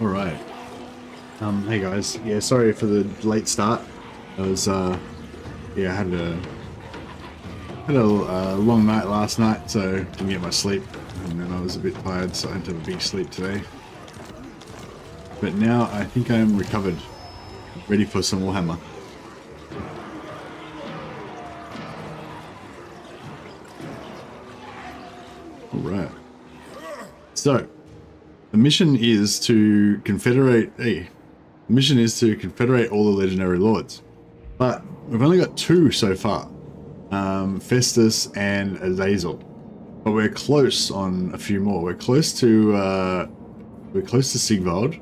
All right. Hey guys. Yeah, sorry for the late start. I was, yeah, I had a long night last night, so didn't get much sleep, and then I was a bit tired, so I had to have a big sleep today. But now I think I am recovered, ready for some Warhammer. All right. So the mission is to confederate. Hey, the mission is to confederate all the legendary lords, but we've only got two so far. Festus and Azazel, but we're close on a few more. We're close to Sigvald,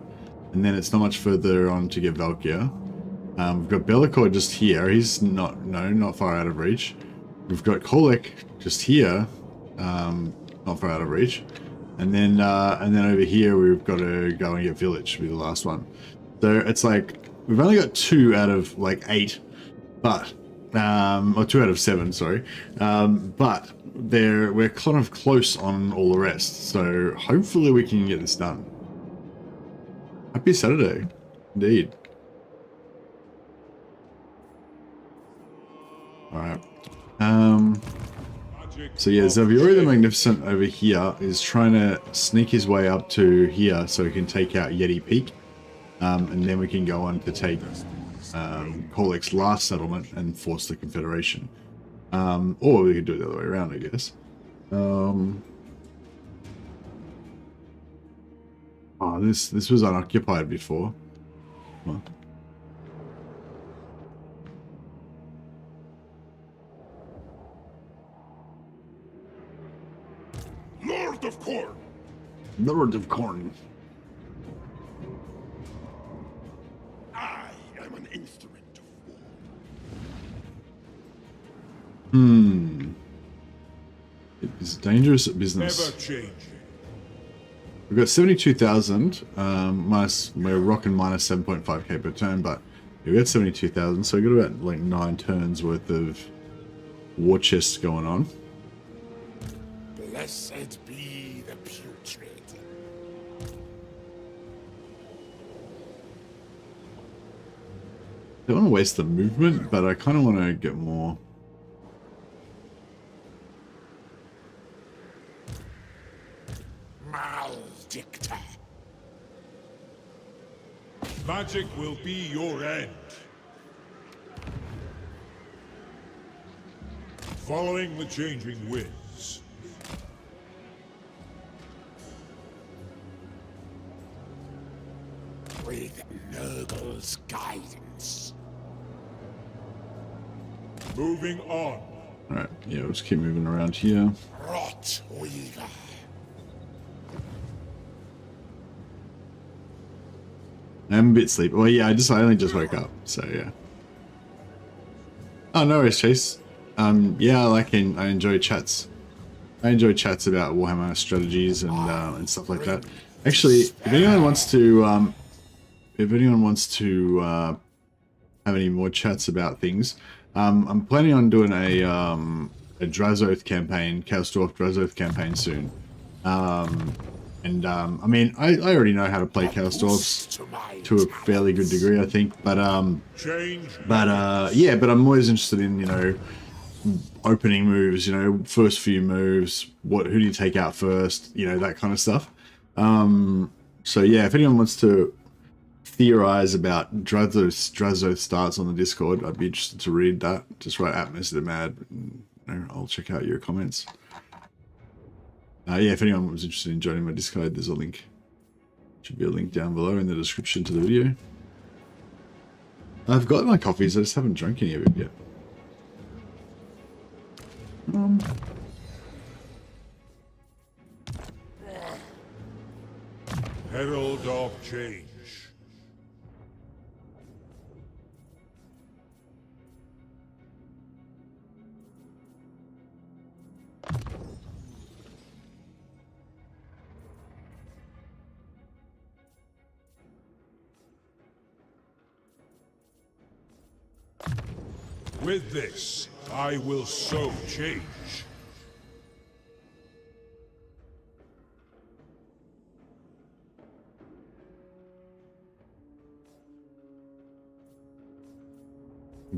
and then it's not much further on to get Valkyr. We've got Bellicor just here. He's not far out of reach. We've got Kolek just here, not far out of reach, and then over here we've got to go and get Village to be the last one. So it's like we've only got 2 out of like 8, but or 2 out of 7, sorry. But we're kind of close on all the rest, so hopefully we can get this done. Happy Saturday, indeed. All right. So yeah, Xavier the Magnificent over here is trying to sneak his way up to here so he can take out Yeti Peak, and then we can go on to take Kolek's last settlement and force the Confederation. Or we could do it the other way around, I guess. Oh, this was unoccupied before. Well, Lord of Corn! Lord of Corn. I am an instrument of war. It is dangerous business. Never changing. We've got 72,000, minus, we're rocking minus 7.5k per turn, but we've got 72,000, so we've got about like 9 turns worth of war chests going on. Blessed be the putrid. I don't want to waste the movement, but I kind of want to get more. Maledicta. Magic will be your end. Following the changing winds. With Nurgle's guidance. Moving on. Alright, yeah, we'll just keep moving around here. Rot Weaver. I'm a bit sleepy. Well, yeah, I only just woke up, so yeah. Oh, no worries, Chase. Yeah, I enjoy chats. I enjoy chats about Warhammer strategies and stuff like that. Actually, if anyone wants to have any more chats about things, I'm planning on doing a Drazoth campaign, Chaos Dwarf Drazoth campaign soon. I mean, I already know how to play Chaos Dwarfs to a fairly good degree, I think. But yeah, but I'm always interested in, you know, opening moves, you know, first few moves, who do you take out first, you know, that kind of stuff. So yeah, if anyone wants to theorize about Drazoth starts on the Discord, I'd be interested to read that. Just write @MrMad, and you know, I'll check out your comments. Yeah, if anyone was interested in joining my Discord, there's a link. Should be a link down below in the description to the video. I've got my coffees, I just haven't drunk any of it yet. Herald of Change. With this, I will sow change.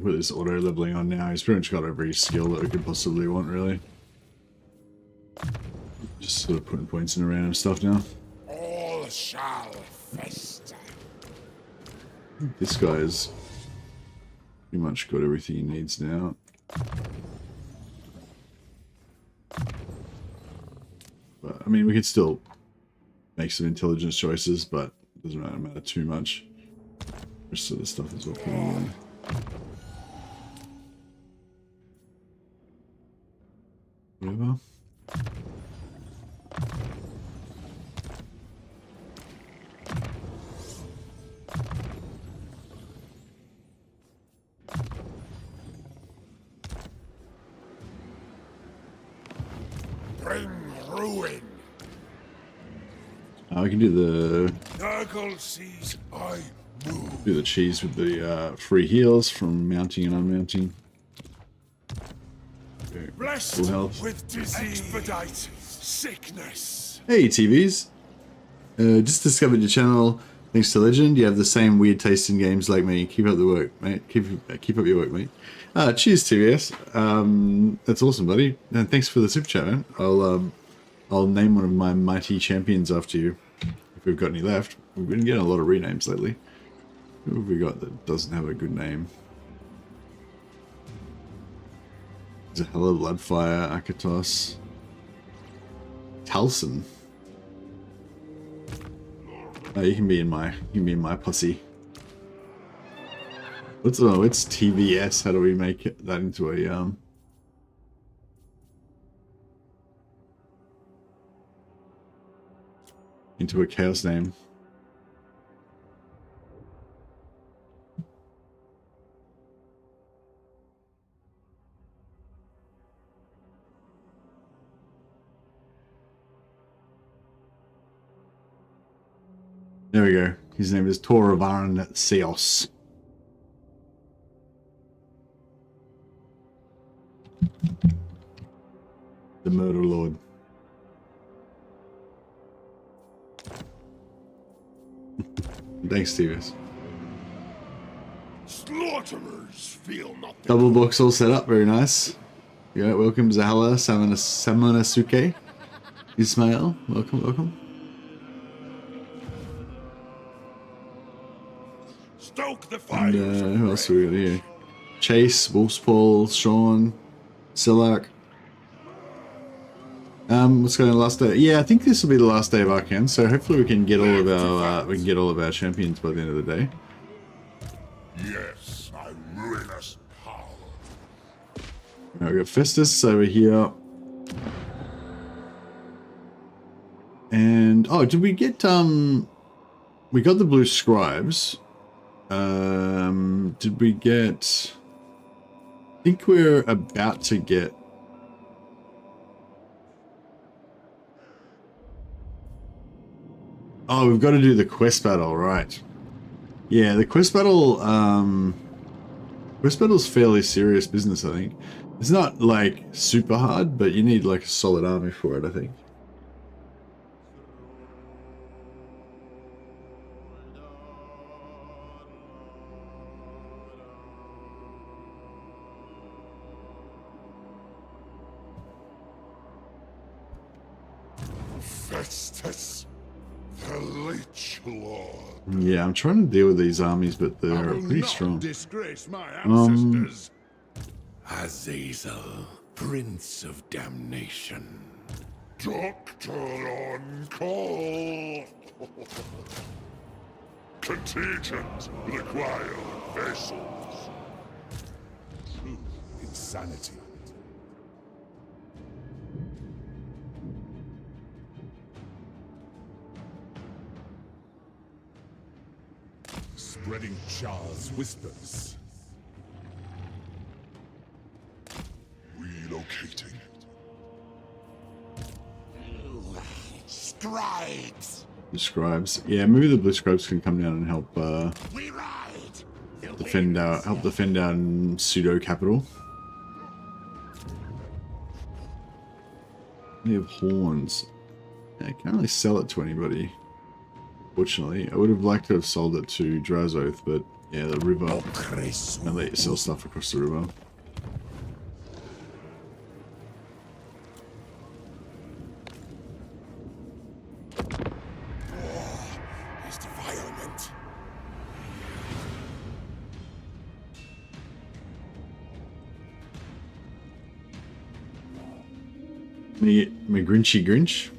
Put this auto leveling on now. He's pretty much got every skill that we could possibly want, really. Just sort of putting points in random stuff now. All shall fester. This guy's pretty much got everything he needs now. But, I mean, we could still make some intelligence choices, but it doesn't really matter too much. The rest of the stuff is all pretty good. Whatever. Bring ruin. We can do the Nurgle sees I move. do the cheese with the free heals from mounting and unmounting. Okay, Blessed full health. with disease. Expedite sickness. Hey TVs, just discovered your channel. Thanks to Legend, you have the same weird taste in games like me. Keep up the work, mate. Keep up your work, mate. Cheers, TVS. That's awesome, buddy. And thanks for the super chat, man. I'll name one of my mighty champions after you, if we've got any left. We've been getting a lot of renames lately. Who have we got that doesn't have a good name? There's a Hello Bloodfire, Akatos, Talson. Oh, you can be in my posse. What's TVS? How do we make that into a chaos name? There we go. His name is Toravaran Seos. The Murder Lord. Thanks, Stevens. Slaughterers feel nothing. Double box all set up. Very nice. Yeah, welcome Zahala, Samanasuke. Ismail, welcome. Stoke the fire. And who else are we got here? Chase, Wolfspaul, Sean, Silak. What's going on last day? Yeah, I think this will be the last day of Archaon, so hopefully we can get all of our champions by the end of the day. Yes, my ruinous power. Now we got Festus over here. And did we get we got the blue scribes. Did we get... I think we're about to get... Oh, we've got to do the quest battle, right. Yeah, the quest battle, quest battle's fairly serious business, I think. It's not, like, super hard, but you need, like, a solid army for it, I think. Festus, the Leech Lord. Yeah, I'm trying to deal with these armies, but they're pretty strong. Disgrace my ancestors. Azazel, Prince of Damnation. Doctor on call. Contingent required vessels. True insanity. Spreading Char's whispers. Relocating. Scribes. The scribes. Yeah, maybe the blue scribes can come down and help We ride. defend our pseudo capital. We have horns. Yeah, I can't really sell it to anybody. Fortunately, I would have liked to have sold it to Drazoth, but Yeah, the river. And let you sell stuff across the river. His defilement. My Grinchy Grinch.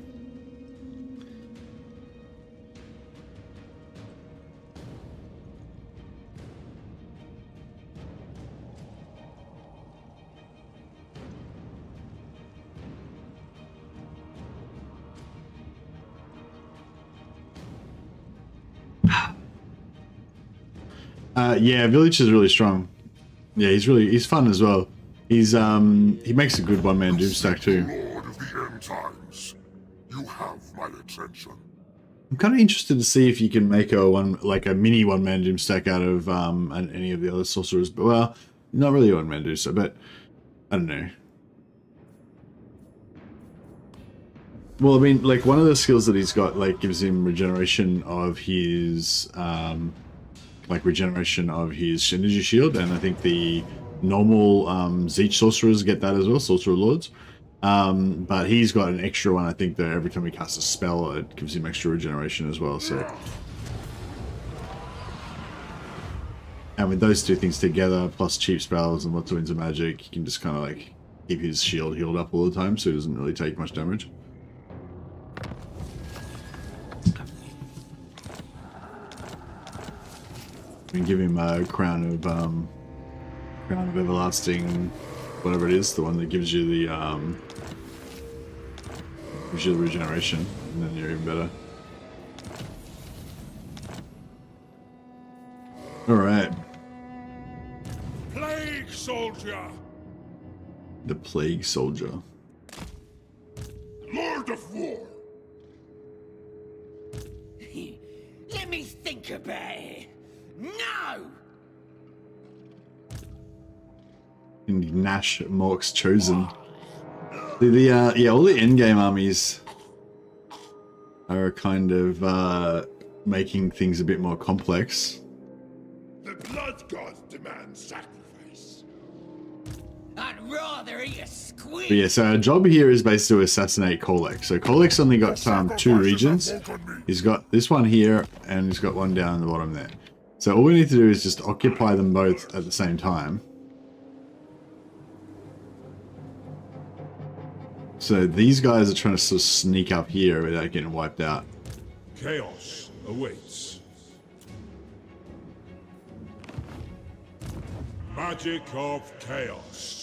Yeah, Village is really strong. Yeah, he's fun as well. He makes a good one-man doom stack too. Lord of the end times, you have my attention. I'm kind of interested to see if you can make a mini one-man doom stack out of any of the other sorcerers. But well, not really a one-man doom stack, but I don't know. Well, I mean, like one of the skills that he's got like gives him regeneration of his energy shield, and I think the normal Zeech sorcerers get that as well, sorcerer lords. But he's got an extra one, I think, that every time he casts a spell, it gives him extra regeneration as well. So, and with those two things together, plus cheap spells and lots of winds of magic, he can just kind of like keep his shield healed up all the time, so he doesn't really take much damage. We can give him a crown of everlasting, whatever it is, the one that gives you the regeneration, and then you're even better. All right. Plague soldier, The Plague Soldier. Lord of War. Let me think about it. No! Nash Mork's Chosen. Yeah, all the endgame armies are kind of making things a bit more complex. The blood gods demand sacrifice. I'd rather eat a squid. But yeah, so our job here is basically to assassinate Kolek. So Kolek's only got 2 regions. He's got this one here, and he's got one down the bottom there. So all we need to do is just occupy them both at the same time. So these guys are trying to sort of sneak up here without getting wiped out. Chaos awaits. Magic of chaos.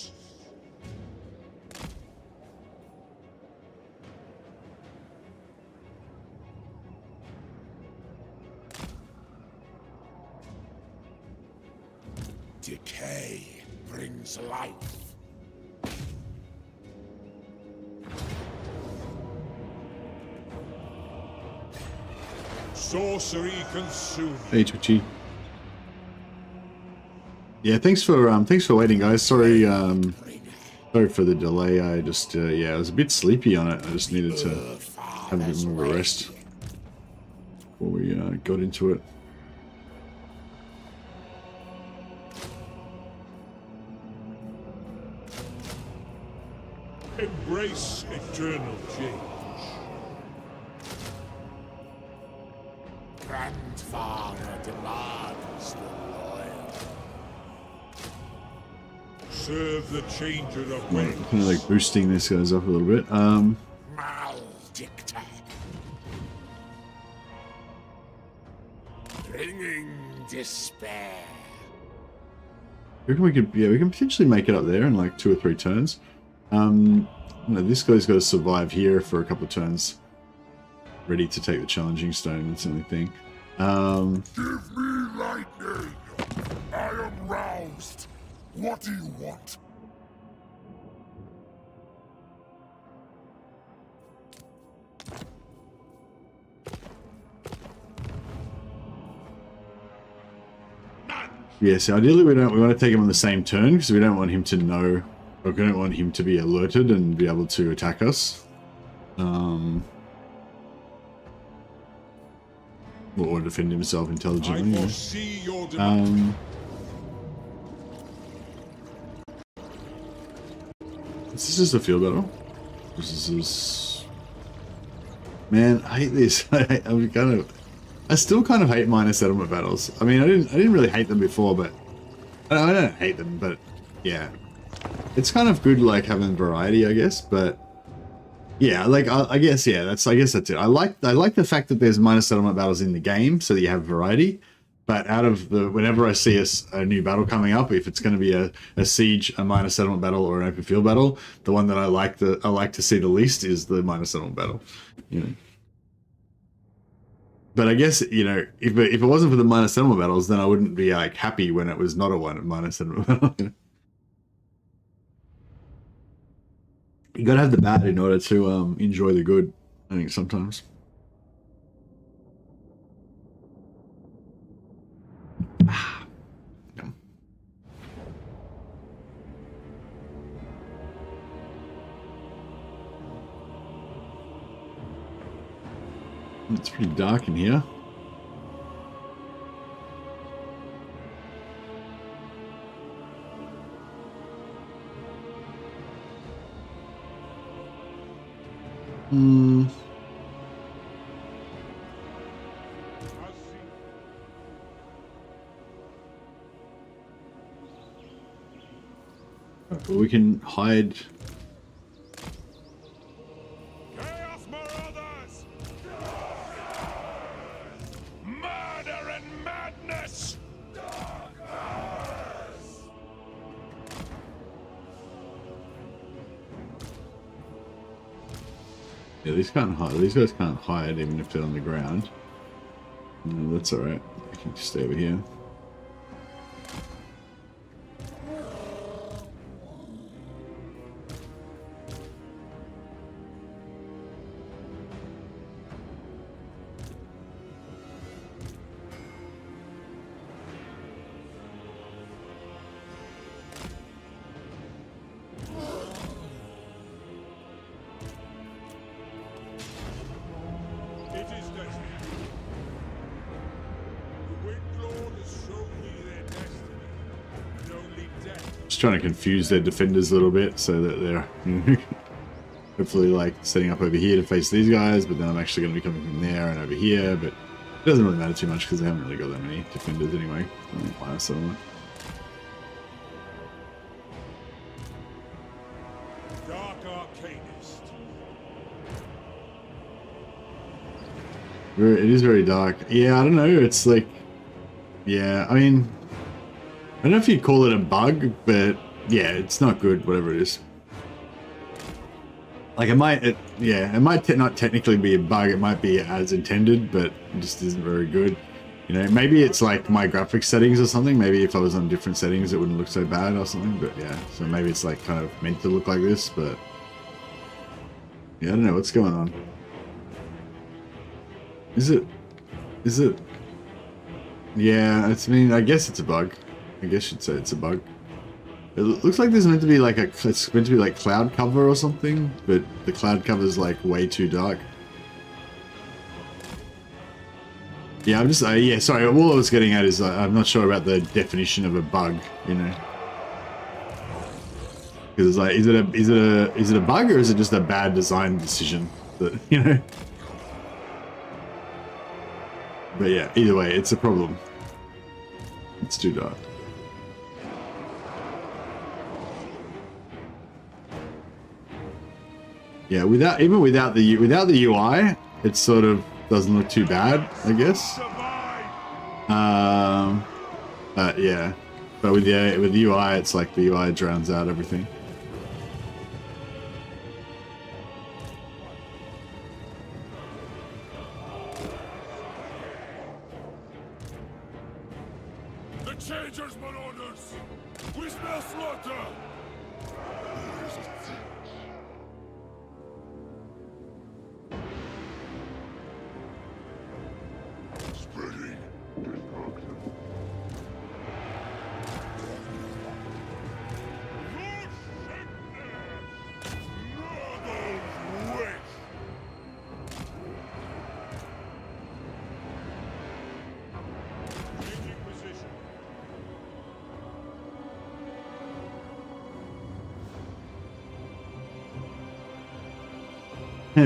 Decay brings life. Sorcery consumed. Hey Twitchy. Yeah, thanks for waiting, guys. Sorry for the delay. I just yeah, I was a bit sleepy on it. I just needed to have a bit more of a rest before we got into it. Embrace eternal change. Grandfather demands the loyal. Serve the changer of Kind ways. of like boosting this guys up a little bit. Maldicta. Bringing despair. I reckon we can potentially make it up there in like 2 or 3 turns. No, this guy's got to survive here for a couple of turns. Ready to take the challenging stone. That's the only thing. Give me lightning. I am roused. What do you want? Yeah, so ideally we want to take him on the same turn because we don't want him to know, or we don't want him to be alerted and be able to attack us. or defend himself intelligently. I You know? foresee your demand. Is this just a field battle? This is... Man, I hate this. I still kind of hate minor settlement battles. I mean, I didn't really hate them before, but I don't hate them, but yeah, it's kind of good like having variety, I guess. But yeah, like I guess that's it. I like the fact that there's minor settlement battles in the game, so that you have variety. But out of the, whenever I see a new battle coming up, if it's going to be a siege, a minor settlement battle, or an open field battle, the one that I like to see the least is the minor settlement battle. You know. But I guess, you know, if it wasn't for the minor settlement battles, then I wouldn't be like happy when it was not a minor settlement battle. You know? You gotta have the bad in order to enjoy the good, I think, sometimes. It's pretty dark in here. We can hide. Chaos Marauders! Murder and madness! Yeah, these can't hide. These guys can't hide even if they're on the ground. No, that's all right. I can just stay over here. Trying to confuse their defenders a little bit so that they're hopefully like setting up over here to face these guys, but then I'm actually going to be coming from there and over here, but it doesn't really matter too much because they haven't really got that many defenders anyway. Dark Arcanist. It is very dark. Yeah, I don't know. It's like, yeah, I mean, I don't know if you'd call it a bug, but yeah, it's not good, whatever it is. Like it might not technically be a bug, it might be as intended, but it just isn't very good. You know, maybe it's like my graphics settings or something. Maybe if I was on different settings, it wouldn't look so bad or something, but yeah. So maybe it's like kind of meant to look like this, but yeah, I don't know what's going on. Is it? Yeah, I mean, I guess it's a bug. I guess you'd say it's a bug. It looks like there's meant to be like it's meant to be like cloud cover or something, but the cloud cover is like way too dark. Yeah, I'm just, yeah, sorry, all I was getting at is I'm not sure about the definition of a bug, you know. Because it's like, is it a bug or is it just a bad design decision that, you know? But yeah, either way, it's a problem. It's too dark. Yeah, without the UI, it sort of doesn't look too bad, I guess. Yeah, but with the UI, it's like the UI drowns out everything. The Changers, Marauders! We smell slaughter! Spreading destruction.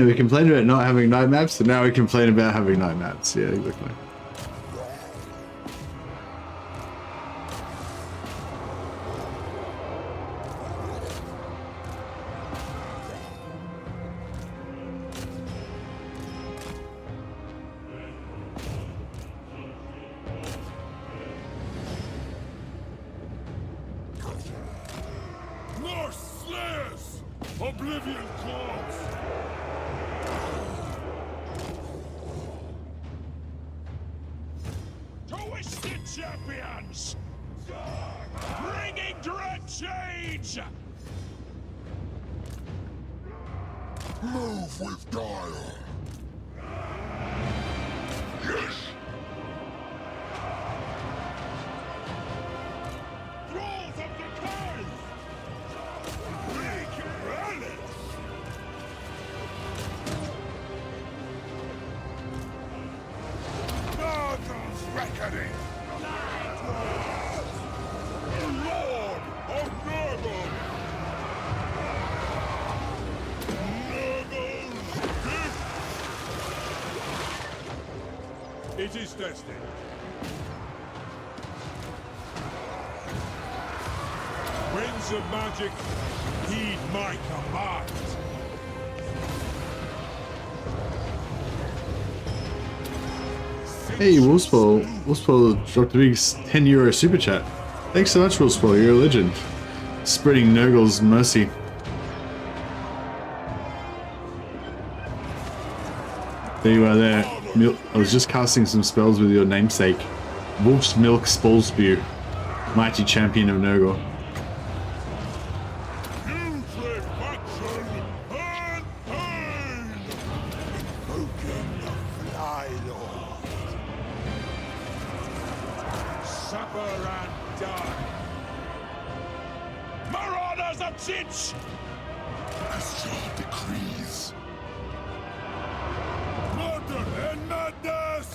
We complained about not having night maps, and now we complain about having night maps. Yeah, exactly. More slayers! Oblivion claws! Twisted champions! Bringing dread change! Move with guile! Yes! Thralls of decay! Big relics! Mother's reckoning! Lord of Nurgle! It is destined. Winds of magic, heed my command. Hey, Wolfspoil. Wolfspoil dropped a big €10 super chat. Thanks so much, Wolfspoil. You're a legend. Spreading Nurgle's mercy. There you are there. I was just casting some spells with your namesake. Wolf's Milk Spolspew. Mighty champion of Nurgle. Putrefaction and pain! Invoking the Fly Lord! Supper and die. Marauders of Chich! As your decrees! Murder and madness!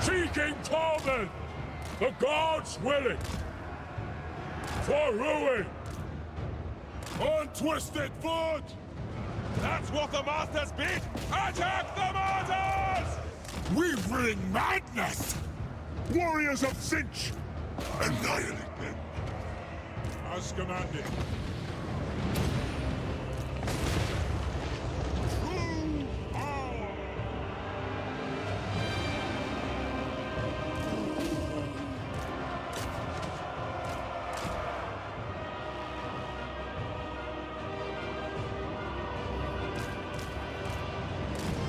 Seeking pardon! The gods willing! For ruin! Untwisted foot! That's what the masters bid! Attack the martyrs! We bring madness! Warriors of Cinch! Annihilate them! As commanded. True power!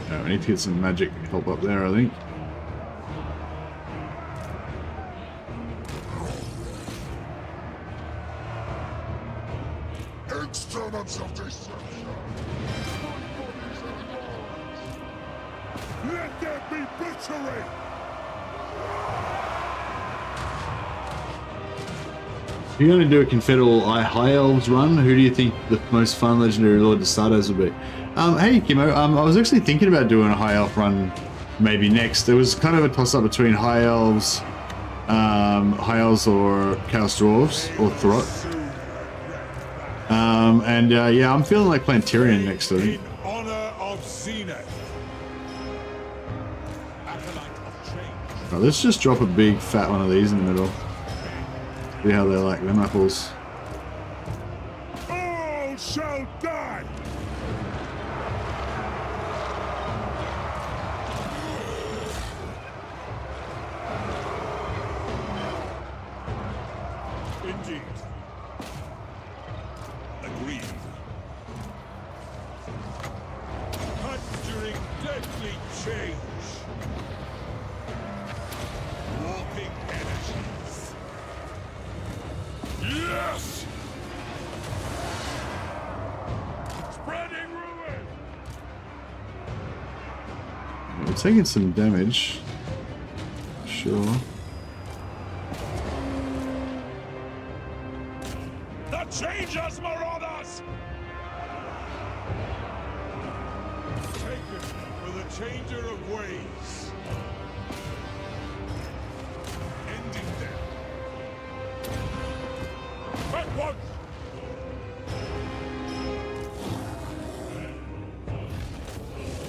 Oh, we need to get some magic help up there, I think. Instruments of deception! Let there be butchery! If you're going to do a Confederate High Elves run, who do you think the most fun Legendary Lord to start as would be? Hey, Kimo, I was actually thinking about doing a High Elf run maybe next. There was kind of a toss-up between High Elves or Chaos Dwarves, or Throt. Yeah, I'm feeling like playing Tyrion next, I think. In honor of Zenith. Acolyte of change. Right, let's just drop a big fat one of these in the middle. See how they like them apples. All shall die! Indeed. Agreed. Conjuring deadly change. Warping energies. Yes! Spreading ruin. We're taking some damage. Sure. The Changers, Marauders! Taken for the Changer of Ways. Ending them. At once!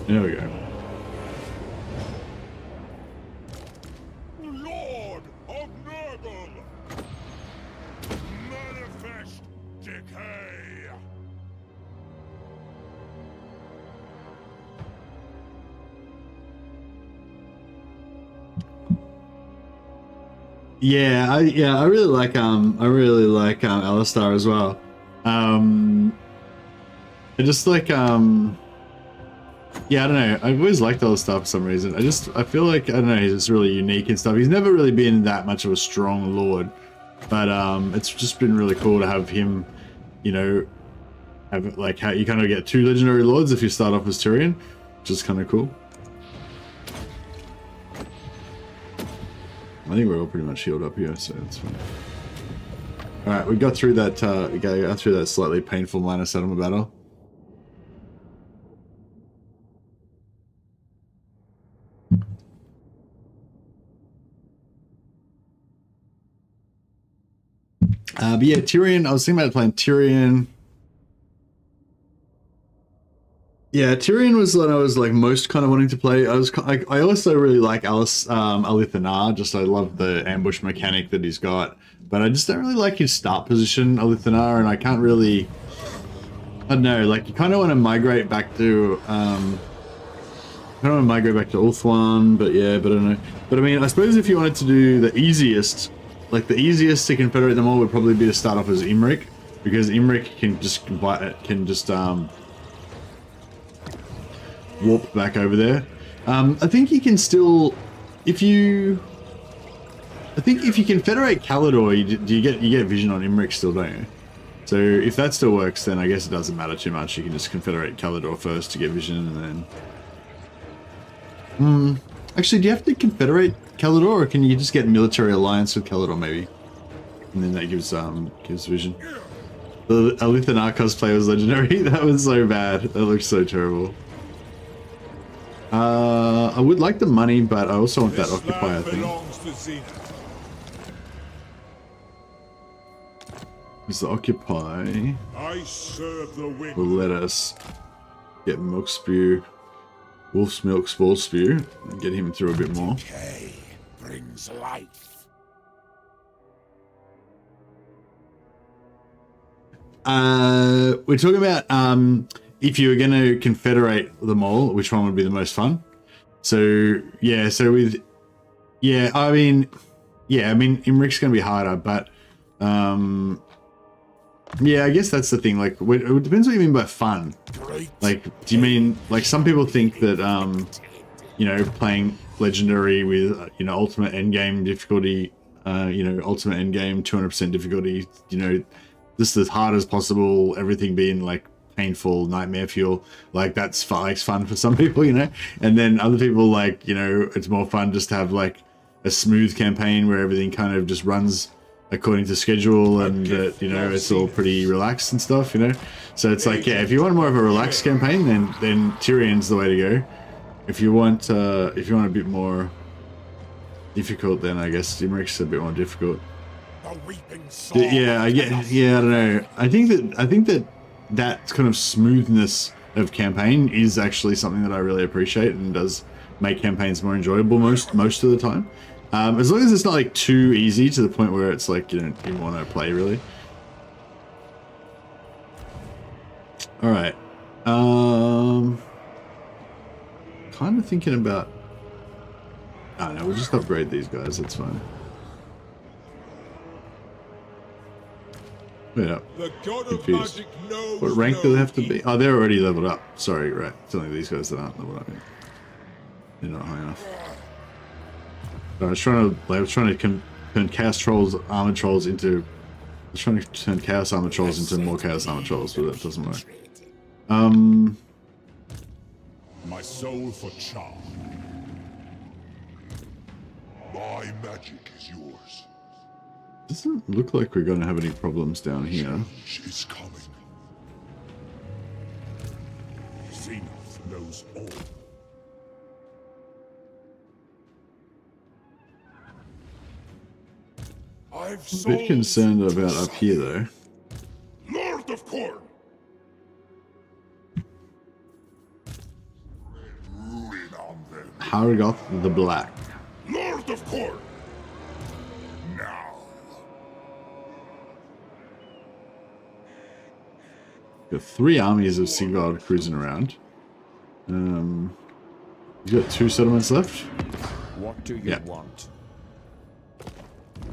There we go. Lord of Nurgle! Manifest decay! Yeah, I really like Alistar as well. I just like yeah, I don't know. I've always liked Alistar for some reason. I feel like, I don't know, he's just really unique and stuff. He's never really been that much of a strong lord, but it's just been really cool to have him, you know, have like how you kind of get 2 legendary lords if you start off as Tyrion, which is kind of cool. I think we're all pretty much healed up here, so that's fine. All right, we got through that. We got through that slightly painful minor settlement battle. But yeah, Tyrion. I was thinking about playing Tyrion. Yeah, Tyrion was what I was like most kind of wanting to play. I also really like Alithanar. Just I love the ambush mechanic that he's got, but I just don't really like his start position, Alithanar, and I can't really. I don't know. Like you kind of want to migrate back to. I don't want to migrate back to Ulthuan, but yeah, but I don't know. But I mean, I suppose if you wanted to do the easiest, like the easiest to confederate them all would probably be to start off as Imric, because Imric can just warp back over there. I think you can still, I think if you confederate Calidor, you get vision on Imric still, don't you? So if that still works, then I guess it doesn't matter too much. You can just confederate Calidor first to get vision, and then. Actually, do you have to confederate Calidor, or can you just get military alliance with Calidor maybe? And then that gives vision. The Alithanar cosplay was legendary. That was so bad. That looks so terrible. I would like the money, but I also want that occupier thing. Because the occupy will let us get milk spew, wolf's milk, spore spew, and get him through a bit more. Decay brings life. We're talking about if you were going to confederate them all, which one would be the most fun? So yeah, I mean, Imric's going to be harder, but yeah, I guess that's the thing. Like, it depends what you mean by fun. Like, do you mean like some people think that you know, playing legendary with ultimate endgame difficulty, ultimate endgame 200% difficulty, just as hard as possible, everything being like painful nightmare fuel, like that's fun for some people, and then other people like, it's more fun just to have like a smooth campaign where everything kind of just runs according to schedule, and it's all pretty relaxed and stuff, so it's like, yeah, if you want more of a relaxed campaign, then Tyrion's the way to go. If you want a bit more difficult, then I guess Imric's a bit more difficult. Yeah, I don't know. I think that kind of smoothness of campaign is actually something that I really appreciate and does make campaigns more enjoyable most of the time. As long as it's not like too easy to the point where it's like you don't even want to play really. All right. Kind of thinking about. I don't know. We'll just upgrade these guys. That's fine. Wait up. Confused. What rank do they have to be? Oh, they're already leveled up. Sorry, right. It's only these guys that aren't leveled up yet. They're not high enough. I was trying to turn Chaos Trolls, Armored Trolls into. I was trying to turn Chaos Armored Trolls into more Chaos Armored Trolls, but that doesn't work. My soul for charm. My magic is yours. Doesn't look like we're going to have any problems down here. Change is coming. Zenith knows all. I'm a bit concerned about up here, though. Lord of Corn. Aragoth the Black. Lord of Court. Now. Got 3 armies of Sigvald cruising around. He's got 2 settlements left. What do you want?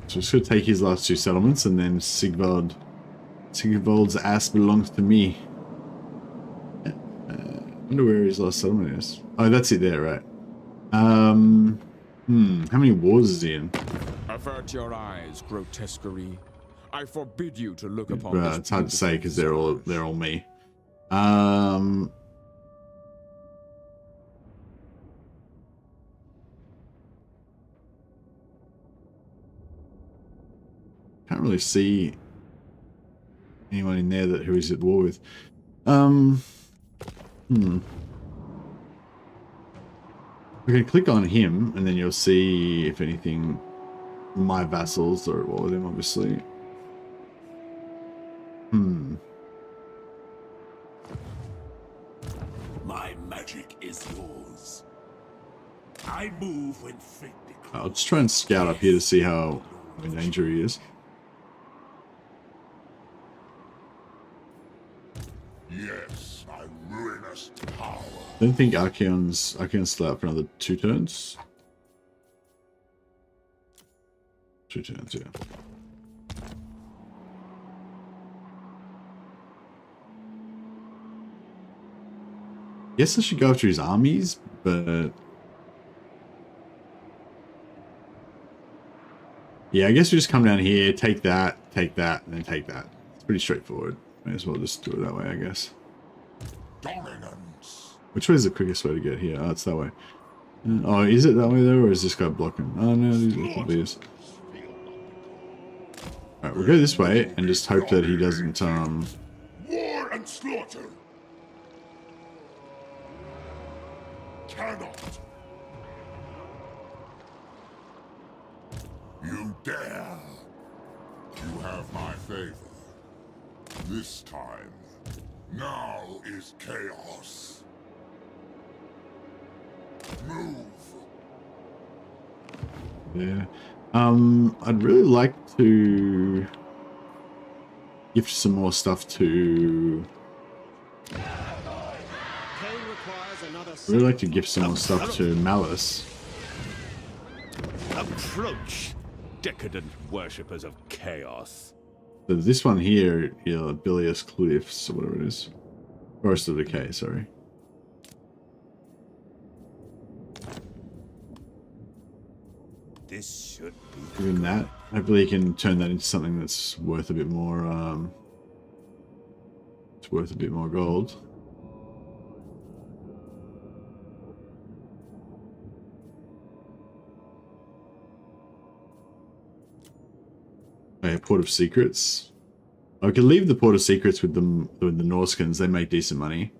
So just gonna take his last 2 settlements, and then Sigvald's ass belongs to me. I wonder where his last settlement is. Oh, that's it there, right? How many wars is he in? Avert your eyes, grotesquerie. I forbid you to look upon this. It's hard to say because they're all me. Can't really see anyone in there who he's at war with. We can click on him, and then you'll see if anything. My vassals are at war with him, obviously. My magic is yours. I move when fate declares. I'll just try and scout up here to see how in danger he is. Yes, my ruinous power. I don't think Archaon's still out for another 2 turns. 2 turns, yeah. Guess I should go after his armies, but yeah, I guess we just come down here, take that, and then take that. It's pretty straightforward. May as well just do it that way, I guess. Dominance. Which way is the quickest way to get here? Oh, it's that way. Oh, is it that way though, or is this guy blocking? Oh no, these little beers. Alright, we'll go this way and just hope that he doesn't, War and slaughter. Cannot. You dare. You have my favor. This time. Now is chaos. Move. Yeah. I'd really like to gift some more stuff to. I'd really like to gift some more stuff to Malice. Approach, decadent worshippers of chaos. So this one here, Bilious Cliffs, or whatever it is. Forest of Decay, sorry. This should be Doing that. Hopefully you can turn that into something that's worth a bit more, it's worth a bit more gold. Okay, Port of Secrets. I could leave the Port of Secrets with them, with the Norskins. They make decent money.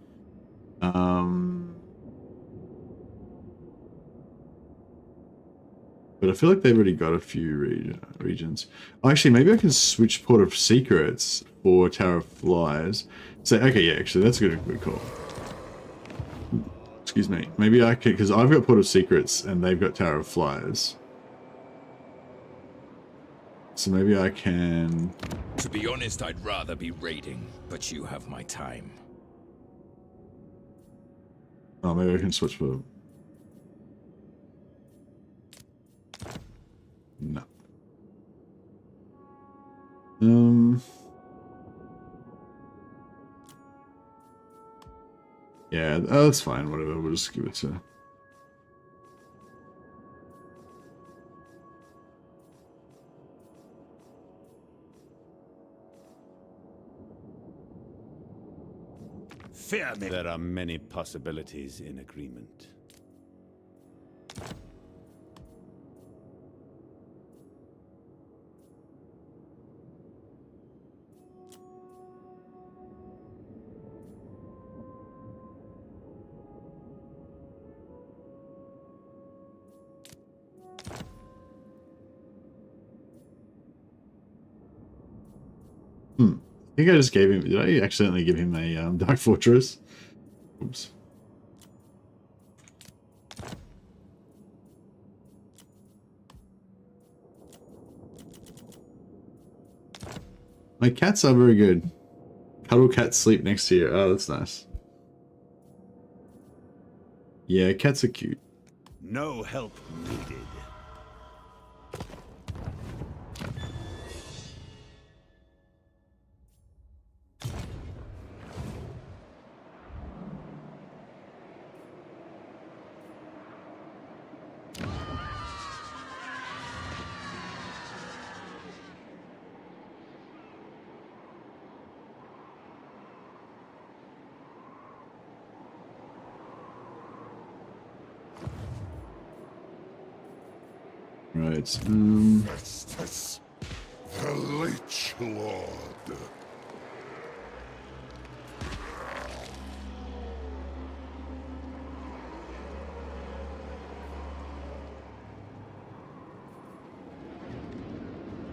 But I feel like they've already got a few regions. Oh, actually, maybe I can switch Port of Secrets for Tower of Flies. Say, okay, yeah, actually, that's a good call. Excuse me. Maybe I can, because I've got Port of Secrets and they've got Tower of Flies. So maybe I can... To be honest, I'd rather be raiding, but you have my time. Oh, maybe I can switch for... No. Yeah, that's fine, whatever, we'll just give it to... fear me. There are many possibilities in agreement. I think I just gave him... Did I accidentally give him a Dark Fortress? Oops. My cats are very good. Cuddle cats sleep next to you. Oh, that's nice. Yeah, cats are cute. No help needed. Right. Festus, the Lich Lord.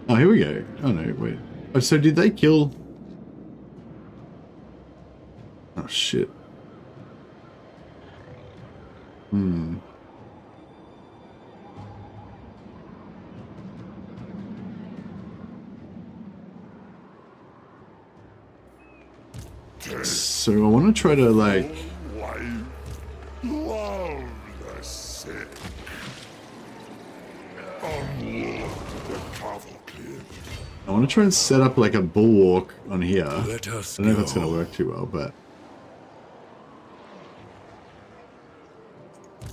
Oh, here we go. Oh no, wait. Oh, so did they kill? Oh shit. Hmm. So I want to try to like. Life, love the sick. Onward the cavalcade. I want to try and set up like a bulwark on here. Let us I don't know if it's go. going to work too well, but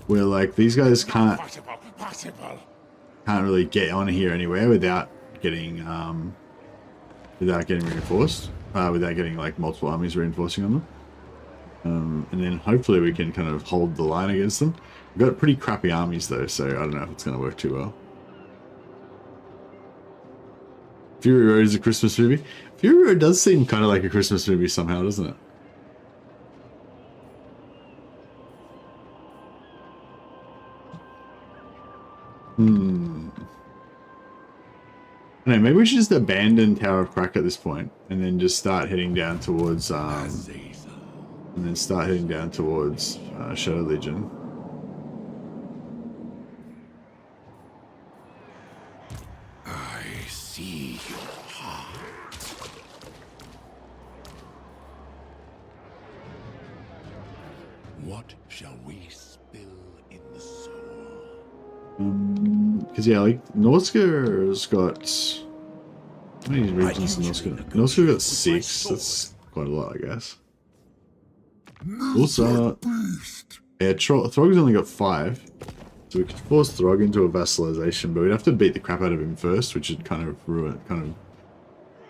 where like these guys can't really get on here anywhere without getting reinforced, without getting like multiple armies reinforcing on them. And then hopefully we can kind of hold the line against them. We've got pretty crappy armies though, so I don't know if it's going to work too well. Fury Road is a Christmas movie. Fury Road does seem kind of like a Christmas movie somehow, doesn't it? I don't know, maybe we should just abandon Tower of Crack at this point and then just start heading down towards Shadow Legion. I see your heart. What shall we spill in the soul? Because yeah, like Norsca's got how many regions in Norsca? Norsca got 6. That's quite a lot, I guess. Also, yeah, Throg's only got 5, so we could force Throg into a vassalization, but we'd have to beat the crap out of him first, which would kind of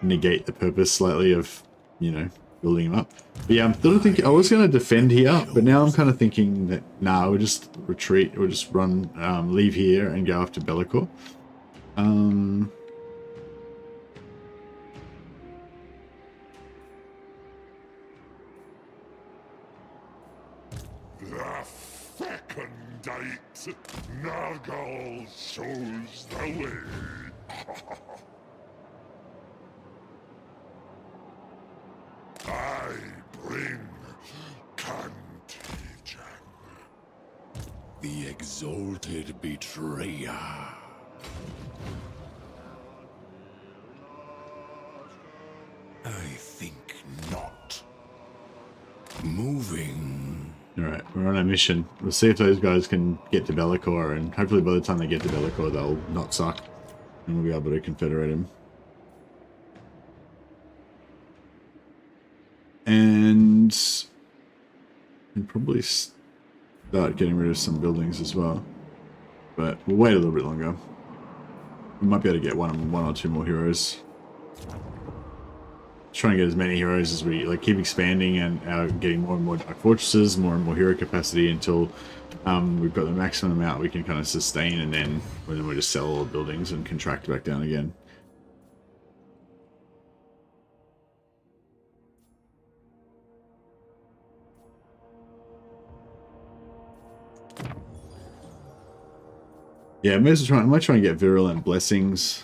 negate the purpose slightly of, you know, building him up. But yeah, I don't think I was going to defend here, but now I'm kind of thinking that nah, we'll just retreat, we'll just run, leave here and go after Bellicor. The fecundate Nargal shows the way. I bring contagion. The exalted betrayer. I think not. Moving. Alright, we're on a mission. We'll see if those guys can get to Bellicor, and hopefully by the time they get to Bellicor they'll not suck and we'll be able to confederate him. And probably start getting rid of some buildings as well. But we'll wait a little bit longer. We might be able to get one or two more heroes. Try and get as many heroes as we like, keep expanding and getting more and more Dark Fortresses, more and more hero capacity until we've got the maximum amount we can kind of sustain, and then we'll just sell all the buildings and contract back down again. Yeah, I might try and get Virulent Blessings.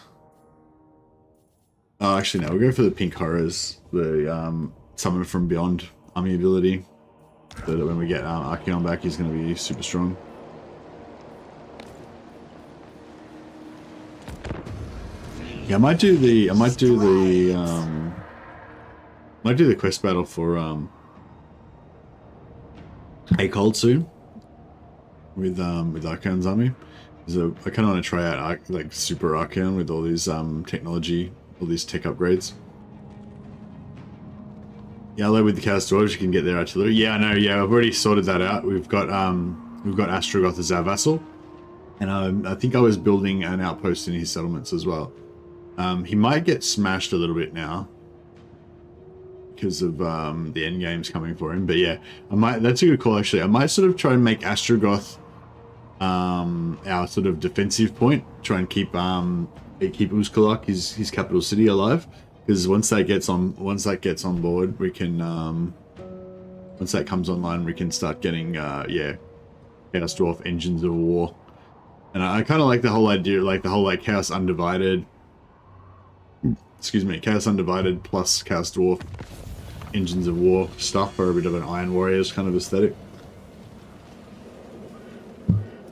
Oh, actually no, we'll go for the Pink Horrors, the Summon from Beyond army ability, so that when we get Archaon back, he's going to be super strong. Yeah, I might do the quest battle for A-Cold soon with Archaon's army. So I kind of want to try out like Super Archaon with all these technology, all these tech upgrades. Yeah, although with the Chaos Dwarves you can get their artillery. Yeah, I know. Yeah, I've already sorted that out. We've got Astrogoth as our vassal, and I think I was building an outpost in his settlements as well. He might get smashed a little bit now because of the end games coming for him. But yeah, I might. That's a good call actually. I might sort of try and make Astrogoth our sort of defensive point. Try and keep Uzkalak, his capital city, alive. Because once that gets on board, we can once that comes online, we can start getting Chaos Dwarf engines of war. And I kind of like the whole idea, like the whole like Chaos Undivided. Excuse me, Chaos Undivided plus Chaos Dwarf engines of war stuff for a bit of an Iron Warriors kind of aesthetic.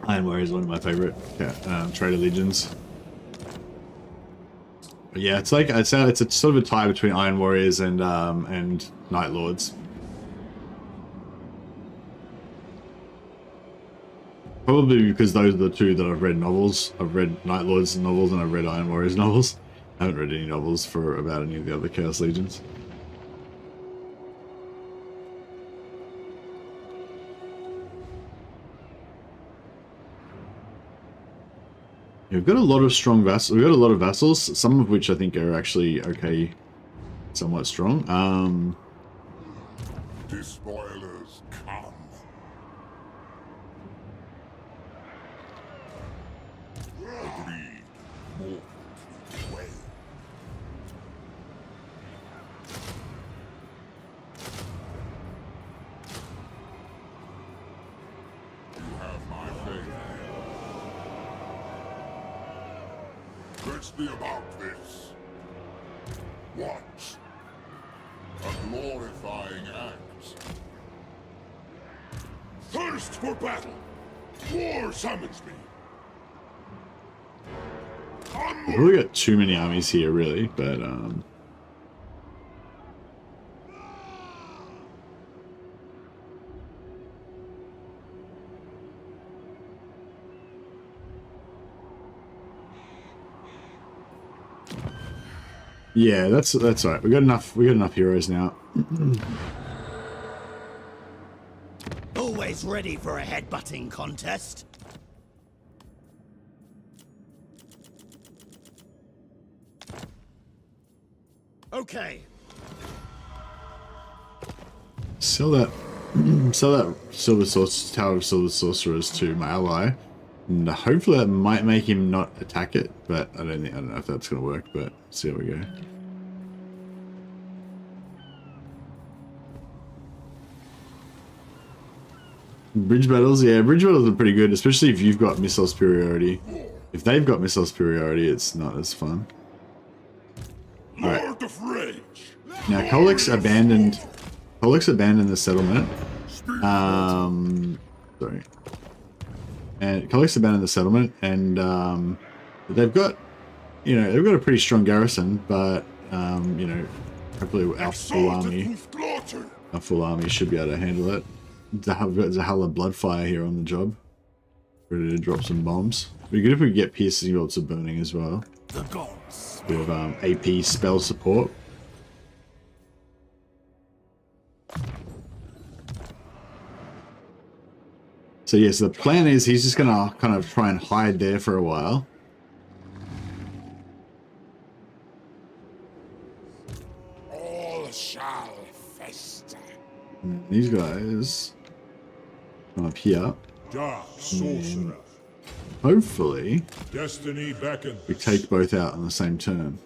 Iron Warriors is one of my favorite Trader Legions. But yeah, it's like it's a sort of a tie between Iron Warriors and Night Lords. Probably because those are the two that I've read novels. I've read Night Lords novels and I've read Iron Warriors novels. I haven't read any novels for about any of the other Chaos Legions. We've got a lot of strong vassals. We've got a lot of vassals, some of which I think are actually okay, somewhat strong. Despoilers come. Agreed. More way. You have my faith. Let's be about this. What? A glorifying act. Thirst for battle! War summons me! We've really got too many armies here, really, but yeah, that's alright. We got enough heroes now. Always ready for a headbutting contest. Okay. Sell that Tower of Silver Sorcerers to my ally, and hopefully that might make him not attack it. But I don't know if that's gonna work. But see how we go. Bridge battles, yeah, bridge battles are pretty good, especially if you've got missile superiority. If they've got missile superiority, it's not as fun. Alright. Now Kolix abandoned the settlement. Sorry. And Kolix abandoned the settlement, and they've got a pretty strong garrison, but hopefully our full army should be able to handle it. We've got Zahala Bloodfire here on the job, ready to drop some bombs. It'd be good if we could get piercing bolts of burning as well. The gods. Bit of AP spell support. So yes, the plan is he's just gonna kind of try and hide there for a while. All shall fester. And these guys come up here. Dark sorcerer. Hopefully, Destiny beckons. we take both out on the same turn.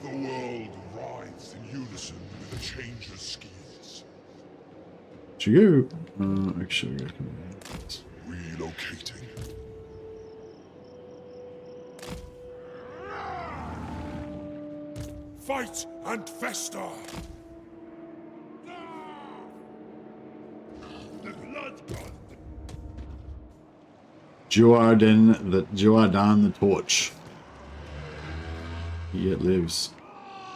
The world rides in unison with the changer's skills. Should we go? Actually, we go. Relocating. Fight and fester. The blood god. Duardan the Torch. He yet lives.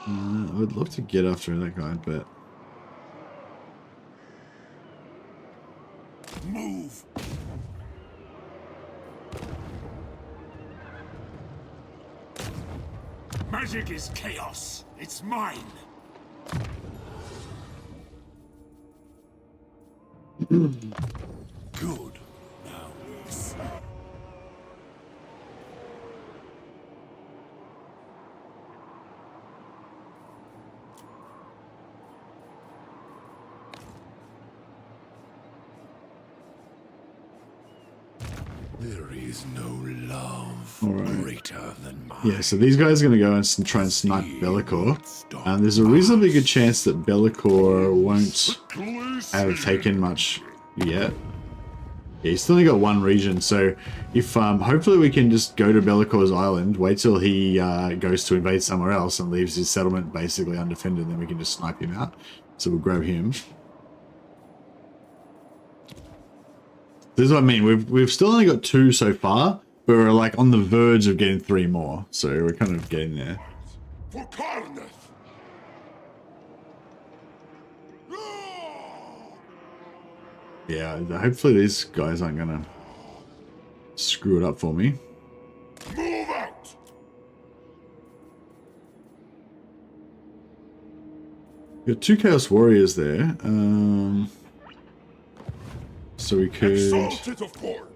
I would love to get after that guy, but Move. Magic is chaos. It's mine. Good. Now we see. There is no love greater than mine. yeah, so these guys are going to go and try and snipe Bellicor. And there's a reasonably good chance that Bellicor won't have taken much yet. Yeah, he's still only got one region, so if hopefully we can just go to Bellicor's island, wait till he goes to invade somewhere else and leaves his settlement basically undefended, then we can just snipe him out. So we'll grab him. This is what I mean. We've still only got 2 so far, but we're like on the verge of getting 3 more. So we're kind of getting there. For Karnath. Yeah, hopefully these guys aren't gonna screw it up for me. Move out. We've got 2 Chaos Warriors there. So we could Exalted of Born.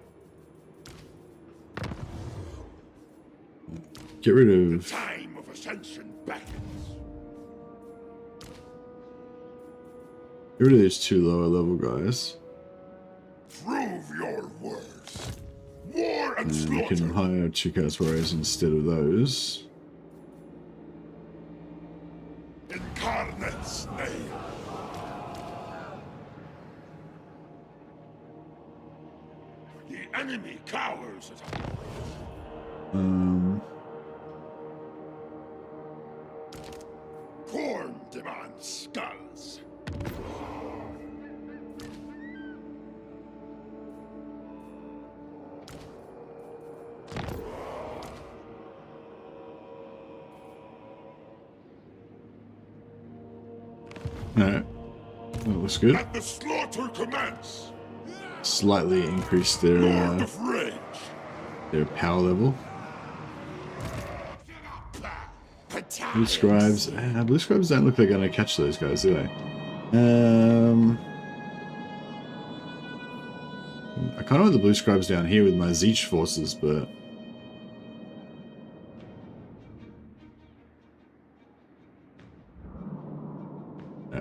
get rid of Time of ascension beckons. these 2 lower level guys. Prove your worth. War and And we can slaughter. hire 2 Chaos Warriors instead of those. In Karnath's name. The enemy cowers at our Corn demands skulls. Alright. That looks good. Let the slaughter commence. Slightly increase Lord their of Rage. power level. Blue Scribes. Blue Scribes don't look like they're going to catch those guys, do they? I kind of want the Blue Scribes down here with my Zeech forces, but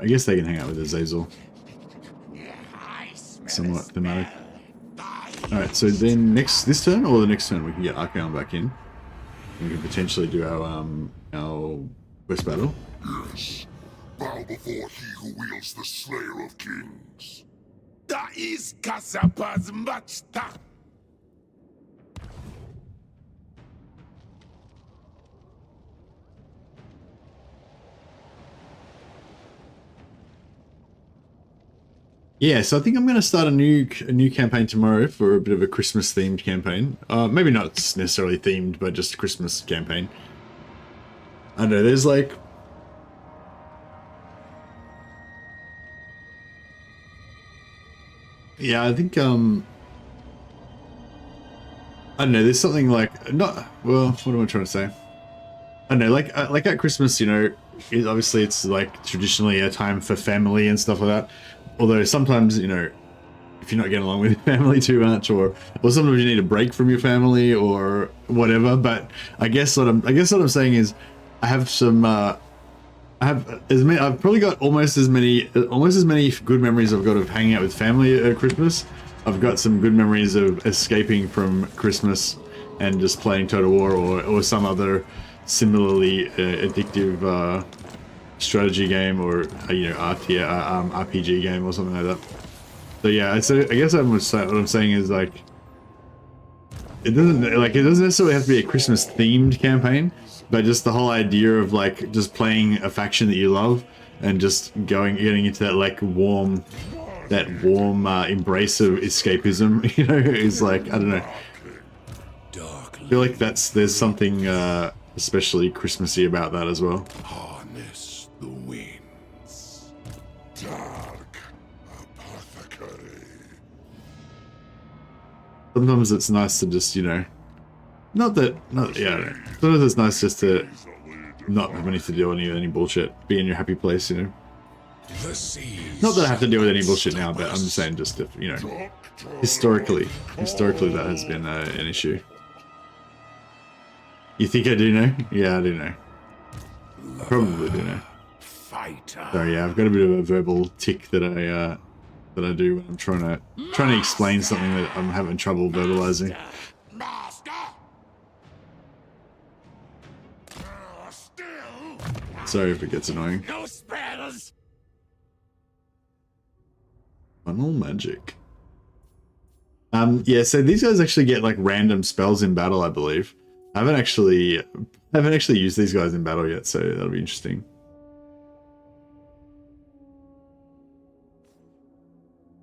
I guess they can hang out with Azazel. Somewhat thematic. Alright, so then this turn or the next turn we can get Archaon back in. We can potentially do our quest battle. Yes. Bow before he who wields the Slayer of Kings. That is Kasapa's much time. Yeah, so I think I'm going to start a new campaign tomorrow for a bit of a Christmas themed campaign. Maybe not necessarily themed, but just a Christmas campaign. I don't know, there's like yeah, I think I don't know, there's something like not well, what am I trying to say? I don't know, like at Christmas, you know, obviously it's like traditionally a time for family and stuff like that. Although sometimes, you know, if you're not getting along with your family too much, or sometimes you need a break from your family or whatever. But I guess what I'm saying is, I have some, I've probably got almost as many good memories I've got of hanging out with family at Christmas. I've got some good memories of escaping from Christmas and just playing Total War or some other similarly addictive strategy game or you know RPG game or something like that. So yeah, so I guess what I'm saying is like it doesn't necessarily have to be a Christmas themed campaign, but just the whole idea of like just playing a faction that you love and just getting into that like warm embrace of escapism, you know, is like, I don't know, I feel like there's something especially Christmassy about that as well. Harness the winds. Dark apothecary. Sometimes it's nice to just, you know, sometimes it's nice just to not have anything to do with any bullshit. Be in your happy place, you know. The seas. Not that I have to deal with any bullshit now, but I'm just saying, just if, you know, historically that has been an issue. You think I do know? Yeah, I do know. I probably do know. Fighter. So yeah, I've got a bit of a verbal tick that I do when I'm trying to explain something that I'm having trouble verbalizing. Master. Still. Sorry if it gets annoying. No spells. Funnel magic. Yeah, so these guys actually get like random spells in battle, I believe. I haven't actually used these guys in battle yet, so that'll be interesting.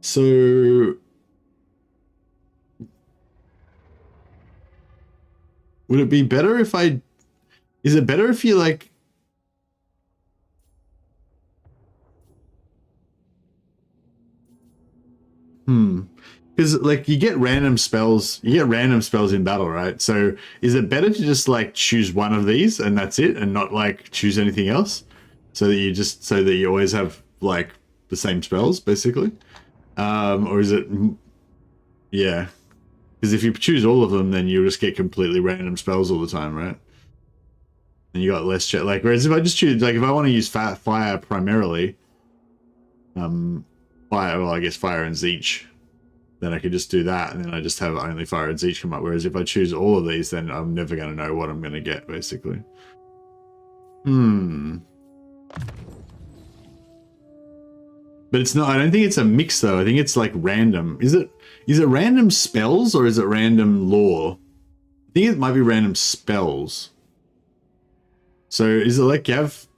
So would it be better if is it better if you like because like you get random spells in battle, right? So is it better to just like choose one of these and that's it, and not like choose anything else, so that you always have like the same spells basically? Or is it, yeah, because if you choose all of them, then you'll just get completely random spells all the time, right? And you got less chat. Like, whereas if I just choose, like, if I want to use fire primarily, I guess fire and Zeech, then I could just do that, and then I just have only fire and Zeech come up. Whereas if I choose all of these, then I'm never going to know what I'm going to get, basically. But it's not, I don't think it's a mix though. I think it's like random. Is it random spells or is it random lore? I think it might be random spells. So is it like Gav?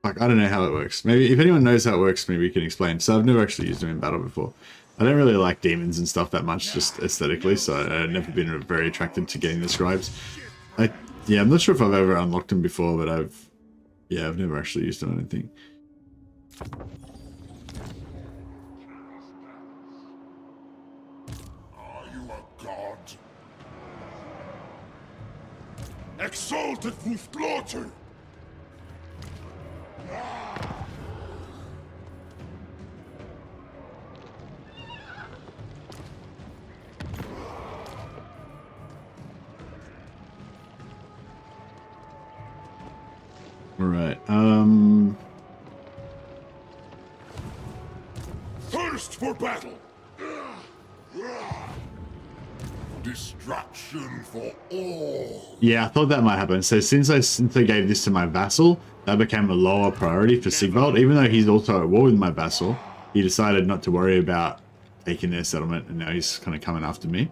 Like, I don't know how it works. Maybe if anyone knows how it works, maybe you can explain. So I've never actually used them in battle before. I don't really like demons and stuff that much, just aesthetically. So I've never been very attracted to getting the scribes. Yeah, I'm not sure if I've ever unlocked them before, but I've never actually used them, I don't think. Exalted v.4.1.3. All right. First for battle. Destruction for all. Yeah, I thought that might happen. So since I gave this to my vassal, that became a lower priority for Sigvald. Even though he's also at war with my vassal, he decided not to worry about taking their settlement, and now he's kind of coming after me.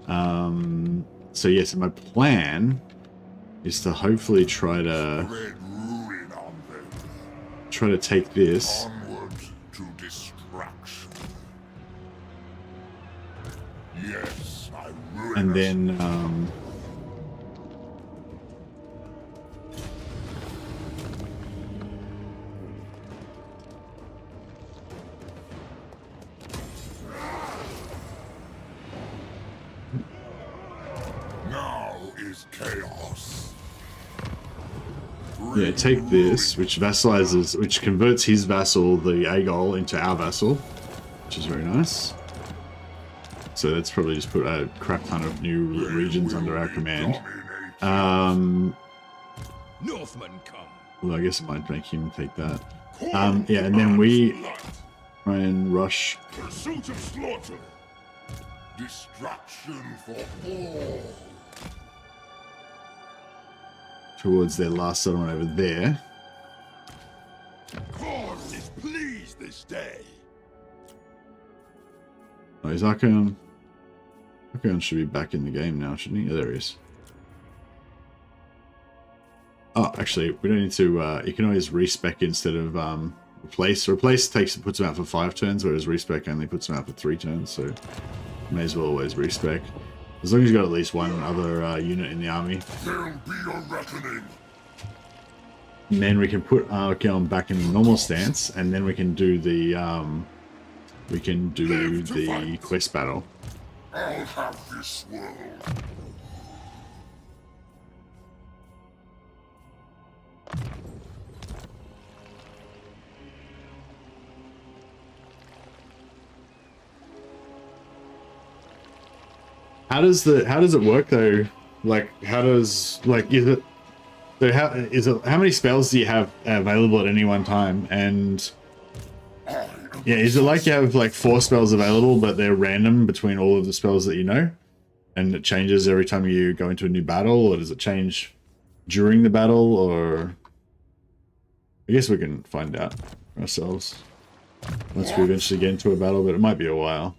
So yes, my plan is to hopefully try to take this. Onward to destruction. Yes, I ruin And then now is chaos. yeah, take this, which vassalizes, which converts his vassal, the Agol, into our vassal, which is very nice. So let's probably just put a crap ton of new regions under our command. Northmen come. Well, I guess it might make him take that. Yeah, and then we try and rush. Pursuit of slaughter. Destruction for all. Towards their last settlement over there. Cause is pleased this day. Oh, is Archaon? Archaon should be back in the game now, shouldn't he? Oh, there he is. Oh, actually, we don't need to. You can always respec instead of replace. Replace puts him out for 5 turns, whereas respec only puts him out for 3 turns. So may as well always respec. As long as you've got at least one other unit in the army. There'll be a reckoning. And then we can put Archaon back in the normal stance, and then we can do the quest battle. I'll have this world. How does it work though? Like, how does, like, is it, so how many spells do you have available at any one time? And yeah, is it like you have like 4 spells available, but they're random between all of the spells that you know, and it changes every time you go into a new battle, or does it change during the battle? Or I guess we can find out ourselves once we eventually get into a battle, but it might be a while.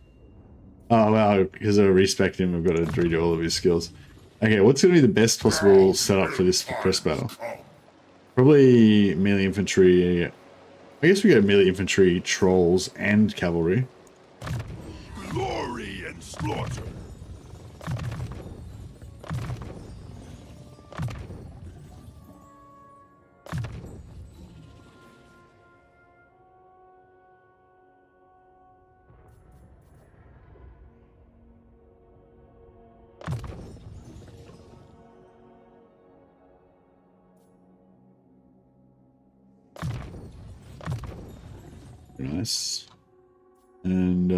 Oh wow, because I respect him, I've got to redo all of his skills. Okay, what's going to be the best possible setup for this quest battle? Probably melee infantry. I guess we go melee infantry, trolls, and cavalry. Glory and slaughter. Nice. And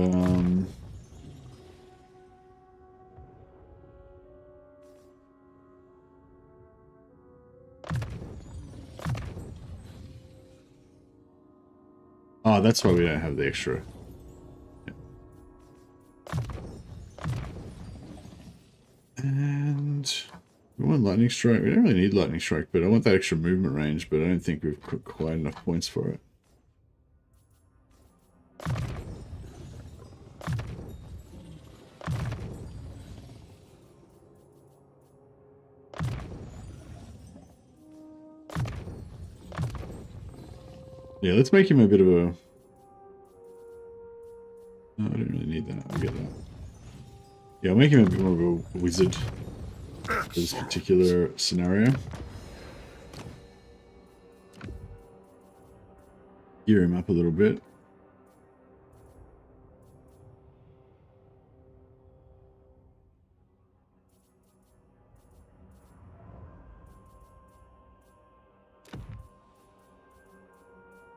oh, that's why we don't have the extra. Yeah. And we want lightning strike. We don't really need lightning strike, but I want that extra movement range, but I don't think we've got quite enough points for it. Yeah, let's make him a bit of a... No, I don't really need that. I'll get that. Yeah, I'll make him a bit more of a wizard for this particular scenario. Gear him up a little bit.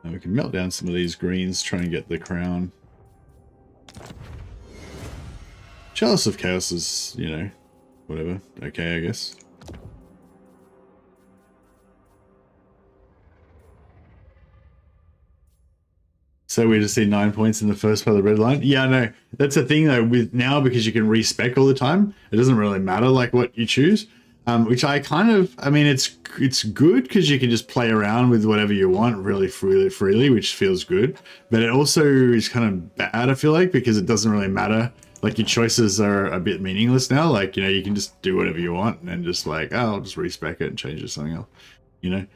And we can melt down some of these greens, try and get the crown. Chalice of Chaos is, you know, whatever. Okay, I guess. So we just see 9 points in the first part of the red line. Yeah, no, that's the thing though. With now, because you can respec all the time, it doesn't really matter like what you choose. Which I kind of, I mean, it's good because you can just play around with whatever you want really freely, which feels good. But it also is kind of bad, I feel like, because it doesn't really matter. Like your choices are a bit meaningless now. Like, you know, you can just do whatever you want and just like, oh, I'll just respec it and change it to something else, you know?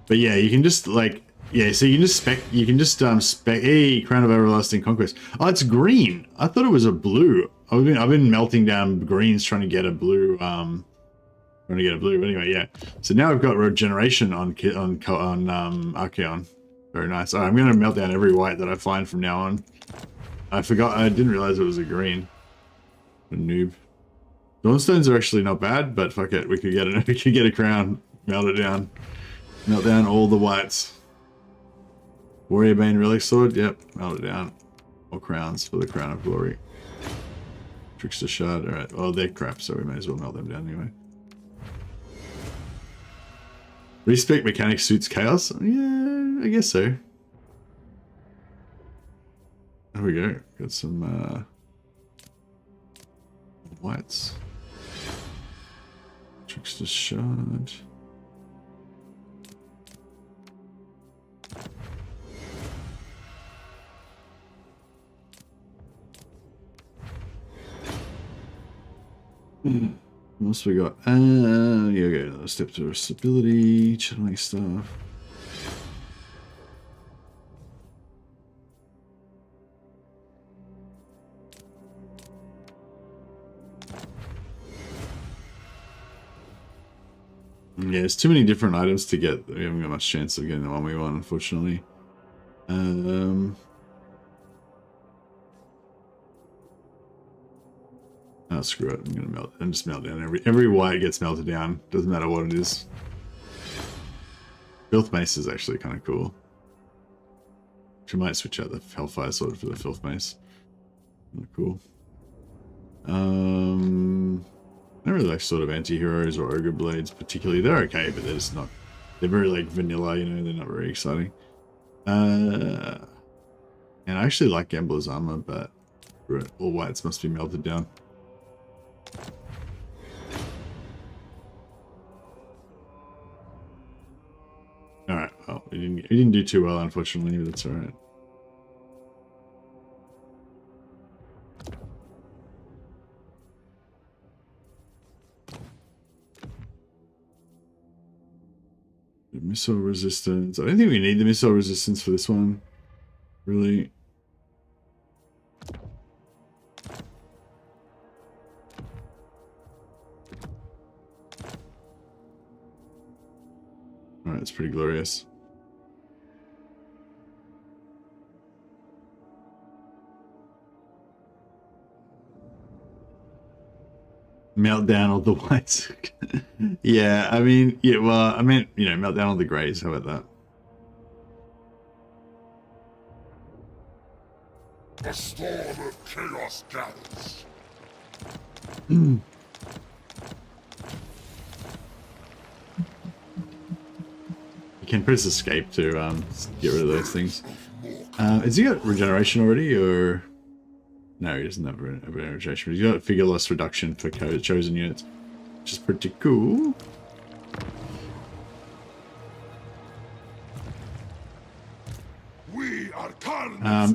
But yeah, you can just like, yeah, so you can just spec, hey, Crown of Everlasting Conquest. Oh, it's green. I thought it was a blue. I've been melting down greens trying to get a blue, But anyway, yeah. So now I've got regeneration on Archaon. Very nice. All right, I'm gonna melt down every white that I find from now on. I didn't realize it was a green. A noob. Dawnstones are actually not bad, but fuck it, we could get a crown, melt it down. Melt down all the whites. Warrior Bane Relic Sword, yep, melt it down. All crowns for the Crown of Glory. Trickster Shard, alright. Oh, they're crap, so we may as well melt them down anyway. Respec mechanic suits chaos? Yeah, I guess so. There we go. Got some whites. Trickster Shard. What else we got? Yeah, okay, step to stability, channeling stuff. Yeah, there's too many different items to get. We haven't got much chance of getting the one we want, unfortunately. Oh, screw it. I'm gonna melt and just melt down every white gets melted down. Doesn't matter what it is. Filth Mace is actually kind of cool. Which I might switch out the Hellfire Sword for the Filth Mace. Cool. I don't really like sort of anti-heroes or ogre blades particularly. They're okay, but they're just not. They're very like vanilla, you know. They're not very exciting. And I actually like Gambler's Armor, but all whites must be melted down. All right. Well, we didn't do too well, unfortunately, but that's all right. Missile resistance. I don't think we need the missile resistance for this one. Really. Alright, it's pretty glorious. Melt down all the whites. Yeah, I mean, yeah, well, I meant, you know, melt down all the greys. How about that? A storm of chaos gathers. You can press escape to get rid of those things. Has he got regeneration already, or no? He doesn't have regeneration. He's got figure loss reduction for chosen units, which is pretty cool.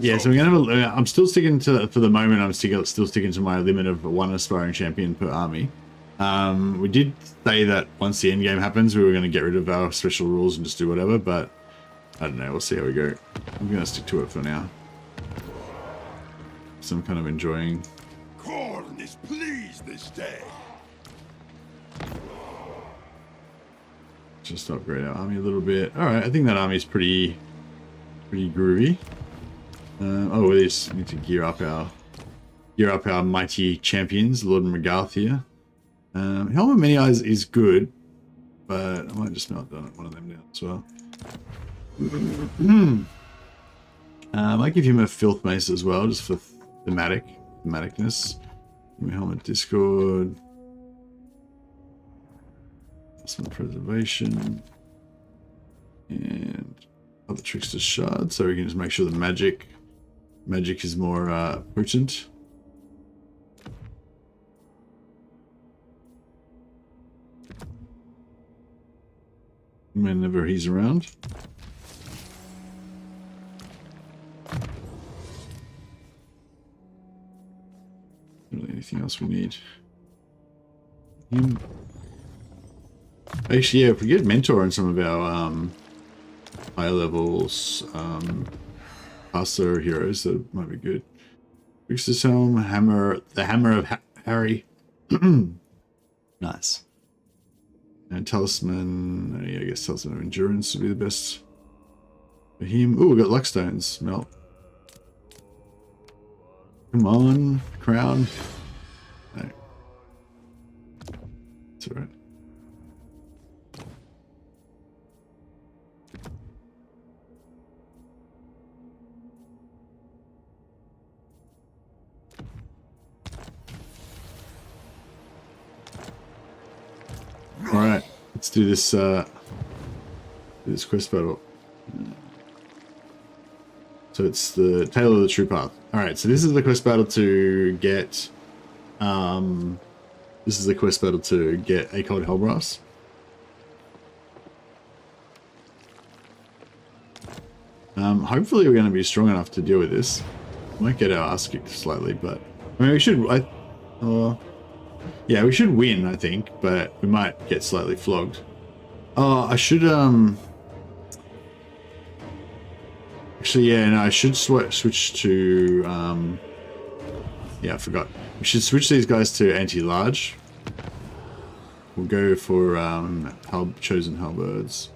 Yeah, so we're gonna have a. I'm still sticking to, for the moment. I'm still sticking to my limit of 1 aspiring champion per army. We did say that once the end game happens, we were going to get rid of our special rules and just do whatever, but I don't know. We'll see how we go. I'm going to stick to it for now. So I'm kind of enjoying. Khorne is pleased this day. Just upgrade our army a little bit. All right, I think that army is pretty groovy. Oh, we just need to gear up our mighty champions, Lord and Regarth here. Helm of Many Eyes is good, but I might just melt down one of them down as well. I might give him a Filth Mace as well, just for thematicness. Give me Helmet Discord. Some preservation. And other Trickster's Shard, so we can just make sure the magic is more potent. Whenever he's around. Really anything else we need? Him. Actually, yeah, if we get Mentor on some of our higher levels faster heroes, that might be good. Trickster's Helm, the Hammer of Harry. Nice. And Talisman, yeah, I guess Talisman of Endurance would be the best for him. Oh, we got Luckstones. Melt. Come on, Crown. No. It's alright. Alright, let's do this quest battle. So it's the Tale of the True Path. Alright, so this is the quest battle to get Akold Hellbrass. Hopefully we're going to be strong enough to deal with this. Might get our ass kicked slightly, but I mean we should. Yeah, we should win, I think, but we might get slightly flogged. Oh, I should actually, yeah, no, I should switch to yeah, I forgot. We should switch these guys to anti-large. we'll go for chosen halberds.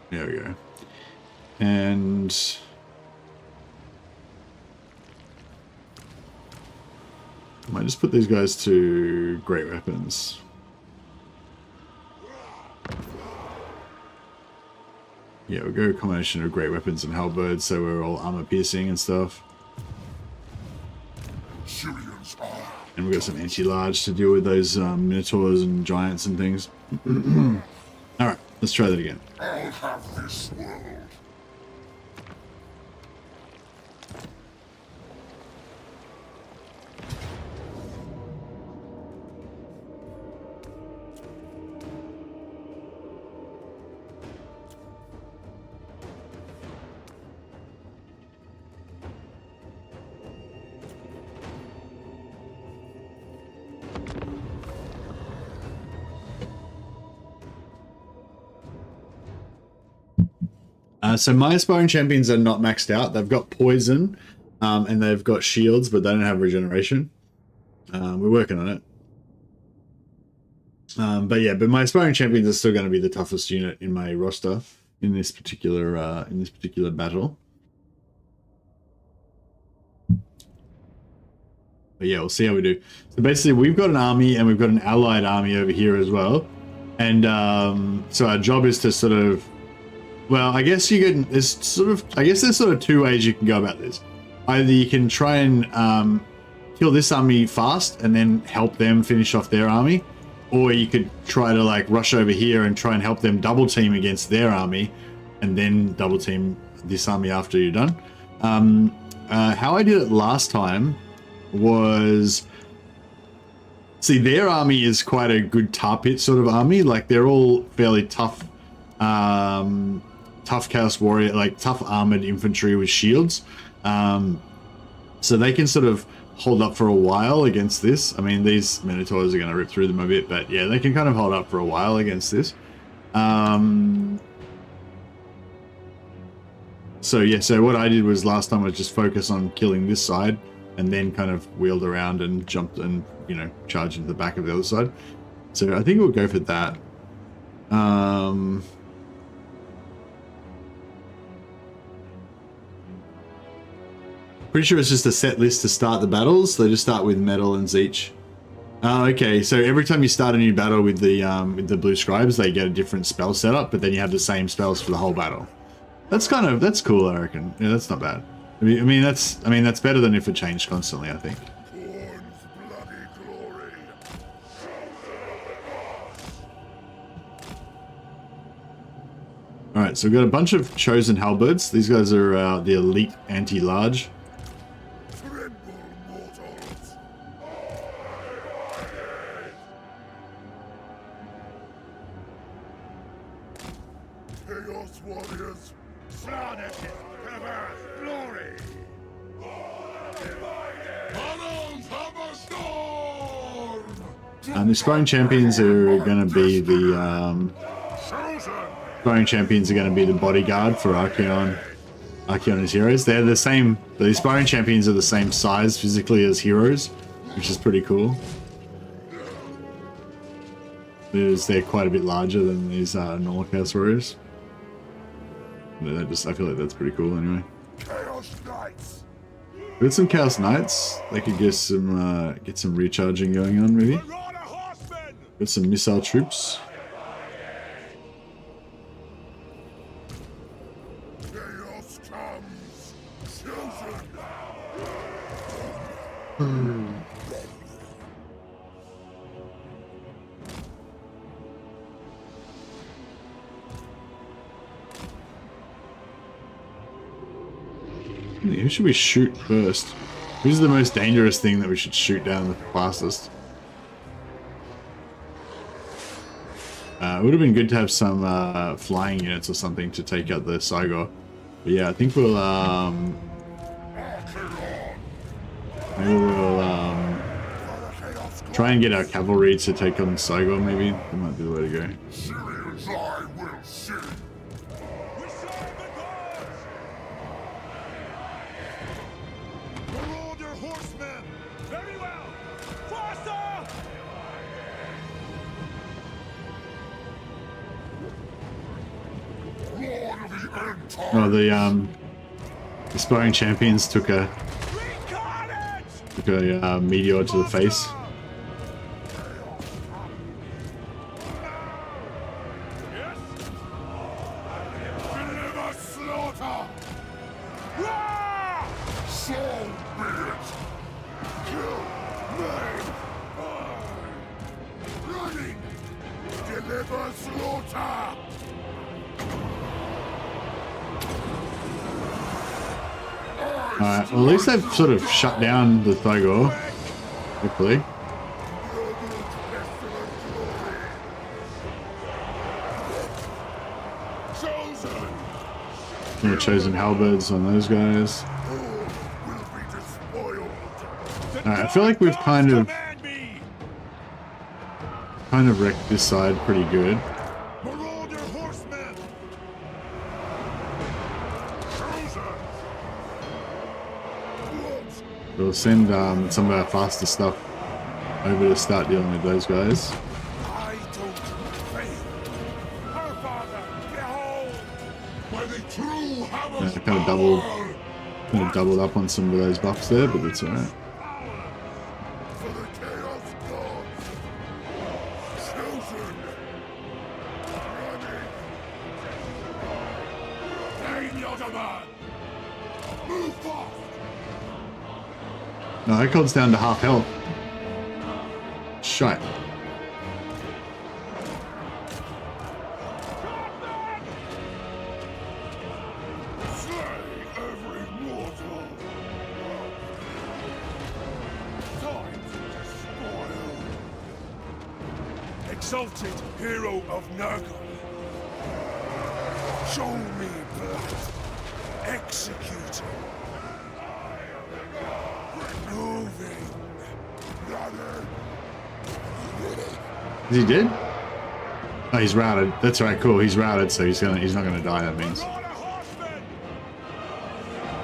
There we go. And I might just put these guys to great weapons. Yeah, we'll go a combination of great weapons and halberds, so we're all armor piercing and stuff. And we've got some anti-large to deal with those minotaurs and giants and things. Alright, let's try that again. I'll have this world. So my aspiring champions are not maxed out. They've got poison, and they've got shields, but they don't have regeneration. We're working on it. But my aspiring champions are still going to be the toughest unit in my roster in this particular battle. But yeah, we'll see how we do. So basically, we've got an army and we've got an allied army over here as well, and so our job is to sort of. Well, I guess there's sort of two ways you can go about this. Either you can try and kill this army fast and then help them finish off their army, or you could try to like rush over here and try and help them double team against their army and then double team this army after you're done. How I did it last time was, see, their army is quite a good tar pit sort of army. Like they're all fairly tough, tough chaos warrior, like tough armored infantry with shields, so they can sort of hold up for a while against this. I mean, these minotaurs are going to rip through them a bit, but yeah, they can kind of hold up for a while against this. So what I did was last time was just focus on killing this side and then kind of wheeled around and jumped and, you know, charged into the back of the other side. So I think we'll go for that. Pretty sure it's just a set list to start the battles. They just start with metal and Zeech. Okay, so every time you start a new battle with the blue scribes, they get a different spell setup, but then you have the same spells for the whole battle. That's cool, I reckon. Yeah, that's not bad. I mean that's better than if it changed constantly, I think. All right, so we've got a bunch of chosen halberds. These guys are the elite anti-large. And the sparring champions are going to be the bodyguard for Archaon. Archaon and his heroes. They're the same. The aspiring champions are the same size physically as heroes, which is pretty cool. Because they're quite a bit larger than these normal chaos warriors. I feel like that's pretty cool anyway. Chaos Knights. With some Chaos Knights, they could get some recharging going on maybe. Got some missile troops. Chaos comes. Children. Who should we shoot first? Who's the most dangerous thing that we should shoot down the fastest? It would have been good to have some flying units or something to take out the Cygor. But yeah, I think we'll try and get our cavalry to take on Cygor. Maybe that might be the way to go. Syrians I will see. Oh, the Aspiring Champions took a meteor to the face. Deliver slaughter! So be it! Kill, maim, running! Deliver slaughter! Alright, well, at least they've sort of shut down the Thygor, hopefully. More chosen halberds on those guys. Alright, I feel like we've kind of wrecked this side pretty good. We'll send some of our faster stuff over to start dealing with those guys. I don't fail. Her father, behold! By the true hammer. I kind of doubled up on some of those buffs there, but that's alright. For the chaos gods. Chosen. Running. Gain your demand. Move fast. No, that code's down to half health. Shite. Slay every mortal. Time to spoil. Exalted hero of Nurgle. Show me blood. Executor. Moving. Is he dead? Oh, he's routed. That's right, cool. He's routed, so he's not gonna die, that means.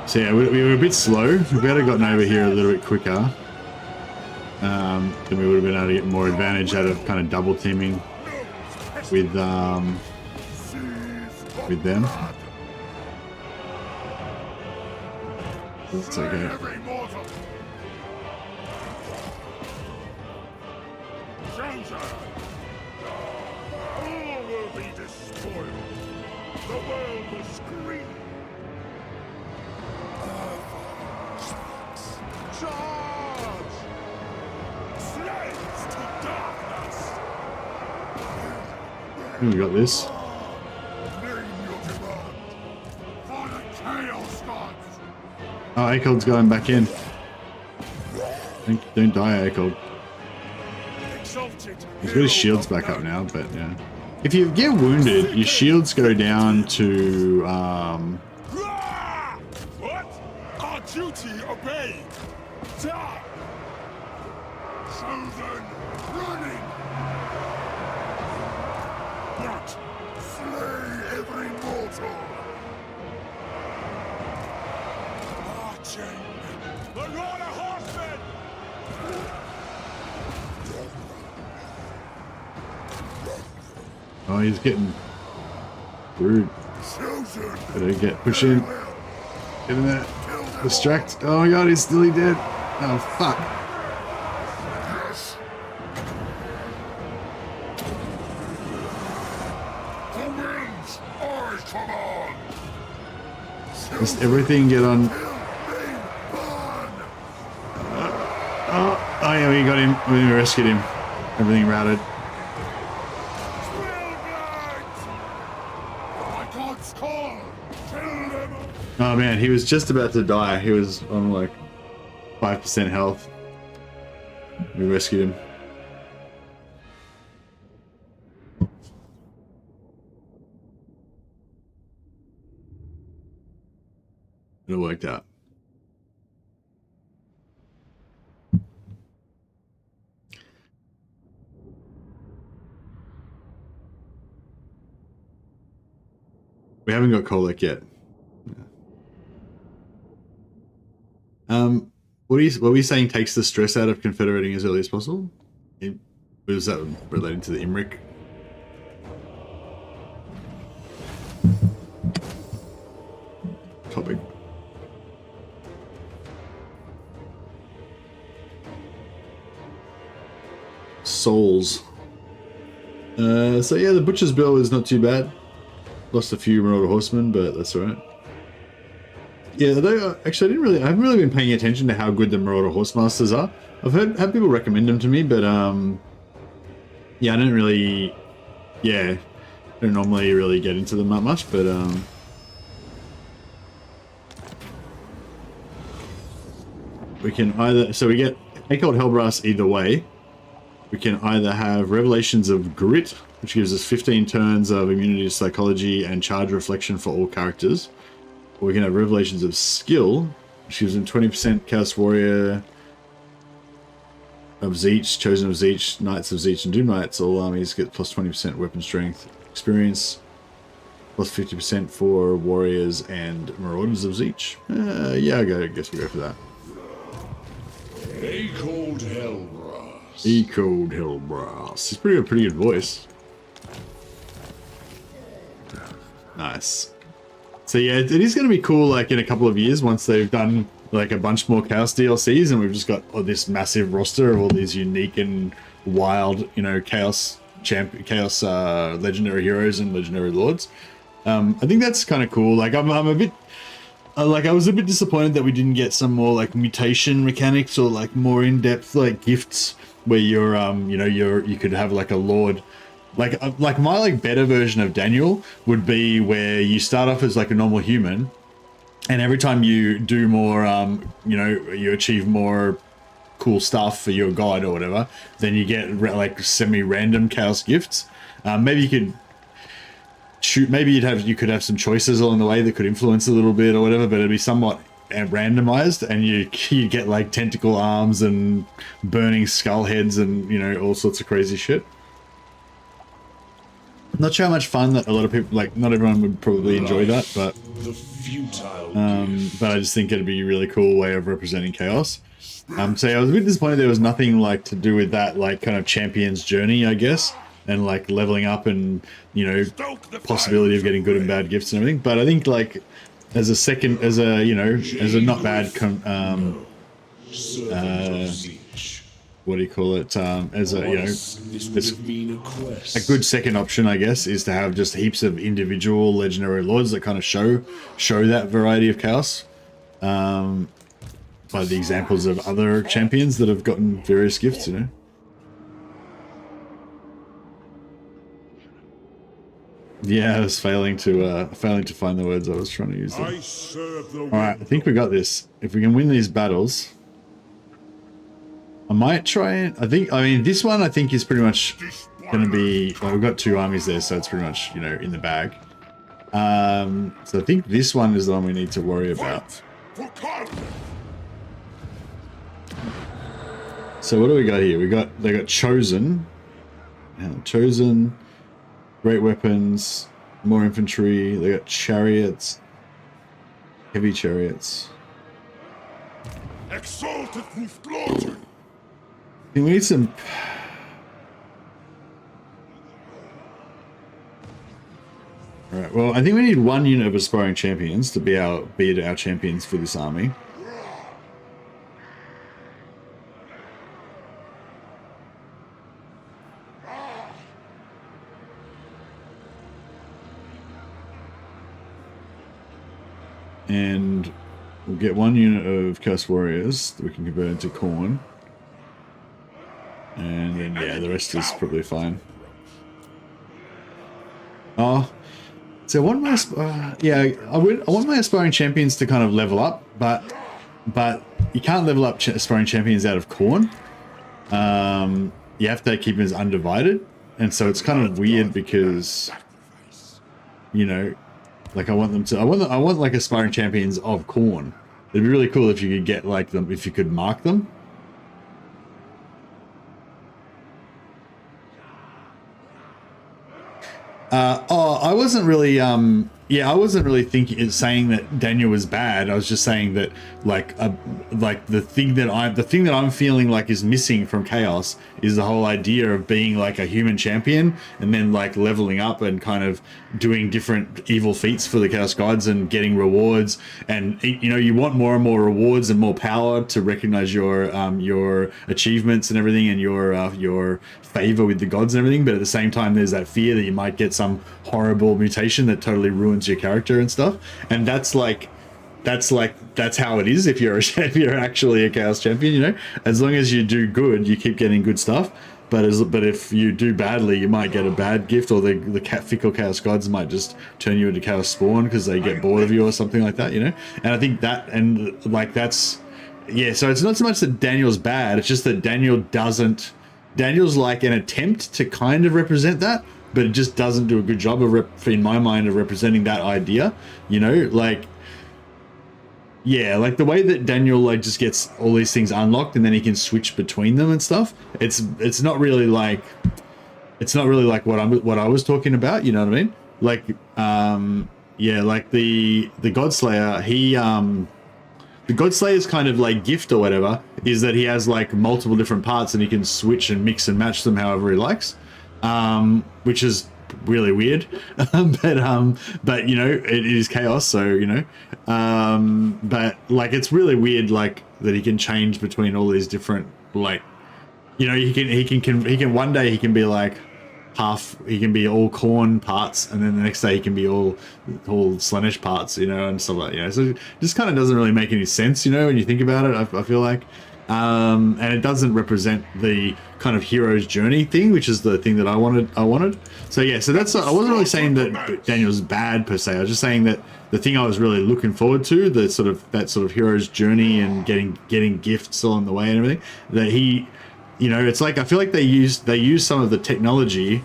So yeah, we were a bit slow. If we had gotten over here a little bit quicker, then we would have been able to get more advantage out of kind of double teaming with them. It's okay. All will be despoiled. The world will scream. Charge! Slaves to darkness! We got this. Name your demand. For the chaos gods! Oh, Acold's going back in. Don't die, Acold. He's got his shields back up now, but yeah. If you get wounded, your shields go down to What? Our duty obeyed. Die! Chosen, running. Not slay every mortal. Marching. The Lord of Horsemen. oh, he's getting rude. Better push in. Get in there. Distract. Oh my god, he's still dead. Oh fuck. Yes. The winds, I command. Just everything get on. Oh yeah, we got him. We rescued him. Everything routed. Oh man, he was just about to die. He was on like 5% health. We rescued him. It worked out. We haven't got Kolek yet. What were you saying takes the stress out of confederating as early as possible? Was that related to the Imric? souls. So yeah, the Butcher's Bill is not too bad. Lost a few Marauder Horsemen, but that's alright. Yeah, though, actually, I haven't really been paying attention to how good the Marauder Horsemasters are. I've had people recommend them to me, but yeah, I don't really, I don't normally really get into them that much, but we can either, so we get Echoed Hellbrass either way. We can either have Revelations of Grit, which gives us 15 turns of immunity to psychology and charge reflection for all characters. Or we can have Revelations of Skill, which gives them 20% Chaos Warrior of Zeech, Chosen of Zeech, Knights of Zeech, and Doom Knights. All armies get plus 20% weapon strength experience, plus 50% for Warriors and Marauders of Zeech. Yeah, I guess we'll go for that. Echoed Hellbrass. Echoed Hellbrass. He's pretty good voice. Nice. So yeah, it is going to be cool, like in a couple of years, once they've done like a bunch more Chaos DLCs, and we've just got this massive roster of all these unique and wild, you know, Chaos legendary heroes and legendary lords. I think that's kind of cool. Like I'm a bit. Like I was a bit disappointed that we didn't get some more like mutation mechanics or like more in-depth like gifts where you're you know you could have like a lord like my like better version of Daniel would be where you start off as like a normal human, and every time you do more you know, you achieve more cool stuff for your god or whatever, then you get like semi-random chaos gifts. Maybe you could maybe you could have some choices along the way that could influence a little bit or whatever, but it'd be somewhat randomized, and you get like tentacle arms and burning skull heads and, you know, all sorts of crazy shit. Not sure how much fun that a lot of people, like not everyone would probably enjoy that, but The futile but I just think it'd be a really cool way of representing chaos. So yeah, I was a bit disappointed there was nothing like to do with that, like kind of champion's journey, I guess, and like leveling up and, you know, possibility of getting good and bad gifts and everything. But I think like as a not bad what do you call it, as a, you know, it's a good second option, I guess, is to have just heaps of individual legendary lords that kind of show that variety of chaos, by the examples of other champions that have gotten various gifts, you know. Yeah, I was failing to find the words I was trying to use there. All right, I think we got this. If we can win these battles, I might try it. I mean, this one I think is pretty much going to be. Well, we've got two armies there, so it's pretty much, you know, in the bag. So I think this one is the one we need to worry about. So what do we got here? They got Chosen, great weapons, more infantry. They got chariots, heavy chariots. Exalted with glory. We need some. All right. Well, I think we need one unit of aspiring champions to be our champions for this army. And we'll get one unit of Chaos Warriors that we can convert into Khorne. And then, yeah, the rest is probably fine. Oh, so I want my I want my aspiring champions to kind of level up, but you can't level up aspiring champions out of Khorne. You have to keep them as undivided, and so it's kind of weird because, you know, like I want like aspiring champions of Khorne. It'd be really cool if you could get like them, if you could mark them. I wasn't really yeah, I wasn't really saying that Daniel was bad. I was just saying that like the thing that I'm feeling like is missing from Chaos is the whole idea of being like a human champion and then like leveling up and kind of doing different evil feats for the Chaos Gods and getting rewards. And you know, you want more and more rewards and more power to recognize your achievements and everything, and your favor with the gods and everything. But at the same time, there's that fear that you might get some horrible mutation that totally ruins your character and stuff. And that's how it is if you're actually a Chaos champion. You know, as long as you do good, you keep getting good stuff. But if you do badly, you might get a bad gift, or the fickle Chaos Gods might just turn you into Chaos Spawn because they get bored of you or something like that. You know, and I think that, and like that's, yeah. So it's not so much that Daniel's bad; it's just that Daniel's like an attempt to kind of represent that, but it just doesn't do a good job of, in my mind, of representing that idea. You know, like, yeah, like the way that Daniel like just gets all these things unlocked and then he can switch between them and stuff. It's not really like what I was talking about. You know what I mean? Like, yeah, like the Godslayer, the Godslayer's kind of like gift or whatever is that he has like multiple different parts and he can switch and mix and match them however he likes, which is really weird. But you know, it is Chaos, so you know, but like it's really weird like that he can change between all these different, like, you know, he can one day he can be like he can be all corn parts, and then the next day he can be all Slaanesh parts, you know, and stuff like that. You know, so it just kind of doesn't really make any sense, you know, when you think about it. I feel like, and it doesn't represent the kind of hero's journey thing, which is the thing that I wanted. So yeah, so that's, I wasn't really saying that Daniel's bad per se. I was just saying that the thing I was really looking forward to, that sort of hero's journey and getting gifts along the way and everything, that he, you know, it's like I feel like they used some of the technology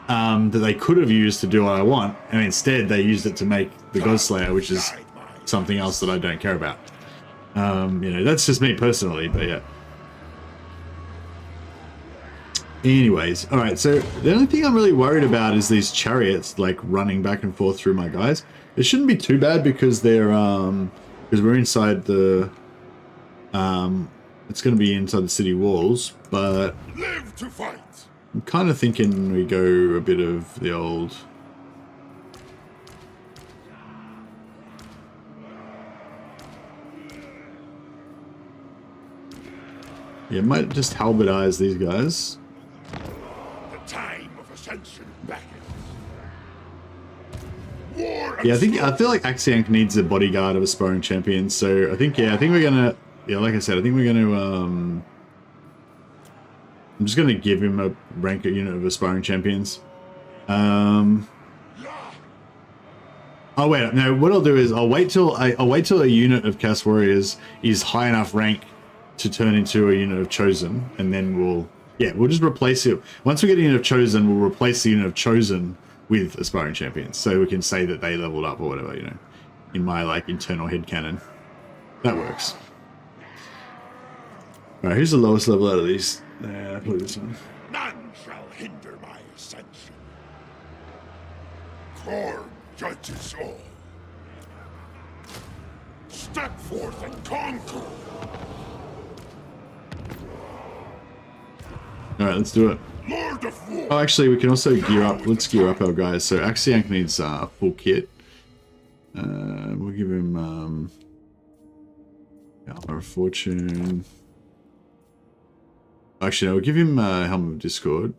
that they could have used to do what I want, and instead they used it to make the Godslayer, which is something else that I don't care about. You know, that's just me personally, but yeah. Anyways, all right. So the only thing I'm really worried about is these chariots like running back and forth through my guys. It shouldn't be too bad because they're because we're inside the it's going to be inside the city walls, but Live to fight. I'm kind of thinking we go a bit of the old. Yeah, might just halberdize these guys. The time of ascension beckons. War and Yeah, I feel like Axiank needs a bodyguard of aspiring champions, so I think we're gonna, yeah, like I said, I think we're gonna I'm just gonna give him a rank unit of aspiring champions. Oh wait, no, what I'll do is I'll wait till a unit of Chaos Warriors is high enough rank to turn into a unit of Chosen, and then we'll just replace it. Once we get a unit of Chosen, we'll replace the unit of Chosen with aspiring champions, so we can say that they leveled up or whatever, you know, in my like internal headcanon. That works. Alright, who's the lowest level out of these? Probably this one. none shall hinder my ascension. Korn judges all. Step forth and conquer. Alright, let's do it. Lord of War. Oh, actually, we can also gear up. Let's gear up our guys. So Axiank needs a full kit. We'll give him Armor of Fortune. Actually, no, we'll give him Helm of Discord.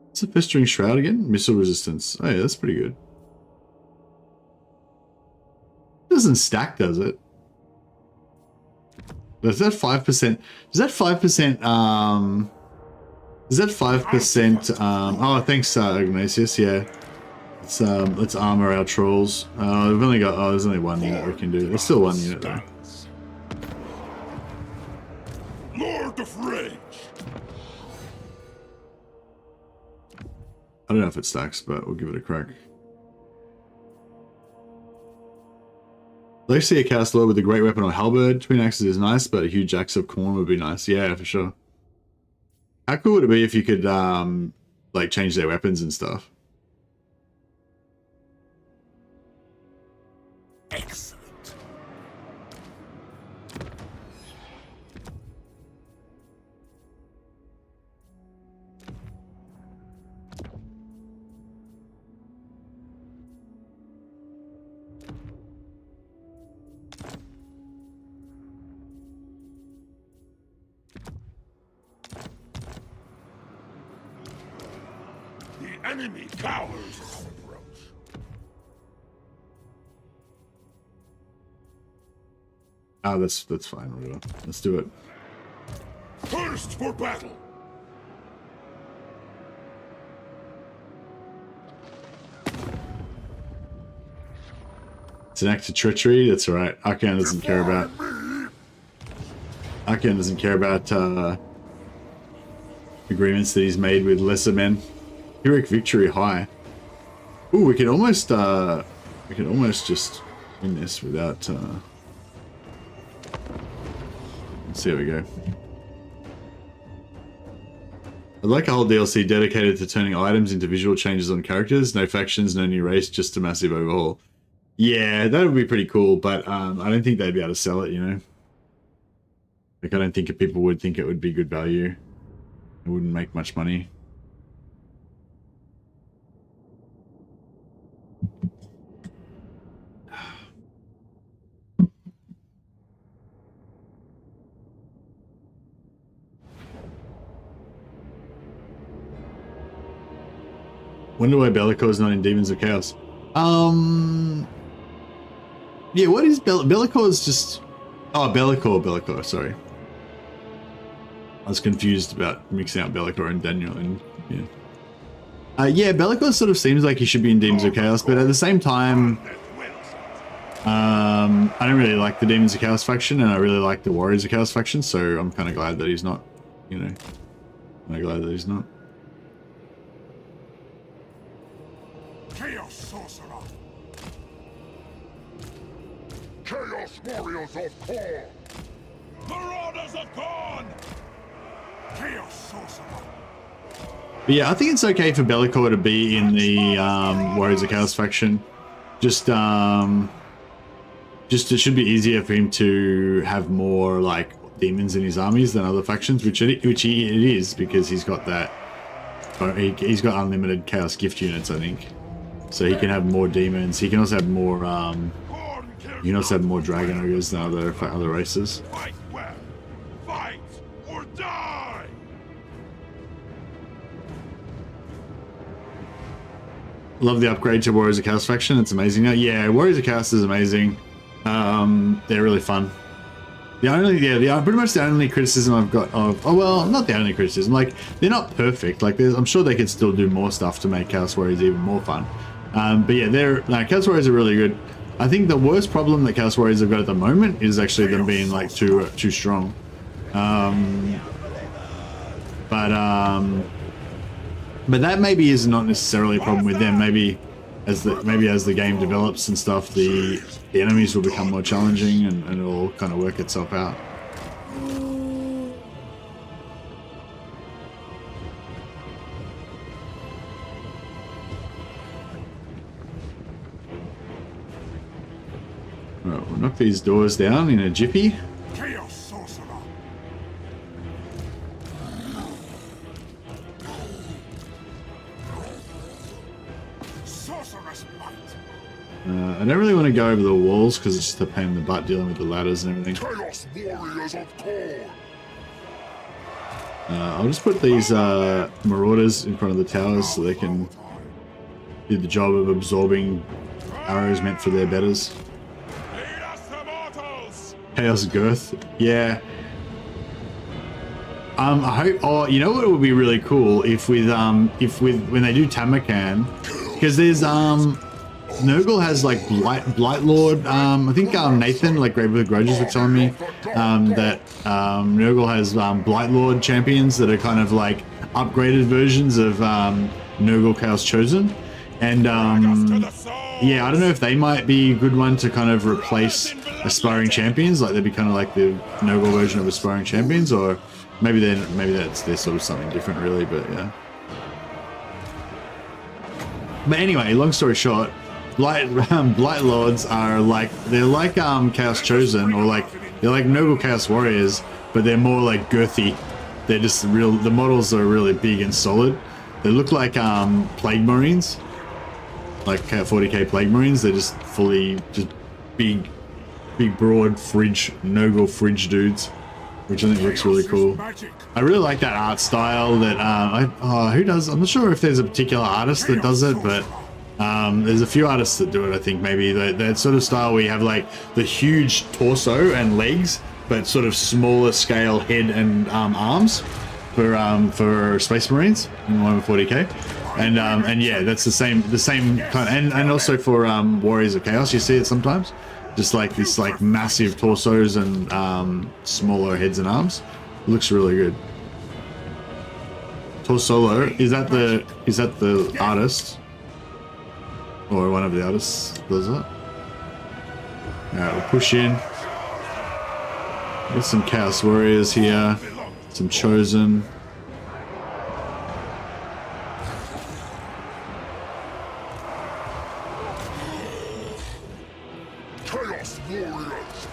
What's the Festering Shroud again? Missile resistance. Oh yeah, that's pretty good. Doesn't stack, does it? Is that 5%? Is that 5%? Is that 5%? Oh, thanks, Ignatius. Yeah. Let's armor our trolls. We've only got. Oh, there's only one unit we can do. There's still one unit though. Lord of Rage. don't know if it stacks, but we'll give it a crack. Let's see a Chaos Lord with a great weapon or halberd. Twin axes is nice, but a huge axe of corn would be nice. Yeah, for sure. How cool would it be if you could like change their weapons and stuff? Excellent. The enemy cowers at our approach. Ah, that's fine, whatever. Let's do it. First for battle. It's an act of treachery. That's all right. Archaon doesn't care about. Archaon doesn't care about agreements that he's made with lesser men. Heroic victory high. Ooh, we could almost just win this without. Let's see how we go. I'd like a whole DLC dedicated to turning items into visual changes on characters. No factions, no new race, just a massive overhaul. Yeah, that would be pretty cool, but I don't think they'd be able to sell it, you know? Like, I don't think people would think it would be good value. It wouldn't make much money. Wonder why Be'lakor's not in Demons of Chaos. Yeah, what is Be'lakor's just... Oh, Be'lakor, sorry. I was confused about mixing out Be'lakor and Daniel, and yeah. Yeah, Be'lakor sort of seems like he should be in Demons of Chaos, but at the same time, I don't really like the Demons of Chaos faction, and I really like the Warriors of Chaos faction, so I'm kind of glad that he's not, you know. I'm glad that he's not. Chaos Sorcerer. Chaos Warriors of Khorne. Marauders of Khorne! Chaos Sorcerer. But yeah, I think it's okay for Be'lakor to be in the Warriors of Chaos faction. Just it should be easier for him to have more like demons in his armies than other factions, which it is, because he's got that. He's got unlimited Chaos gift units, I think. So he can have more demons. He can also have more. You can also have more dragon ogres than other races. Fight well! Fight or die! Love the upgrade to Warriors of Chaos faction. It's amazing now. Yeah, Warriors of Chaos is amazing. They're really fun. Pretty much the only criticism I've got of, oh well, not the only criticism. Like, they're not perfect. Like, I'm sure they could still do more stuff to make Chaos Warriors even more fun. But yeah, Chaos Warriors are really good. I think the worst problem that Chaos Warriors have got at the moment is actually them being like too strong. But that maybe is not necessarily a problem with them. Maybe as the game develops and stuff, the enemies will become more challenging and it'll kind of work itself out. Right, we'll knock these doors down in a jiffy. Chaos Sorcerer. Sorceress Might. I don't really want to go over the walls because it's just a pain in the butt dealing with the ladders and everything. Chaos Warriors of Khorne. I'll just put these marauders in front of the towers so they can do the job of absorbing arrows meant for their betters. Lead us to mortals! Chaos Girth, yeah. I hope. Oh, you know what would be really cool if when they do Tamarkan, because there's Nurgle has like Blight Lord. I think Nathan, like Grave with Grudges, were telling me that Nurgle has Blight Lord champions that are kind of like upgraded versions of Nurgle Chaos Chosen, and yeah, I don't know if they might be a good one to kind of replace Aspiring Champions, like they'd be kind of like the Nurgle version of Aspiring Champions, or maybe they're sort of something different, really. But yeah. But anyway, long story short, Blight Lords are like Chaos Chosen, or they're like Nurgle Chaos Warriors, but they're more like girthy. They're just the models are really big and solid. They look like Plague Marines, like 40k Plague Marines. They're just big broad Nurgle fridge dudes, which I think looks really cool. I really like that art style that who does? I'm not sure if there's a particular artist that does it, but there's a few artists that do it. I think maybe that sort of style where you have like the huge torso and legs, but sort of smaller scale head and arms for Space Marines in Warhammer 40k, and yeah, that's the same kind, and also for Warriors of Chaos, you see it sometimes, just like this like massive torsos and smaller heads and arms. It looks really good. Torsolo, is that the artist, or one of the artists does it? All right, we'll push in. Get some Chaos Warriors here, some Chosen. Chaos Warriors!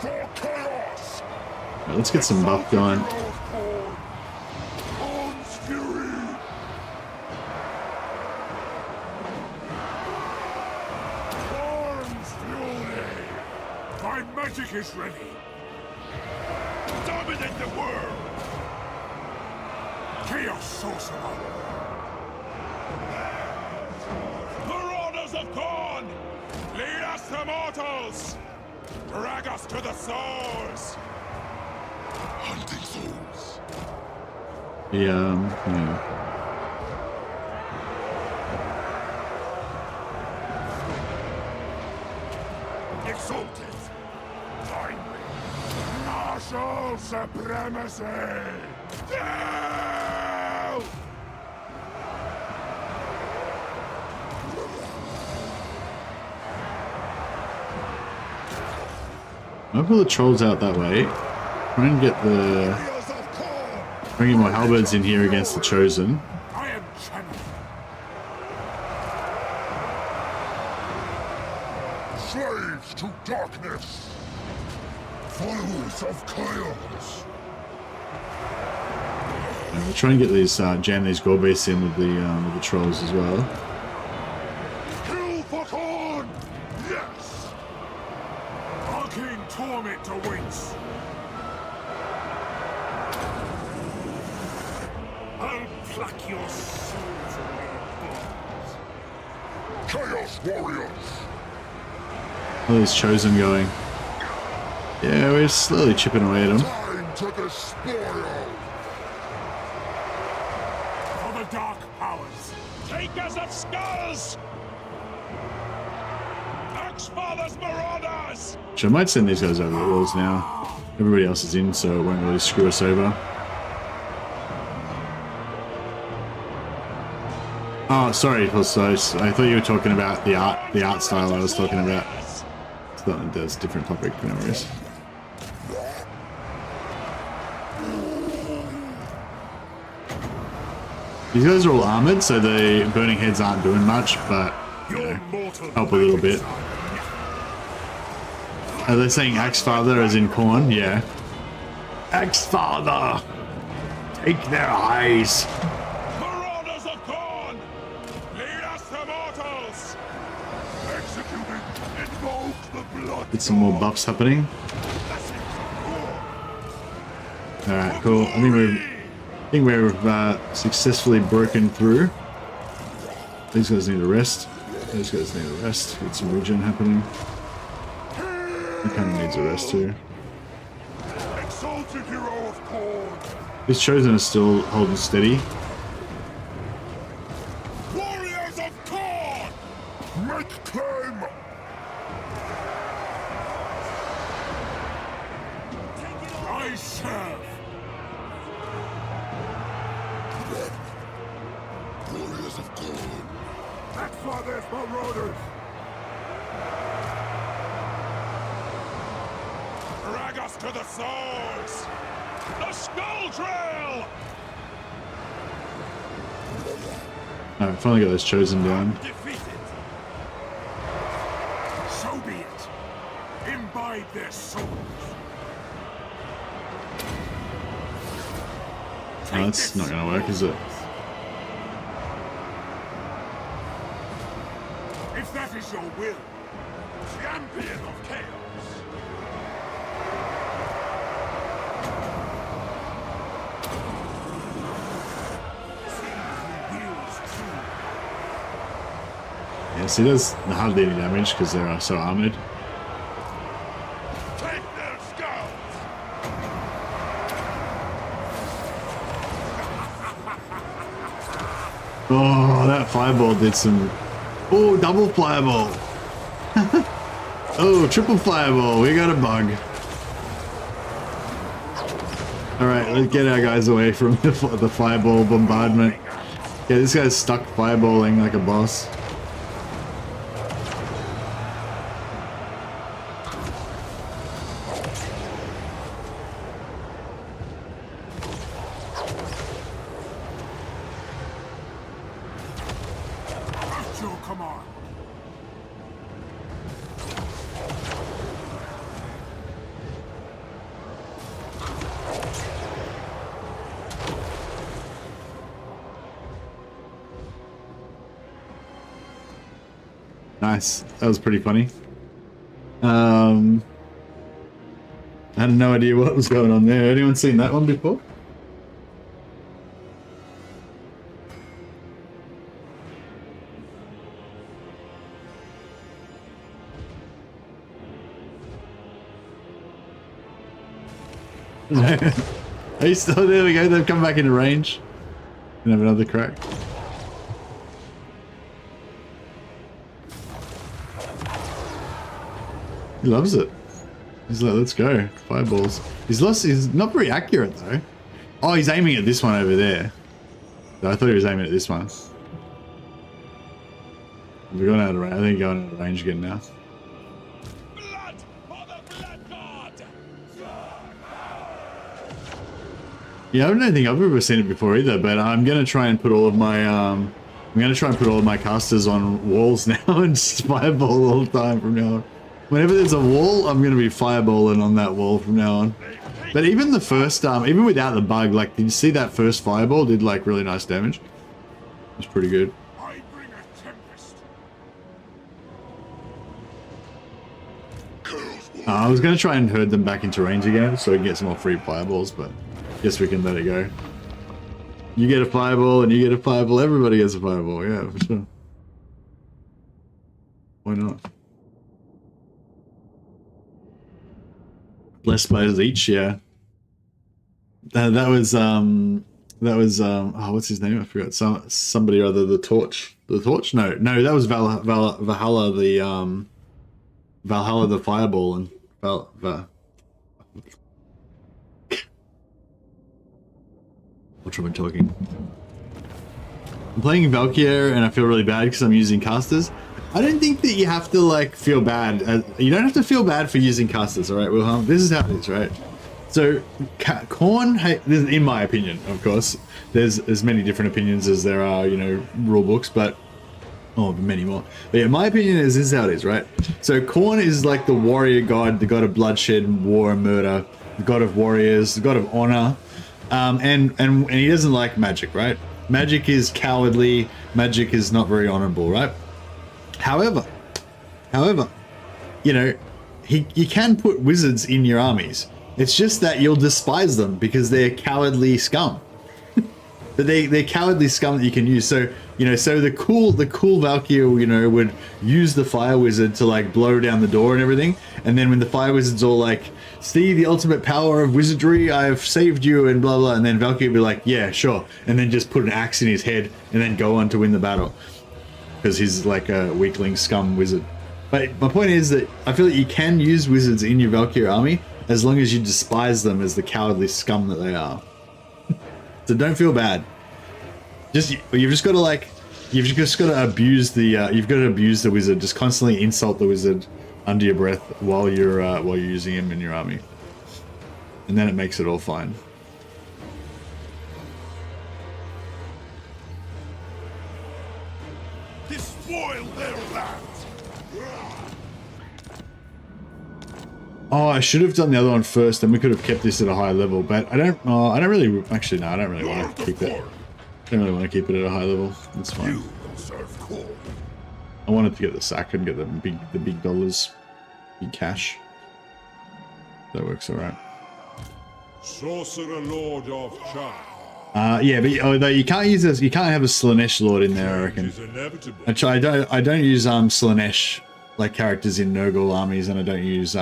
For chaos! Right, let's get some buff going. On's fury! On's fury! My magic is ready! Dominate the world! Chaos Sorcerer! Marauders of Khorne! Lead us to mortals! Drag us to the swords! Hunting souls! Yeah. Exalted! Find me! Martial supremacy! Down! I'll pull the trolls out that way. Try and get bring more halberds in here against the Chosen. I am champion. Slaves to darkness. Followers of chaos. And we'll try and get these jam these gore beasts in with the trolls as well. Kill for Khorne! Yes! Arcane torment awaits. I'll pluck your souls from your bones. Chaos Warriors! All these Chosen going. Yeah, we're slowly chipping away at them. Time to the spoil! For the dark powers! Takers of skulls! Axfather's marauders! So I might send these guys over the walls now. Everybody else is in, so it won't really screw us over. Oh, sorry, I thought you were talking about the art style I was talking about. That's a different topic, no worries. These guys are all armored, so the burning heads aren't doing much, but you know, help a little bit. Are they saying Axfather as in Khorne? Yeah. Axfather! Take their eyes! Marauders of Khorne! Lead us to mortals! Executing! Invoke the blood! Get some more buffs happening. Alright, cool. I think we've successfully broken through. These guys need a rest. Those guys need a rest. Get some regen happening. He kind of needs a rest too. Exalted hero of Khorne! This Chosen is still holding steady. Warriors of Khorne! Make claim! I serve! for this, marauders! Drag us to the swords! The skull trail! Alright, finally got those chosen down. Defeated! So be it. Imbibe their souls. Oh, that's not gonna work, is it? If that is your will, Champion of chaos! Yes, he does hardly any damage because they're so armored. Take their skulls! Oh, that fireball did some... Oh, double fireball! Oh, triple fireball, we got a bug. Alright, let's get our guys away from the fireball bombardment. Yeah, this guy's stuck fireballing like a boss. at your command. Nice. That was pretty funny. I had no idea what was going on there. Anyone seen that one before? Are you still there? We go. They've come back into range. And have another crack. He loves it. He's like, let's go. Fireballs. He's not very accurate though. Oh, he's aiming at this one over there. I thought he was aiming at this one. We're going out of range. I think we're going out of range again now. Blood for the blood god! Yeah, I don't think I've ever seen it before either, but I'm gonna try and put all of my casters on walls now and just fireball all the time from now on. Whenever there's a wall, I'm gonna be fireballing on that wall from now on. But even the first, even without the bug, like, did you see that first fireball did like really nice damage? It was pretty good. I bring a tempest. I was gonna try and herd them back into range again so we can get some more free fireballs, but I guess we can let it go. You get a fireball and you get a fireball, everybody gets a fireball, yeah, for sure. Why not? Less players each, yeah. That was oh, what's his name? I forgot. Somebody or other. The Torch. The Torch? No, that was Valhalla. The Valhalla the Fireball and what am I talking? I'm playing Valkyr and I feel really bad because I'm using casters. I don't think that you have to like feel bad. You don't have to feel bad for using casters, all right, Wilhelm? This is how it is, right? So, Khorne, in my opinion, of course, there's as many different opinions as there are, you know, rule books, but many more. But yeah, my opinion is this is how it is, right? So, Khorne is like the warrior god, the god of bloodshed, war, and murder, the god of warriors, the god of honor, and he doesn't like magic, right? Magic is cowardly. Magic is not very honorable, right? However, you know, you can put wizards in your armies. It's just that you'll despise them because they're cowardly scum. But they're cowardly scum that you can use. So, you know, so the cool Valkyr, you know, would use the fire wizard to like blow down the door and everything. And then when the fire wizard's all like, see the ultimate power of wizardry, I've saved you and blah, blah. And then Valkyr would be like, yeah, sure. And then just put an axe in his head and then go on to win the battle. Because he's like a weakling scum wizard. But my point is that I feel like you can use wizards in your Valkyr army as long as you despise them as the cowardly scum that they are. So don't feel bad. You've just got to like You've just got to abuse the wizard. Just constantly insult the wizard under your breath while you're using him in your army, and then it makes it all fine. Despoil their lands. Oh, I should have done the other one first, then we could have kept this at a high level. But I don't. Oh, I don't really. Actually, no, I don't really want to keep it. I don't really want to keep it at a high level. That's fine. You serve court. I wanted to get the sack and get the big dollars, big cash. That works all right. Sorcerer Lord of Char. Yeah, but although you can't use this, you can't have a Slanesh Lord in there, I reckon. Is inevitable. Actually, I don't use Slanesh like characters in Nurgle armies, and I don't use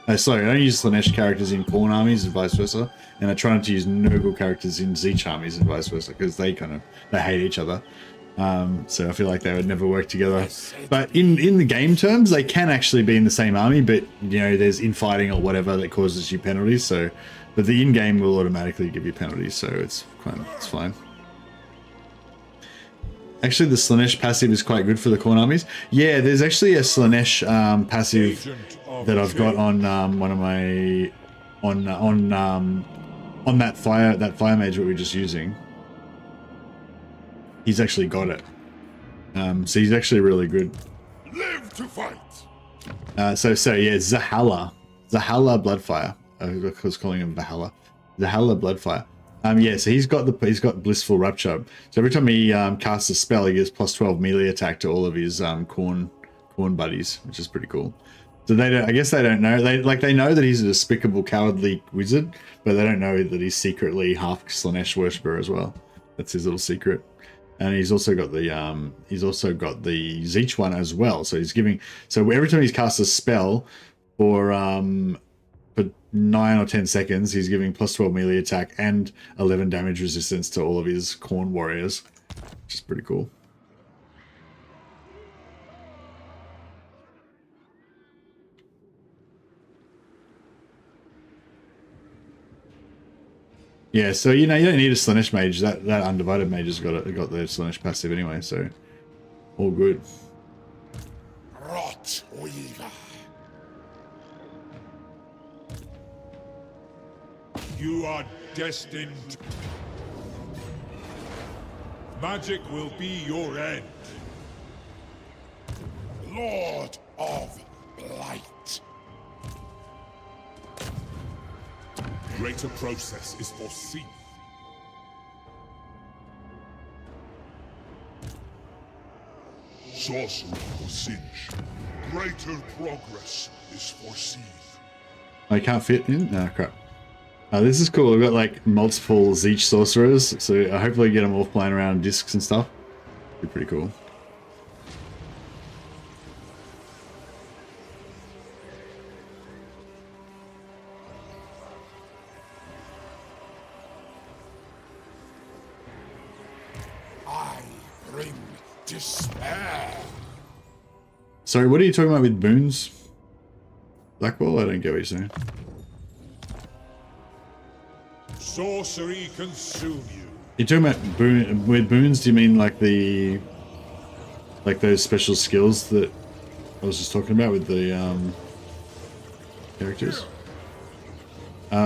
I don't use Slanesh characters in Khorne armies and vice versa, and I try not to use Nurgle characters in Zeech armies and vice versa because they hate each other. So I feel like they would never work together. But in the game terms, they can actually be in the same army, but you know, there's infighting or whatever that causes you penalties. So, but the in-game will automatically give you penalties, so it's fine. Actually, the Slanesh passive is quite good for the Khorne armies. Yeah, there's actually a Slanesh passive that I've got on one of my on that fire mage that we were just using. He's actually got it. So he's actually really good. Live to fight. So yeah, Zahala Bloodfire. I was calling him Valhalla. Zahala Bloodfire. Yeah, so he's got Blissful Rupture. So every time he casts a spell, he gets plus 12 melee attack to all of his Khorne buddies, which is pretty cool. So I guess they don't know. They know that he's a despicable, cowardly wizard, but they don't know that he's secretly half Slanesh worshipper as well. That's his little secret. And he's also got the Zeech one as well. So every time he's cast a spell for 9 or 10 seconds, he's giving plus 12 melee attack and 11 damage resistance to all of his Khorne warriors, which is pretty cool. Yeah, so you don't need a Slanesh mage. That undivided mage has got the Slanesh passive anyway, so all good. Rot Weaver. You are destined. Magic will be your end. Lord of Blight. Greater process is foreseen. Sorcery will singe. Greater progress is foreseen. I can't fit in? Ah, crap. This is cool. We've got like multiple Zeech sorcerers, so I hopefully get them all flying around discs and stuff. Be pretty cool. I bring despair. Sorry, what are you talking about with boons? Blackwall? I don't get what you're saying. Sorcery consume you. You're talking about with boons? Do you mean like those special skills that I was just talking about with the characters? We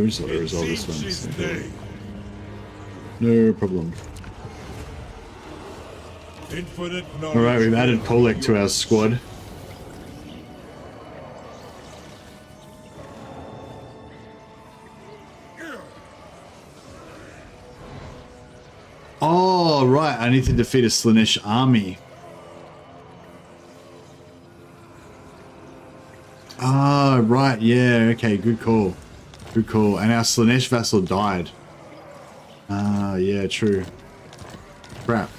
just want to resolve this one. No problem. Infinite All right, we've added Kolek to our squad. Oh, right. I need to defeat a Slanesh army. Ah, right. Yeah, okay. Good call. Good call. And our Slanesh vassal died. Ah, yeah, true. Crap.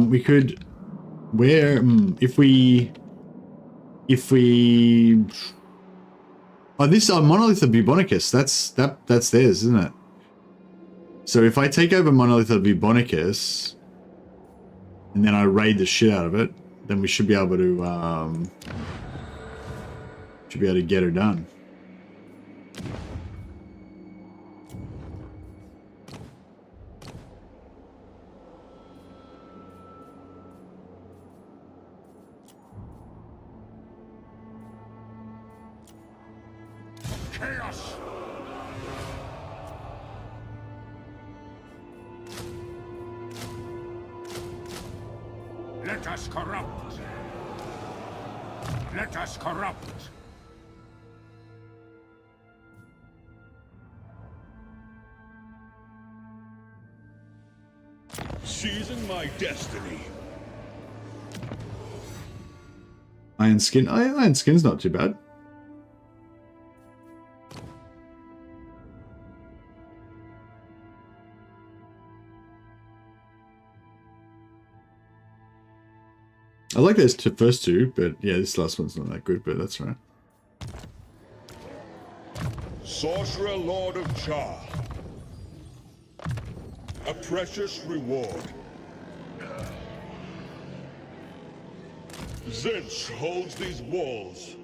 We could... Where... If we... Oh, this Monolith of Bubonicus. That's theirs, isn't it? So if I take over Monolith of Bubonicus, and then I raid the shit out of it, then we should be able to get her done. chaos. Let us corrupt. Let us corrupt. Seizing my destiny. Iron skin. Oh, yeah, iron skin's not too bad. I like those first two, but yeah, this last one's not that good, but that's right. Sorcerer Lord of Char. A precious reward. Zinch holds these walls.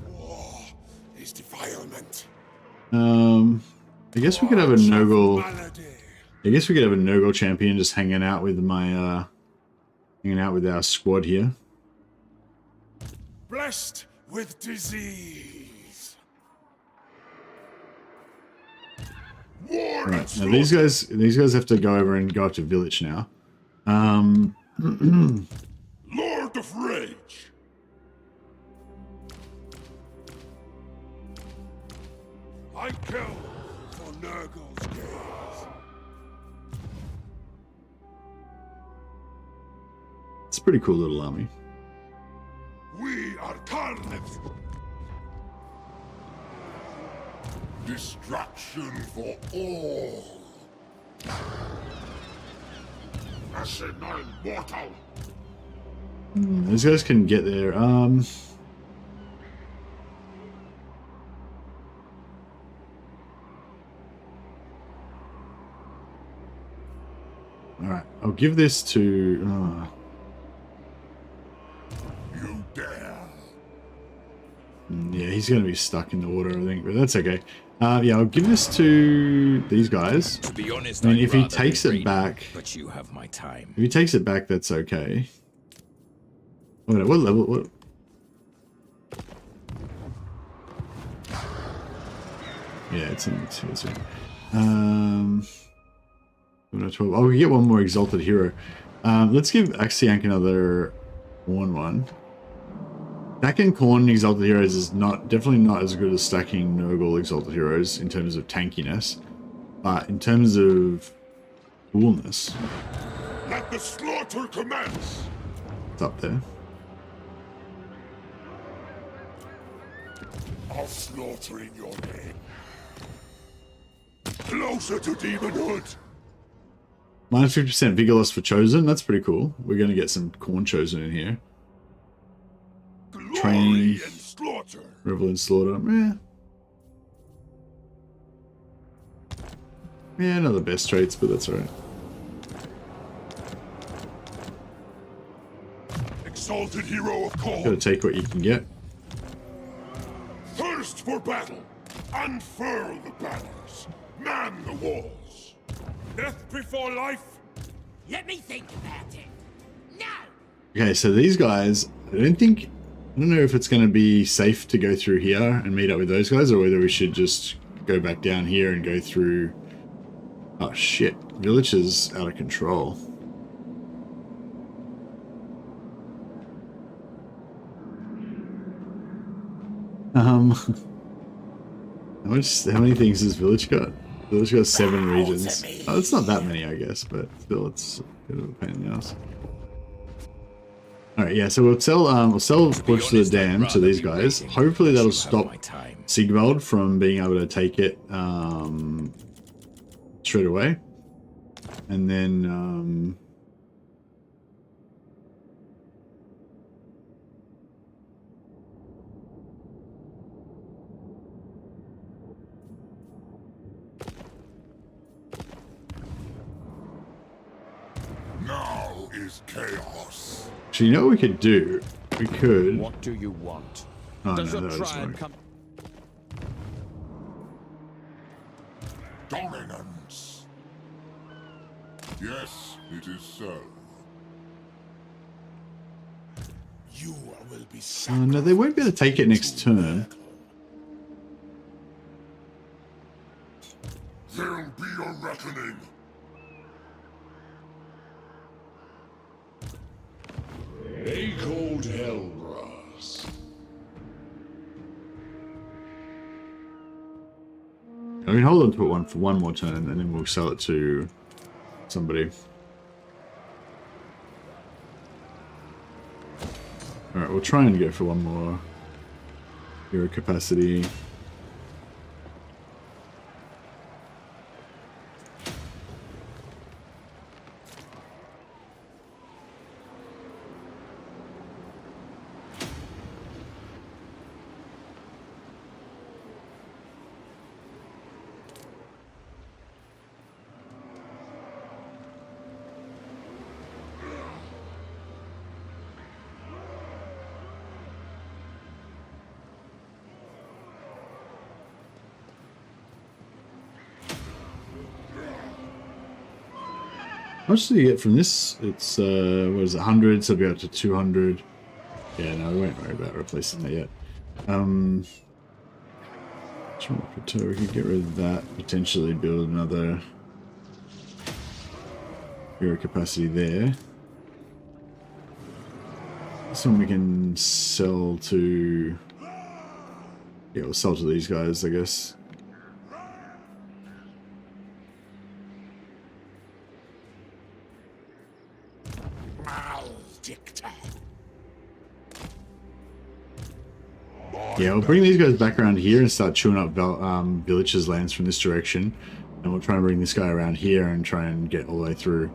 War is defilement. I guess we could have a Nurgle. Malady. I guess we could have a Nurgle champion just hanging out with my, hanging out with our squad here. Blessed with disease. War and Right, now these guys have to go over and go up to village now. Lord of Rage. I kill for Nurgle's gaze. It's a pretty cool little army. We are carnage. Destruction for all. Asinine mortal. These guys can get there. Alright, I'll give this to... You dare. yeah, he's going to be stuck in the water, I think, but that's okay. Yeah, I'll give this to these guys. To be honest, I mean, I'd if he rather takes be it greedy, back... but you have my time. If he takes it back, that's okay. What level? What? Yeah, it's in. It's in. 12. Oh, we get one more exalted hero. Let's give Axiank another one. Stacking Khorne exalted heroes is definitely not as good as stacking Nurgle exalted heroes in terms of tankiness, but in terms of coolness, Let the slaughter commence. it's up there. I'll slaughter in your name. Closer to demonhood. Minus 50% vigor loss for Chosen. That's pretty cool. We're going to get some Khorne Chosen in here. Glory Training. and slaughter. Revel and Slaughter. Yeah, not the best traits, but that's alright. Exalted hero of Gotta Khorne. take what you can get. Thirst for battle. Unfurl the banners. Man the walls. Death before life. Let me think about it. Now! Okay, so these guys, I don't know if it's going to be safe to go through here and meet up with those guys, or whether we should just go back down here and go through... Oh shit, village is out of control. How many things has village got? Village got 7 regions. Oh, it's not that many, I guess, but still, it's a bit of a pain in the ass. Alright, yeah, so we'll sell Forge to the Dam to these guys. Hopefully that'll stop Sigvald from being able to take it straight away. And then Now is chaos. so you know what we could do? We could... What do you want? Oh no, Does that a was try and wrong. come? Dominance. Yes, it is so. You will be No, they won't be able to take it next turn. There'll be a reckoning. A cold Hellbrass. I mean, hold on to it for one more turn, and then we'll sell it to somebody. Alright, we'll try and go for one more hero capacity. How much do you get from this? It's, what is it, 100, so it'll be up to 200. Yeah, no, we won't worry about replacing that yet. We could get rid of that, potentially build another hero capacity there. This one we can sell to... Yeah, we'll sell to these guys, I guess. Yeah, we'll bring these guys back around here and start chewing up villagers' lands from this direction. And we'll try and bring this guy around here and try and get all the way through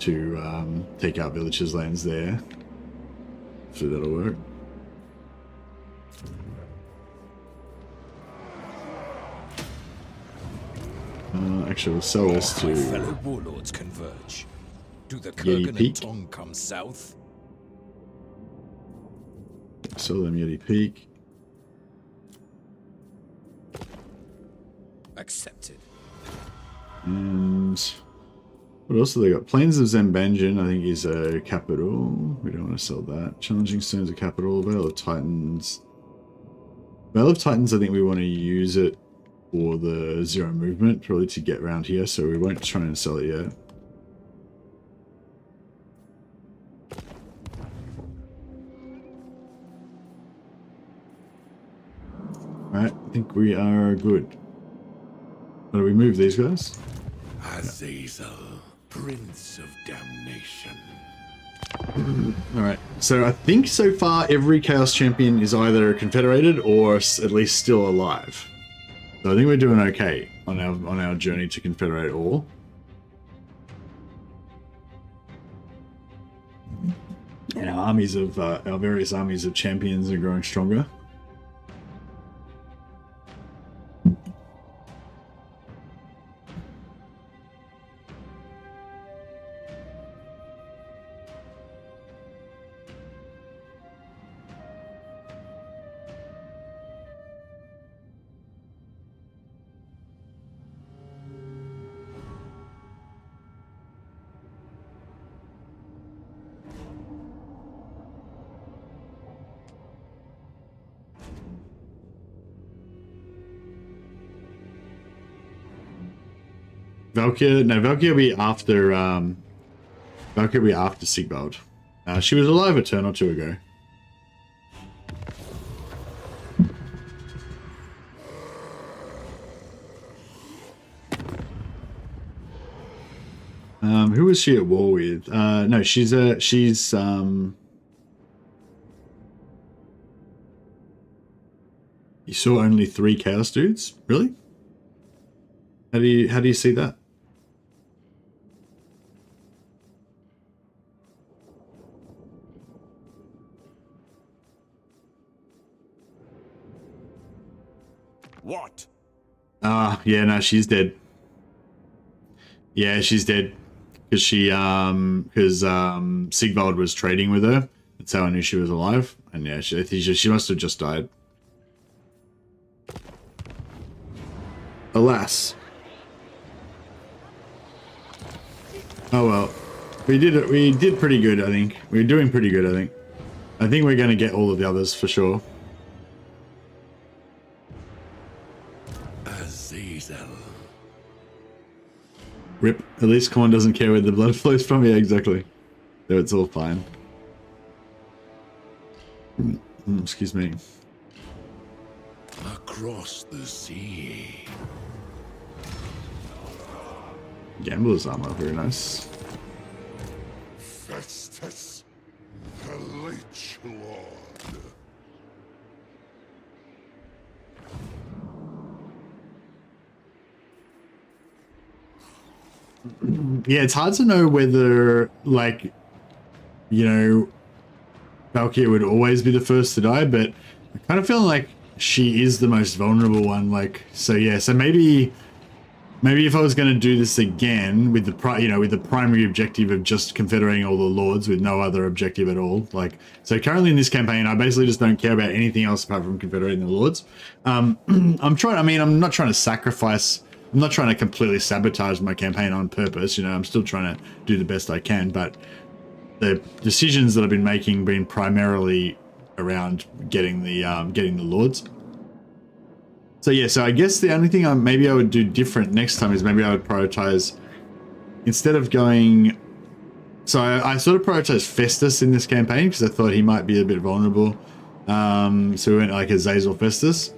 to take out villagers' lands there. So that'll work. Actually, we'll sell this to... My fellow warlords converge. Do the Yeti Kurgan Peak. and Tong come south? Sell them Yeti Peak. Accepted. And what else have they got? Plains of Zambanjan, I think, is a capital. We don't want to sell that. Challenging Stones a capital. Veil of Titans. Veil of Titans, I think we want to use it for the zero movement, probably to get around here, so we won't try and sell it yet. Alright, I think we are good. How do we move these guys? Azazel, Prince of Damnation. Alright, so I think so far every Chaos Champion is either confederated or at least still alive. So I think we're doing okay on our journey to confederate all. And our armies of our various armies of champions are growing stronger. Valkyrie will be after Valkyrie will be after Sigvald. She was alive a turn or two ago. Who was she at war with? No, she's you saw only 3 chaos dudes? Really? How do you see that? What? Yeah, no, she's dead. Yeah, she's dead. Because Sigvald was trading with her. That's how I knew she was alive. And yeah, she must have just died. Oh well. We did pretty good, I think. We're doing pretty good, I think. I think we're going to get all of the others for sure. Azazel. Rip. At least Korn doesn't care where the blood flows from. Yeah, exactly. So it's all fine. Excuse me. Across the sea. Gambler's armor, very nice. Festus, the Lich Lord. Yeah, it's hard to know whether, like, you know, Valkyria would always be the first to die, but I kind of feel like she is the most vulnerable one. Like, so yeah, so maybe if I was going to do this again with the with the primary objective of just confederating all the lords with no other objective at all, like, so currently in this campaign I basically just don't care about anything else apart from confederating the lords. I'm not trying to sacrifice, I'm not trying to completely sabotage my campaign on purpose, you know, I'm still trying to do the best I can, but the decisions that I've been making been primarily around getting the lords. So yeah, so I guess the only thing maybe I would do different next time is maybe I would prioritize, instead of going, so I sort of prioritized Festus in this campaign because I thought he might be a bit vulnerable. So we went like Azazel Festus.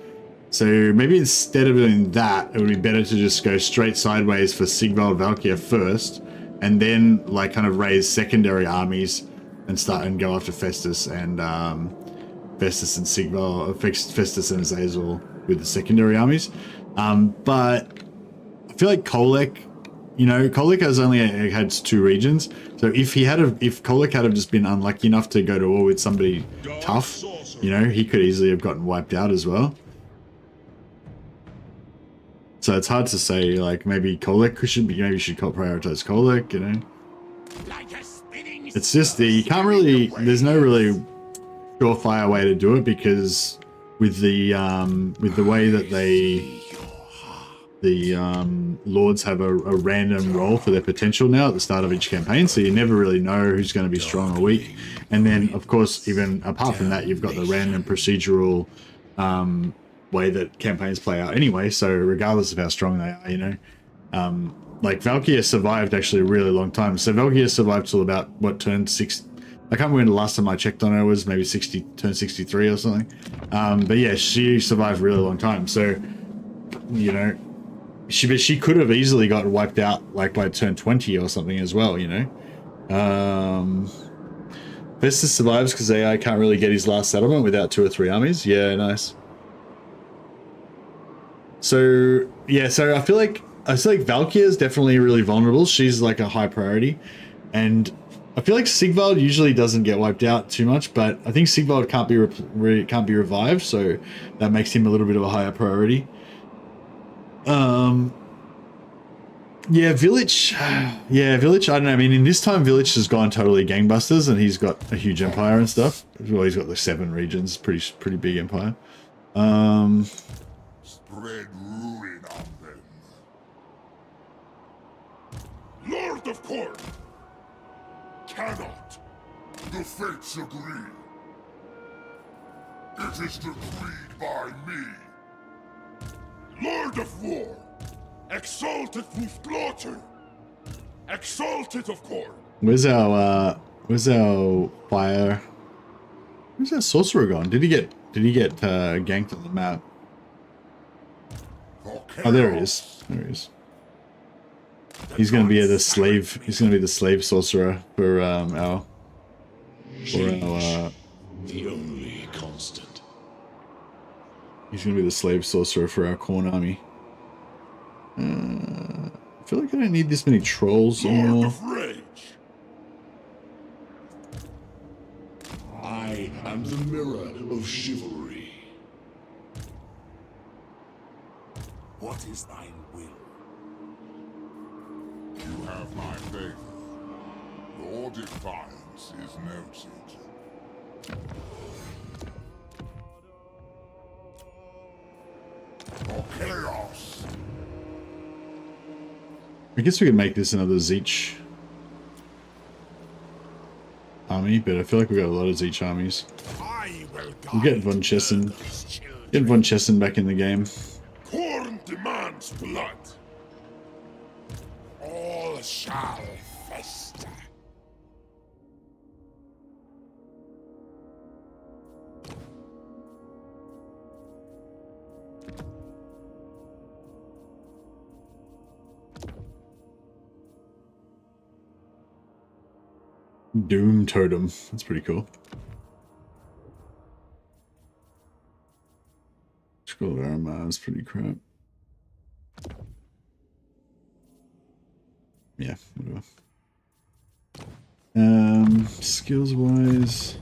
So maybe instead of doing that, it would be better to just go straight sideways for Sigvald Valkyria first, and then like kind of raise secondary armies and start and go after Festus and Sigvald, Festus and Azazel with the secondary armies. But I feel like Kolek, you know, Kolek has only had 2 regions, so if Kolek had just been unlucky enough to go to war with somebody tough, you know, he could easily have gotten wiped out as well. So it's hard to say, like, maybe Kolek should be, maybe you should prioritize Kolek, you know. It's just you can't really, there's no really surefire way to do it, because with the way that the lords have a random roll for their potential now at the start of each campaign, so you never really know who's going to be strong or weak. And then of course, even apart from that, you've got the random procedural way that campaigns play out anyway, so regardless of how strong they are, you know, like Valkyria survived actually a really long time. So Valkyria survived till about what, turn 6, I can't remember when the last time I checked on her was, maybe turn 63 or something. But yeah, she survived a really long time. So, you know, she could have easily got wiped out like by turn 20 or something as well, you know. Festus survives because AI can't really get his last settlement without 2 or 3 armies. Yeah, nice. So yeah, so I feel like Valkyria is definitely really vulnerable. She's like a high priority, and I feel like Sigvald usually doesn't get wiped out too much, but I think Sigvald can't be revived, so that makes him a little bit of a higher priority. Yeah, Village. Yeah, Village. I don't know. I mean, in this time, Village has gone totally gangbusters, and he's got a huge empire and stuff. Well, he's got the 7 regions. Pretty big empire. Spread ruin on them. Lord of Court! Cannot. The fates agree. It is decreed by me. Lord of War! Exalted v.4.1.3. Exalted of Court! Where's our fire? Where's that sorcerer gone? Did he get ganked on the map? Oh, there he is. There he is. He's gonna be the slave. He's gonna be the slave sorcerer for our. The only constant. He's gonna be the slave sorcerer for our Khorne army. I feel like I don't need this many trolls anymore. I am the mirror of chivalry. What is thine will? You have my favor. Your defiance is noted. For chaos! I guess we could make this another Zeech army, but I feel like we got a lot of Zeech armies. I will We'll get von Chessen. Get von Chessen back in the game. Corn demands blood. All shall fester. Doom Totem. That's pretty cool. Scroll of Armor is pretty crap. Yeah, whatever. Skills wise.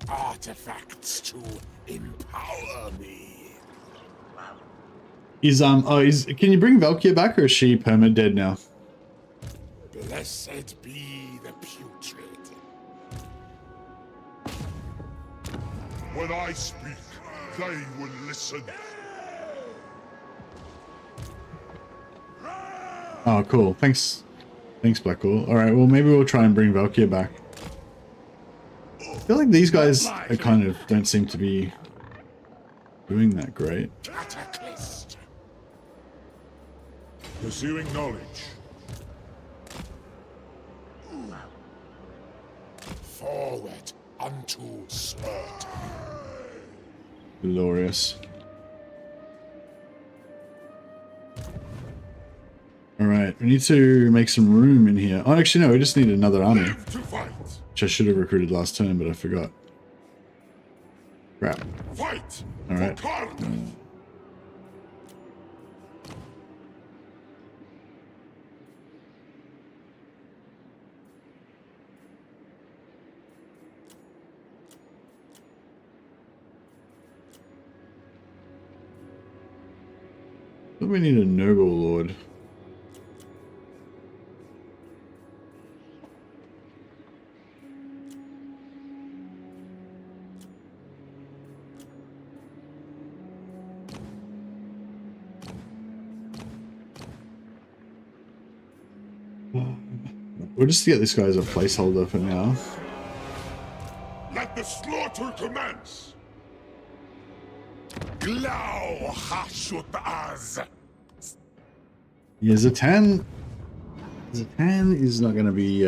Artifacts to empower me. Can you bring Valkyria back, or is she perma dead now? Blessed be the putrid. When I speak, they will listen. Oh, cool. Thanks, Blackwall. All right, well maybe we'll try and bring Valkyria back. I feel like these guys are kind of don't seem to be doing that great. Cataclysm. Pursuing knowledge. Forward unto slaughter. Glorious. All right, we need to make some room in here. Oh, actually, no, we just need another army, Live to fight. which I should have recruited last turn, but I forgot. Crap. Fight. All right. For Cardiff. But we need a noble lord. We'll just get this guy as a placeholder for now. Let the slaughter commence. Glau hashut az. Yeah, Zatan is not going to be.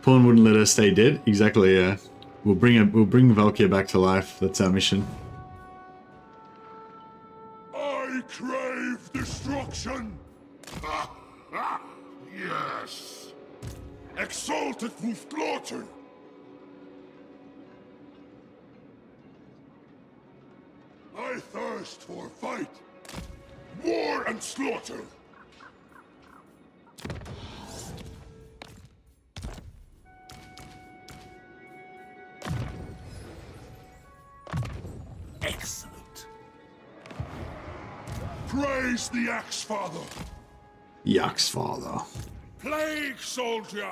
Pawn wouldn't let her stay dead. Exactly. We'll bring Valkyria back to life. That's our mission. I crave destruction. Yes. Exalted through slaughter. I thirst for fight, war and slaughter. Excellent. Praise the Axe Father. Yuck's father. Plague soldier.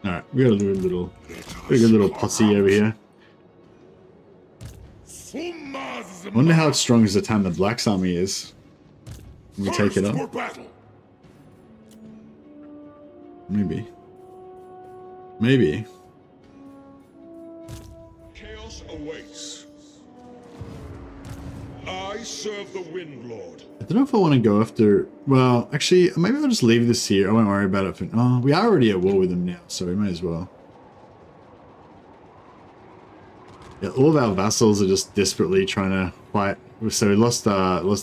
All right, we got a good little posse over here. I wonder how strong Zatan the Black's army is. Can we take it up? Maybe. Maybe. Chaos awaits. I serve the Wind Lord. I don't know if I want to go after... Well, actually, maybe I'll just leave this here. I won't worry about it. For... Oh, we are already at war with them now, so we may as well. Yeah, all of our vassals are just desperately trying to fight. So we lost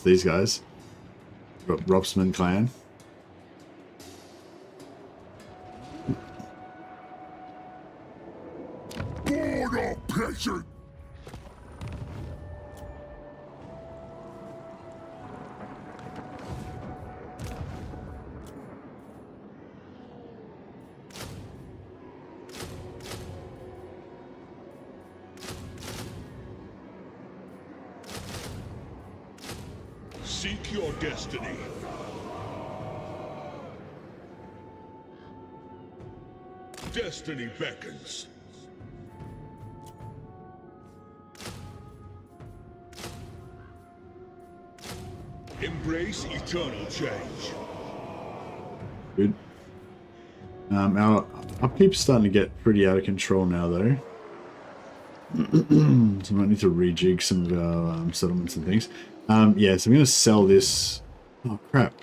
these guys. Robsman clan. Born of pleasure. Seek your destiny. Destiny beckons. Embrace eternal change. Good. Our upkeep's starting to get pretty out of control now, though. So we might need to rejig some of our settlements and things. Yeah, so I'm going to sell this. Oh, crap.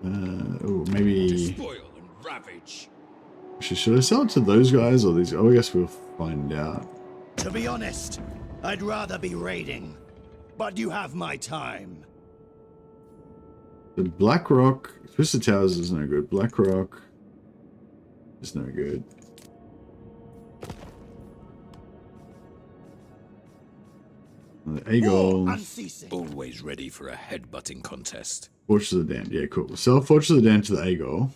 Oh, maybe... Spoil and ravage. Should I sell it to those guys or these? Oh, I guess we'll find out. To be honest, I'd rather be raiding. But you have my time. The BlackRock... Twisted Towers is no good. BlackRock is no good. The Eagle. Always ready for a headbutting contest. Fortress of the Damned. Yeah, cool. Sell Fortress of the Damned to the Eagle.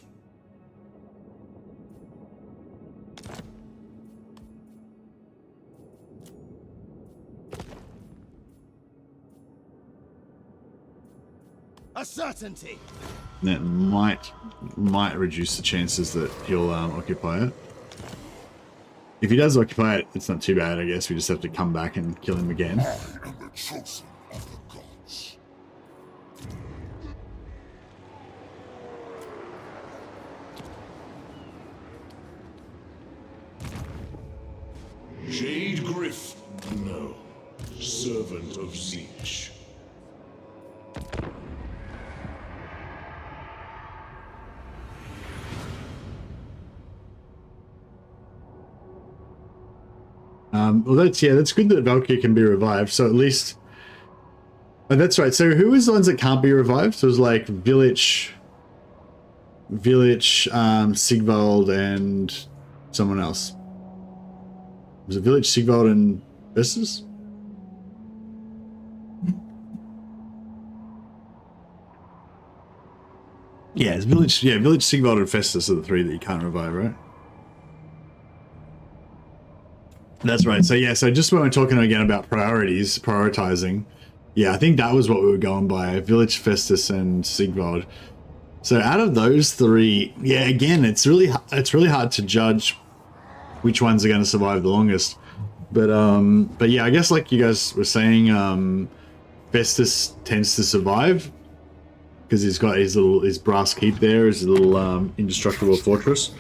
A certainty. That might reduce the chances that he'll occupy it. If he does occupy it, it's not too bad, I guess. We just have to come back and kill him again. I am the chosen of the gods. Jade Griff. No. Servant of Zeech. Well, that's good that Valkyrie can be revived. So at least, oh, that's right. So who is the ones that can't be revived? So it was like Village, Sigvald, and someone else. Was it Village, Sigvald, and Festus? Yeah, it's Village. Yeah, Village, Sigvald, and Festus are the three that you can't revive, right? That's right. So yeah, so just when we're talking again about prioritizing, yeah, I think that was what we were going by: Village, Festus, and Sigvald. So out of those three, yeah, again, it's really hard to judge which ones are going to survive the longest. But yeah, I guess like you guys were saying, Festus tends to survive because he's got his brass keep there, his little indestructible fortress.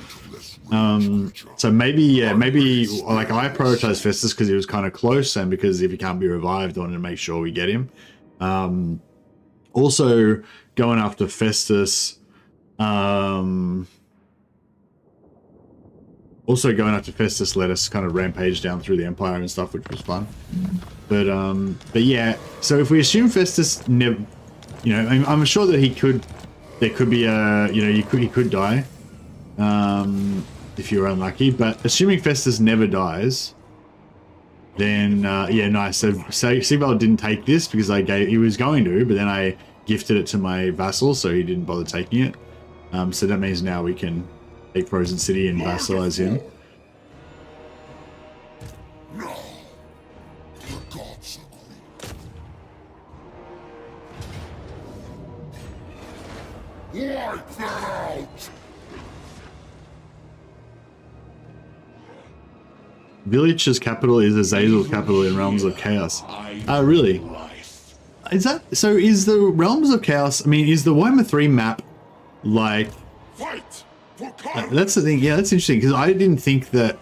So maybe like I prioritize Festus because he was kind of close, and because if he can't be revived, I wanted to make sure we get him. Also going after Festus, let us kind of rampage down through the Empire and stuff, which was fun. But yeah, so if we assume Festus never, you know, I'm sure that there could be a, you know, he could die. If you're unlucky, but assuming Festus never dies, then yeah, nice. So Sigvald didn't take this because he was going to, but then I gifted it to my vassal, so he didn't bother taking it. So that means now we can take Frozen City and vassalize him. No, the gods agree. Wipe them out. Village's capital is Azazel's capital in Realms of Chaos. Really? Is that so? Is the Realms of Chaos? I mean, is the Warhammer 3 map like? Fight for That's the thing. Yeah, that's interesting because I didn't think that.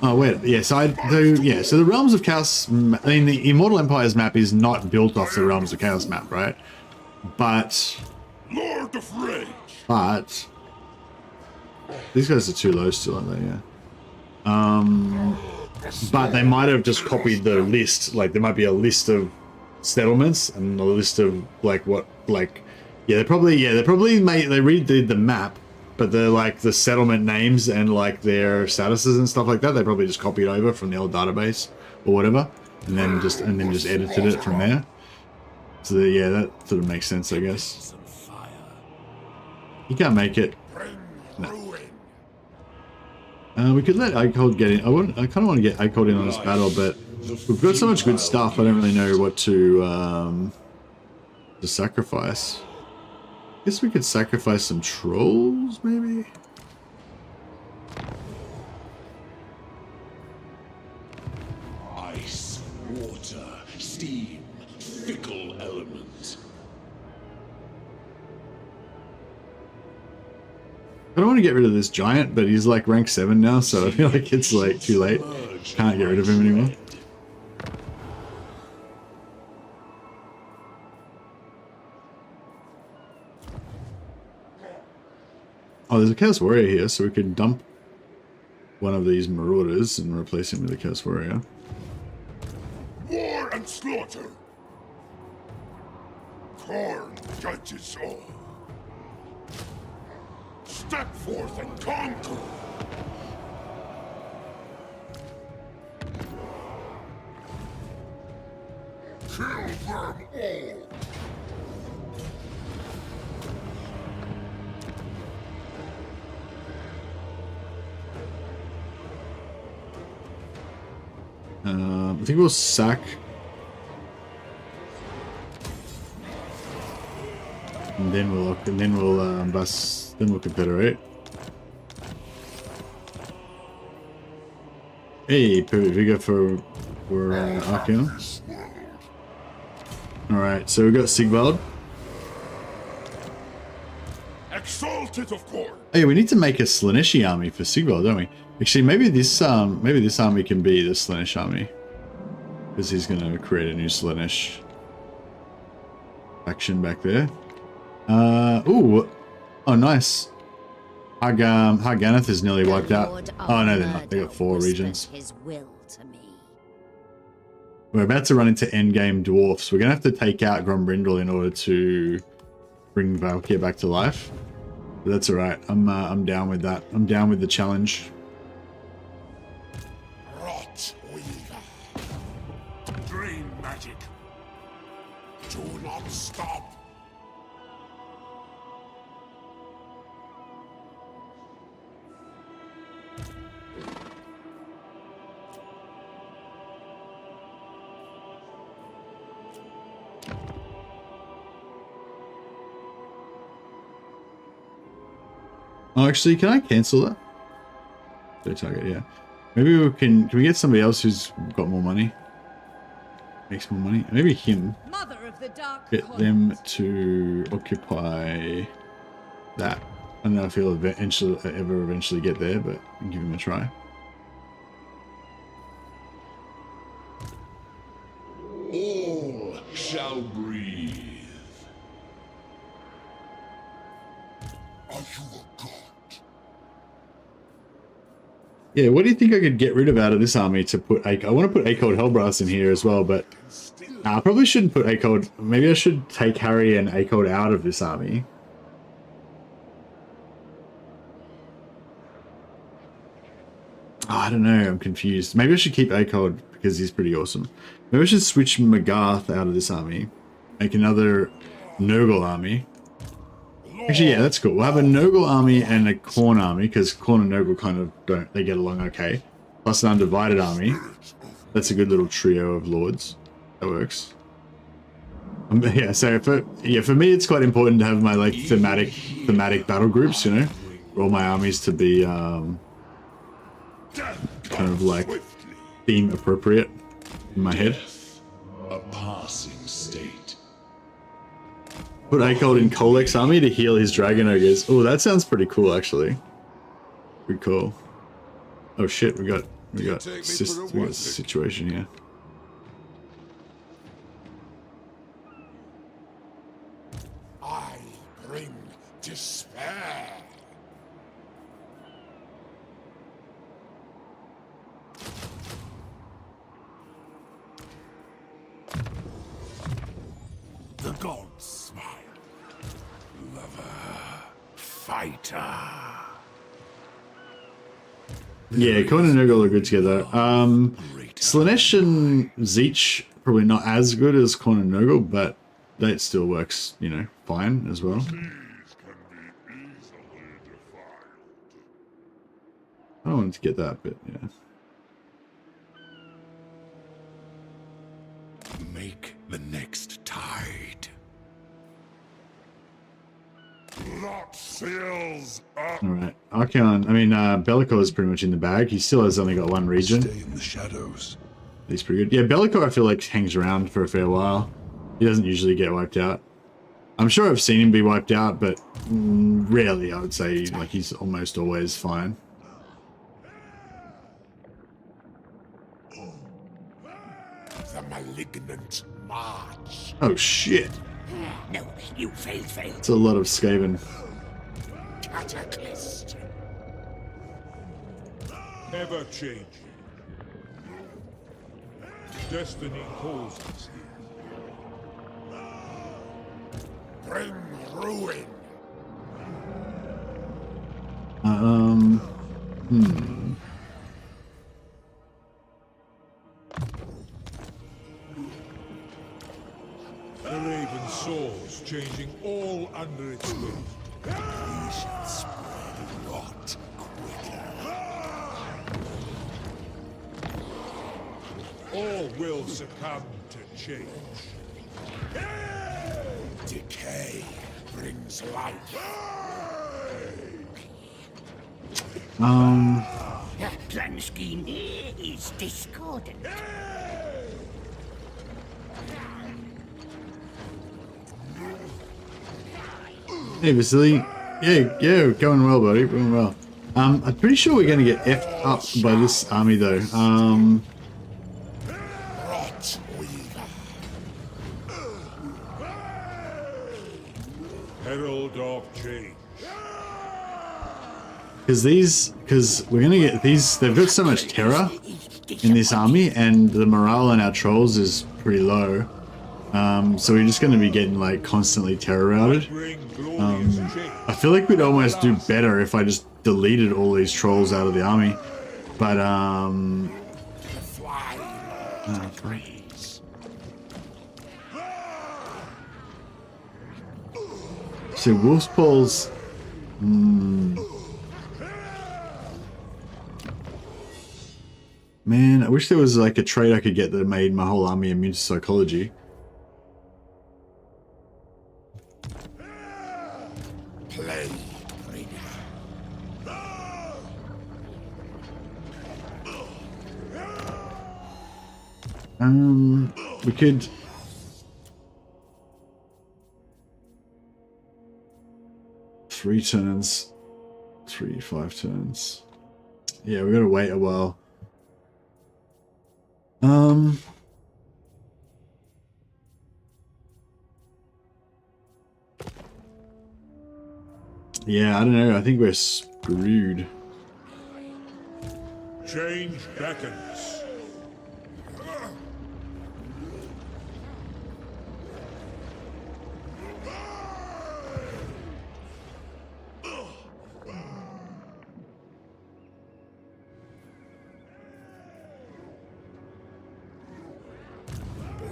Oh wait, yeah. So the Realms of Chaos. I mean, the Immortal Empire's map is not built off the Realms of Chaos map, right? But Lord of Rage. But these guys are too low still, aren't they? Yeah. But they might have just copied the list. Like there might be a list of settlements and a list of like what, like, yeah, they probably redid the map, but they're like the settlement names and like their statuses and stuff like that. They probably just copied over from the old database or whatever, and then just edited it from there. So yeah, that sort of makes sense, I guess. You can't make it. No. We could let Archaon get in. I kind of want to get Archaon in on this battle, but we've got so much good stuff. I don't really know what to to sacrifice. Guess we could sacrifice some trolls, maybe? Ice, water, steam, fickle elements. I don't want to get rid of this giant, but he's like rank 7 now, so I feel like it's like too late. Can't get rid of him anymore. Oh, there's a Chaos Warrior here, so we could dump one of these Marauders and replace him with a Chaos Warrior. War and slaughter. Khorne judges all. Step forth and conquer. Kill them all. I think we'll sack. And then we'll confederate. Hey, we go for Archaon. All right, so we got Sigvald. Exalted of Khorne. Hey, we need to make a Slaaneshi army for Sigvald, don't we? Actually, maybe this army can be the Slaanesh army, because he's going to create a new Slaanesh faction back there. Ooh, oh nice. Harganath is nearly wiped out. Oh no, they're not. They got 4 regions. We're about to run into endgame dwarfs. We're gonna have to take out Grombrindle in order to bring Valkyr back to life. But that's all right. I'm down with that. I'm down with the challenge. Rot Weaver. Dream magic. Do not stop. Oh, actually, can I cancel that? Their target, yeah. Maybe we can we get somebody else who's got more money? Makes more money? Maybe him. Mother of the Dark Get them to occupy that. I don't know if he'll eventually get there, but I'll give him a try. All shall breathe. Are you a god? Yeah, what do you think I could get rid of out of this army to put I want to put A-Cold Hellbrass in here as well, but I probably shouldn't put A-Cold. Maybe I should take Harry and A-Cold out of this army. Oh, I don't know, I'm confused. Maybe I should keep A-Cold because he's pretty awesome. Maybe I should switch Magarth out of this army. Make another Nurgle army. Actually, yeah, that's cool. We'll have a Nurgle army and a Khorne army, because Khorne and Nurgle kind of they get along okay. Plus an undivided army. That's a good little trio of lords. That works. Yeah, so for me, it's quite important to have my like thematic battle groups, you know, for all my armies to be kind of like theme appropriate in my head. A passing state. Put A-Cold in Kolek's army to heal his Dragon Ogres. Oh, that sounds pretty cool, actually. Pretty cool. Oh shit, we got a situation here. I bring despair. The gods smile. Lover, fighter. Yeah, Khorne and Nurgle are good together. Slaanesh and Zeech probably not as good as Khorne and Nurgle, but that still works, you know, fine as well. These can be easily defiled. I don't want to get that, but yeah. Make the next tide. Archaon, Bellicor is pretty much in the bag. He still has only got one region. Stay in the shadows. He's pretty good. Yeah, Bellicor I feel like hangs around for a fair while. He doesn't usually get wiped out. I'm sure I've seen him be wiped out, but rarely, I would say. Like, he's almost always fine. The malignant march. Oh, shit. No, you failed. It's a lot of Skaven. Cataclysm. Ever changing. Destiny calls us here. Bring ruin. The raven soars, changing all under its wing. We shall spread rot quicker. All will succumb to change. Decay brings life. The plan scheme is discordant. Hey, Vasily. Yeah, going well, buddy. Going well. I'm pretty sure we're going to get F'd up by this army, though. Rot weaver. Herald of change. Because we're going to get these, they've got so much terror in this army, and the morale on our trolls is pretty low. So we're just going to be getting, like, constantly terror routed. I feel like we'd almost do better if I just deleted all these trolls out of the army. But, Fly, Lord, praise. so Wolf's Paws... Man, I wish there was, like, a trait I could get that made my whole army immune to psychology. Play, bringer. We could... Three turns. 5 turns. Yeah, we gotta wait a while. Yeah, I don't know. I think we're screwed. Change beckons.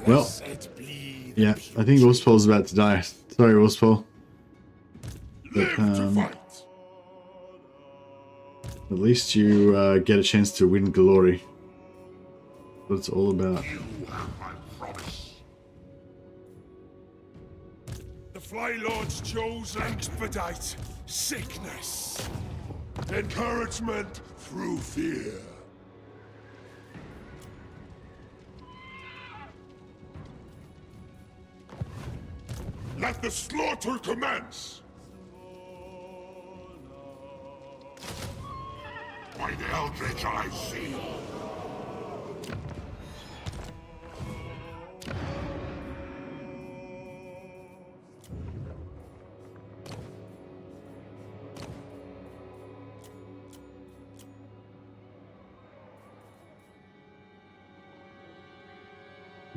Well, yeah, I think Wolfspol's about to die. Sorry, Wolfspol. But, at least you get a chance to win glory. What it's all about. You have my promise. The Fly Lords chose Expedite sickness. Encouragement through fear. Let the slaughter commence! By the Eldritch I see.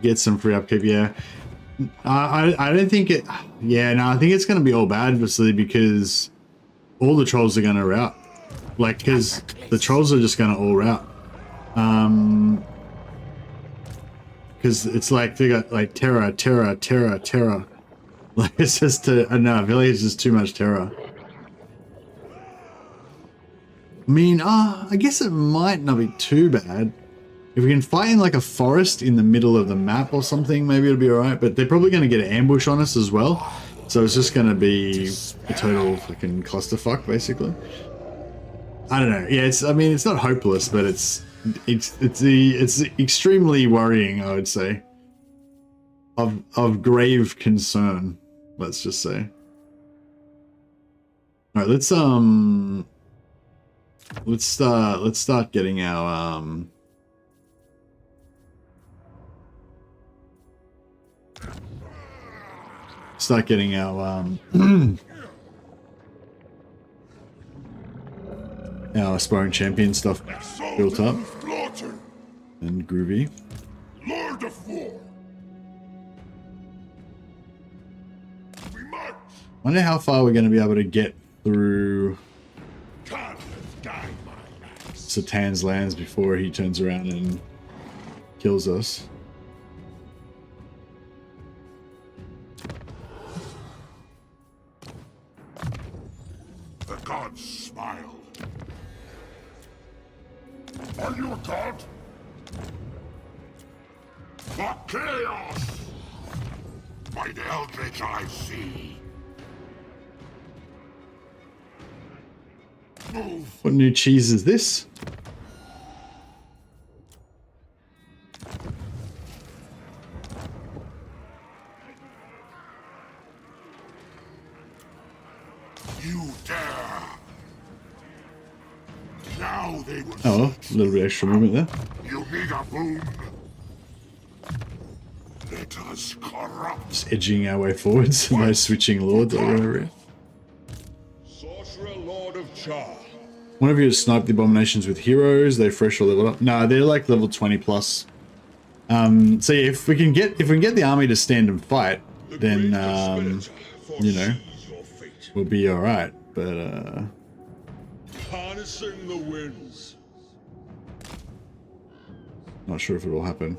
Get some free upkeep, yeah. I don't think it... Yeah, no, I think it's going to be all bad, obviously, because all the trolls are going to rout. Like, because the trolls are just going to all rout. Because it's like, they got, like, terror. Like, it's just... I don't know, I feel like it's just too much terror. I mean, I guess it might not be too bad. If we can fight in like a forest in the middle of the map or something, maybe it'll be alright. But they're probably going to get an ambush on us as well. So it's just going to be a total fucking clusterfuck, basically. I don't know. Yeah, I mean, it's not hopeless, but it's extremely worrying, I would say. Of grave concern, let's just say. All right, let's start getting our our aspiring champion stuff built up and groovy. Lord of War. We march. Wonder how far we're going to be able to get through God has guided my axe. Satan's lands before he turns around and kills us. The gods smile. Are you a god? The chaos! By the eldritch I see. Move. What new cheese is this? You dare. Now they will. Oh, a little bit extra movement there. You need a boon. Let us corrupt. Just edging our way forwards by switching lords over here. Sorcerer Lord of Char. One of you to snipe the abominations with heroes. They fresh or level up. No, they're like level 20 plus. So yeah, if we can get the army to stand and fight, then you know, we'll be all right. But Harnessing the winds. not sure if it will happen.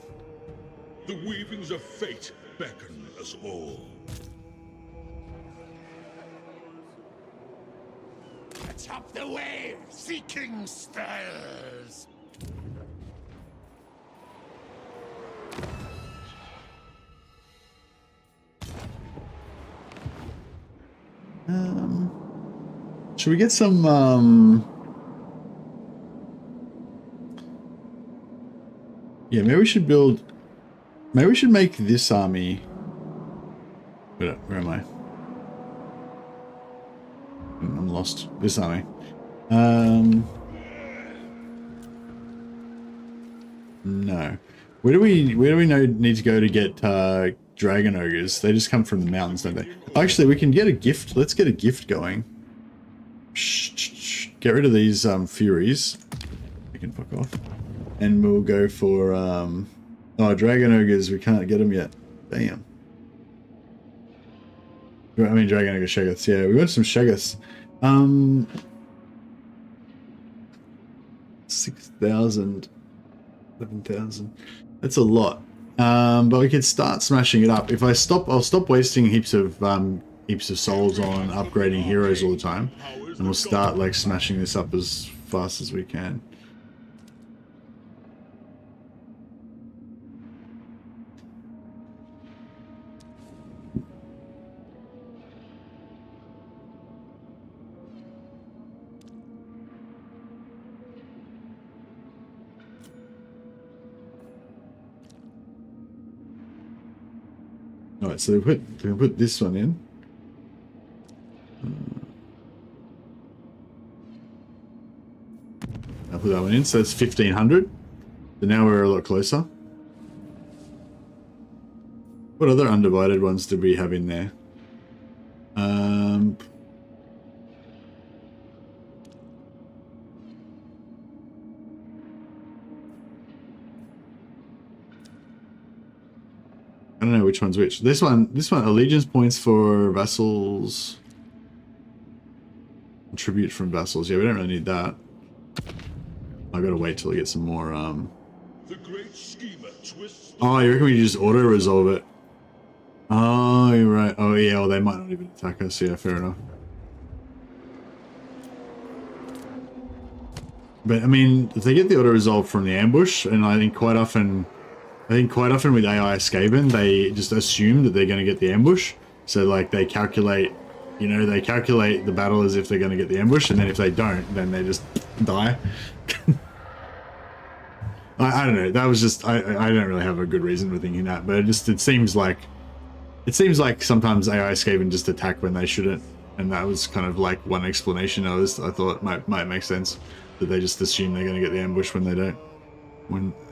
The weavings of fate beckon us all. Atop the wave, seeking stirs. Should we get some yeah, maybe we should make this army. Where am I? I'm lost. This army. No. Where do we need to go to get dragon ogres? They just come from the mountains, don't they? Actually, we can get a gift. Let's get a gift going. Get rid of these furies. We can fuck off. And we'll go for oh, dragon ogres. We can't get them yet. Damn. I mean, dragon ogre shaggoths. Yeah, we want some shaggoths. 6,000, 11,000. That's a lot. But we could start smashing it up. If I'll stop wasting heaps of souls on upgrading heroes all the time, and we'll start like smashing this up as fast as we can. Alright, so we put this one in. I'll put that one in, so that's 1,500. So now we're a lot closer. What other undivided ones did we have in there? I don't know which one's which. This one, allegiance points for vassals. Tribute from vassals. Yeah, we don't really need that. I gotta wait till I get some more. The great schemer twists. Oh, you reckon we just auto resolve it? Oh, you're right. Oh yeah, well they might not even attack us. Yeah, fair enough. But I mean, if they get the auto resolve from the ambush, and I think quite often with AI Skaven, they just assume that they're going to get the ambush. So like they calculate, you know, they calculate the battle as if they're going to get the ambush, and then if they don't, then they just die. I don't know. That was just I don't really have a good reason for thinking that, but it seems like sometimes AI Skaven just attack when they shouldn't, and that was kind of like one explanation I thought might make sense, that they just assume they're going to get the ambush when they don't,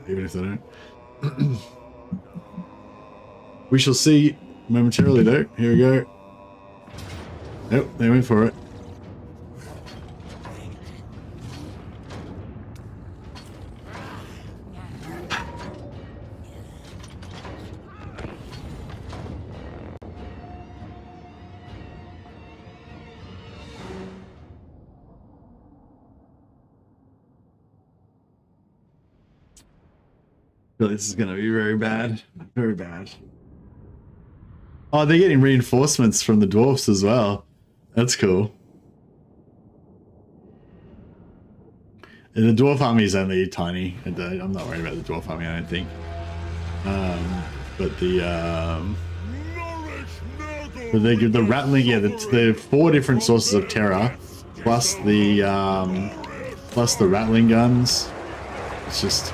even if they don't. We shall see momentarily though. Here we go. Nope, they went for it. This is going to be very bad. Very bad. Oh, they're getting reinforcements from the dwarfs as well. That's cool. And the dwarf army is only tiny. I'm not worried about the dwarf army, I don't think. But they give the rattling, yeah, the 4 different sources of terror, plus the rattling guns. It's just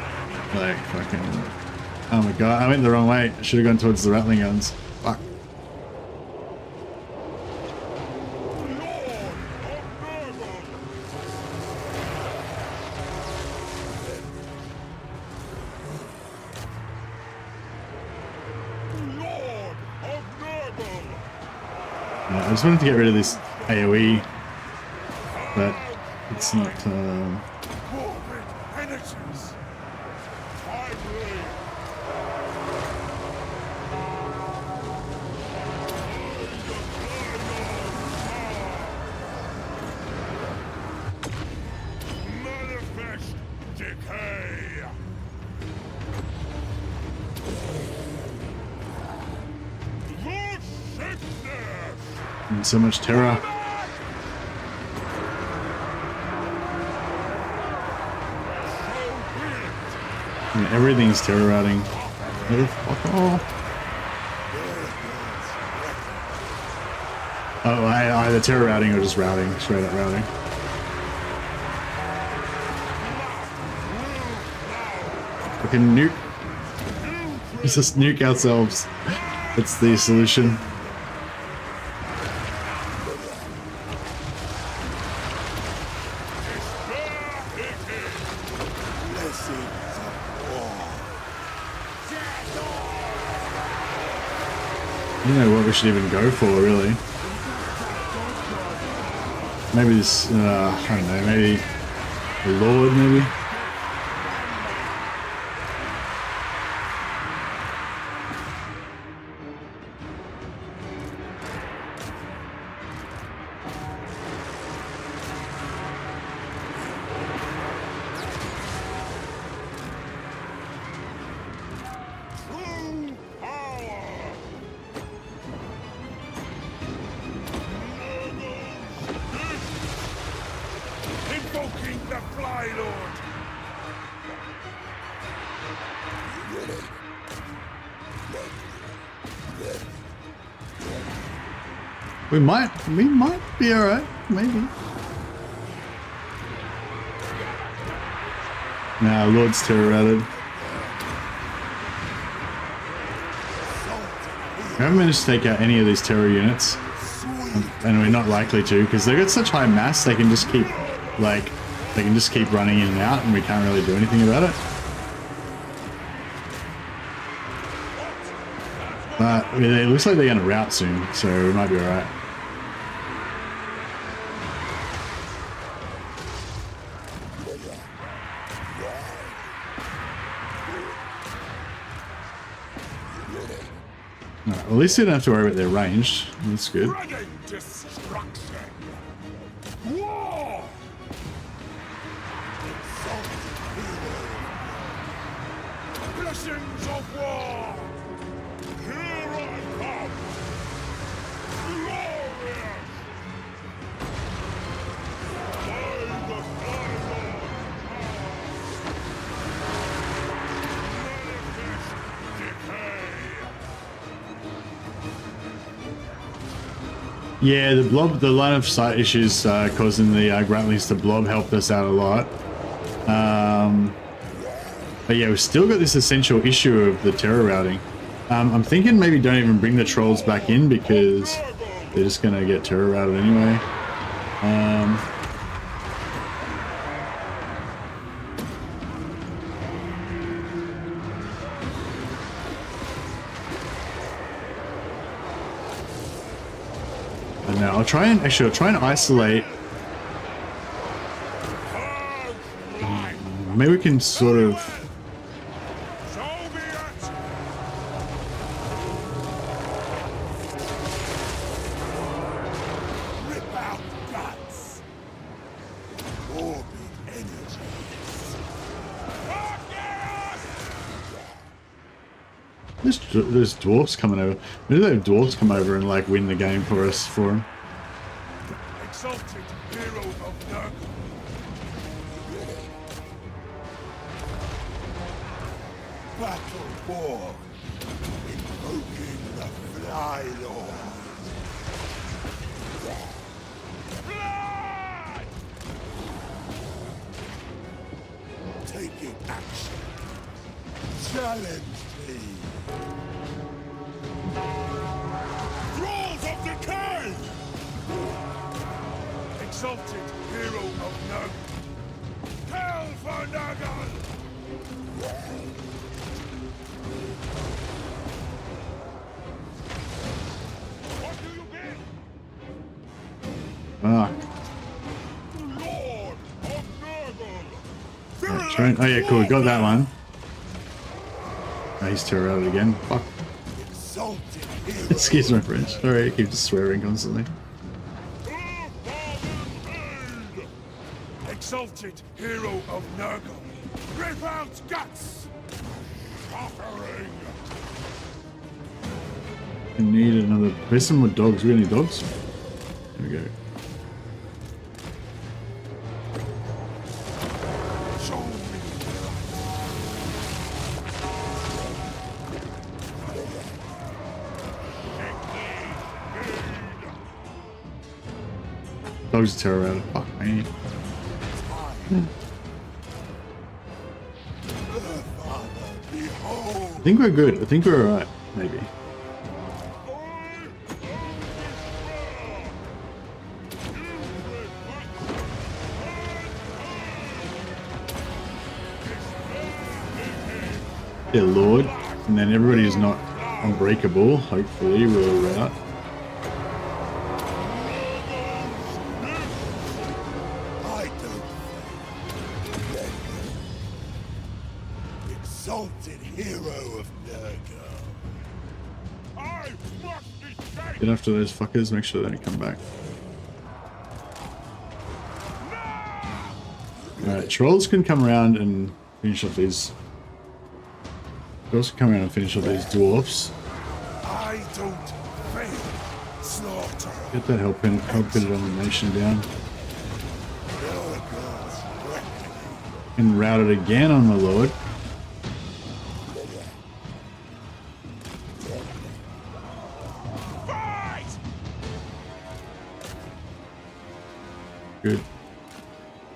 like fucking. Oh my god! I went the wrong way. I should have gone towards the rattling guns. Fuck. Yeah, I just wanted to get rid of this AoE, but it's not. And so much terror. And everything's terror routing. Oh, either terror routing or just routing, straight up routing. We can nuke. Let's just nuke ourselves. That's the solution. I don't know what we should even go for, really. Maybe this, I don't know, maybe the Lord, maybe? We might be alright, maybe. Nah, Lord's terror routed. We haven't managed to take out any of these terror units, and we're not likely to, because they've got such high mass. They can just keep, like, running in and out, and we can't really do anything about it. But it looks like they're going to rout soon, so we might be alright. At least you don't have to worry about their range. That's good. War! Blessings of war! Here I come! Glorious! By the fire! Manifest decay! Yeah, the blob, the line of sight issues causing the gruntlings to blob helped us out a lot. But yeah, we've still got this essential issue of the terror routing. I'm thinking maybe don't even bring the trolls back in because they're just going to get terror routed anyway. Now I'll try and isolate. Maybe we can sort of. So be it! Rip out guts. Orbit energies. There's dwarfs coming over. Maybe they have dwarfs come over and like win the game for us for them. Exalted hero of Nurgle. Battle born. Invoking the Fly Lord. Blood! Taking action. Challenge me. Thralls of decay! Exalted hero of Nurgle. Hell for Nurgle! What do you bid? Ah. Lord of Nurgle! Right, try and, oh yeah, cool. We got that one. Oh, he's terror routed again. Fuck. Exalted hero. Excuse my French. Sorry, I keep swearing constantly. Exalted hero of Nurgle. Rip out guts! Shattering! We need another. There's some more dogs. We got any dogs? There we go. Show me! Dogs are terror routed. Fuck me. I think we're good. I think we're alright. Maybe. Yeah, Lord. And then everybody who's not unbreakable, hopefully, will rout. I don't. Exalted hero of Nurgle. I must escape! Get after those fuckers, make sure they don't come back. Alright, trolls can come around and finish up these. Trolls can come around and finish up these dwarfs. I don't fail. Slaughter. Get that help in domination down. Nurgle's reckoning. And rout it again on my lord. Fight! Good.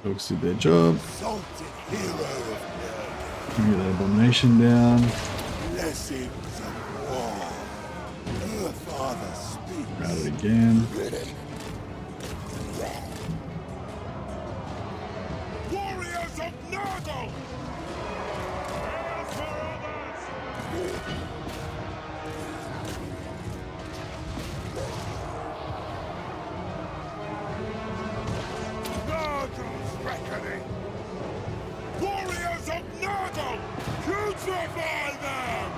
Dogs did their job. Exalted hero of Get that abomination down. Nurgle. Blessings of war. Her father speaks. Rout it again. Warriors of Nurgle! Prayers for others! Nurgle's reckoning! Warriors of Nurgle! Putrefy them!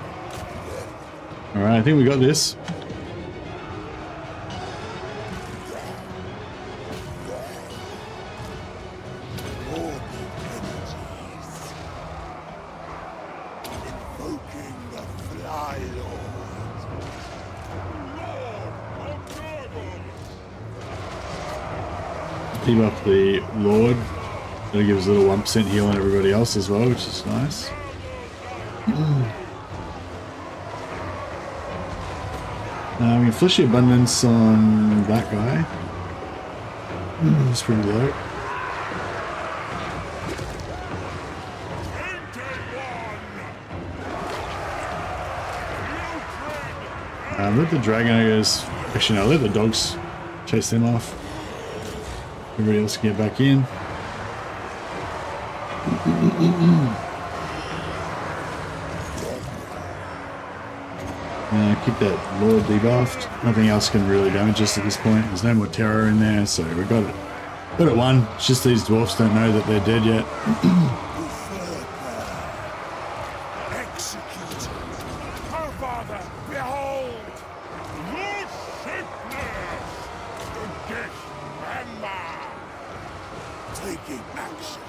Alright, I think we got this. Orbit energies. Invoking the Fly Lord. Lord of Nurgle! Team up the Lord. That'll give us a little 1% heal on everybody else as well, which is nice. We can Fleshy Abundance on that guy. It's pretty low. Let the dragon ogres. Actually, no, let the dogs chase them off. Everybody else can get back in. Keep that Lord debuffed. Nothing else can really damage us at this point. There's no more terror in there, so we got it. Got it one. It's just these dwarfs don't know that they're dead yet. Execute. Our Father, behold! Your sickness! Dismember! Taking action.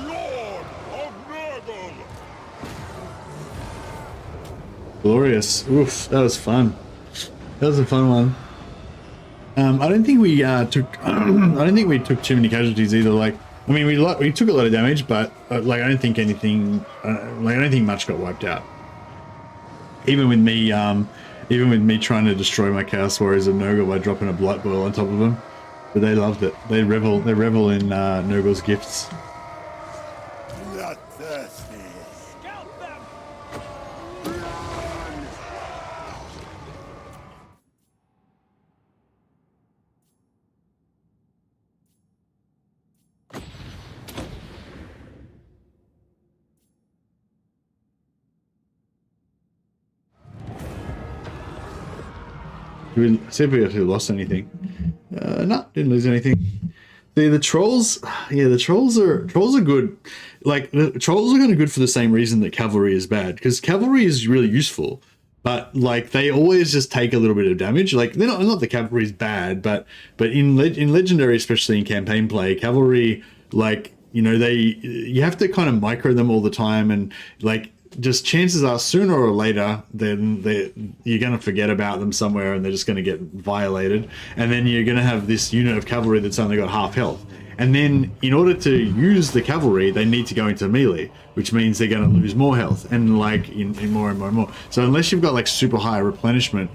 Lord of Nurgle! Glorious. Oof, that was fun. That was a fun one. I don't think we took. I don't think we took too many casualties either. Like, I mean, we took a lot of damage, but like, I don't think anything. Like, I don't think much got wiped out. Even with me trying to destroy my Chaos Warriors of Nurgle by dropping a Blight Boil on top of them, but they loved it. They revel in Nurgle's gifts. Bloodthirsty. See if we actually lost anything. No, didn't lose anything. The trolls, yeah, the trolls are good. Like, the trolls are kind of good for the same reason that cavalry is bad, because cavalry is really useful, but like, they always just take a little bit of damage. Like, they're not the cavalry is bad, but in legendary, especially in campaign play, cavalry, like, you know, you have to kind of micro them all the time, and like, just chances are sooner or later then you're going to forget about them somewhere and they're just going to get violated, and then you're going to have this unit of cavalry that's only got half health, and then in order to use the cavalry they need to go into melee, which means they're going to lose more health, and like in more and more and more. So unless you've got like super high replenishment,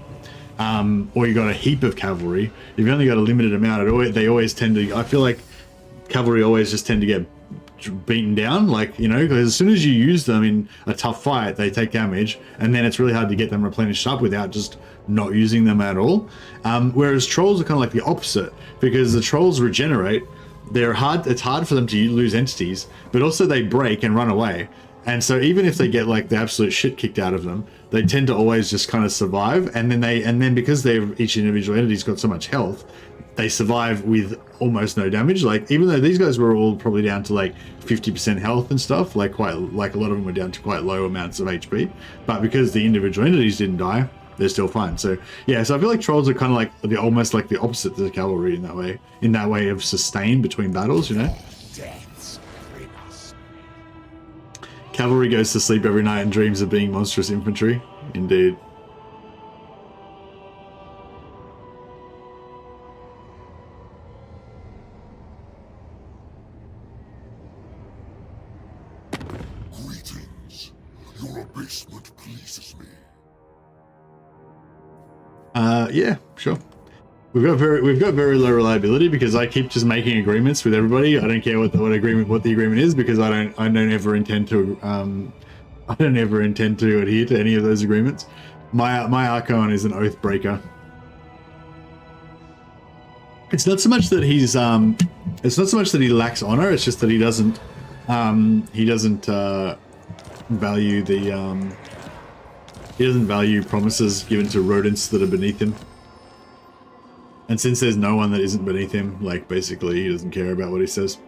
or you've got a heap of cavalry, you've only got a limited amount. They always tend to, I feel like cavalry always just tend to get beaten down, like, you know, because as soon as you use them in a tough fight they take damage, and then it's really hard to get them replenished up without just not using them at all. Whereas trolls are kind of like the opposite, because the trolls regenerate. It's hard for them to lose entities, but also they break and run away, and so even if they get like the absolute shit kicked out of them, they tend to always just kind of survive, and then because each individual entity's got so much health, they survive with almost no damage. Like, even though these guys were all probably down to like 50% health and stuff, like a lot of them were down to quite low amounts of HP, but because the individual entities didn't die, they're still fine. So yeah, so I feel like trolls are kind of like almost like the opposite to the cavalry in that way of sustain between battles, you know. Cavalry goes to sleep every night and dreams of being monstrous infantry. Indeed. Your abasement pleases me. Yeah, sure. We've got very low reliability because I keep just making agreements with everybody. I don't care what the agreement is, because I don't ever intend to adhere to any of those agreements. My Archaon is an oath breaker. It's not so much that he lacks honor. It's just that he doesn't value promises given to rodents that are beneath him. And since there's no one that isn't beneath him, like, basically he doesn't care about what he says.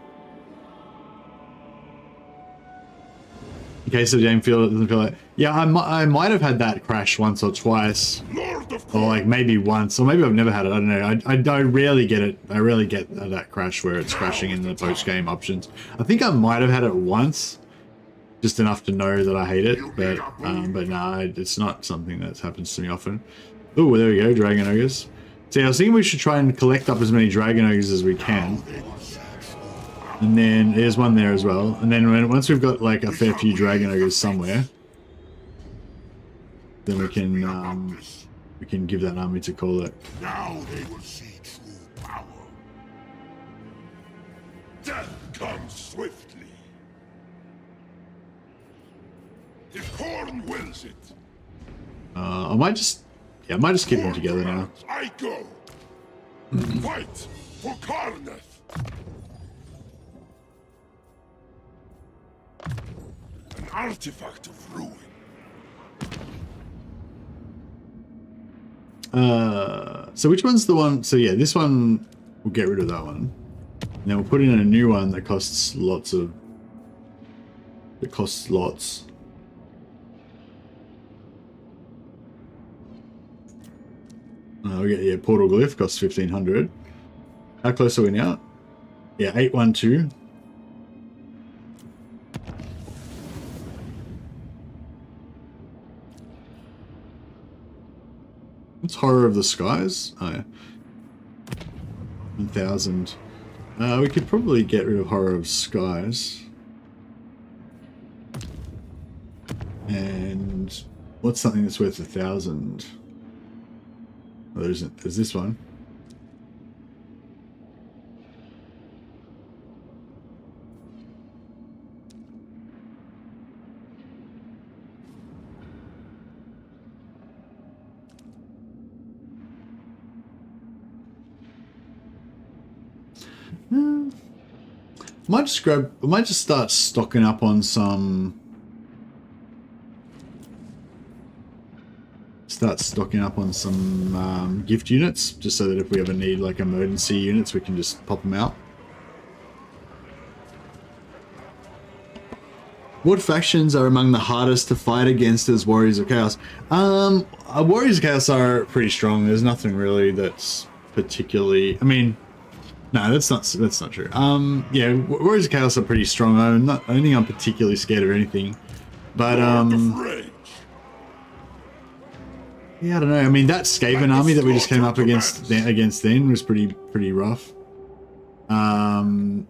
In case of game feel, it doesn't feel like, yeah, I might have had that crash once or twice, or like maybe once, or maybe I've never had it. I don't know. I rarely get it. I rarely get that crash where it's crashing in the post-game options. I think I might have had it once, just enough to know that I hate it, but nah, it's not something that happens to me often. Oh, there we go, Dragon Ogres. See, I was thinking we should try and collect up as many Dragon Ogres as we can. And then there's one there as well. And then once we've got like a fair few Dragon Ogres somewhere, then we can give that army to call it. Now they will see true power. Death comes swiftly. If Khorne wills it. I might just keep them together now. I go. Fight for Karneth. An artifact of ruin. So which one's the one? So yeah, this one, we'll get rid of that one. And then we'll put in a new one that costs lots. We get, yeah, Portal Glyph costs 1500. How close are we now? Yeah, 812. What's Horror of the Skies? Oh yeah. 1000. We could probably get rid of Horror of Skies. And what's something that's worth 1000? Oh, there isn't. There's this one. Might just start stocking up on some. Gift units, just so that if we ever need like emergency units, we can just pop them out. What factions are among the hardest to fight against as Warriors of Chaos? Warriors of Chaos are pretty strong. There's nothing really that's particularly. I mean, no, that's not true. Yeah, Warriors of Chaos are pretty strong. I don't think I'm particularly scared of anything, but yeah, I don't know. I mean, that Skaven army that we just came up against then was pretty rough. Anytime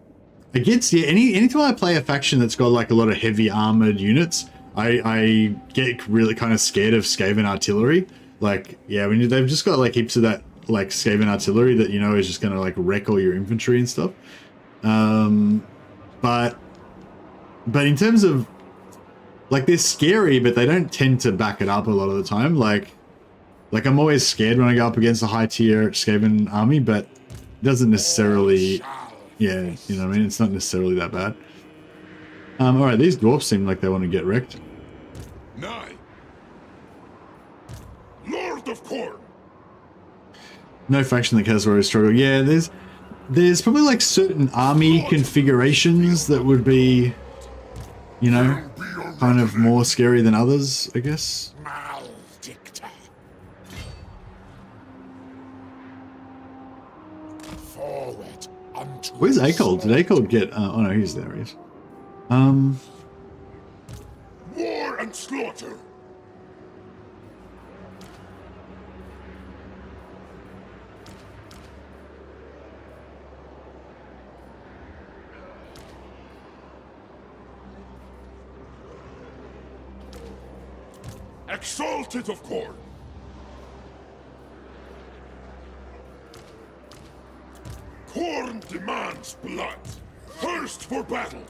I play a faction that's got like a lot of heavy armored units, I get really kind of scared of Skaven artillery. Like, yeah, when they've just got like heaps of that like Skaven artillery that you know is just gonna like wreck all your infantry and stuff. But in terms of like, they're scary, but they don't tend to back it up a lot of the time. Like I'm always scared when I go up against a high tier Skaven army, but it doesn't necessarily, yeah, you know what I mean? It's not necessarily that bad. Alright, these dwarfs seem like they want to get wrecked. Nigh. Lord of Khorne. No faction that has Warriors struggle. Yeah, there's probably like certain army configurations that would be, you know, kind of more scary than others, I guess. Where's Acold? Did Acold get... oh no, he's there. He is. War and slaughter. Exalted of Khorne. Khorne demands blood. Thirst for battle.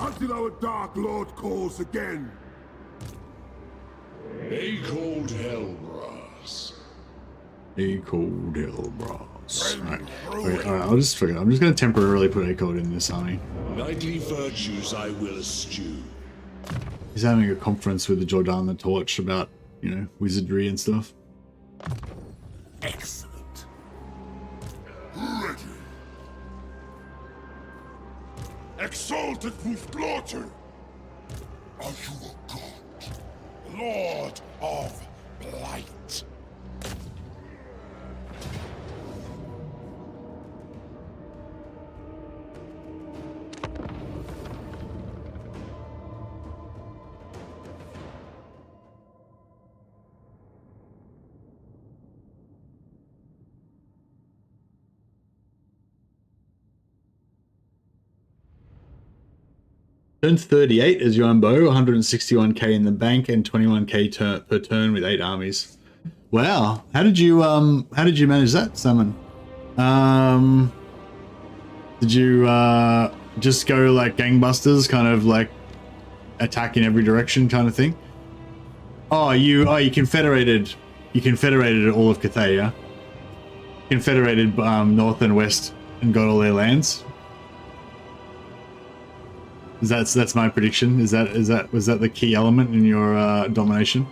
Until our Dark Lord calls again. A cold Hellbrass. A cold Hellbrass. Alright, I'll just forget. I'm just going to temporarily put Acold in this army. Knightly virtues I will eschew. He's having a conference with the Jordan the Torch about, you know, wizardry and stuff. Excellent. Ready. Exalted with slaughter. Are you a god? Lord of Blight. Turn 38 as Yuan Bo, 161k in the bank and 21k per turn with 8 armies. Wow, how did you manage that, Summon? Did you just go like gangbusters, kind of like attack in every direction kind of thing? Oh, you confederated all of Cathay, yeah? Confederated north and west and got all their lands. That's my prediction. Was that the key element in your domination?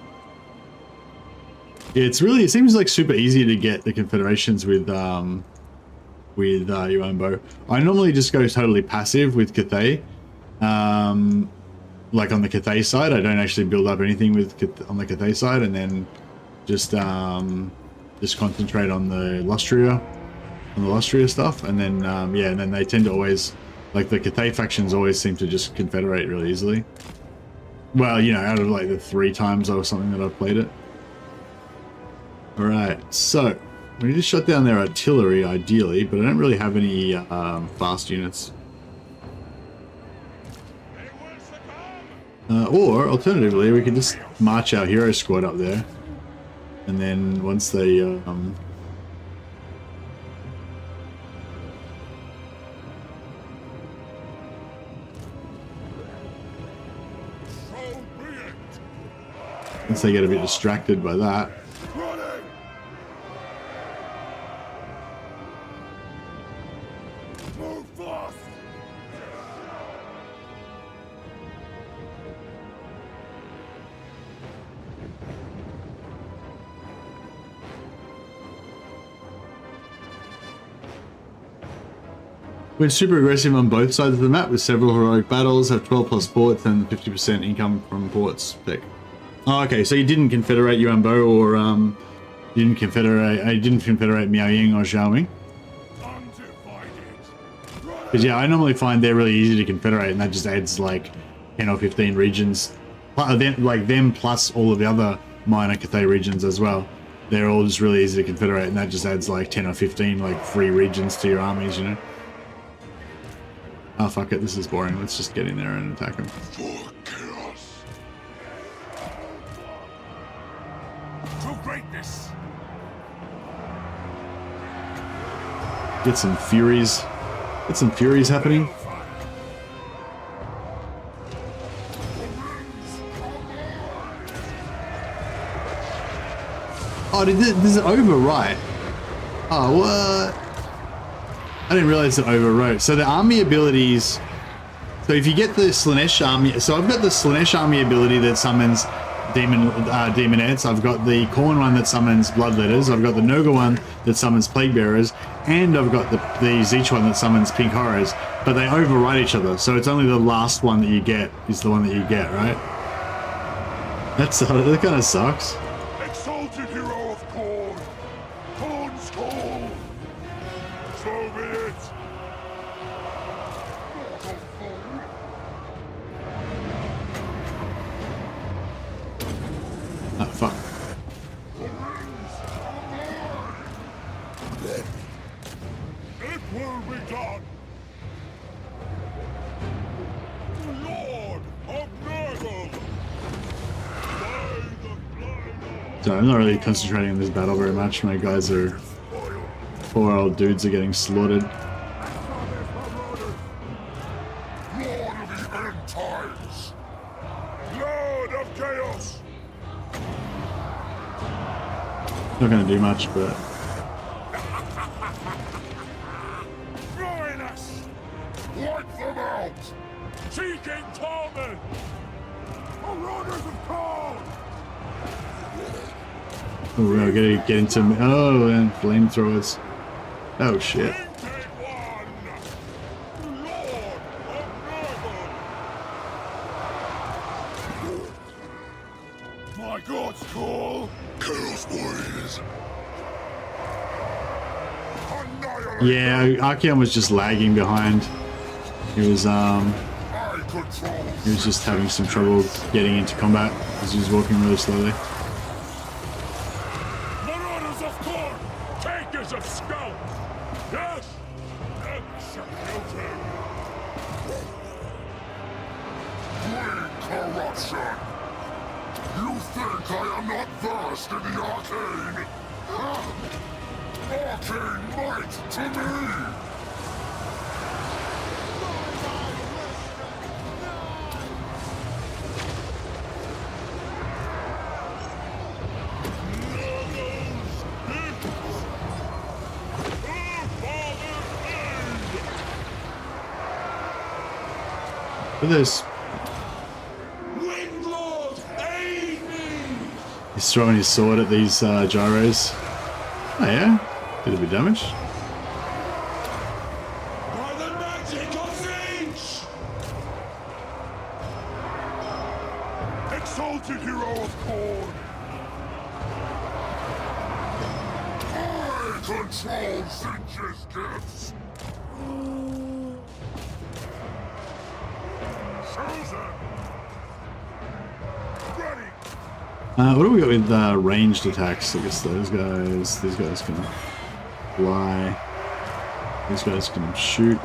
Yeah, it seems like super easy to get the confederations with Yuan Bo. I normally just go totally passive with Cathay. Like on the Cathay side, I don't actually build up anything on the Cathay side, and then just concentrate on the Lustria stuff, and then yeah, and then they tend to always, like the Cathay factions always seem to just confederate really easily. Well, you know, out of like the 3 times or something that I've played it. All right, so we need to shut down their artillery ideally, but I don't really have any fast units. Or alternatively, we can just march our hero squad up there, and then once they get a bit distracted by that. We're super aggressive on both sides of the map with several heroic battles, have 12 plus ports and 50% income from ports pick. Oh, okay, so you didn't confederate Yuan Bo, or you didn't confederate Miao Ying or Xiaoming? Because yeah, I normally find they're really easy to confederate, and that just adds like 10 or 15 regions, like them plus all of the other minor Cathay regions as well. They're all just really easy to confederate, and that just adds like 10 or 15 like free regions to your armies, you know? Oh fuck it, this is boring. Let's just get in there and attack them. For chaos. To greatness. Get some furies. Get some furies happening. Oh, this is overwrite. Oh, what? I didn't realize it overwrote. So the army abilities. So if you get the Slanesh army, so I've got the Slanesh army ability that summons demonettes. I've got the Khorne one that summons bloodletters. I've got the Noga one that summons plague bearers, and I've got the Zeech one that summons pink horrors. But they overwrite each other, so it's only the last one that you get is the one that you get, right? That kind of sucks. Exalted hero of Khorne. Khorne's call. So be it. Oh fuck. It will be done. Lord of Nurgle. So I'm not really concentrating on this battle very much. My guys are, poor old dudes are getting slaughtered. Lord of the end times. Lord of chaos. Not gonna do much, but Join us. Wipe them out. Seeking torment! Marauders of Khorne. oh, we're gonna get into and flamethrowers. Oh shit. Painted one. Lord of Nurgle. My God's call. Chaos warriors. Annihilate. Yeah, Archaon was just lagging behind. He was I control. just having some trouble getting into combat because he was walking really slowly. Marauders of Khorne! Takers of scalp! Yes! Executed! corruption! You think I am not versed in the arcane? Ha! Arcane might to me! Look at this. Windlord, aid me! He's throwing his sword at these gyros. Oh yeah, did a bit of damage. By the magic of Zinch! Exalted hero of Khorne! I control Zinch's gifts! Chosen! Ready! What do we got with ranged attacks? I guess these guys can fly. These guys can shoot.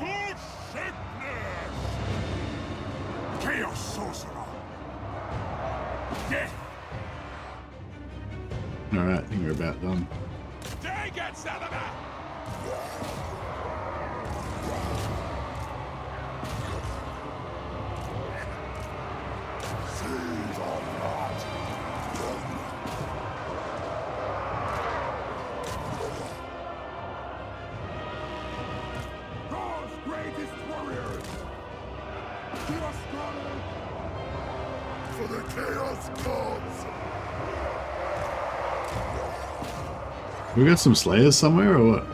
Lord Sickness! Chaos Sorcerer! Death! Alright, I think we're about done. Take it, Salama! Seed or not! God's greatest warriors! To us, brother! For the Chaos Gods! We got some slayers somewhere or what?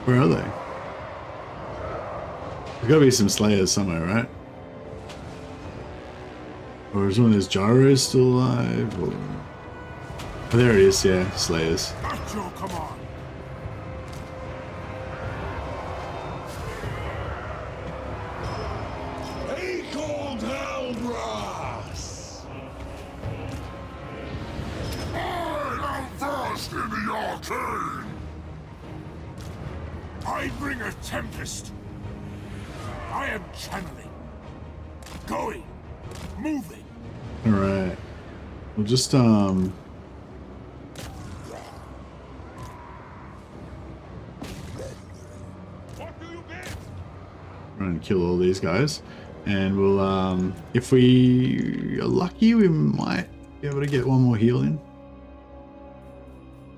Where are they? There's gotta be some slayers somewhere, right? Or is one of those gyros still alive? Or... Oh, there it is, yeah, slayers. At your command! Acorn Hellbrass! I am versed in the arcane! I bring a tempest. I am channeling. Going. Moving. Alright. We'll just, What do you get? run and kill all these guys. And we'll, if we are lucky, we might be able to get one more heal in.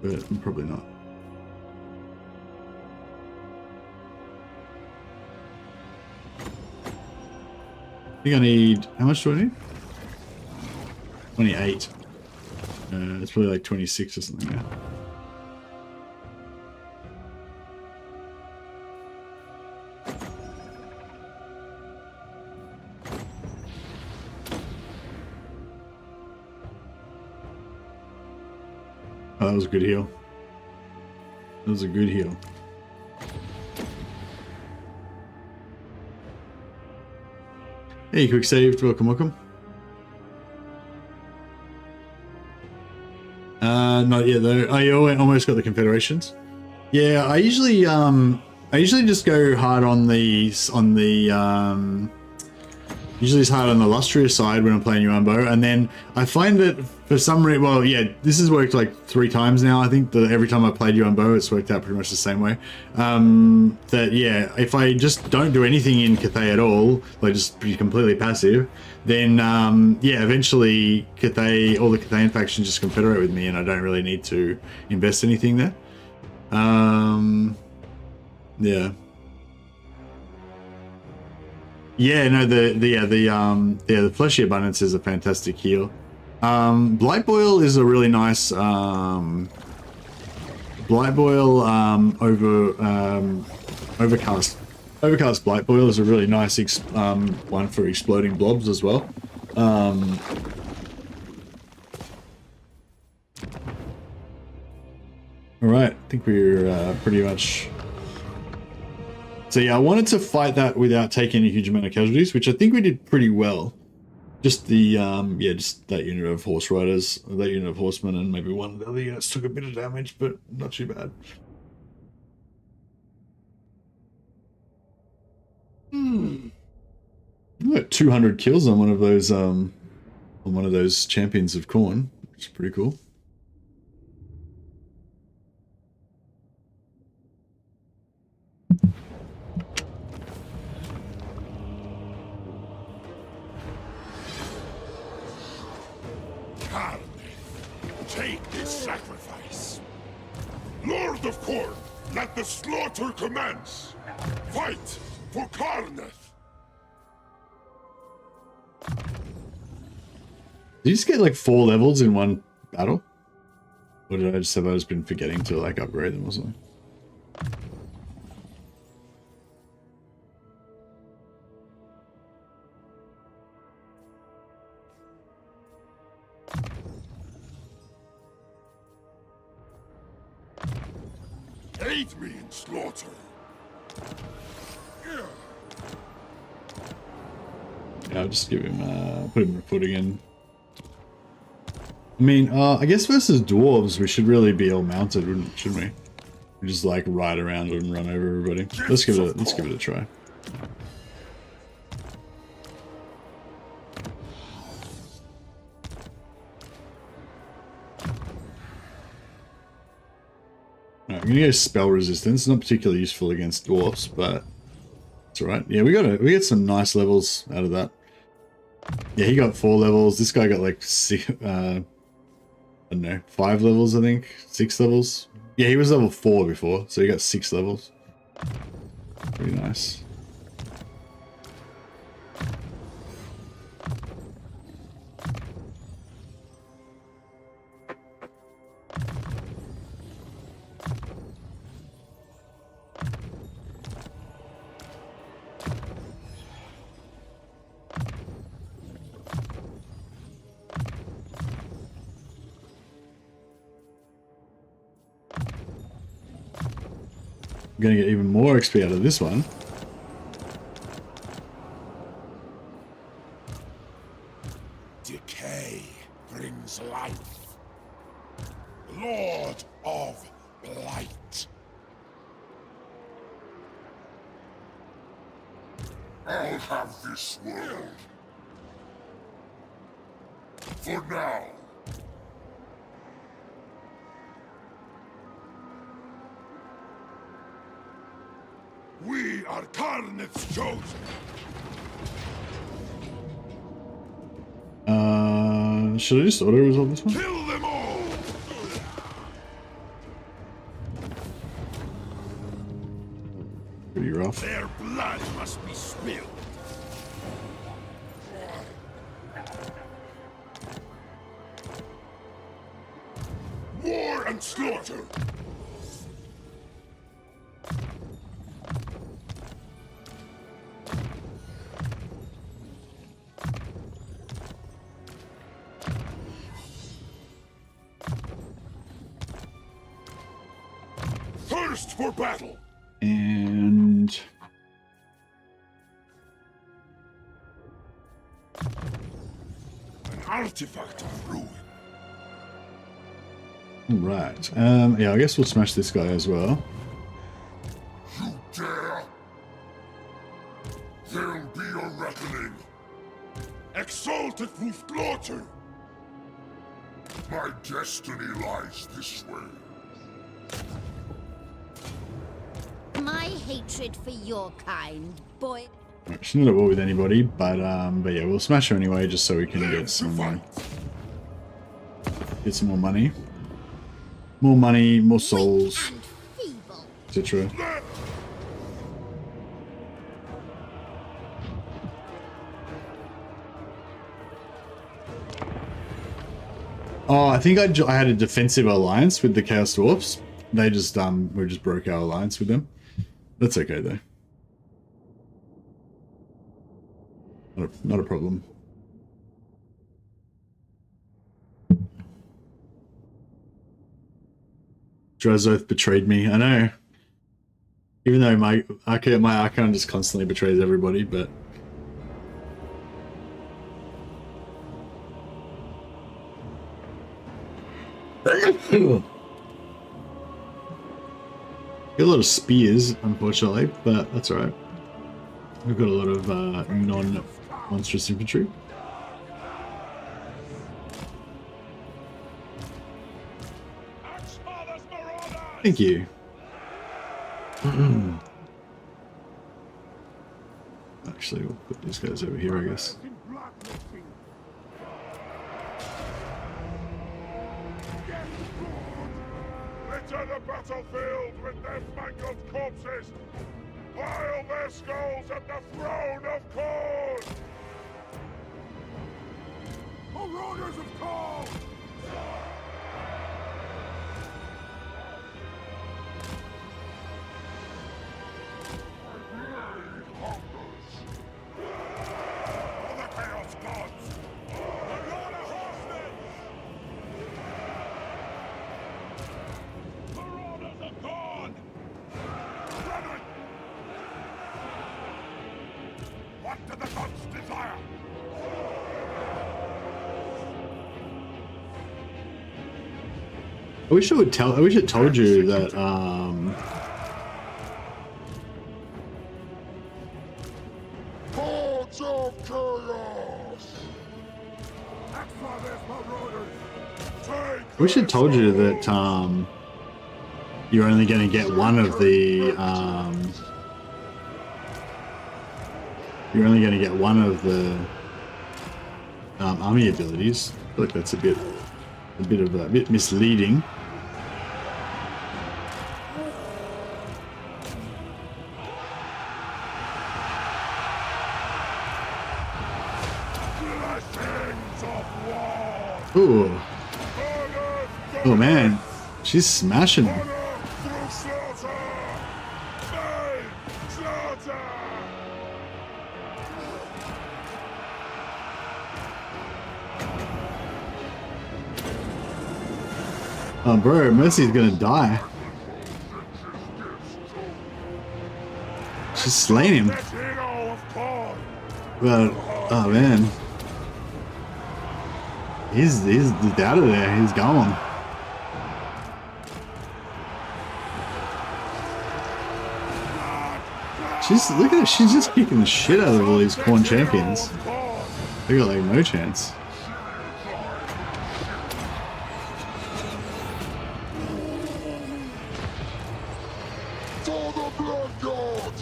But probably not. I think I need, how much do I need? 28. It's probably like 26 or something now. Oh, that was a good heal. That was a good heal. Hey, quick saved. Welcome, welcome. Not yet though. Oh, you almost got the Confederations. Yeah, I usually just go hard on the usually it's hard on the illustrious side when I'm playing Yuanbo, and then I find that for some reason, well, yeah, this has worked like 3 times now. I think that every time I played Yuanbo, it's worked out pretty much the same way. That yeah, if I just don't do anything in Cathay at all, like just be completely passive, then yeah, eventually Cathay, all the Cathayan factions just confederate with me, and I don't really need to invest anything there. Yeah. Yeah, no, the fleshy abundance is a fantastic heal. Blight Boil is a really nice Blight Boil Overcast Blight Boil is a really nice one for exploding blobs as well. Alright, I think we're pretty much... So yeah, I wanted to fight that without taking a huge amount of casualties, which I think we did pretty well. Just the, yeah, just that unit of horse riders, that unit of horsemen, and maybe one of the other units took a bit of damage, but not too bad. I got 200 kills on one of those champions of Khorne, which is pretty cool. Take this sacrifice. Lord of Khorne, let the slaughter commence. Fight for Karneth. Did you just get like 4 levels in one battle? Or did I just have been forgetting to like upgrade them or something? Aid me in slaughter. Yeah, I'll just give him, put him in foot again. I mean, I guess versus dwarves, we should really be all mounted, shouldn't we? We just like ride around and run over everybody. Let's give it a try. Alright, I'm gonna go spell resistance. Not particularly useful against dwarfs, but it's alright. Yeah, we get some nice levels out of that. Yeah, he got 4 levels. This guy got like 6, I don't know, 5 levels, I think. 6 levels. Yeah, he was level 4 before, so he got 6 levels. Pretty nice. I'm gonna get even more XP out of this one. Decay brings life. Lord of Blight. I'll have this world. For now. We are Karneth's chosen. Should I just auto resolve this one? Kill them all. Pretty rough. Their blood must be spilled. War and slaughter. First for battle. And An artifact of ruin. right. Yeah, I guess we'll smash this guy as well. You dare? There'll be a reckoning. Exalted through slaughter. My destiny lies this way. My hatred for your kind, boy. She's not at war with anybody, but yeah, we'll smash her anyway, just so we can get some more money. More money, more souls, And feeble. etc. Oh, I think I had a defensive alliance with the Chaos Dwarfs. They just we just broke our alliance with them. That's okay though. Not a problem. Drazoth betrayed me. I know. Even though my Archaon just constantly betrays everybody, but get a lot of spears, unfortunately, but that's alright. We've got a lot of non-monstrous infantry. Thank you. Actually, we'll put these guys over here, I guess. Litter the battlefield with their mangled corpses! Pile their skulls at the throne of Khorne! Marauders of Khorne! I wish it told you that Hordes of chaos! I wish it told you that you're only going to get one of the army abilities. I feel like that's a bit misleading. Ooh. Oh man, she's smashing him. Oh bro, Mercy's gonna die. She's slaying him. But, oh man. He's out of there. He's gone. Look at her. She's just kicking the shit out of all these Khorne champions. They got like no chance. For the Blood God!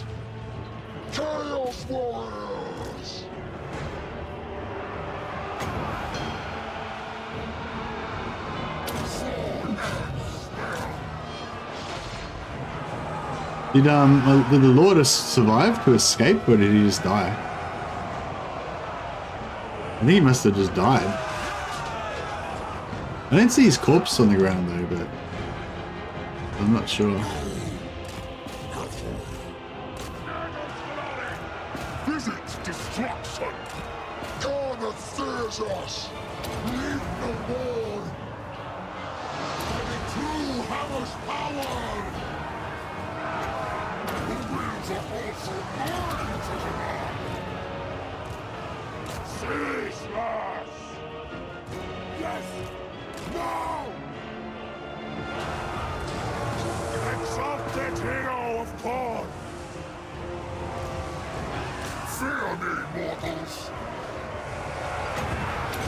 Chaos Warriors! Did the Lord survive to escape, or did he just die? I think he must have just died. I didn't see his corpse on the ground though, but I'm not sure. Visit destruction! Khorne fears us! Leave no more! The true hammer's power! The winds are also mine, Prisoner! Ceaseless! Yes! Now! Exalted hero of Khorne! Fear me, mortals!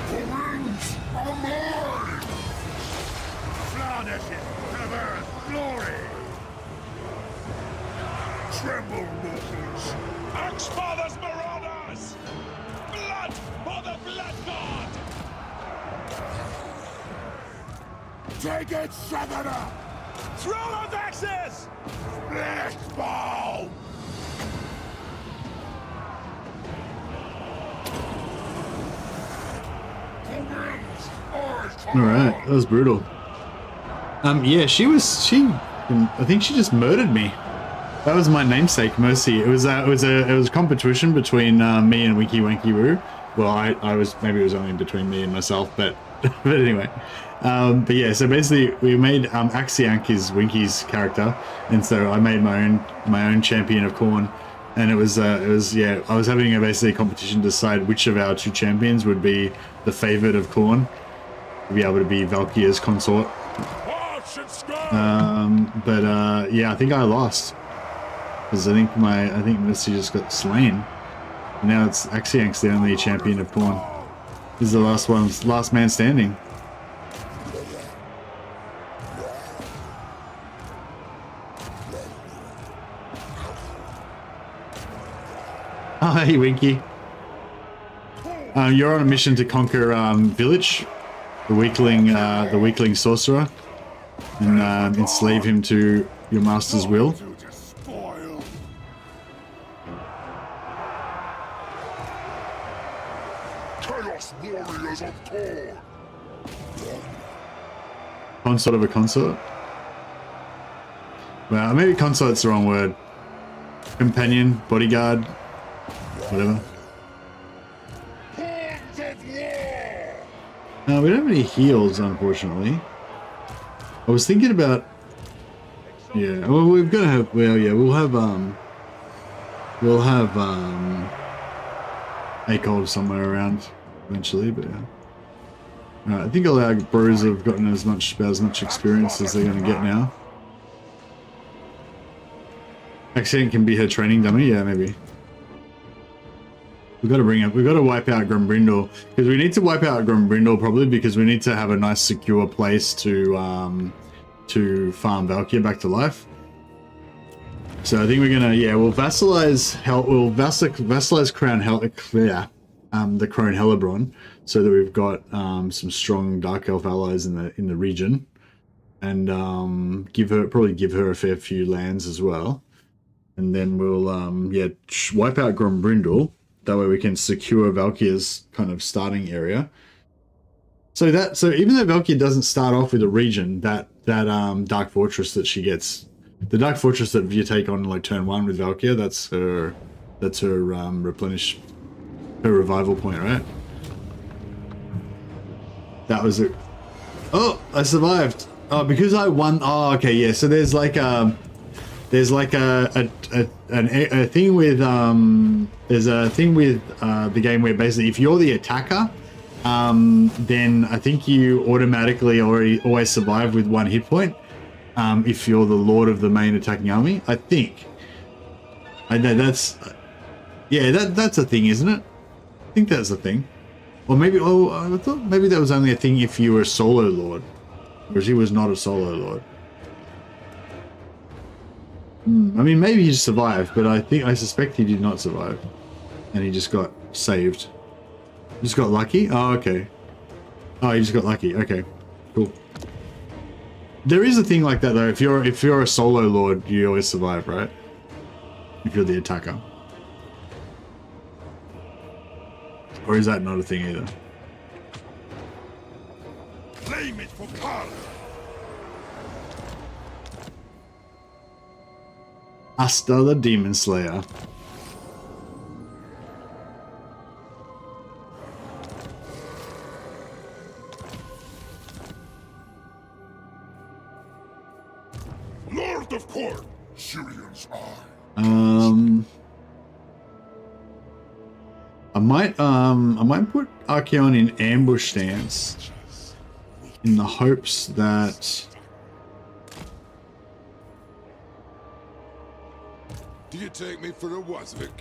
The winds are mine! Flourish it, earth glory! Tremble, mortals! Axe Father's Marauders! Blood for the Blood God! Take it, Southerner! Throw those axes! Blast bow! Alright, that was brutal. Yeah, I think she just murdered me. That was my namesake, Mercy. It was a competition between me and Winky Wanky Woo. Well, maybe it was only between me and myself, but anyway. But yeah, so basically we made Axiank his Winky's character, and so I made my own champion of Khorne, and it was yeah, I was having basically a competition to decide which of our two champions would be the favorite of Khorne, to be able to be Valkyria's consort. Yeah, I think I lost. Because I think Missy just got slain. Now it's Axiank's the only champion of Pawn. This is the last man standing. Oh, hey, Winky. You're on a mission to conquer Village, the weakling sorcerer, and enslave him to your master's will. Chaos warriors of Thor. Consort of a consort? Well, maybe consort's the wrong word. Companion, bodyguard, whatever. No, we don't have any heals, unfortunately. I was thinking about... Yeah, well, we've got to have... Well, yeah, we'll have Archaon somewhere around eventually, but yeah. Alright, I think all our bros have gotten about as much experience as they're going to get now. Accident can be her training dummy, yeah, maybe. We've got to wipe out Grumbrindle, because we need to wipe out Grumbrindle probably because we need to have a nice secure place to farm Valkyr back to life. So I think we're gonna, yeah, we'll vassalize Crown the Crone Hellebron, so that we've got some strong Dark Elf allies in the region, and probably give her a fair few lands as well, and then we'll wipe out Grumbrindle. That way we can secure Valkyr's kind of starting area. So even though Valkyr doesn't start off with a region, that Dark Fortress that she gets, the Dark Fortress that you take on like turn 1 with Valkyr, that's her revival point, right? That was it. Oh, I survived. Oh, because I won. Oh, okay, yeah. So there's like a thing with there's a thing with the game where basically if you're the attacker, then I think you automatically always survive with 1 hit point. If you're the lord of the main attacking army, I think. I know that's a thing, isn't it? I think that's a thing. Or maybe I thought maybe that was only a thing if you were a solo lord, whereas he was not a solo lord. I mean, maybe he survived, but I suspect he did not survive, and he just got saved. Just got lucky. Oh, okay. Oh, he just got lucky. Okay, cool. There is a thing like that though. If you're a solo lord, you always survive, right? If you're the attacker. Or is that not a thing either? Claim it for Karl. Asta the Demon Slayer. Lord of Corn, Shirion's eye. I might put Archaon in ambush stance in the hopes that Do you take me for a Wasvik?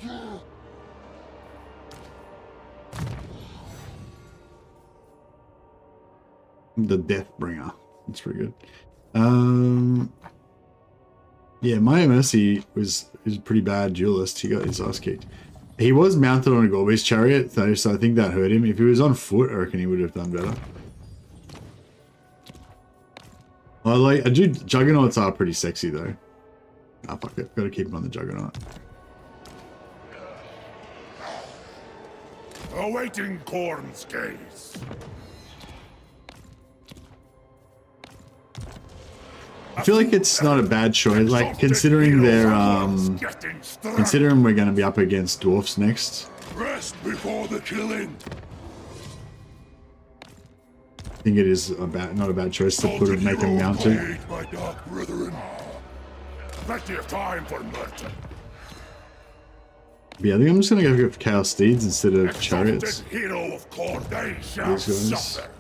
the Deathbringer. That's pretty good. Yeah, Maya Mercy is a pretty bad duelist. He got his ass kicked. He was mounted on a Gorby's chariot though, so I think that hurt him. If he was on foot, I reckon he would have done better. Juggernauts are pretty sexy though. Ah, fuck it. Gotta keep him on the Juggernaut. Awaiting Corn's gaze. I feel like it's not a bad choice, like considering they're considering we're gonna be up against dwarfs next. Rest before the killing. I think it is not a bad choice to make him mounted. My dark brethren. Plenty of time for murder. Yeah, I think I'm just gonna go for Chaos Steeds instead of chariots. Hero of Corn, they shall These guys. suffer.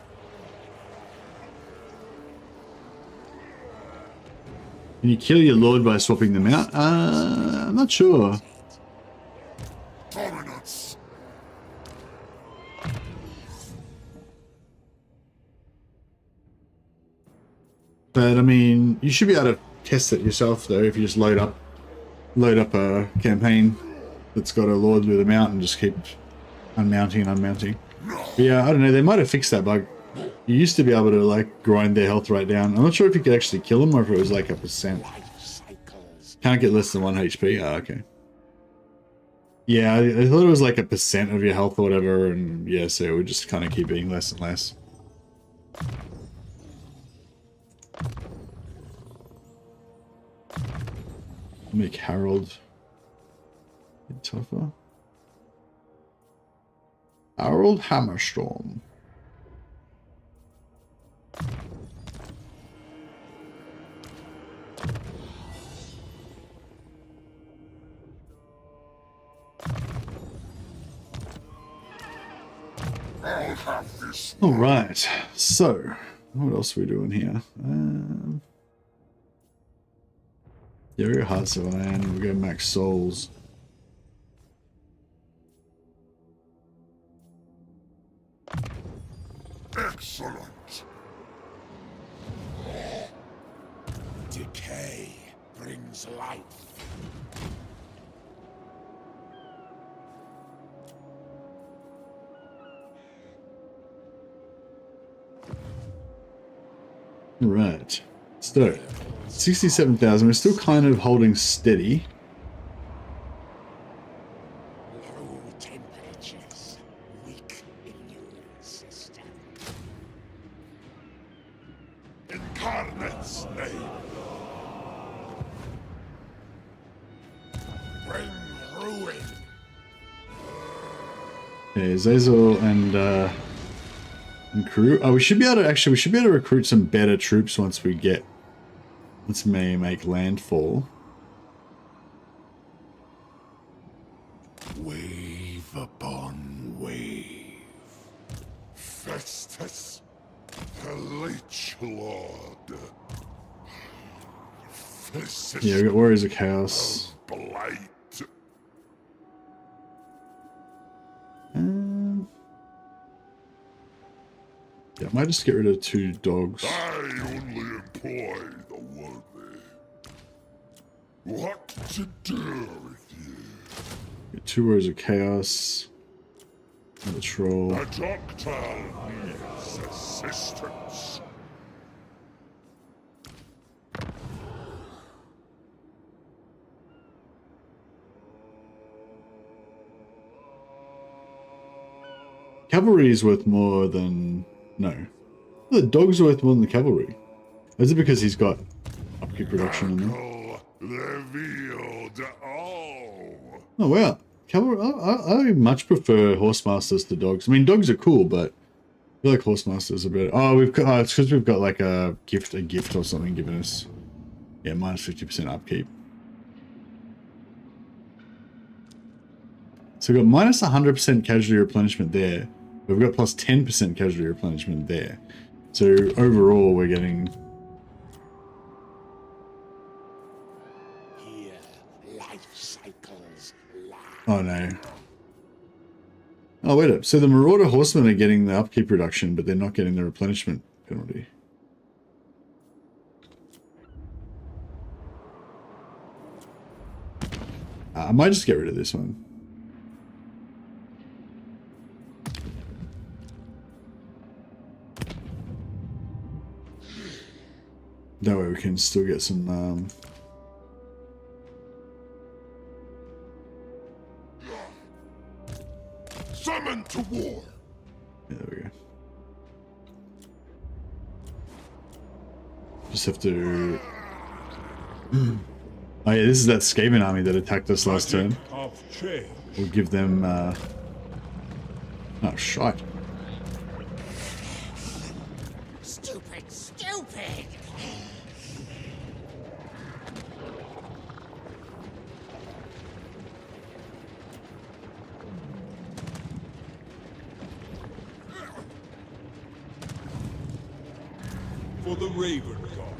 Can you kill your lord by swapping them out? I'm not sure. Dominance. But I mean, you should be able to test it yourself though if you just load up a campaign that's got a lord with a mount and just keep unmounting and unmounting. But yeah, I don't know, they might have fixed that bug. You used to be able to like grind their health right down. I'm not sure if you could actually kill them or if it was like a percent. Can't get less than 1 HP. Oh, okay. Yeah, I thought it was like a percent of your health or whatever, and yeah, so it would just kind of keep being less and less. Make Harold a bit tougher. Harold Hammerstorm. I'll have this. All right, so what else are we doing here? Yeah, we got Hearts of Iron, we got Max Souls. Excellent. Decay brings life. Right, so 67,000. We're still kind of holding steady. Low temperatures, weak immune system. Incarnate's name. Bring ruin. Okay, Zazel and crew. Oh, we should be able to recruit some better troops once we make landfall. Wave upon wave. Festus, the Leech Lord. Festus Yeah, we got Warriors of Chaos. Blight. Yeah, I might just get rid of 2 dogs. I only employ the worthy. What to do with you? Get 2 Warriors of Chaos. Another troll. The doctor needs assistance. Cavalry is worth more than... No. The dog's worth more than the cavalry. Is it because he's got upkeep reduction in them? Revealed all. Oh wow. Cavalry, I much prefer horsemasters to dogs. I mean, dogs are cool, but I feel like horsemasters are better. Oh, it's because we've got like a gift or something giving us, yeah, minus 50% upkeep. So we've got minus 100% casualty replenishment there. We've got plus 10% casualty replenishment there. So overall, we're getting... Here, life cycles last. Oh no. Oh wait up. So the Marauder Horsemen are getting the upkeep reduction, but they're not getting the replenishment penalty. I might just get rid of this one. That way we can still get some Summon to war. yeah, there we go. Just have to... Oh yeah, this is that Skaven army that attacked us last turn. We'll give them... Oh, shite. Stupid, stupid! For the Raven God.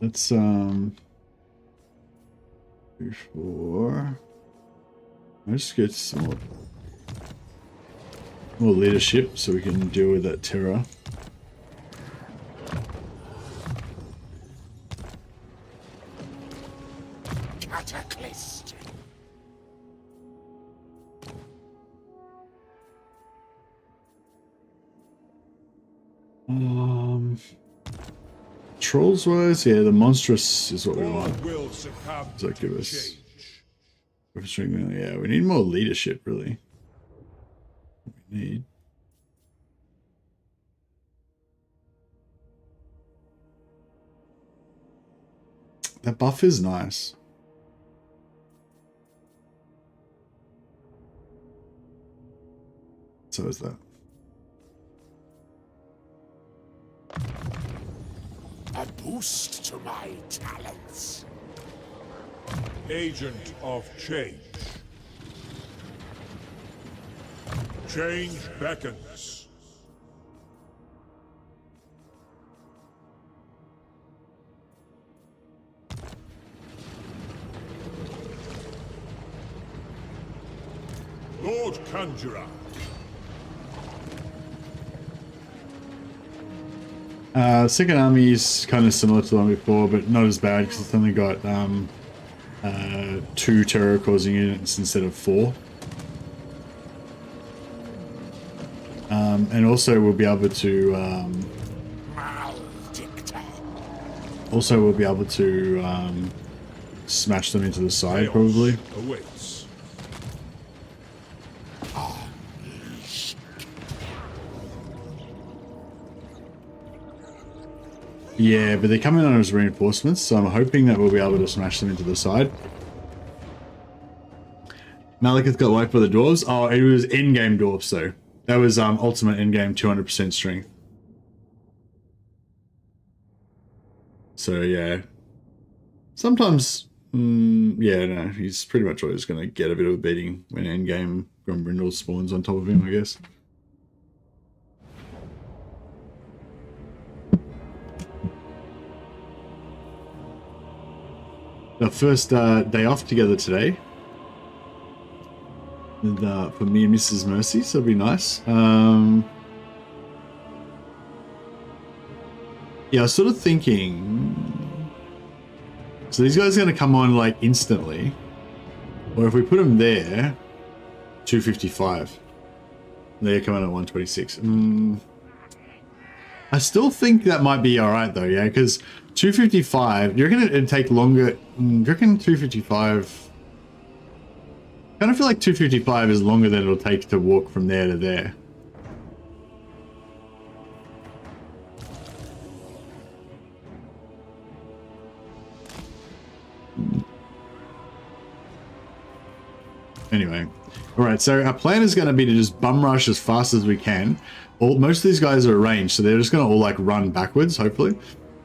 Let's before let's get some more leadership so we can deal with that terror. Cataclysm. Trolls wise, yeah, the monstrous is what we want. Will succumb Does that give to us? change. Yeah, we need more leadership, really. We need. That buff is nice. So is that. A boost to my talents. Agent of change. Change beckons. Lord Conjurer. Second army is kind of similar to the one before, but not as bad because it's only got 2 terror causing units instead of 4. And also we'll be able to smash them into the side probably. Awaits. Yeah, but they're coming on as reinforcements, so I'm hoping that we'll be able to smash them into the side. Malekith's got wiped by the dwarves. Oh, it was in-game dwarves though. That was ultimate in-game 200% strength. So yeah. Sometimes, yeah, no, he's pretty much always going to get a bit of a beating when in-game Grombrindle spawns on top of him, I guess. Our first day off together today. And, for me and Mrs. Mercy, so it'll be nice. Yeah, I was sort of thinking... So these guys are going to come on, like, instantly. Or if we put them there, 255. They're coming at 126. I still think that might be alright, though, yeah? Because 255... You reckon it'd take longer... Do you reckon 255... I kind of feel like 255 is longer than it'll take to walk from there to there. Anyway, all right, so our plan is going to be to just bum rush as fast as we can. Most of these guys are ranged, so they're just going to all like run backwards, hopefully,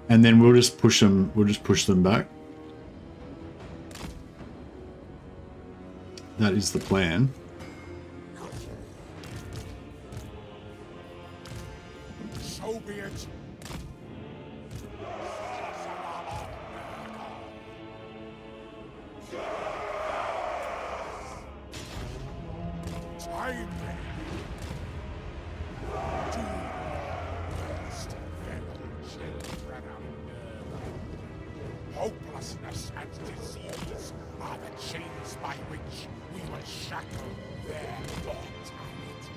and then we'll just push them. We'll just push them back. That is the plan. So be it. Time. Hopelessness and disease are the chains by which we will shackle their mortality.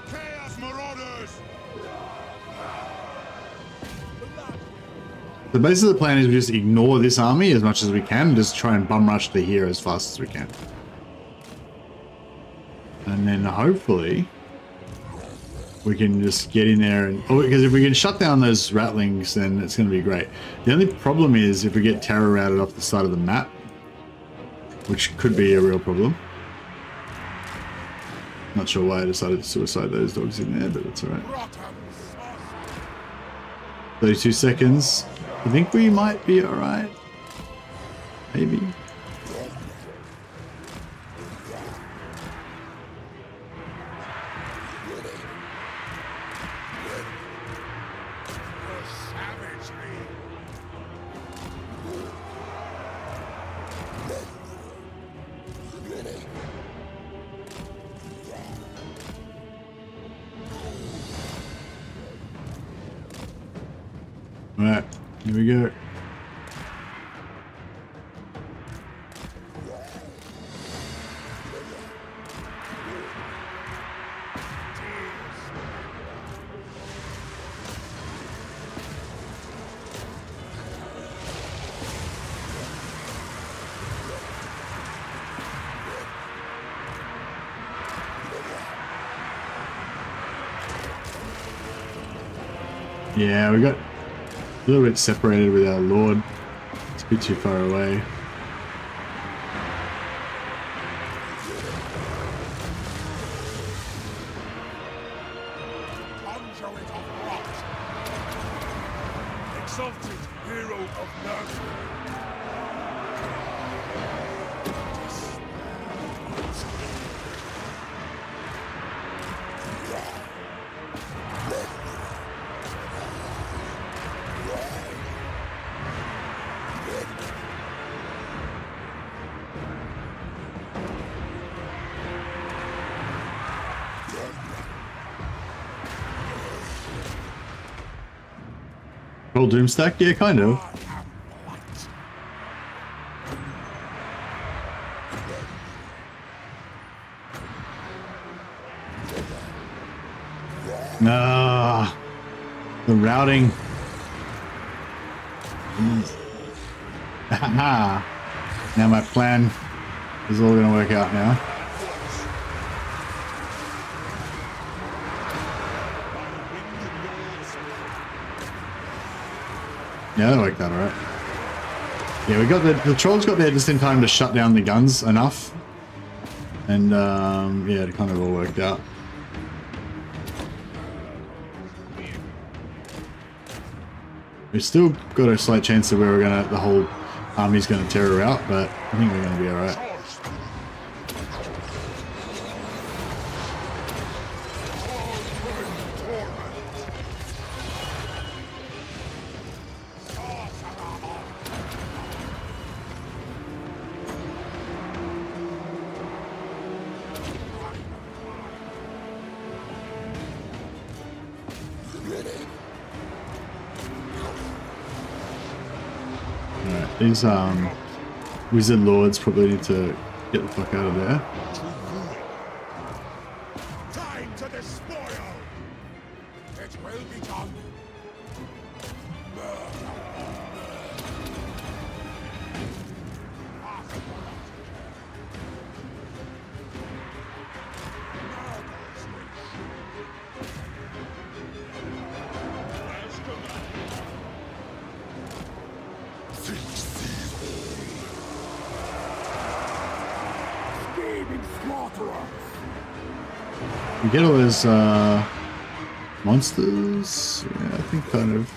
Chaos Marauders! So basically the plan is we just ignore this army as much as we can, just try and bum rush to here as fast as we can. And then hopefully we can just get in there and... Oh, because if we can shut down those rattlings, then it's going to be great. The only problem is if we get terror routed off the side of the map, which could be a real problem. Not sure why I decided to suicide those dogs in there, but it's alright. 32 seconds. I think we might be alright. Maybe. Savagery Alright, here we go. Yeah, we got a little bit separated with our Lord. It's a bit too far away. Conduit of rot. Exalted hero of nurture. Old Doomstack? Yeah, kind of. Ah, the routing. Haha. Now my plan is all going to work out now. Yeah, that worked out alright. Yeah, we got the trolls got there just in time to shut down the guns enough. And yeah, it kind of all worked out. We've still got a slight chance that the whole army's gonna tear her out, but I think we're gonna be alright. These wizard lords probably need to get the fuck out of there. Time to despoil. It will be done. We get all those monsters. Yeah, I think kind of.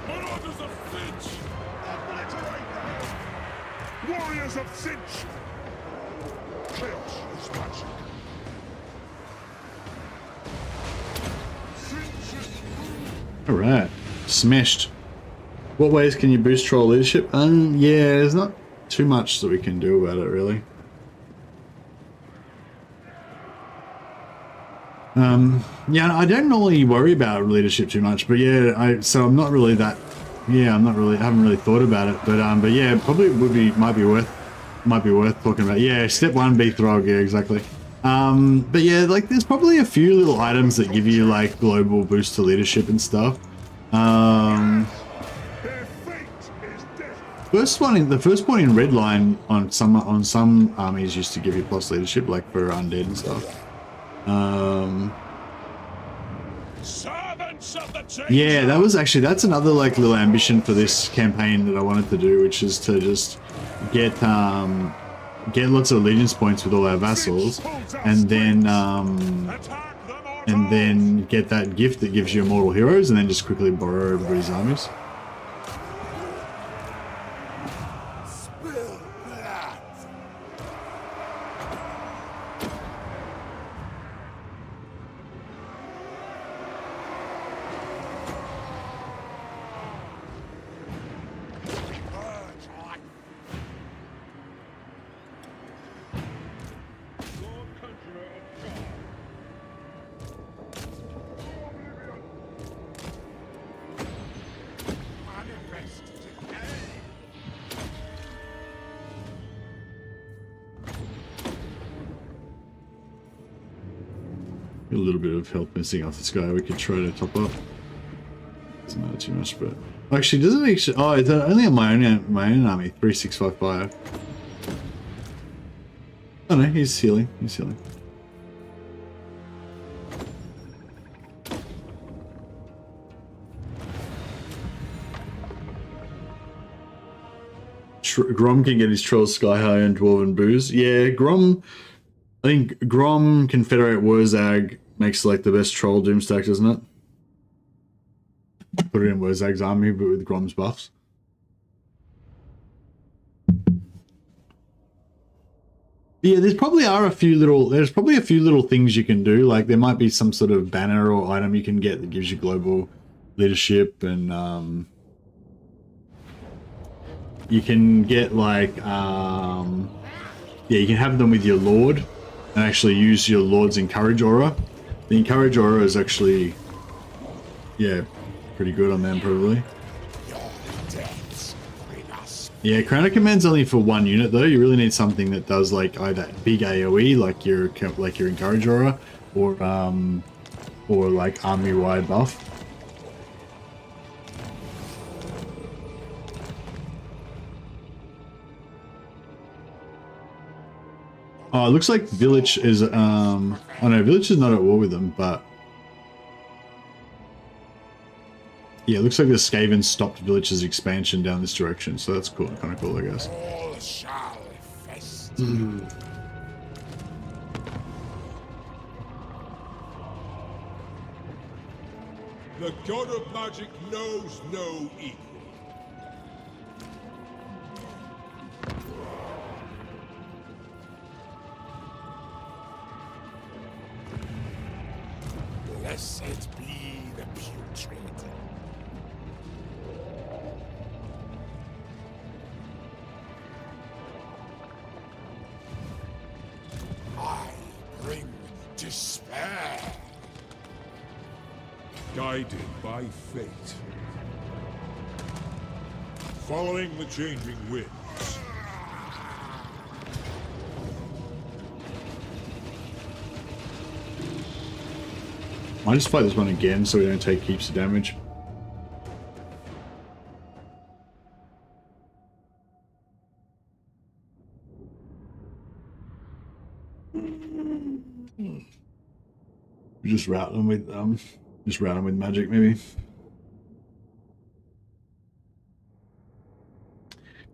Marauders of Finch! Warriors of Finch! Chaos is magic. Alright, smashed. What ways can you boost troll leadership? Yeah, there's not too much that we can do about it, really. Yeah, I don't normally worry about leadership too much, but yeah, so I'm not really that. Yeah, I haven't really thought about it, but yeah, probably might be worth talking about. Yeah, step 1, be Throg. Yeah, exactly. But yeah, like there's probably a few little items that give you like global boost to leadership and stuff. The first one in Redline on some armies used to give you plus leadership, like for undead and stuff. Yeah, that's another like little ambition for this campaign that I wanted to do, which is to just get lots of allegiance points with all our vassals, and then get that gift that gives you immortal heroes, and then just quickly borrow everybody's armies. A little bit of health missing off this guy. We could try to top up. Doesn't matter too much, but actually, doesn't actually. Oh, it's only on my own army. 3655. Oh no, he's healing. He's healing. Grom can get his trolls sky high and dwarven booze. Yeah, Grom. I think Grom, Confederate, Wurzag makes like the best troll doom stack, doesn't it? Put it in Wurzag's army, but with Grom's buffs. Yeah, there's probably a few little things you can do. Like there might be some sort of banner or item you can get that gives you global leadership, and you can get like yeah, you can have them with your lord and actually use your lord's encourage aura. The encourage aura is actually, yeah, pretty good on them probably. Yeah, Crown of Command's only for one unit though. You really need something that does like either big AoE like your encourage aura, or like army wide buff. Oh, it looks like Village is oh no, Village is not at war with them, but yeah, it looks like the Skaven stopped Village's expansion down this direction, so that's cool, kind of cool, I guess. All shall fest. The god of magic knows no equal. Blessed be the putrid. I bring despair. Guided by fate. Following the changing winds. Might just fight this one again so we don't take heaps of damage. Just route them with magic maybe.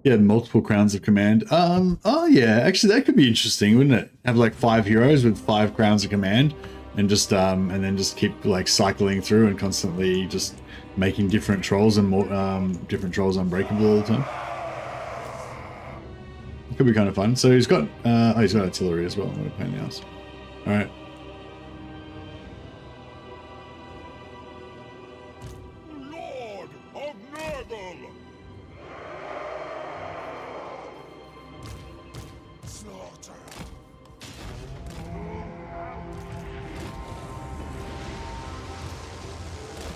Yeah, multiple crowns of command. Oh yeah, actually that could be interesting, wouldn't it? Have like 5 heroes with 5 crowns of command. And just and then just keep like cycling through and constantly just making different trolls and more different trolls unbreakable all the time. It could be kind of fun. So he's got he's got artillery as well. What a pain in the ass. All right. Lord of Nurgle! Slaughter.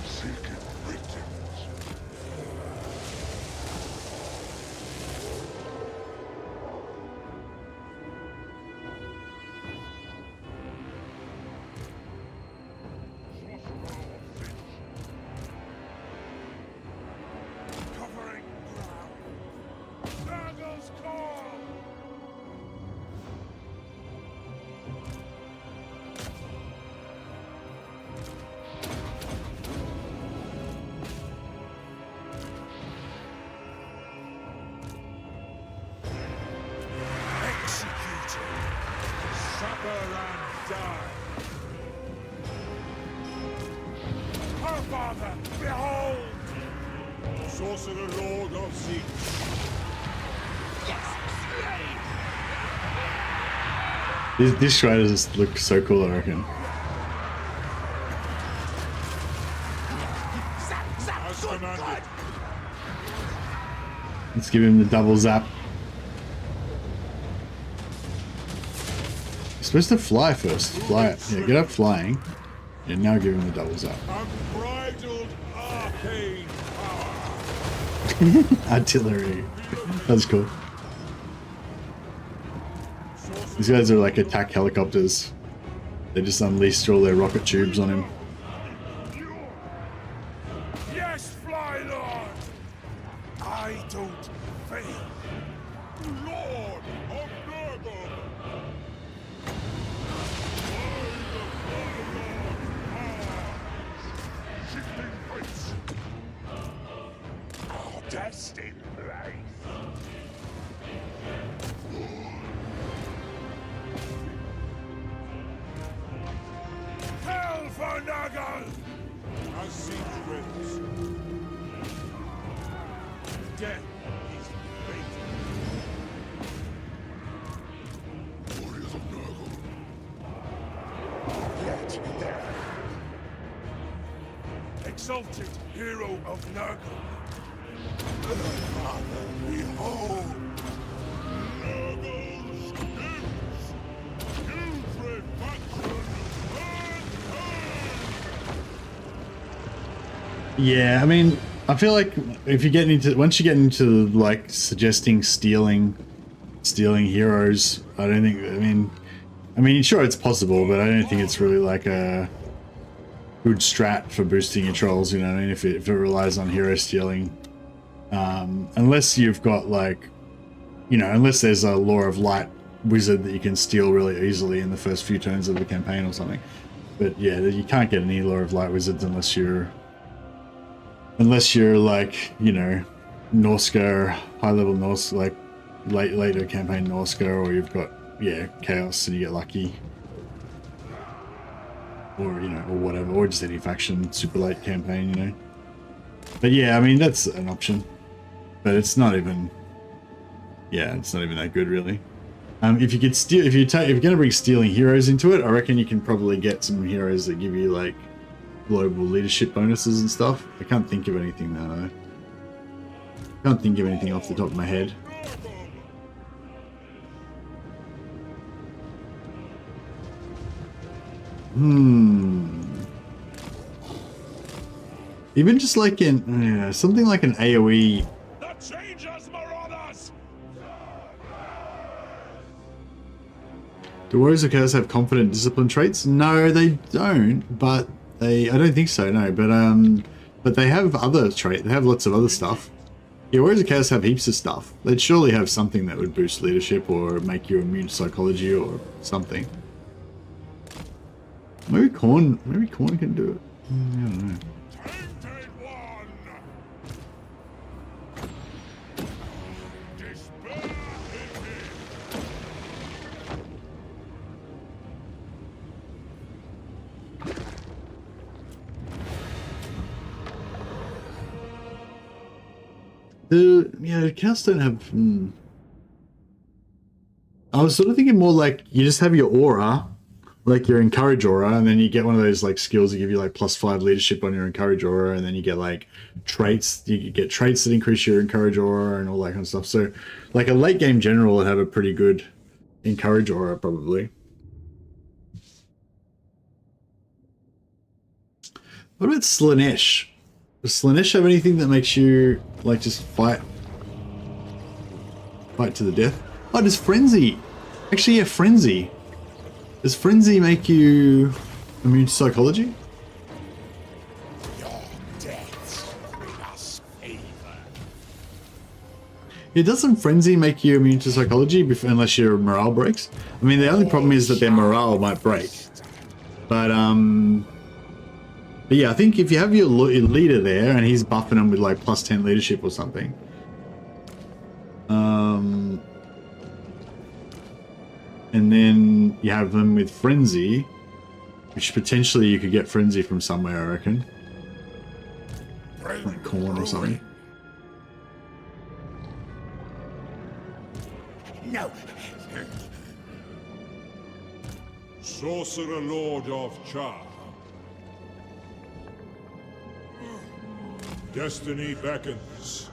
Seeking victims. Covering ground. Nurgle's call! Executed. Suffer and die. Our father, behold! Sorcerer Lord of Siege. This shredder just looks so cool, I reckon. As commanded. Let's give him the double zap. You're supposed to fly first. Fly it. Yeah, get up flying. And now give him the double zap. Unbridled arcane power. Artillery. That's cool. These guys are like attack helicopters. They just unleashed all their rocket tubes on him. Yes, Fly Lord! I don't fail. Lord of Nurgle! Shifting fates. Our destined place. Hell for Nurgle! As siege wills. Death is fatal. Warriors of Nurgle. Yet there. Exalted hero of Nurgle. Father, behold! Nurgle's imps! Putrefaction! Yeah, I mean, I feel like if you get into once you get into like suggesting stealing heroes, I don't think. I mean, sure it's possible, but I don't think it's really like a good strat for boosting your trolls. You know what I mean? If it relies on hero stealing, unless you've got like, you know, unless there's a Law of Light wizard that you can steal really easily in the first few turns of the campaign or something. But yeah, you can't get any Law of Light wizards unless you're like, you know, Norska, high level Norse, like later campaign Norska, or you've got, yeah, Chaos and you get lucky. Or, you know, or whatever, or just any faction, super late campaign, you know. But yeah, I mean, that's an option. But it's not even, yeah, it's not even that good, really. If you could steal, if you're going to bring stealing heroes into it, I reckon you can probably get some heroes that give you, like, global leadership bonuses and stuff. I can't think of anything though. Can't think of anything off the top of my head. Even just like in something like an AoE. The Changers, Marauders! Do Warriors of Chaos have confident discipline traits? No, they don't, but I don't think so, no, but they have other traits. They have lots of other stuff. Yeah, Warriors of Chaos have heaps of stuff. They'd surely have something that would boost leadership or make you immune to psychology or something. Maybe Khorne can do it. I don't know. Tainted one! Despair in me! The Chaos don't have. I was sort of thinking more like you just have your aura, like your encourage aura, and then you get one of those like skills that give you like +5 leadership on your encourage aura, and then you get like traits. You get traits that increase your encourage aura and all that kind of stuff. So, like a late game general would have a pretty good encourage aura probably. What about Slaanesh? Does Slaanesh have anything that makes you like just fight to the death? Oh, does Frenzy? Actually, yeah, Frenzy. Does Frenzy make you immune to psychology? Your deaths bring us favor. Yeah, doesn't Frenzy make you immune to psychology unless your morale breaks? I mean, the only problem is that their morale might break. But yeah, I think if you have your leader there and he's buffing them with like +10 leadership or something. And then you have them with Frenzy, which potentially you could get Frenzy from somewhere, I reckon. Like Khorne or something. No. Sorcerer Lord of Char. Destiny beckons.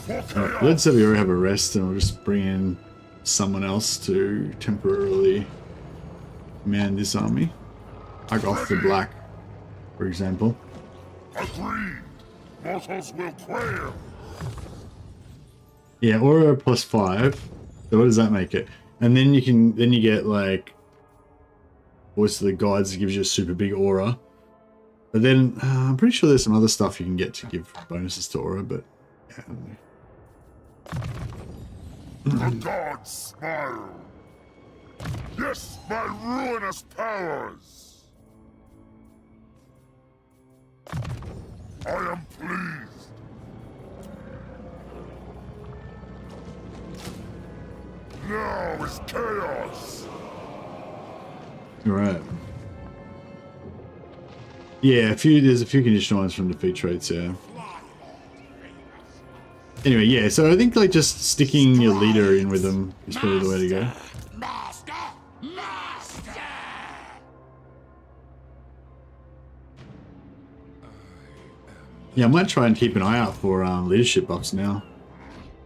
Let's have you have a rest and we'll just bring in someone else to temporarily man this army. Agoth the Black, for example. Agreed. Mortals will quail. Yeah, Aura +5. So what does that make it? And then you get like Voice of the Gods that gives you a super big aura. But then I'm pretty sure there's some other stuff you can get to give bonuses to aura, but yeah, I don't know. The gods smile. Yes, my ruinous powers. I am pleased. Now is chaos. All right. Yeah, there's a few conditional ones from defeat traits, yeah. Anyway, yeah, so I think like just sticking your leader in with them is probably the way to go. Master! Master! Yeah, I might try and keep an eye out for leadership buffs now.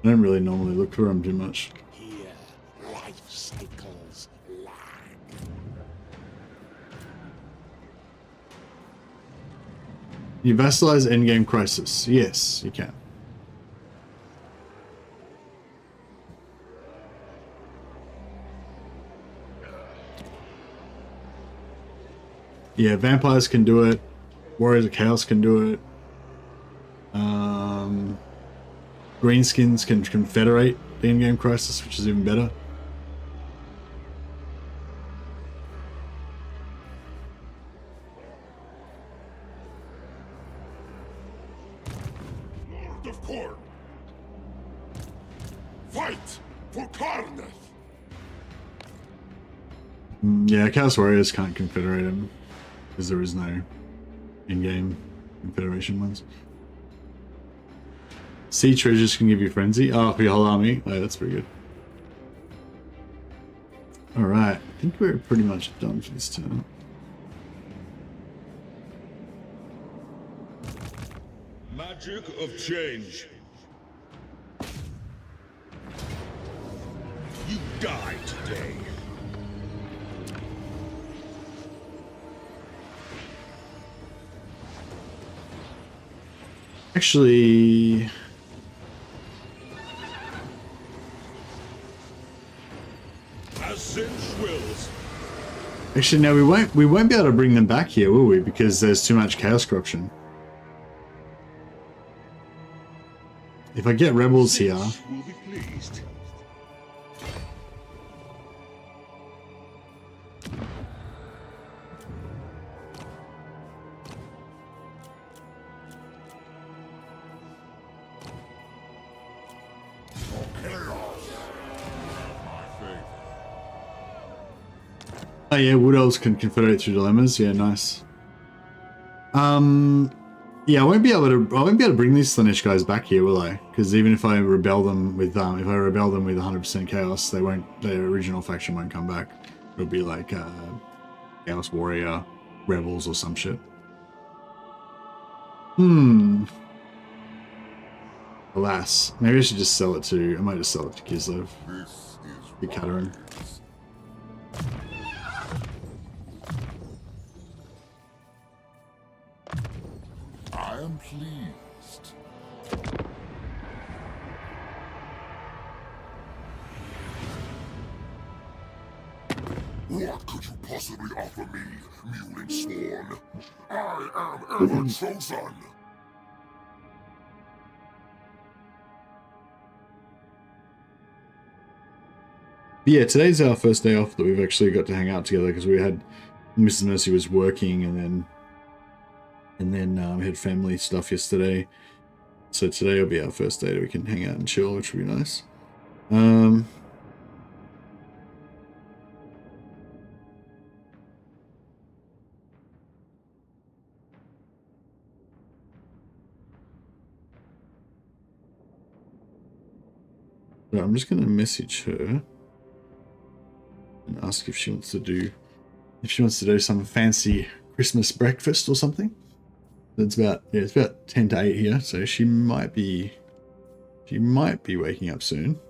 I don't really normally look for them too much. Here, life cycles lag. You vassalize endgame crisis. Yes, you can. Yeah, vampires can do it. Warriors of Chaos can do it. Greenskins can confederate the in-game crisis, which is even better. Lord of Korn! Fight for Karnath! Yeah, Chaos Warriors can't confederate him because there is no in-game confederation ones. Sea treasures can give you frenzy. Oh, for your whole army. Oh, that's pretty good. Alright, I think we're pretty much done for this turn. Magic of change. You die today. Actually, no, we won't be able to bring them back here, will we? Because there's too much chaos corruption. If I get rebels here, Will be pleased. oh yeah, Wood Elves can confederate through dilemmas. Yeah, nice. Yeah, I won't be able to bring these Slaanesh guys back here, will I? Because even if I rebel them with 100% chaos, they won't. Their original faction won't come back. It'll be like Chaos Warrior rebels or some shit. Alas, maybe I should just sell it to. I might just sell it to Kislev. The Katarin. I am pleased. What could you possibly offer me, Mewling Sworn? I am ever chosen. Yeah, today's our first day off that we've actually got to hang out together because we had Mrs. Mercy was working and then we had family stuff yesterday. So today will be our first day that we can hang out and chill, which will be nice. So I'm just going to message her and ask if she wants to do some fancy Christmas breakfast or something. It's about 10 to 8 here, so she might be waking up soon.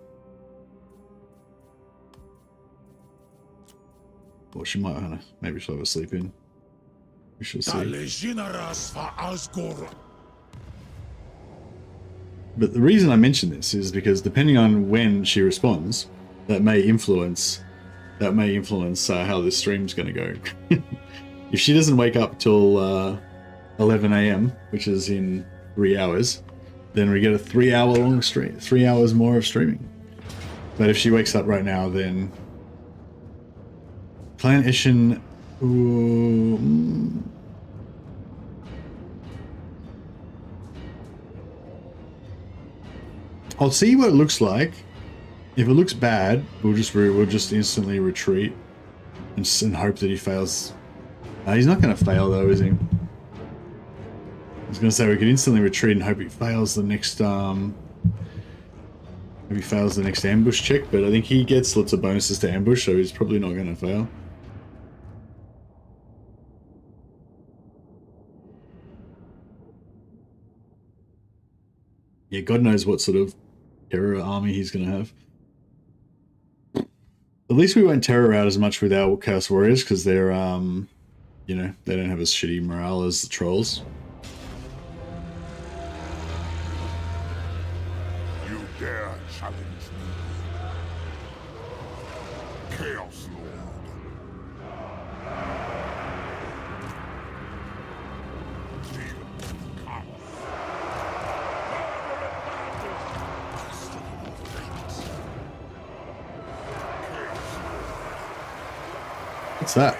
Or she might maybe she'll have a sleep in. We shall see. But the reason I mention this is because depending on when she responds, that may influence how this stream's going to go. If she doesn't wake up till 11 a.m., which is in 3 hours, then we get a 3-hour long stream, 3 hours more of streaming. But if she wakes up right now, then Clan Ishin. I'll see what it looks like. If it looks bad, we'll just instantly retreat and hope that he fails. He's not going to fail though, is he? I was going to say we could instantly retreat and hope he fails the next ambush check, but I think he gets lots of bonuses to ambush, so he's probably not going to fail. Yeah, God knows what sort of terror army he's going to have. At least we won't terror out as much with our Chaos Warriors, because they're, you know, they don't have as shitty morale as the trolls. You dare challenge me? Chaos Lord. What's that?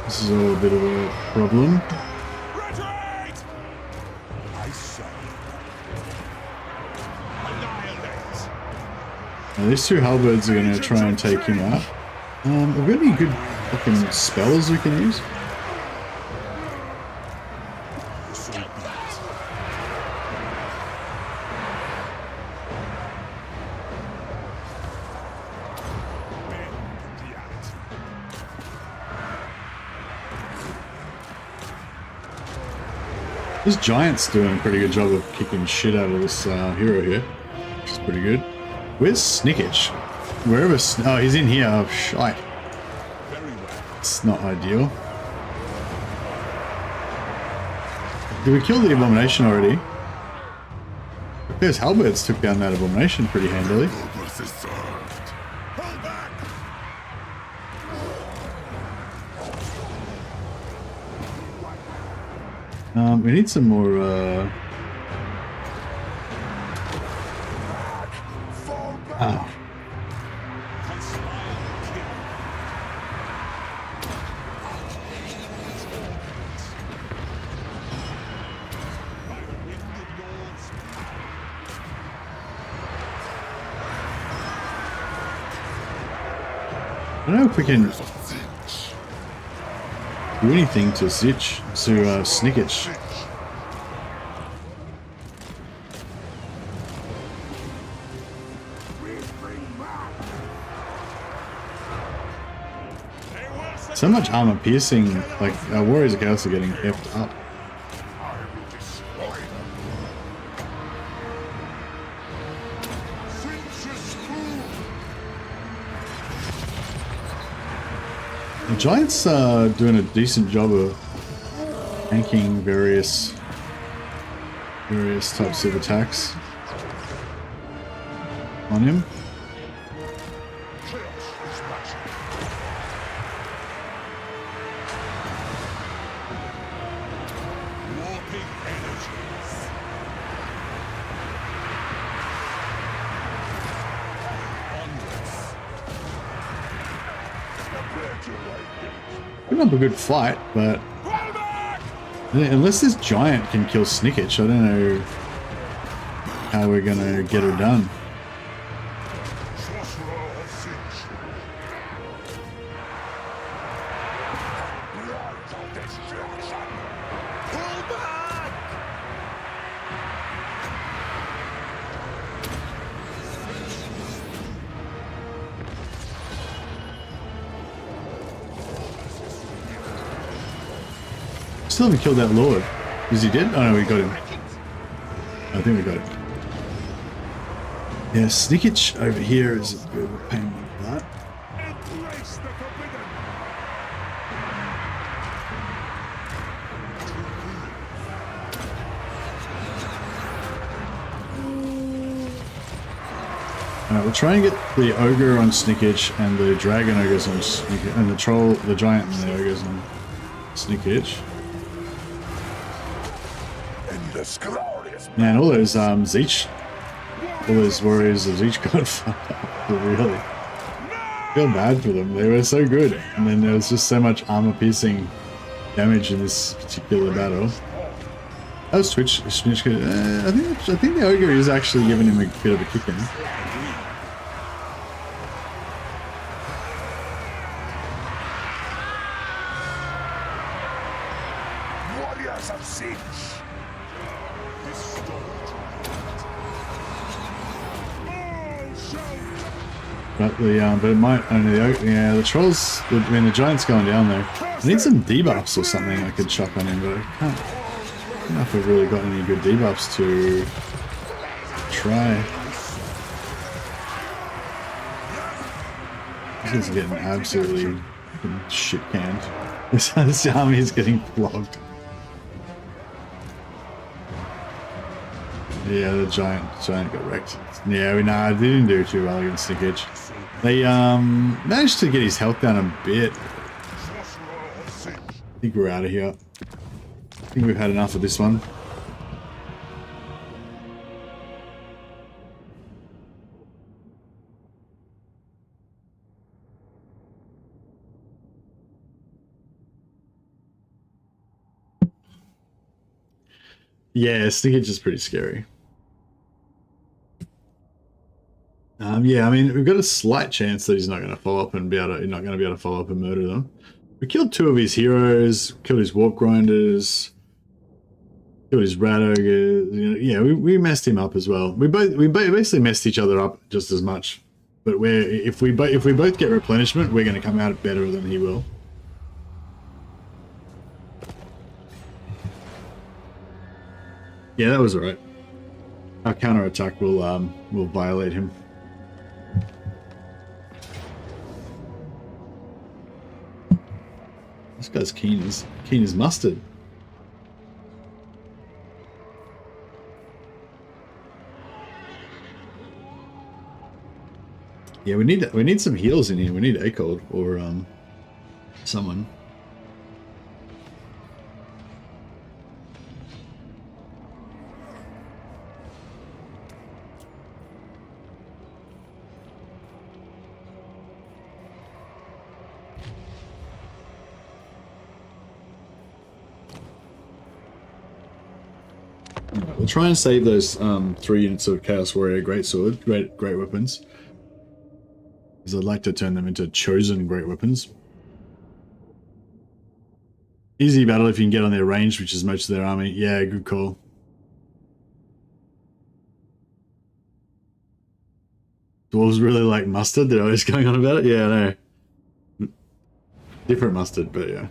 This is all a bit of a problem. Now, these two halberds are going to try and take him out. Have we got any good fucking spells we can use? This giant's doing a pretty good job of kicking shit out of this hero here, which is pretty good. Where's Snickage? Wherever. Oh, he's in here. Oh, shite. It's not ideal. Did we kill the abomination already? There's halberds took down that abomination pretty handily. We need some more, Oh. I don't know if we can do anything to Snickage. So much armor piercing, like our Warriors of Chaos are getting effed up. The Giants are doing a decent job of tanking various types of attacks on him. Put up a good fight, but unless this giant can kill Snickage, I don't know how we're gonna get her done. Still haven't killed that lord. Is he dead? Oh no, we got him. I think we got it. Yeah, sneakage over here is a bit of a pain with that. Embrace the forbidden! Alright, we'll try and get the ogre on sneakage and the dragon ogres on sneakage, and the troll, the giant and the ogres on sneakage. Man, all those Zeech, all those warriors of Zeech got fucked up, really. I feel bad for them, they were so good. And then there was just so much armor piercing damage in this particular battle. That was Twitch. I think the ogre is actually giving him a bit of a kick in. Warriors of Siege! But it might only the trolls. The giant's going down there. I need some debuffs or something I could chuck on him, but I can't. I don't know if we've really got any good debuffs to try. This is getting absolutely shit canned. This army is getting flogged. Yeah, the giant got wrecked. Yeah, they didn't do too well against Sneakage. They managed to get his health down a bit. I think we're out of here. I think we've had enough of this one. Yeah, Sneakage is pretty scary. Yeah, I mean, we've got a slight chance that he's not going to follow up and not going to be able to follow up and murder them. We killed 2 of his heroes, killed his warp grinders, killed his rat ogres. Yeah, we messed him up as well. We basically messed each other up just as much. But if we both get replenishment, we're going to come out better than he will. Yeah, that was alright. Our counterattack will violate him. This guy's keen as mustard. Yeah, we need some heals in here. We need Acold or someone. We'll try and save those 3 units of Chaos Warrior Greatsword, great weapons. Because I'd like to turn them into chosen great weapons. Easy battle if you can get on their range, which is most of their army. Yeah, good call. Dwarves really like mustard. They're always going on about it. Yeah, I know. Different mustard, but yeah.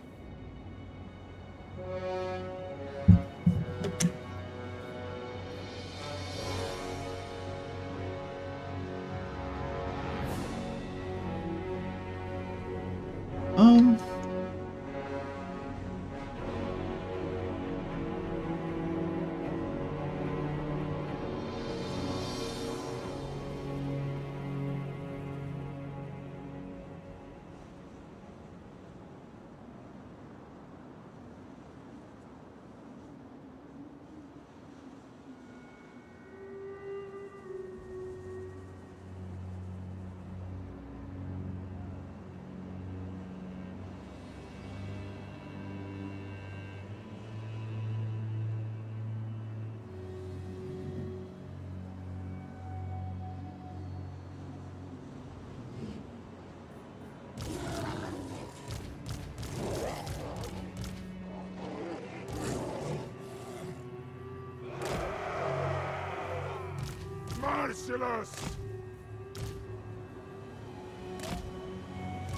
Merciless!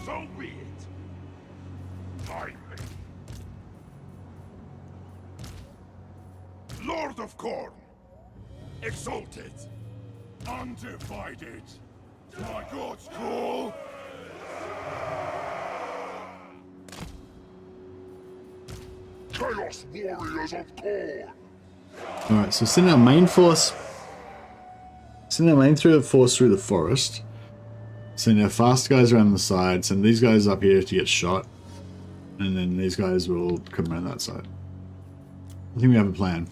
So be it. Timely. Lord of Khorne, Exalted, undivided. My God's call. Chaos warriors of Khorne. Alright, so send our main force. Send our main force through the forest. Send our fast guys around the side. Send these guys up here to get shot. And then these guys will come around that side. I think we have a plan.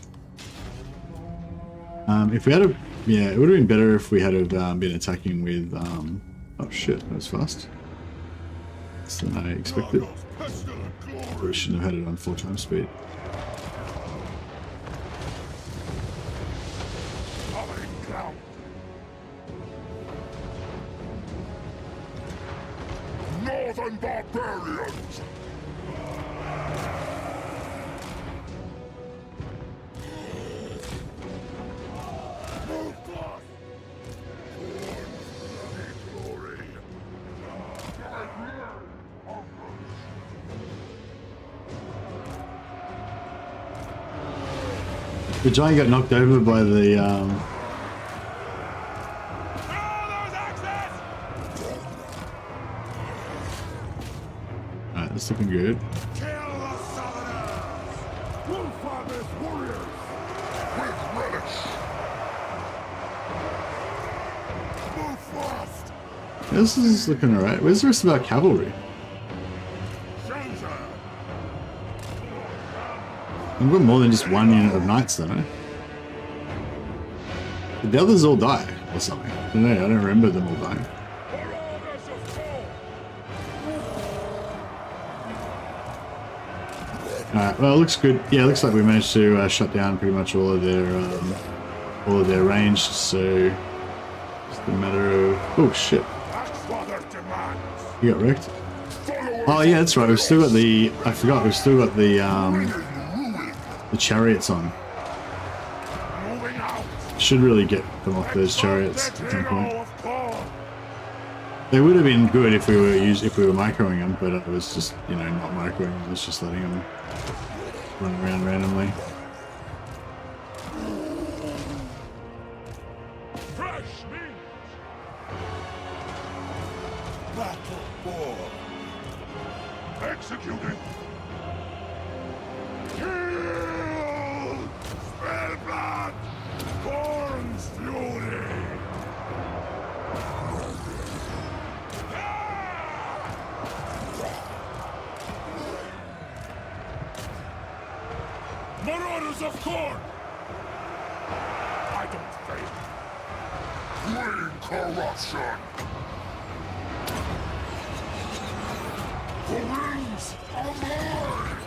If we had a... Yeah, it would have been better if we had been attacking with... oh shit, that was fast. Less than I expected. We shouldn't have had it on 4x speed. Northern barbarians! The giant got knocked over by the Alright, that's looking good. Kill the Southerners! Wolf-Father's warriors! With relish! Move fast! This is looking alright. Where's the rest of our cavalry? We've got more than just one unit of knights, don't I? Did the others all die or something? I don't know, I don't remember them all dying. Alright, well it looks good. Yeah, it looks like we managed to shut down pretty much all of their range, so it's a matter of... Oh shit. You got wrecked? Oh yeah, that's right, we've still got the... I forgot, we've still got the chariots on. Should really get them off those chariots at some point. They would have been good if we were microing them, but I was just, you know, not microing them. I was just letting them run around randomly. Executing. Kill! Spellblood! Khorne's fury! Marauders of Khorne! I don't fail. Bring corruption! The rings are mine!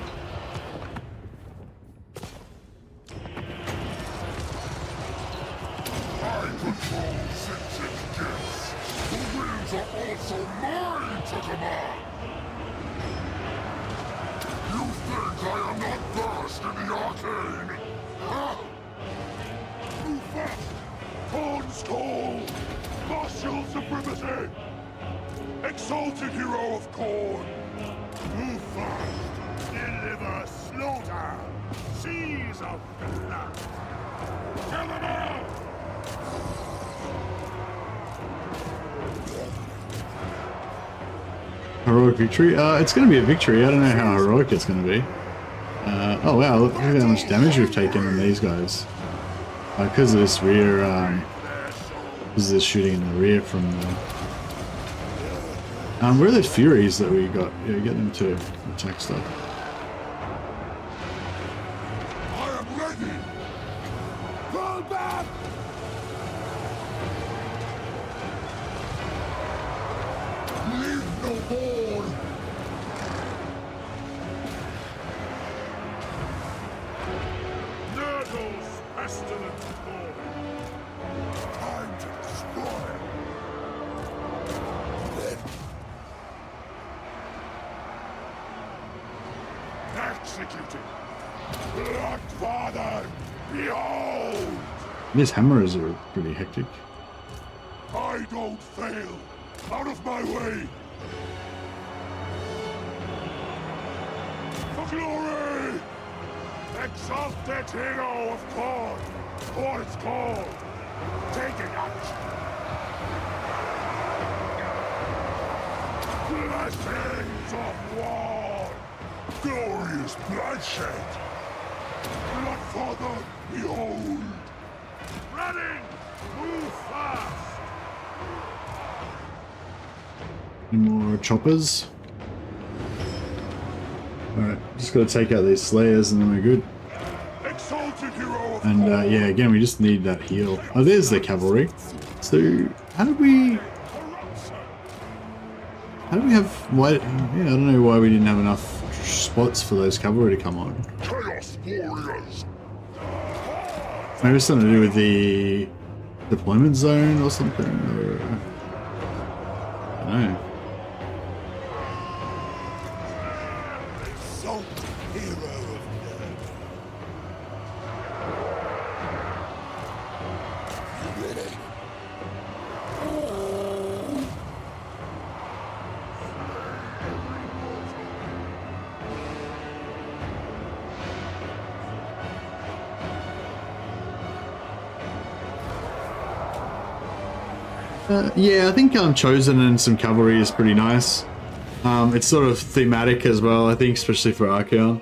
I control sentient gifts. The winds are also mine to command. You think I am not versed in the arcane? Huh? Move fast! Khorne's call! Martial supremacy! Exalted hero of Khorne! Move fast! Deliver slaughter! Seas of blood! Kill them all! Heroic victory? It's going to be a victory. I don't know how heroic it's going to be. Oh wow, look at how much damage we've taken on these guys. Because of this rear, because of this shooting in the rear from the... where are those Furies that we got? Yeah, get them to attack stuff. I am ready! Fall back! Leave no more! Nurgle's pestilent Khorne! Time to destroy! Executed! Bloodfather! Behold! These hammers are pretty hectic. I don't fail! Out of my way! For glory! Exalted hero of Khorne! Twice called. Take it out. Blessings of war. Glorious bloodshed. Bloodfather, behold. Ready. Move fast. Any more choppers? Alright, just gotta take out these slayers and then we're good. Exalted hero of And yeah, again, we just need that heal. Oh, there's the cavalry. So, how did we have, why, yeah, I don't know why we didn't have enough spots for those cavalry to come on. Chaos warriors. Maybe it's something to do with the deployment zone or something, or I don't know. Exalt hero of nerve. You ready? Yeah, I think Chosen and some cavalry is pretty nice. It's sort of thematic as well, I think, especially for Archaon.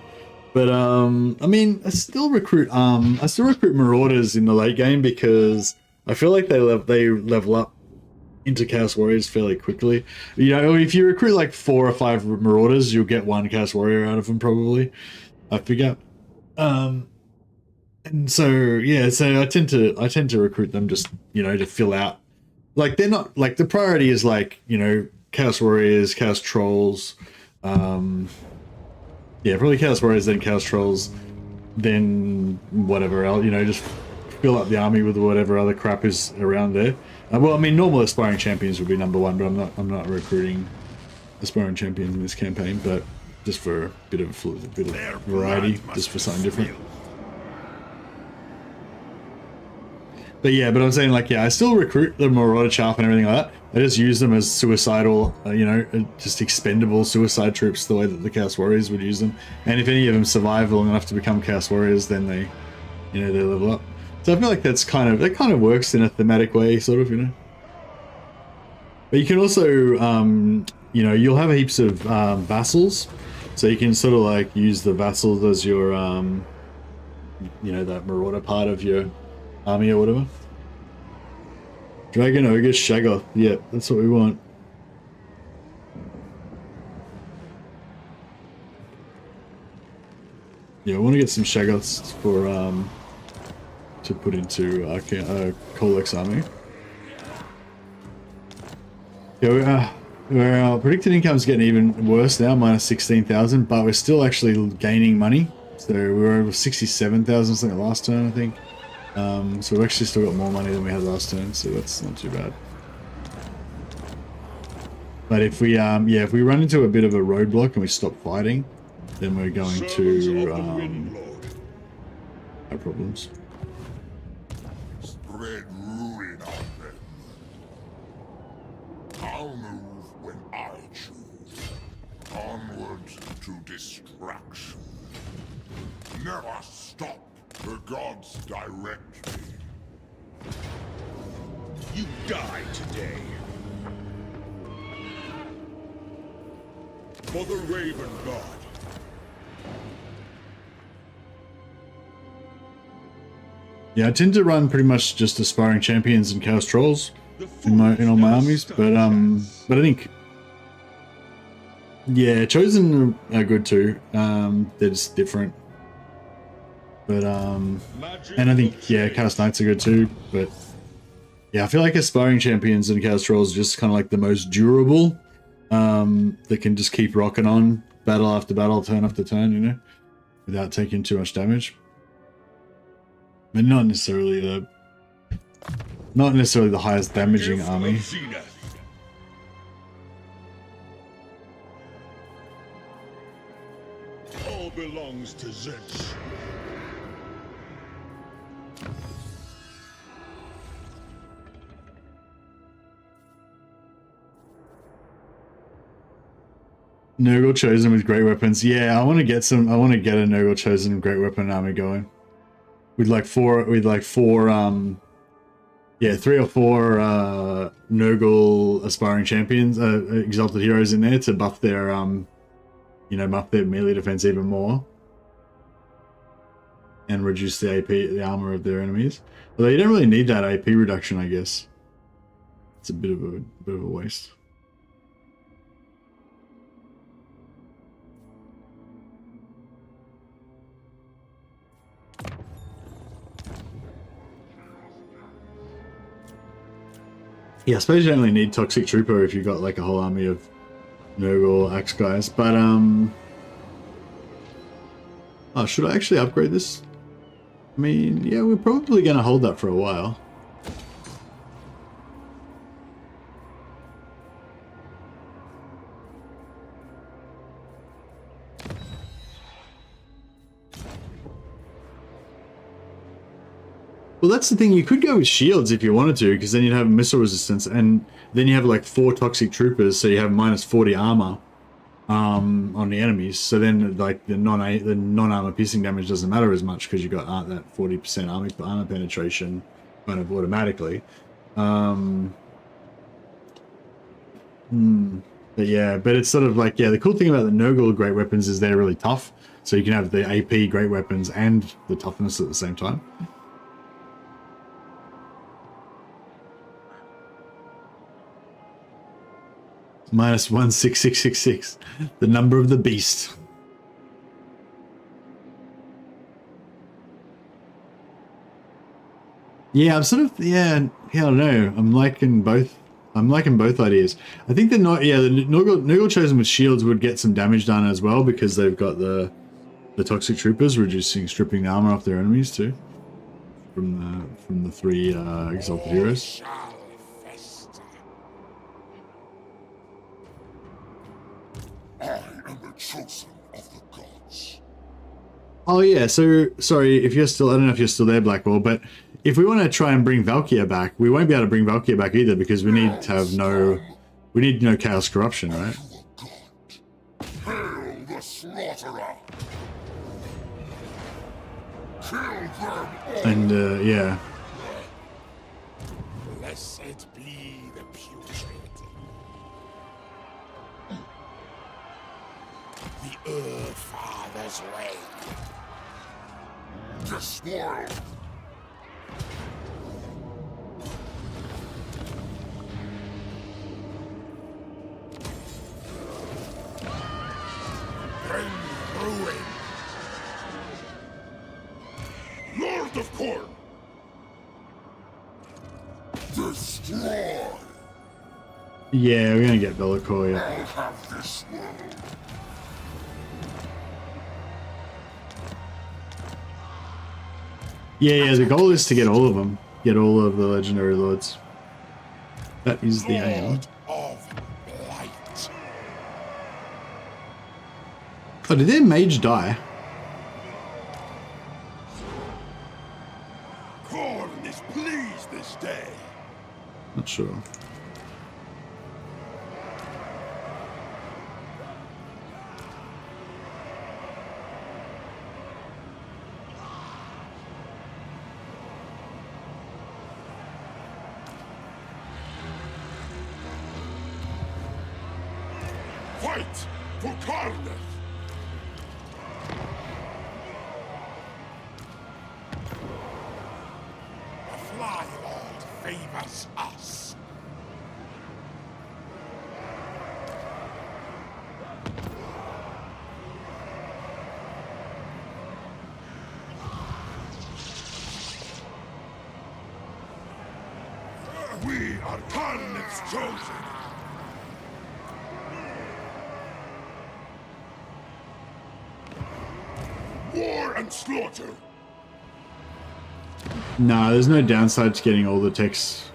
But I mean, I still recruit Marauders in the late game because I feel like they level up into Chaos Warriors fairly quickly. You know, if you recruit like 4 or 5 Marauders, you'll get 1 Chaos Warrior out of them probably. I figure. And so yeah, so I tend to recruit them just, you know, to fill out. Like, they're not, like, the priority is, like, you know, Chaos Warriors, Chaos Trolls, yeah, probably Chaos Warriors, then Chaos Trolls, then whatever else, you know, just fill up the army with whatever other crap is around there. Well, I mean, normal Aspiring Champions would be #1, but I'm not recruiting Aspiring Champions in this campaign, but just for a bit of variety, just for something different. But yeah, but I'm saying, like, yeah, I still recruit the Marauder Chaff and everything like that. I just use them as suicidal, you know, just expendable suicide troops, the way that the Chaos Warriors would use them. And if any of them survive long enough to become Chaos Warriors, then they, you know, they level up. So I feel like that kind of works in a thematic way, sort of, you know. But you can also, you know, you'll have heaps of vassals, so you can sort of like use the vassals as your, you know, that Marauder part of your army or whatever. Dragon Ogre Shaggoth. Yeah, that's what we want. Yeah, I want to get some Shaggoths for to put into Kolek's army. Yeah, our predicted income's getting even worse now, minus 16,000, but we're still actually gaining money. So we were over 67,000 something last turn, I think. So we've actually still got more money than we had last turn, so that's not too bad. But if we, yeah, if we run into a bit of a roadblock and we stop fighting, then we're going to have problems. Spread ruin on them. I'll move when I choose. Onward to destruction. Never stop. The gods direct me. You die today. For the Raven God. Yeah, I tend to run pretty much just Aspiring Champions and Chaos Trolls in all my armies, but I think, yeah, Chosen are good too. They're just different. But and I think, yeah, Chaos Knights are good too, but yeah, I feel like Aspiring Champions and Chaos Trolls are just kind of like the most durable. That can just keep rocking on, battle after battle, turn after turn, you know, without taking too much damage. But not necessarily the highest damaging army. All belongs to Zetch. Nurgle Chosen with great weapons. Yeah, I want to get a Nurgle Chosen great weapon army going. with like four, yeah, 3 or 4 Nurgle aspiring champions, exalted heroes in there to buff their, you know, buff their melee defense even more, and reduce the AP, the armor of their enemies. Although you don't really need that AP reduction, I guess. It's a bit of a waste. Yeah, I suppose you only need Toxic Trooper if you've got like a whole army of Nurgle Axe guys, but oh, should I actually upgrade this? I mean, yeah, we're probably going to hold that for a while. Well, that's the thing. You could go with shields if you wanted to, because then you'd have missile resistance, and then you have like 4 Toxic Troopers, so you have minus 40 armor on the enemies. So then, like the non-armor piercing damage doesn't matter as much because you got that 40% armor penetration kind of automatically. But yeah, but it's sort of like, yeah, the cool thing about the Nurgle great weapons is they're really tough, so you can have the AP great weapons and the toughness at the same time. Minus 16666, the number of the beast. Yeah, I'm sort of, yeah, I don't know. I'm liking both ideas. I think the Nurgle chosen with shields would get some damage done as well, because they've got the Toxic Troopers stripping the armor off their enemies too. From the 3 exalted heroes. I am the chosen of the gods. Oh yeah, so sorry if you're still, I don't know if you're still there, Blackwall, but if we want to try and bring Valkyria back, we won't be able to bring Valkyria back either, because we need to have no Chaos Corruption, right? Hail the slaughterer! Kill them all! And yeah. Blessed be the putrid. The Father's way. This world! Bring ruin. Lord of Korn! Destroy! Yeah, we're gonna get Bellicor, yeah. I'll have this world. Yeah, the goal is to get all of them. Get all of the Legendary Lords. That is the aim. Lord of Light. Oh, did their mage die? Korn is pleased this day. Not sure. Fight for Karnath! The Fly Lord favors us. We are Karnath's chosen! War and slaughter! No, there's no downside to getting all the techs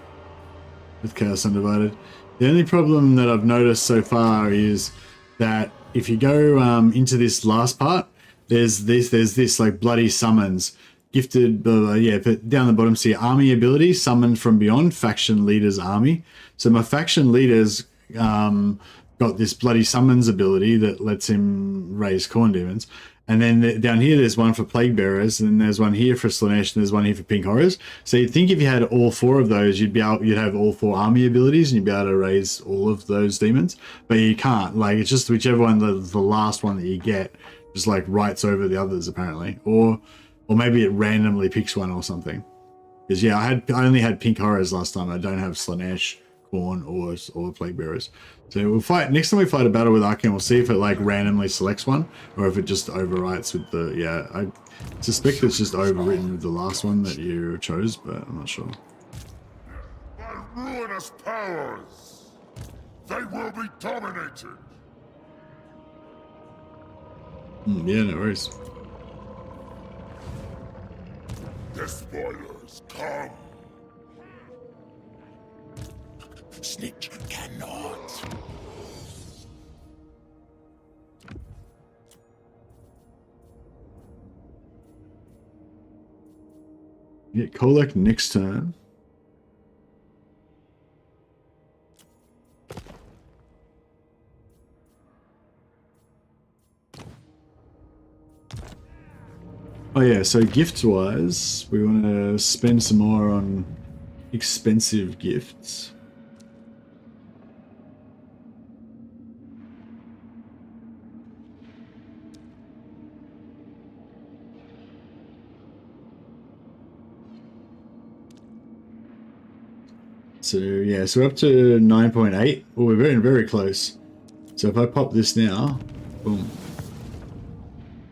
with Chaos Undivided. The only problem that I've noticed so far is that if you go into this last part, there's this like bloody summons. Gifted, yeah, but down the bottom, see army ability, summoned from beyond, faction leader's army. So my faction leader's got this bloody summons ability that lets him raise corn demons. And then down here, there's one for Plague Bearers, and there's one here for Slanesh, and there's one here for Pink Horrors. So you'd think if you had all 4 of those, you'd have all 4 army abilities, and you'd be able to raise all of those demons. But you can't. Like, it's just whichever one, the last one that you get, just like writes over the others apparently, or maybe it randomly picks one or something. Because yeah, I only had Pink Horrors last time. I don't have Slanesh, Khorne, or Plague Bearers. So we'll fight next time we fight a battle with Archaon. We'll see if it like randomly selects one, or if it just overwrites with the. Yeah, I suspect it's just overwritten with the last one that you chose, but I'm not sure. By ruinous powers, they will be dominated. Yeah, no worries. The spoilers come. Snitch cannot. Get Kolek next turn. Oh yeah, so gifts-wise, we want to spend some more on expensive gifts. So yeah, so we're up to 9.8. Oh, we're very, very close. So if I pop this now, boom.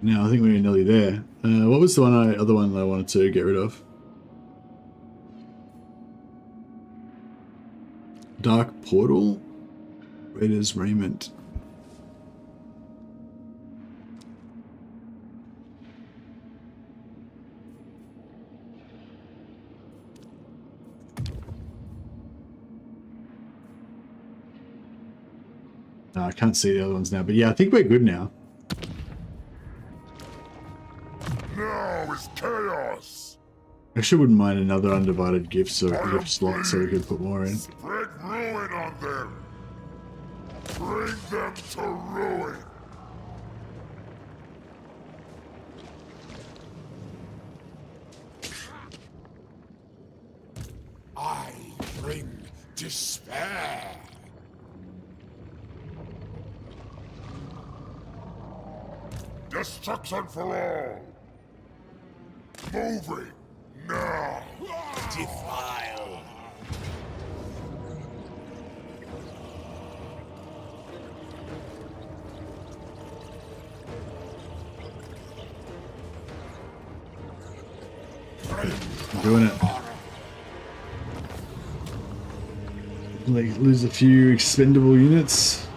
Now I think we're nearly there. What was the other one that I wanted to get rid of? Dark Portal? Raiders Raiment. No, I can't see the other ones now, but yeah, I think we're good now. Now is chaos. I actually wouldn't mind another undivided gift slot so we could put more in. Spread ruin on them. Bring them to ruin. I bring despair. Destruction for all. Moving now. Defile. I'm doing it. Like, lose a few expendable units.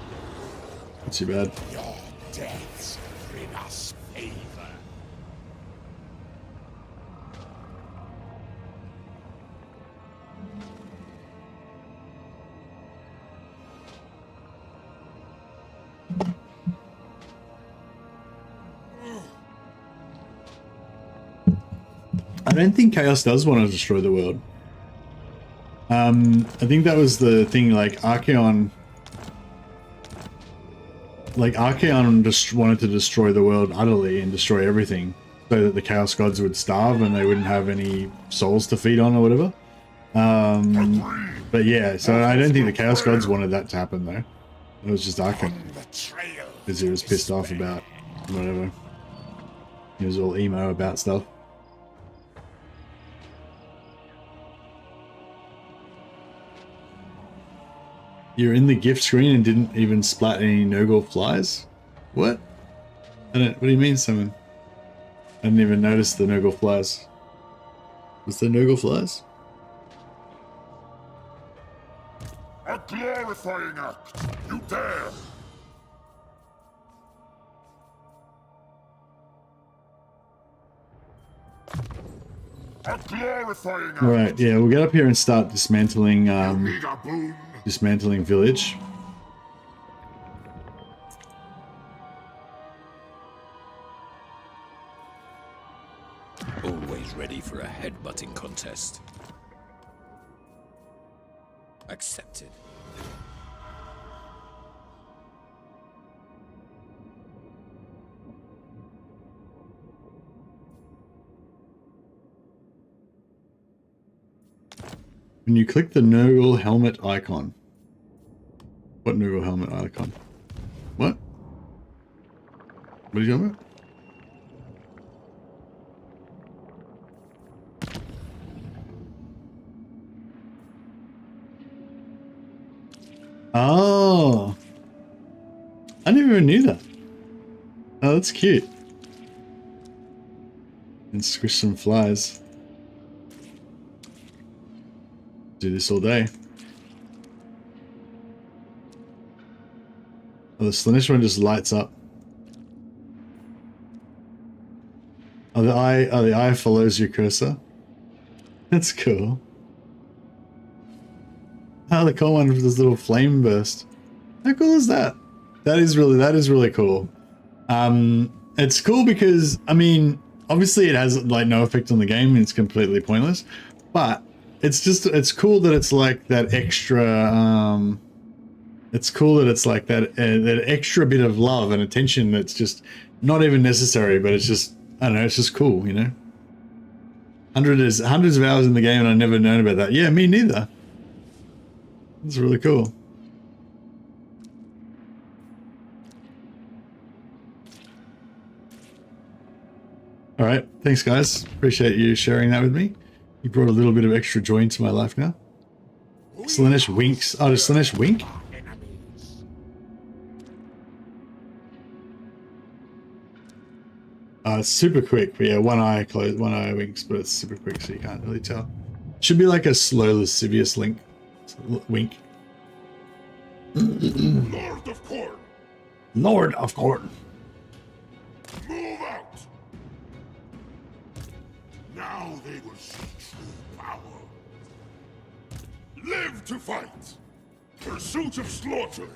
Not too bad. Your deaths bring us favor. I don't think Chaos does want to destroy the world. I think that was the thing, like Archaon just wanted to destroy the world utterly and destroy everything so that the Chaos Gods would starve and they wouldn't have any souls to feed on or whatever. But yeah, so I don't think the Chaos Gods wanted that to happen though. It was just Archaon because he was pissed off about whatever. He was all emo about stuff. You're in the gift screen and didn't even splat any Nurgle flies? What? What do you mean, Simon? I didn't even notice the Nurgle flies. Was there Nurgle flies? A glorifying act. You dare. A glorifying act. Alright, yeah, we'll get up here and start dismantling Need a boon. dismantling village. Always ready for a headbutting contest. Accepted. When you click the Nurgle helmet icon. What Nurgle helmet icon? What? What are you talking about? Oh, I never even knew that. Oh, that's cute. And squish some flies. Do this all day. Oh, the Slaanesh one just lights up. Oh, the eye follows your cursor. That's cool. Oh, the cool one with this little flame burst. How cool is that? That is really cool. It's cool because, I mean, obviously it has like no effect on the game and it's completely pointless, but it's cool that it's like that extra, it's cool that it's like that extra bit of love and attention that's just not even necessary, but it's just, I don't know, it's just cool, you know? Hundreds of hours in the game and I never known about that. Yeah, me neither. It's really cool. All right, thanks guys. Appreciate you sharing that with me. You brought a little bit of extra joy into my life now. Slaanesh winks. Oh, does Slaanesh wink? It's super quick, but yeah, one eye closed, one eye winks, but it's super quick, so you can't really tell. Should be like a slow, lascivious wink. Lord of Khorne! Lord of Khorne. Move out! Now they will see true power. Live to fight! Pursuit of slaughter!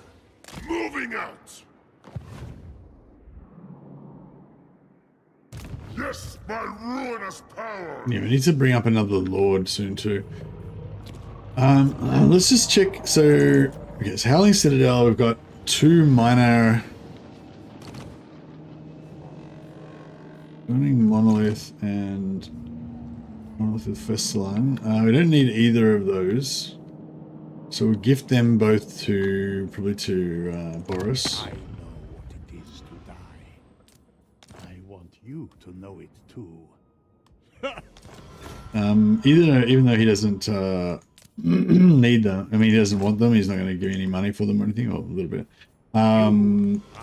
Moving out! Yes, my ruinous power! Yeah, we need to bring up another Lord soon too. Let's just check. So, okay, so Howling Citadel, we've got 2 minor Burning Monolith and Monolith with Festiline. We don't need either of those. So we'll gift them both to, probably to Boris. I know what it is to die. I want you to know it too. Even though he doesn't need them, I mean, he doesn't want them, he's not going to give you any money for them or anything, or a little bit.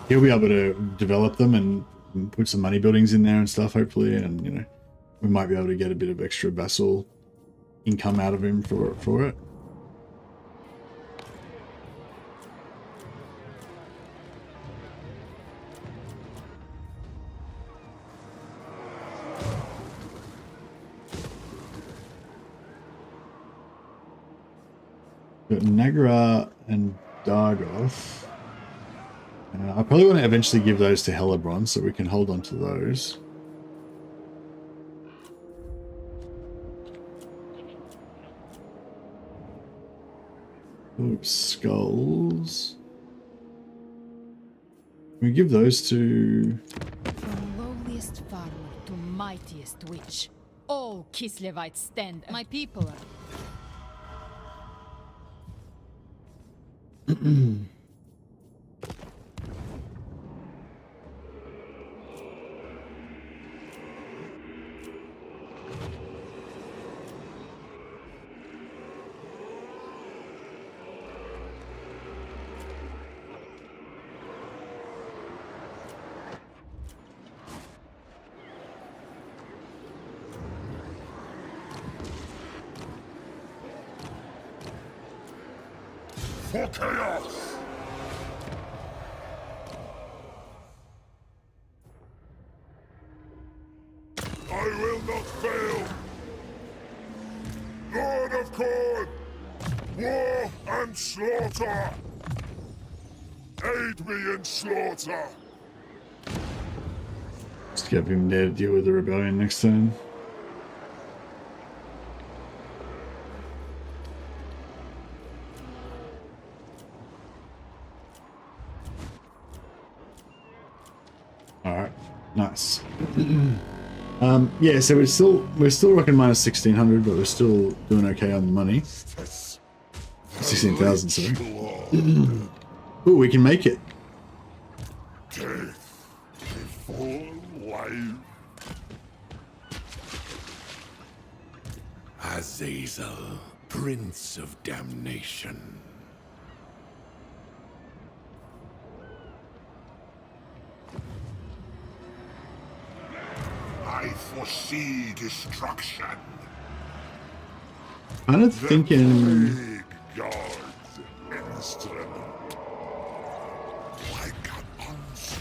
He'll be able to develop them and put some money buildings in there and stuff, hopefully, and, you know, we might be able to get a bit of extra vassal income out of him for it. Got Nagra and Dargoth. I probably want to eventually give those to Hellebron so we can hold on to those. Oops, skulls. Can we give those to... From lowliest farmer to mightiest witch, all Kislevites stand. My people are... For chaos! I will not fail! Lord of Khorne! War and slaughter! Aid me in slaughter! Just get him there to deal with the rebellion next turn. Alright, nice. Yeah, so we're still rocking minus 1600, but we're still doing okay on the money. 16,000, sorry. Ooh, we can make it. Death before life. Azazel, Prince of Damnation. I foresee destruction. Kind of thinking. Big gods instrument. Like a monster.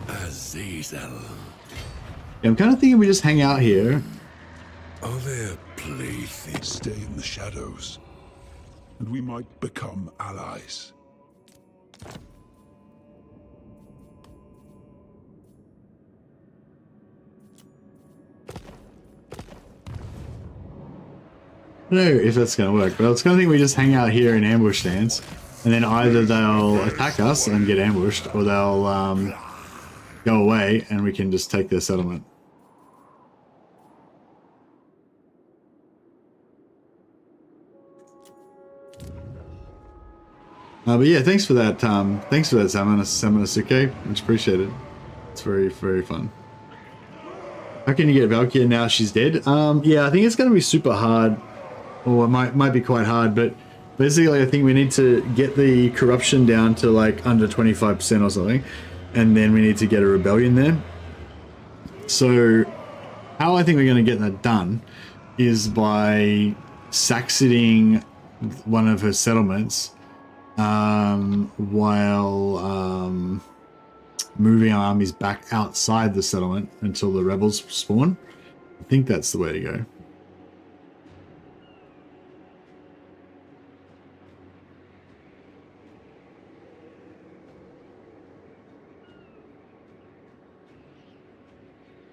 Azazel. Yeah, I'm kind of thinking we just hang out here. Are there playthings? Stay in the shadows, and we might become allies. I don't know if that's going to work, but I was kind of thinking we just hang out here in ambush stance, and then either they'll attack us and get ambushed, or they'll go away and we can just take their settlement. But yeah, thanks for that. Thanks for that, Samanosuke. Much appreciated. It's very, very fun. How can you get Valkyria now she's dead? Yeah, I think it's going to be super hard, or it might be quite hard. But basically, I think we need to get the corruption down to like under 25% or something, and then we need to get a rebellion there. So, how I think we're going to get that done is by sack-sitting one of her settlements. While moving our armies back outside the settlement until the rebels spawn. I think that's the way to go.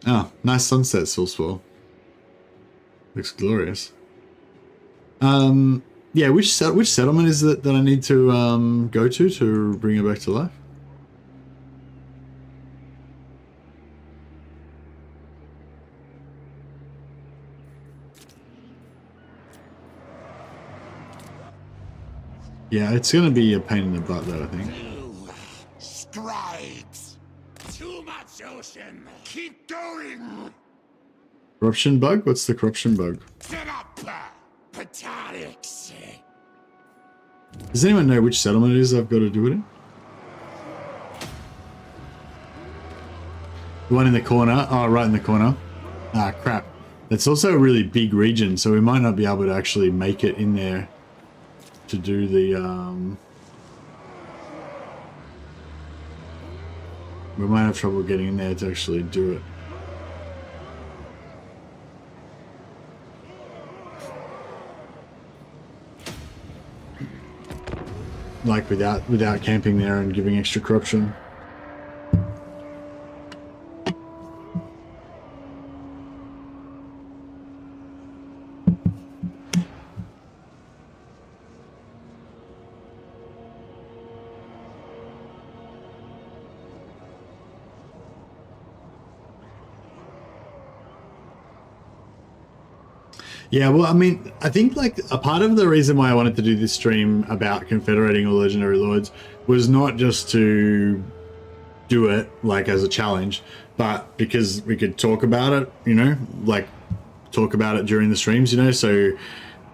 Oh, nice sunset, Soulspore. Looks glorious. Yeah, which settlement is it that I need to go to bring it back to life? Yeah, it's gonna be a pain in the butt though, I think. Scribes! Too much ocean! Keep going! Corruption bug? What's the corruption bug? Get up! Patarics! Does anyone know which settlement it is I've got to do it in? The one in the corner? Oh, right in the corner. Ah, crap. It's also a really big region, so we might not be able to actually make it in there to do the, we might have trouble getting in there to actually do it. Like without camping there and giving extra corruption. Yeah, well, I mean, I think like a part of the reason why I wanted to do this stream about confederating all legendary lords was not just to do it like as a challenge, but because we could talk about it, you know, like talk about it during the streams, you know, so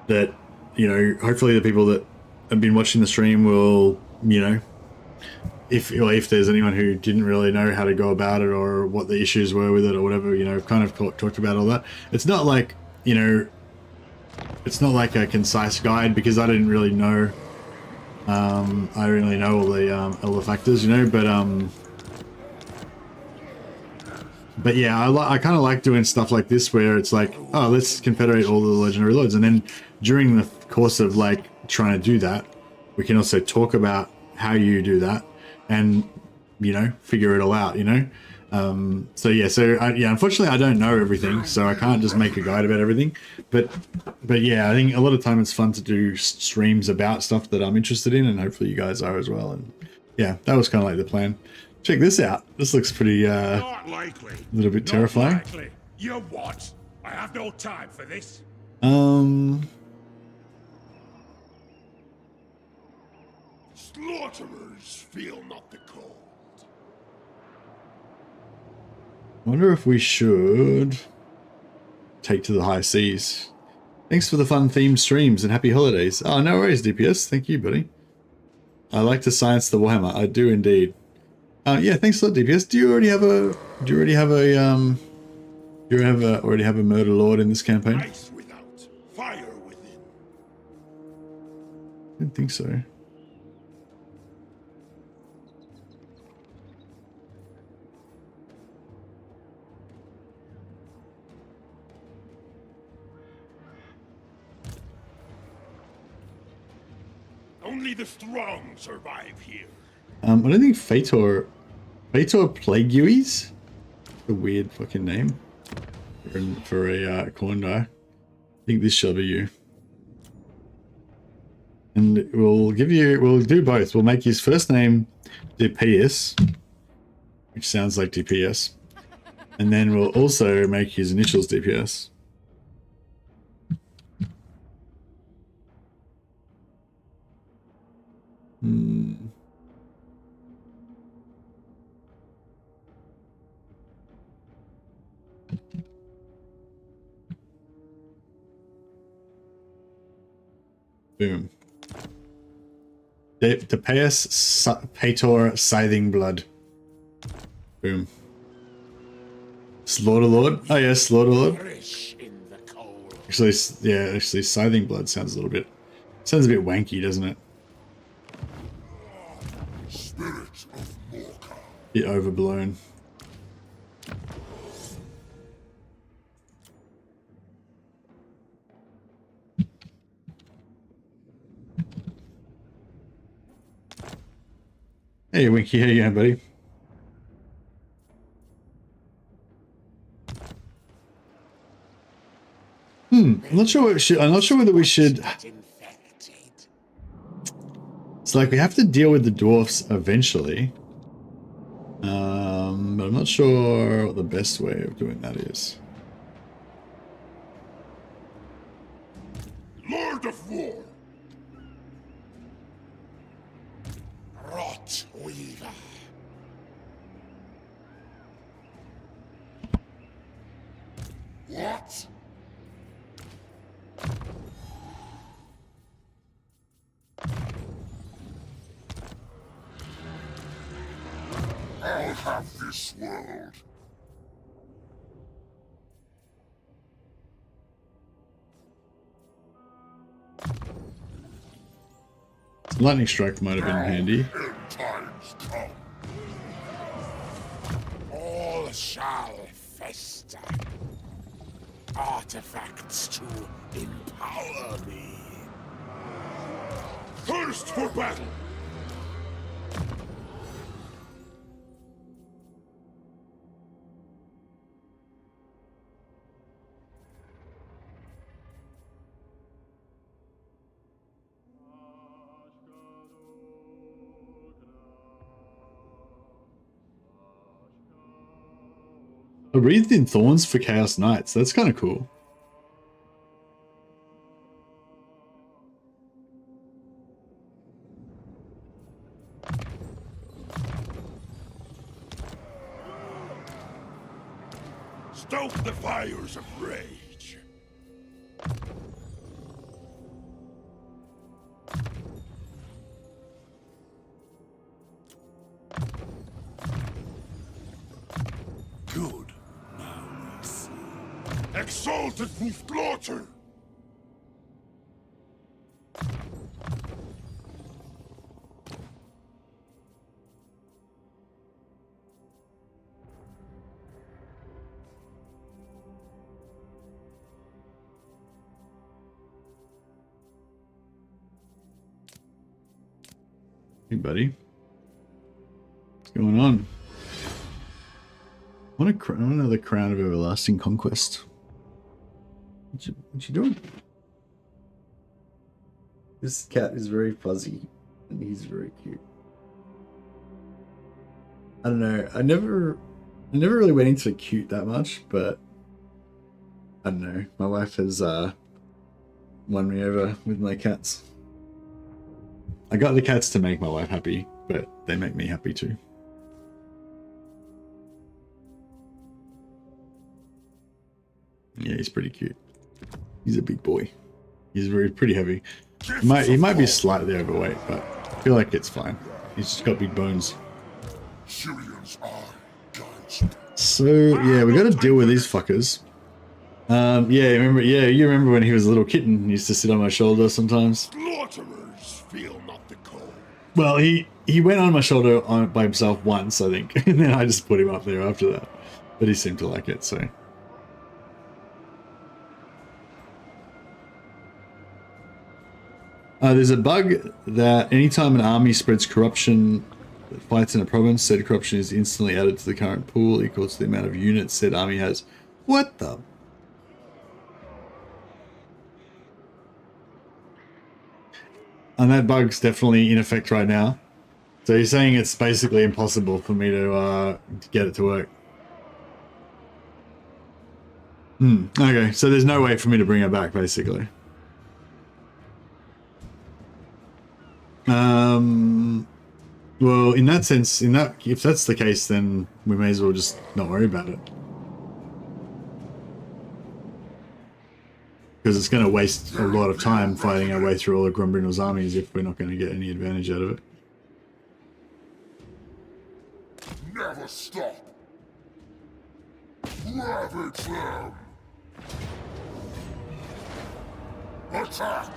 that, you know, hopefully the people that have been watching the stream will, you know, if there's anyone who didn't really know how to go about it or what the issues were with it or whatever, you know, kind of talked about all that. It's not like, you know, it's not like a concise guide because I didn't really know. I don't really know all the factors, you know. But yeah, I kind of like doing stuff like this where it's like, oh, let's confederate all the legendary lords, and then during the course of like trying to do that, we can also talk about how you do that, and you know, figure it all out, you know. So yeah, yeah, unfortunately I don't know everything, so I can't just make a guide about everything. But yeah, I think a lot of time it's fun to do streams about stuff that I'm interested in, and hopefully you guys are as well. And yeah, that was kind of like the plan. Check this out. This looks pretty Not likely. a little bit terrifying. Not likely. You what? I have no time for this. Slaughterers feel not the cold. I wonder if we should take to the high seas. Thanks for the fun themed streams and happy holidays. Oh, no worries, DPS. Thank you, buddy. I like to science the Warhammer. I do indeed. Yeah, thanks a lot, DPS. Do you already have a murder lord in this campaign? Ice without, fire within. I didn't think so. Only the strong survive here. I don't think Phaetor Plagueis? A weird fucking name for a corn die. I think this shall be you. And we'll do both. We'll make his first name DPS, which sounds like DPS. And then we'll also make his initials DPS. Boom. DPS Phaetor Scything Blood. Boom. Slaughter Lord? Oh yeah, Slaughter Lord. Actually, yeah, actually Scything Blood sounds a bit wanky, doesn't it? Spirit of Morka. Bit overblown. Hey, Winky, how you going, buddy? I'm not sure whether we should. It's like we have to deal with the dwarfs eventually. But I'm not sure what the best way of doing that is. Lord of War. Rot Weaver. What? I'll have this world. Lightning strike might have been handy. End times come. All shall fester. Artifacts to empower me. Thirst for battle. A Wreathed in Thorns for Chaos Knights. That's kind of cool. Stoke the fires of rage. Good. Exalted slaughter! Hey, buddy. What's going on? Want another crown of everlasting conquest. What you doing? This cat is very fuzzy and he's very cute. I don't know. I never really went into cute that much, but I don't know. My wife has won me over with my cats. I got the cats to make my wife happy, but they make me happy too. Yeah, he's pretty cute. He's a big boy. He's pretty heavy. He might be slightly overweight, but I feel like it's fine. He's just got big bones. So yeah, we got to deal with these fuckers. Yeah, you remember when he was a little kitten? He used to sit on my shoulder sometimes. Slaughterers feel not the cold. Well, he went on my shoulder by himself once, I think, and then I just put him up there after that. But he seemed to like it, so. There's a bug that anytime an army spreads corruption that fights in a province, said corruption is instantly added to the current pool equal to the amount of units said army has. What the? And that bug's definitely in effect right now. So you're saying it's basically impossible for me to get it to work. Okay, so there's no way for me to bring it back, basically. Well, in that sense, if that's the case, then we may as well just not worry about it. Because it's going to waste a lot of time fighting our way through all of Grombrindal's armies if we're not going to get any advantage out of it. Never stop. Ravage them. Attack.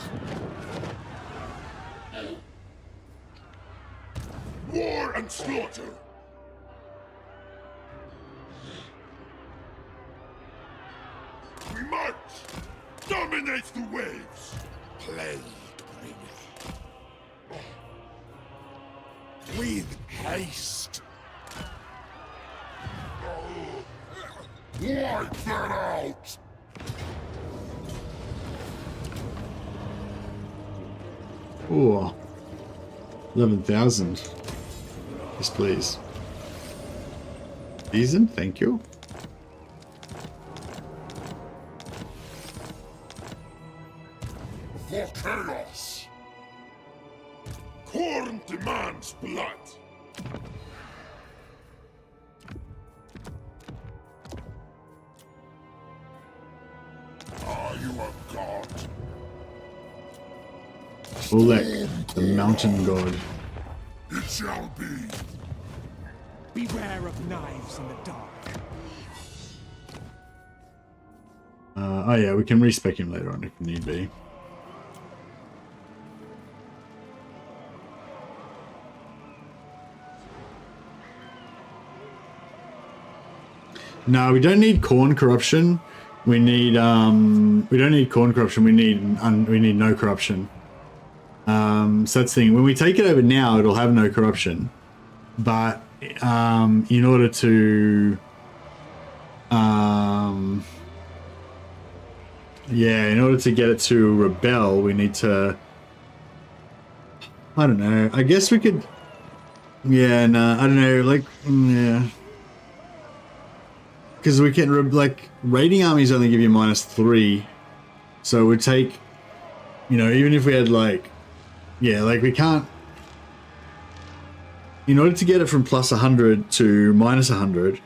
War and slaughter. We march. Dominate the waves. Plague bring. With haste. Wipe that out. Oh, 11,000. Yes, please. Season, thank you. For chaos. Khorne demands blood. Are you a god? Olek, the mountain god. It shall be. Beware of knives in the dark. Oh yeah, we can respec him later on if need be. No, we don't need Khorne corruption. We need we don't need Khorne corruption. We need no corruption. So that's the thing. When we take it over now, it'll have no corruption. But in order to yeah, in order to get it to rebel, we need to, I don't know. I guess we could. Yeah, no, I don't know. Like, yeah. Because we can, like, raiding armies only give you -3. So it would take, you know, even if we had, like, yeah, like, we can't, in order to get it from +100 to -100,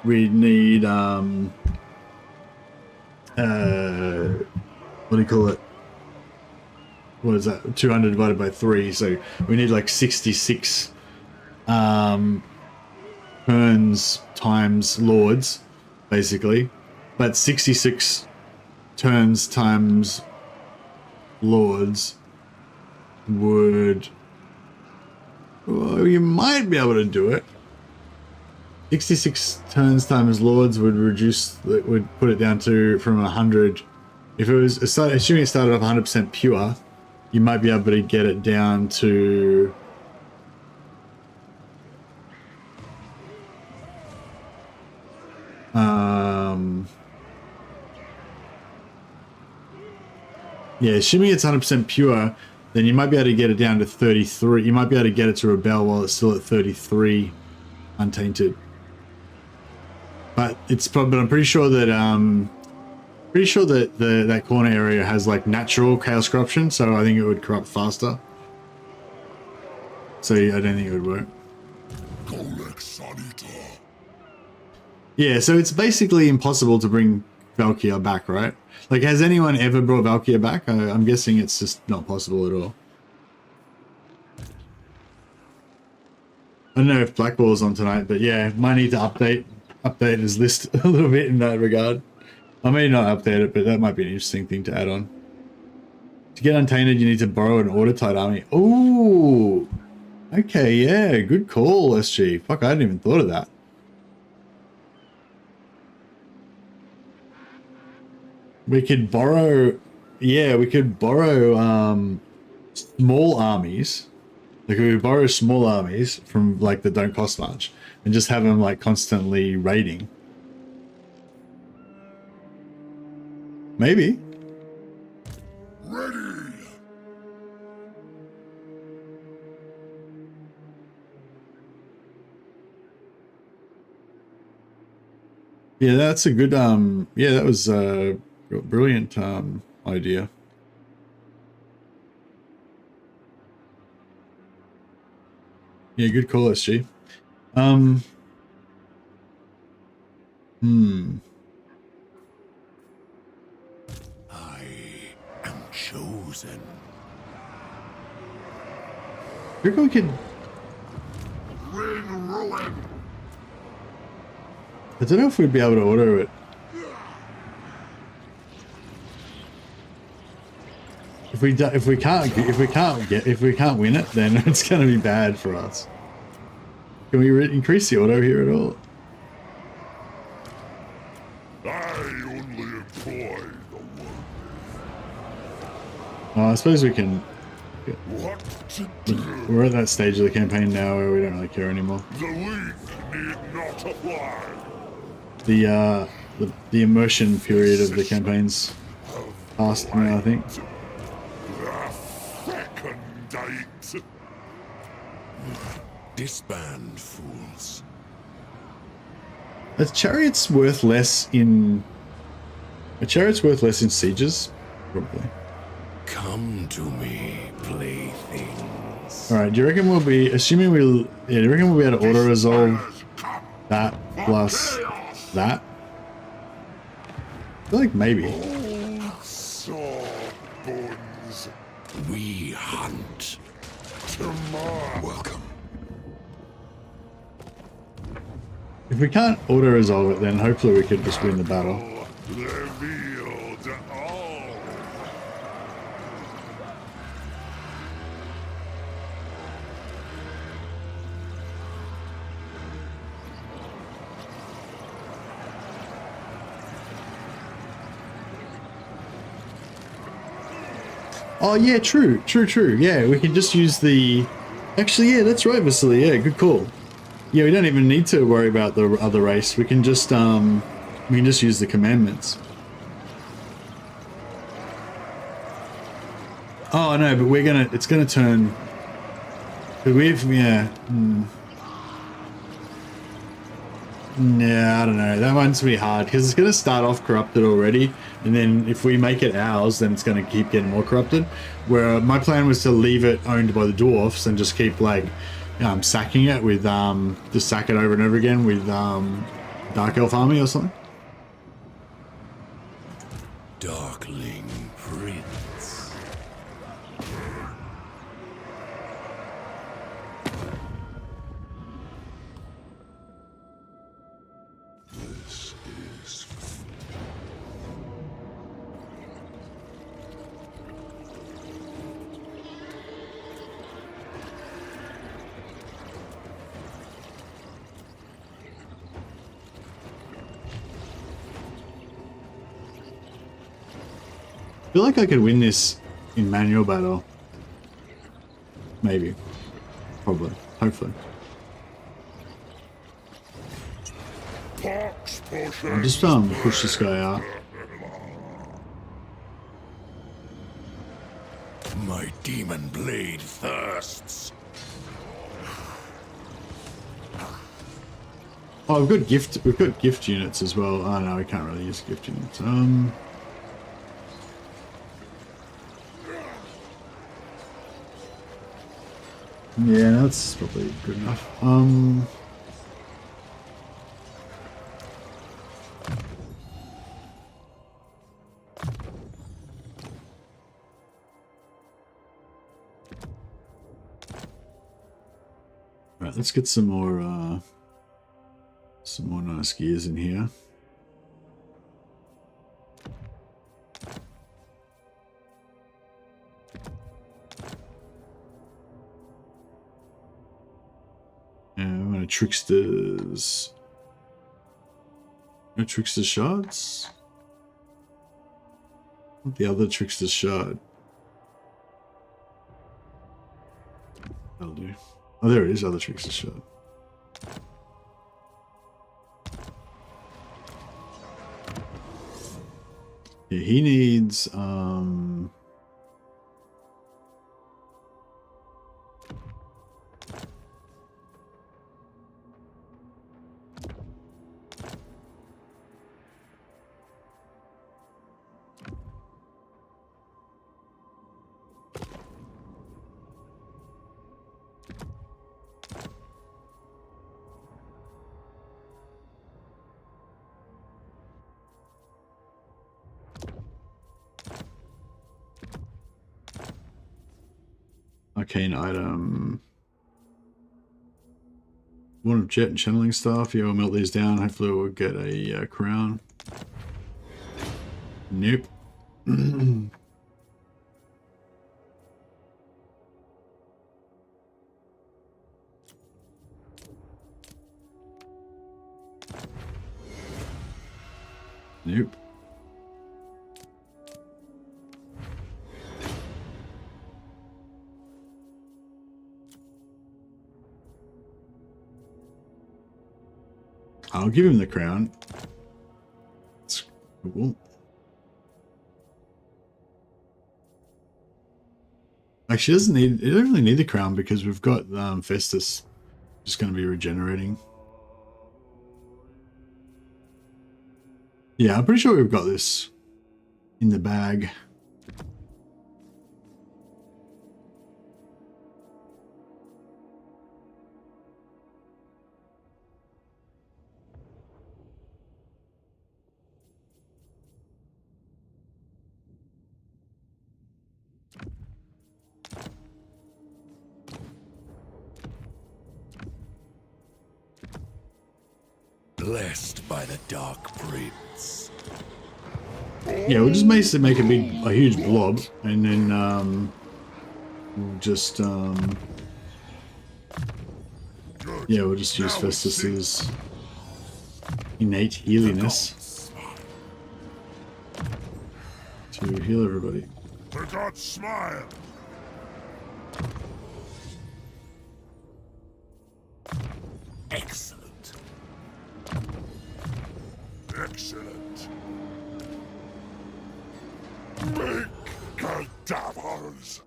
we need, what do you call it? What is that? 200 divided by 3. So we need, like, 66, turns times lords, basically, but 66 turns times lords would, well, you might be able to do it. 66 turns times lords would reduce, would put it down to from 100. If it was, assuming it started off 100% pure, you might be able to get it down to Yeah, assuming it's 100% pure, then you might be able to get it down to 33. You might be able to get it to rebel while it's still at 33 untainted. But it's probably, but I'm pretty sure that that corner area has like natural chaos corruption, so I think it would corrupt faster. So I don't think it would work. Yeah, so it's basically impossible to bring Valkyria back, right? Like, has anyone ever brought Valkyria back? I'm guessing it's just not possible at all. I don't know if Blackball's on tonight, but yeah, might need to update his list a little bit in that regard. I may not update it, but that might be an interesting thing to add on. To get untainted, you need to borrow an order-tight army. Ooh! Okay, yeah, good call, SG. Fuck, I hadn't even thought of that. We could borrow, yeah, we could borrow small armies. Like, we would borrow small armies from, like, that don't cost much and just have them, like, constantly raiding. Maybe. Ready. Yeah, that's a good, yeah, that was a brilliant idea. Yeah, good call, SG. I am chosen. I reckon we could. Ring ruin. I don't know if we'd be able to auto it. If we can't win it, then it's going to be bad for us. Can we increase the auto here at all? I only employ the one. Oh, I suppose we can. What to do? We're at that stage of the campaign now where we don't really care anymore. The leak need not apply. The immersion period of the campaign's past now, I think. Fecundate. Disband, fools. Are chariots worth less in? Are chariots worth less in sieges? Probably. Come to me, playthings. All right. Do you reckon we'll be assuming we'll? Yeah. Do you reckon we'll be able to auto resolve that plus that? I feel like maybe. Sawbones. We hunt. Tomorrow. Welcome. If we can't auto resolve it, then hopefully we could just win the battle. Revealed all. Oh yeah, true. Yeah, we can just use the. Actually, yeah, that's right, Vasily. Yeah, good call. Yeah, we don't even need to worry about the other race. We can just use the commandments. Oh no, but it's gonna turn. Yeah. Yeah, I don't know. That one's gonna be hard because it's gonna start off corrupted already, and then if we make it ours, then it's gonna keep getting more corrupted. Where my plan was to leave it owned by the dwarfs and just keep like sacking it with just sack it over and over again with Dark Elf army or something. Darkling Prince. This is. I feel like I could win this in manual battle. Maybe. Probably. Hopefully. I'll just push this guy out. My demon blade thirsts. Oh, we've got gift units as well. Oh no, we can't really use gift units. Yeah, that's probably good enough. Right, let's get some more nice gears in here. And we're going to tricksters. No trickster shards? What the other trickster shard? That'll do. Oh, there it is, other trickster shard. Yeah, he needs arcane item. One of jet and channeling staff. Yeah, we'll melt these down. Hopefully we'll get a crown. Nope. Nope. I'll give him the crown. That's cool. Actually, it doesn't really need the crown because we've got Festus just going to be regenerating. Yeah, I'm pretty sure we've got this in the bag. Blessed by the Dark Prince. Yeah, we'll just basically make a huge blob, and then we'll just yeah, we'll just use Festus's innate healiness to heal everybody. The gods smile. Excellent. Excellent. Make cadavers.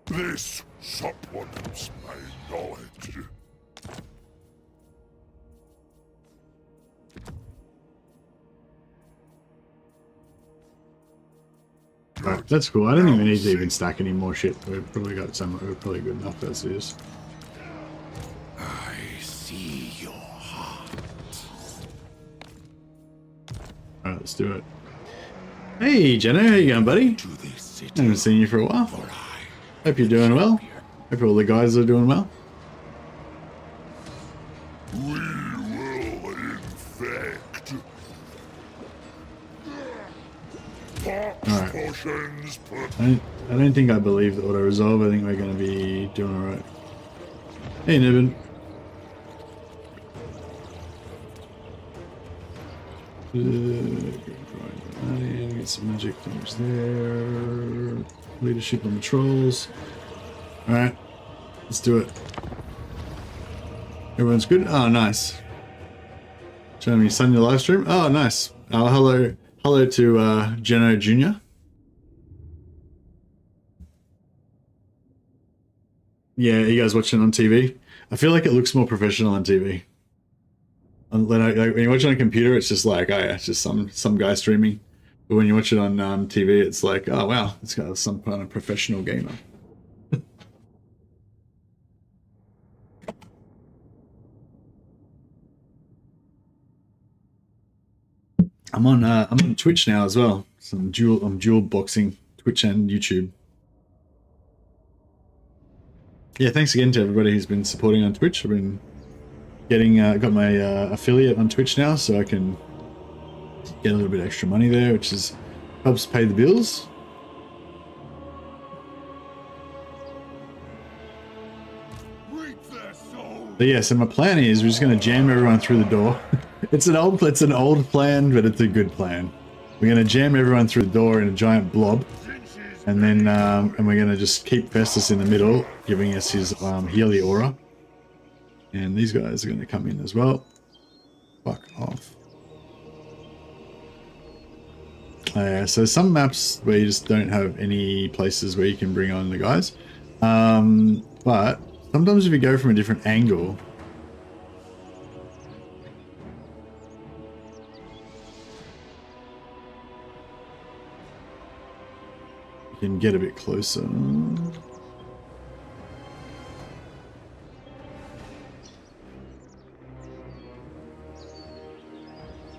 This supplements my knowledge. Right, that's cool. I don't even need to even stack any more shit. We've probably got some. We're probably good enough as is. I see your heart. Alright, let's do it. Hey, Jenna, how you going, buddy? I haven't seen you for a while. Hope you're doing well. Hope all the guys are doing well. We will infect. Alright. Potions put. I don't think I believe the auto resolve. I think we're going to be doing alright. Hey, Nibbin. Get some magic things there. Leadership on the trolls. Alright, let's do it. Everyone's good? Oh, nice. Showing me son your live stream? Oh, nice. Hello to Jeno Jr. Yeah, you guys watching on TV? I feel like it looks more professional on TV. When you watch it on a computer, it's just like, oh yeah, it's just some guy streaming. But when you watch it on TV, it's like, oh wow, it's got some kind of professional gamer. I'm on Twitch now as well. So I'm dual boxing Twitch and YouTube. Yeah, thanks again to everybody who's been supporting on Twitch. I've been getting got my affiliate on Twitch now, so I can get a little bit extra money there, which helps pay the bills. But yeah, so my plan is we're just going to jam everyone through the door. It's an old plan, but it's a good plan. We're going to jam everyone through the door in a giant blob, and then and we're going to just keep Festus in the middle, giving us his Healy aura. And these guys are going to come in as well. Fuck off. So some maps where you just don't have any places where you can bring on the guys, but sometimes if you go from a different angle, you can get a bit closer.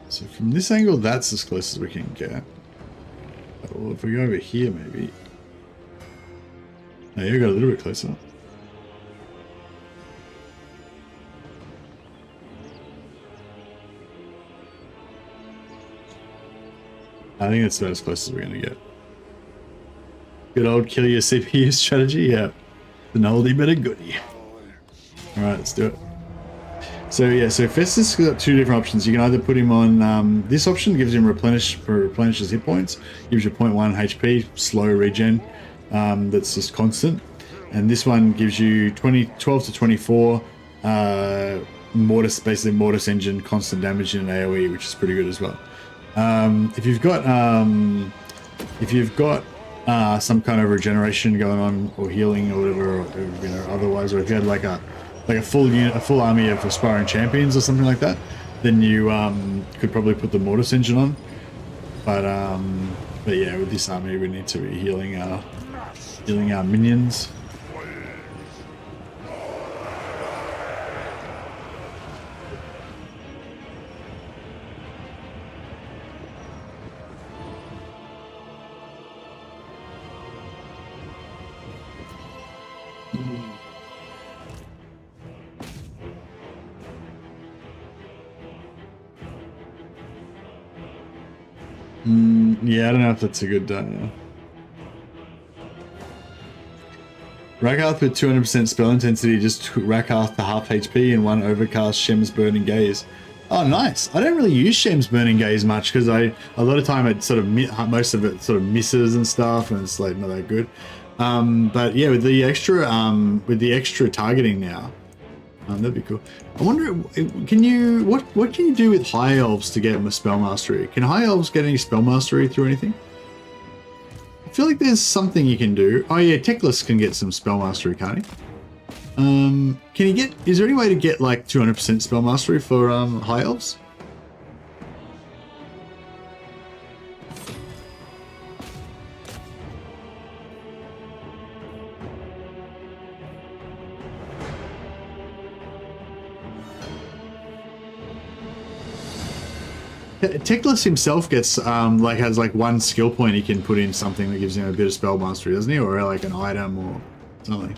So from this angle, that's as close as we can get. Or if we go over here, maybe. No, you got a little bit closer. I think that's about as close as we're going to get. Good old kill your CPU strategy, yeah. An oldie but a goodie. Alright, let's do it. So yeah, so Festus has got two different options. You can either put him on, this option gives him replenishes hit points, gives you 0.1 HP, slow regen, that's just constant. And this one gives you 12 to 24 basically Mortis engine, constant damage in an AoE, which is pretty good as well. If you've got some kind of regeneration going on, or healing, or whatever, or, you know, otherwise, or if you had like a full unit, a full army of aspiring champions or something like that, then you could probably put the Mortis engine on. But yeah, with this army, we need to be healing our minions. Yeah, I don't know if that's a good... Rakarth with 200% spell intensity just Rakarth to half HP and 1 overcast Shem's Burning Gaze. Oh, nice. I don't really use Shem's Burning Gaze much because a lot of time it sort of most of it sort of misses and stuff, and it's like not that good. But yeah, with the extra targeting now, that'd be cool. I wonder, what can you do with High Elves to get spell mastery? Can High Elves get any spell mastery through anything? I feel like there's something you can do. Oh yeah, Teclis can get some spell mastery, can't he? Is there any way to get like 200% spell mastery for High Elves? Teclis himself gets has one skill point he can put in something that gives him a bit of spell mastery, doesn't he? Or like an item or something.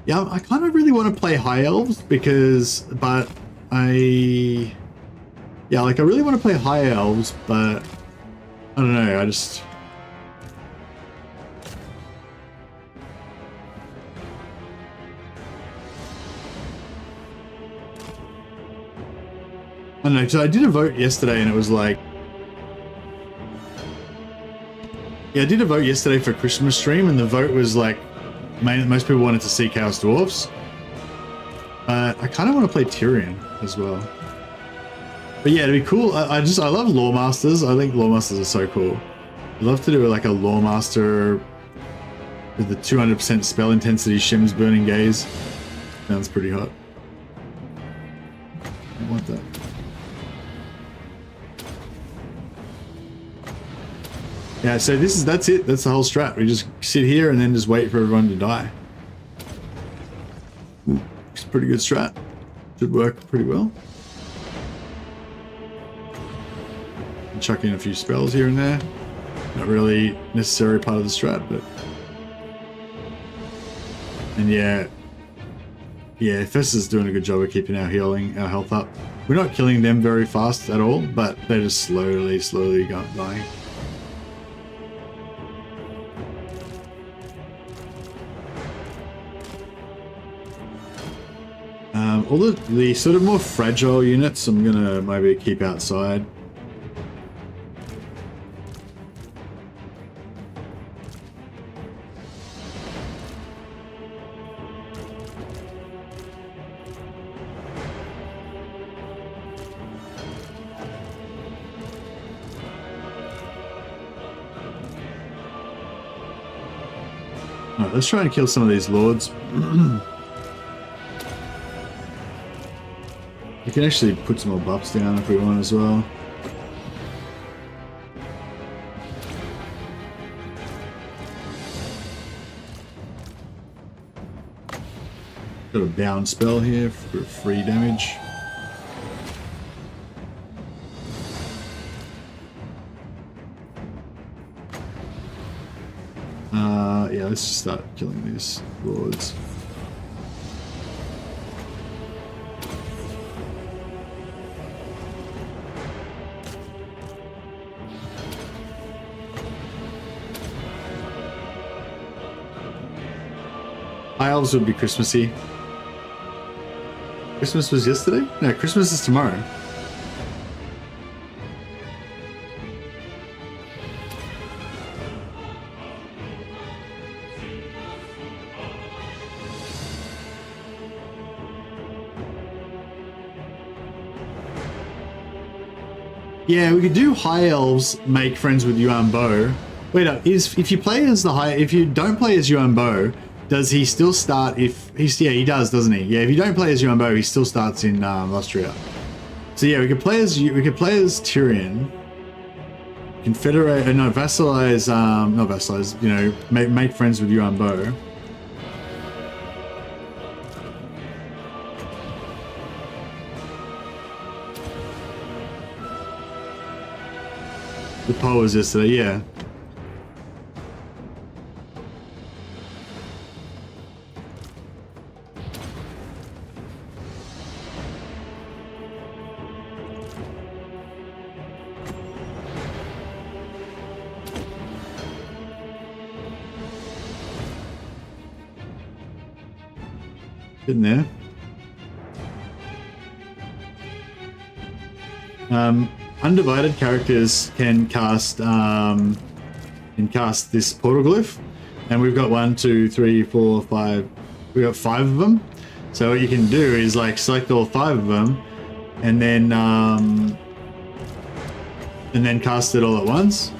Yeah, I kind of really want to play High Elves I really want to play High Elves, but I don't know, I don't know, because I did a vote yesterday and it was like... Yeah, I did a vote yesterday for Christmas stream and the vote was like most people wanted to see Chaos Dwarfs. I kind of want to play Tyrion as well. But yeah, it'd be cool. I love Lore Masters. I think Lore Masters are so cool. I'd love to do like a Lore Master with the 200% spell intensity shims burning gaze. Sounds pretty hot. I want that. Yeah, so that's it. That's the whole strat. We just sit here and then just wait for everyone to die. Ooh, it's a pretty good strat. Should work pretty well. Chuck in a few spells here and there. Not really necessary part of the strat, but... And yeah, Festa's doing a good job of keeping our health up. We're not killing them very fast at all, but they're just slowly dying. All the sort of more fragile units I'm gonna maybe keep outside. Alright, let's try and kill some of these lords. We can actually put some more buffs down if we want as well. Got a bound spell here for free damage. Yeah, let's just start killing these lords. High elves would be Christmassy. Christmas was yesterday? No, Christmas is tomorrow. Yeah, we could do high elves make friends with Yuan Bo. Wait, no, if you play as if you don't play as Yuan Bo, does he still start yeah, he does, doesn't he? Yeah, if you don't play as Yuan Bo, he still starts in Austria. So yeah, we could play as Tyrion. Confederate, no, vassalize, not vassalize, you know, make friends with Yuan Bo. The poll was yesterday, yeah. In there. Undivided characters can cast this portal glyph, and we've got 1, 2, 3, 4, 5. We've got 5 of them. So what you can do is like select all 5 of them, and then cast it all at once,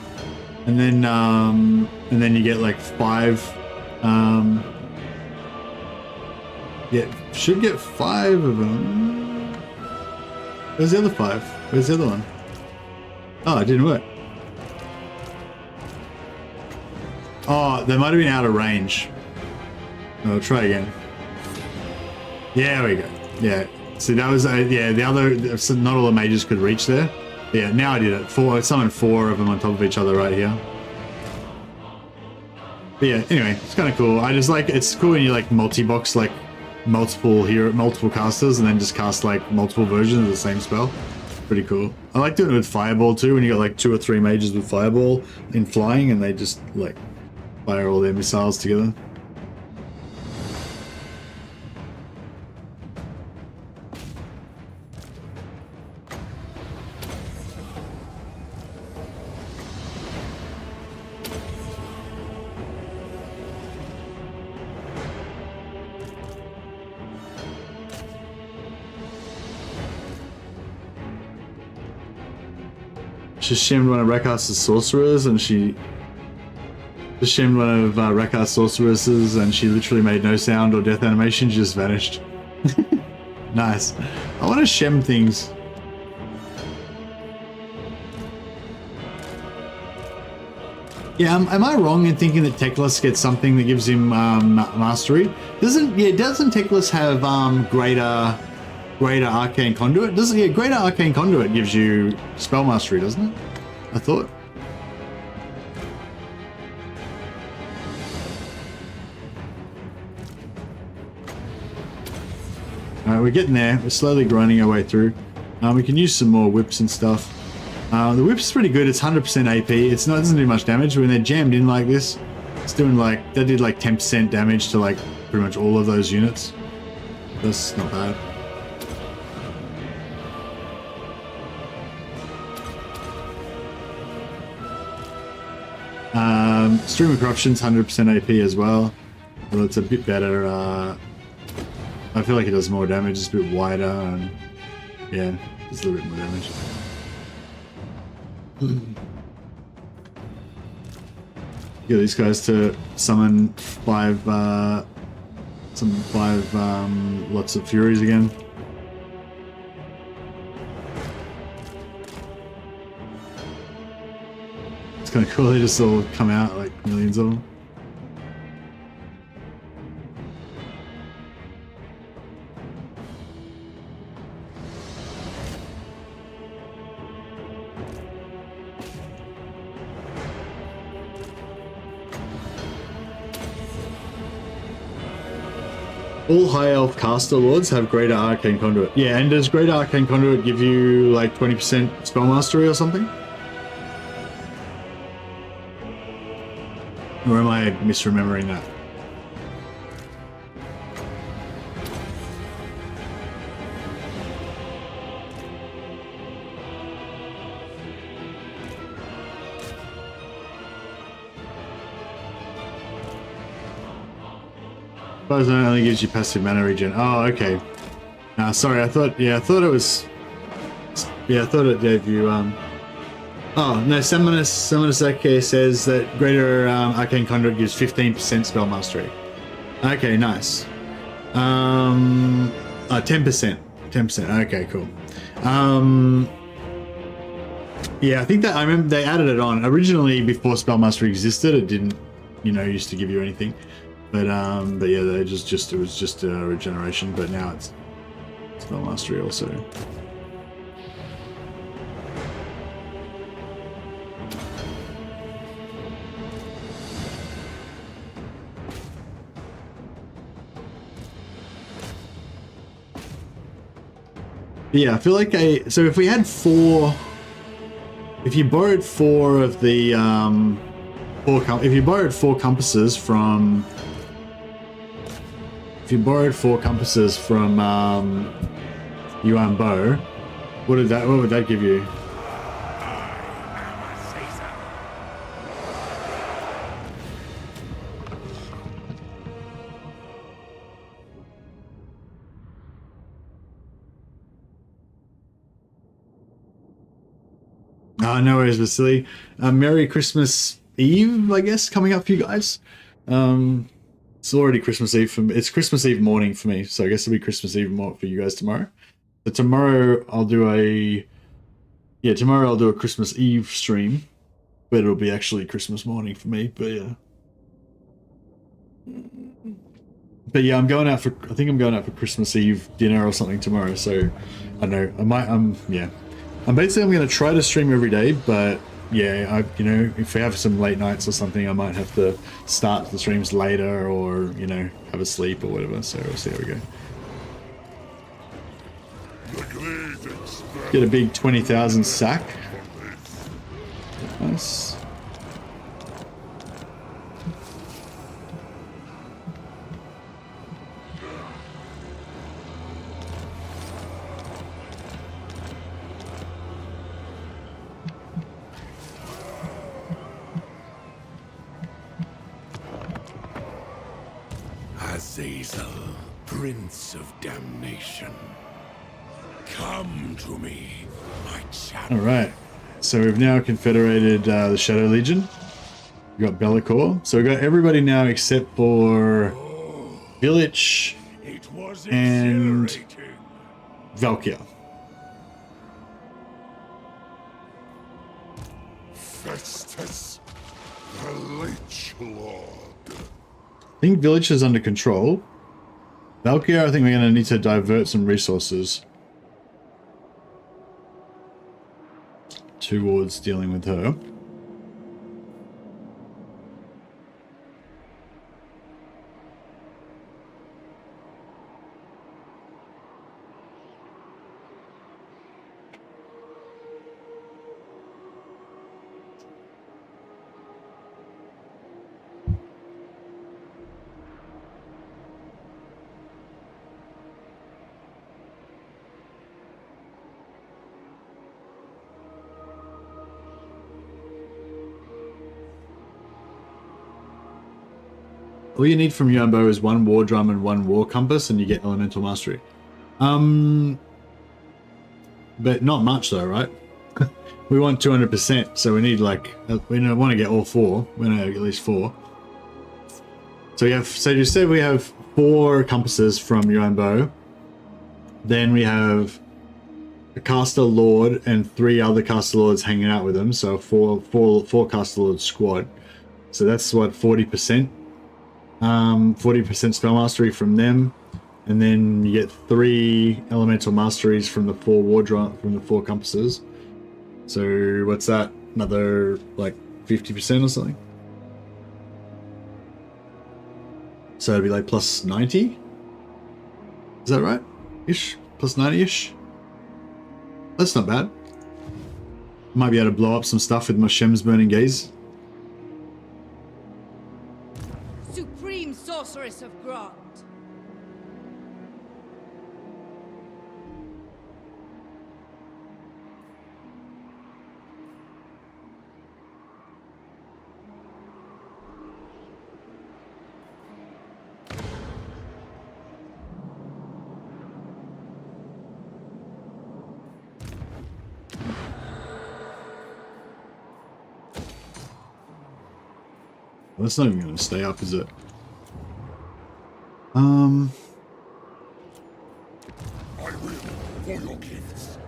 and then you get like 5. Yeah, should get 5 of them. Where's the other 5? Where's the other one? Oh, it didn't work. Oh, they might have been out of range. I'll try again. Yeah, there we go. Yeah. See, that was, yeah, the other, so not all the mages could reach there. Yeah, now I did it. I summoned 4 of them on top of each other right here. But yeah, anyway, it's kind of cool. I just like, it's cool when you like multi-box like multiple casters and then just cast like multiple versions of the same spell. Pretty cool. I like doing it with Fireball too, when you got like 2 or 3 mages with Fireball in flying and they just like fire all their missiles together. She shamed one of Rakas's sorcerers, and she shamed one of Rakas's sorceresses, and she literally made no sound or death animation. She just vanished. Nice. I want to shem things. Yeah, am I wrong in thinking that Teclis gets something that gives him mastery? Doesn't Teclis have greater arcane conduit? Greater arcane conduit gives you spell mastery, doesn't it? I thought. Alright, we're getting there. We're slowly grinding our way through. We can use some more whips and stuff. The whip's pretty good. It's 100% AP. It doesn't do much damage. When they're jammed in like this, it's doing like, that did like 10% damage to like pretty much all of those units. That's not bad. Stream of Corruption's 100% AP as well. Well, it's a bit better. I feel like it does more damage. It's a bit wider, and yeah, it's a little bit more damage. Get these guys to summon five lots of Furies again. It's kind of cool. They just all come out, like millions of them. All high elf caster lords have greater arcane conduit. Yeah, and does greater arcane conduit give you like 20% spell mastery or something? Or am I misremembering that? It only gives you passive mana regen. Oh, okay. Sorry, I thought it was. Yeah, I thought it gave you. Oh no, Seminus AK says that greater arcane conduit gives 15% spell mastery. Okay, nice. 10%. 10%. Okay, cool. Yeah, I think that I remember they added it on originally before spell mastery existed. It didn't, used to give you anything. But yeah, they it was just a regeneration, but now it's spell mastery also. Yeah, I feel like so if we had if you borrowed four of the if you borrowed four compasses from Yuan Bo, what would that give you? No worries, Vasily. Merry Christmas Eve, I guess, coming up for you guys. It's already Christmas Eve for me. It's Christmas Eve morning for me, so I guess it'll be Christmas Eve for you guys tomorrow. But tomorrow I'll do a Christmas Eve stream, but it'll be actually Christmas morning for me. But yeah, I think I'm going out for Christmas Eve dinner or something tomorrow. So I don't know. I'm going to try to stream every day, but yeah, if we have some late nights or something, I might have to start the streams later or, have a sleep or whatever. So we'll see how we go. Get a big 20,000 sack. Nice. Azazel, Prince of Damnation. Come to me, my champion. All right. So we've now confederated the Shadow Legion. We've got Be'lakor. So we've got everybody now except for Village and Valkyr. Festus, the Leech Lord. I think Village is under control. Valkyr, I think we're going to need to divert some resources towards dealing with her. All you need from Yumbo is one war drum and one war compass, and you get elemental mastery. But not much though, right? We want 200%, so we need like we want to get all 4. We want to get at least 4. So we have. So you said we have 4 compasses from Yumbo. Then we have a caster lord and 3 other caster lords hanging out with them. So four caster lord squad. So that's what 40%. 40% spell mastery from them, and then you get 3 elemental masteries from the 4 war drum from the 4 compasses. So what's that? Another like 50% or something. So it'd be like plus 90. Is that right? Ish, plus 90-ish. That's not bad. Might be able to blow up some stuff with my Shem's Burning Gaze. Supreme Sorceress of Grant. Well, that's not even going to stay up, is it? I will for your gifts.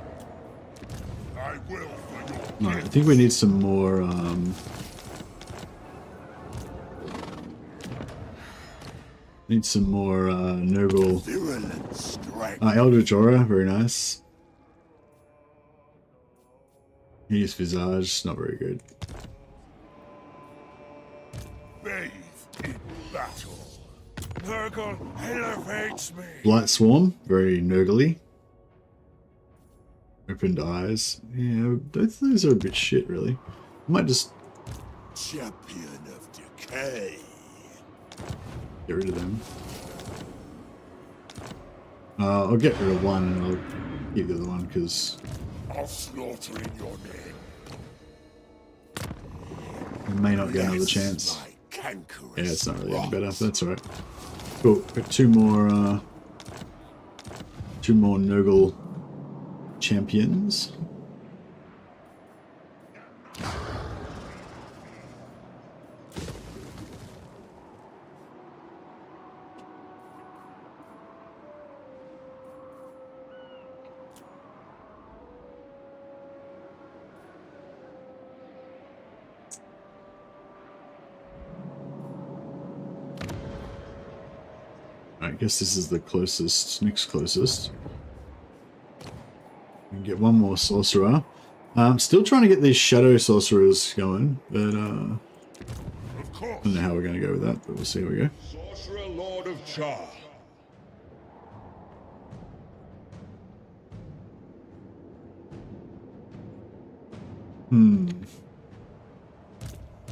I will for your No, I think we need some more, noble. virulent strength. Eldritch Aura, very nice. Hideous Visage, not very good. Bathe in battle. Nurgle elevates me. Blight Swarm, very nurgly. Opened Eyes. Yeah, both of those are a bit shit, really. I might just Champion of decay. get rid of them. I'll get rid of one and I'll keep the other one because I'll slaughter in your name. I may not get another chance. My cankerous Yeah, it's not really any rot. better. That's alright. Cool. Got two more Nurgle champions. I guess this is the closest, next closest. We can get one more sorcerer. Still trying to get these shadow sorcerers going, but I don't know how we're going to go with that, but we'll see how we go. Sorcerer Lord of Char.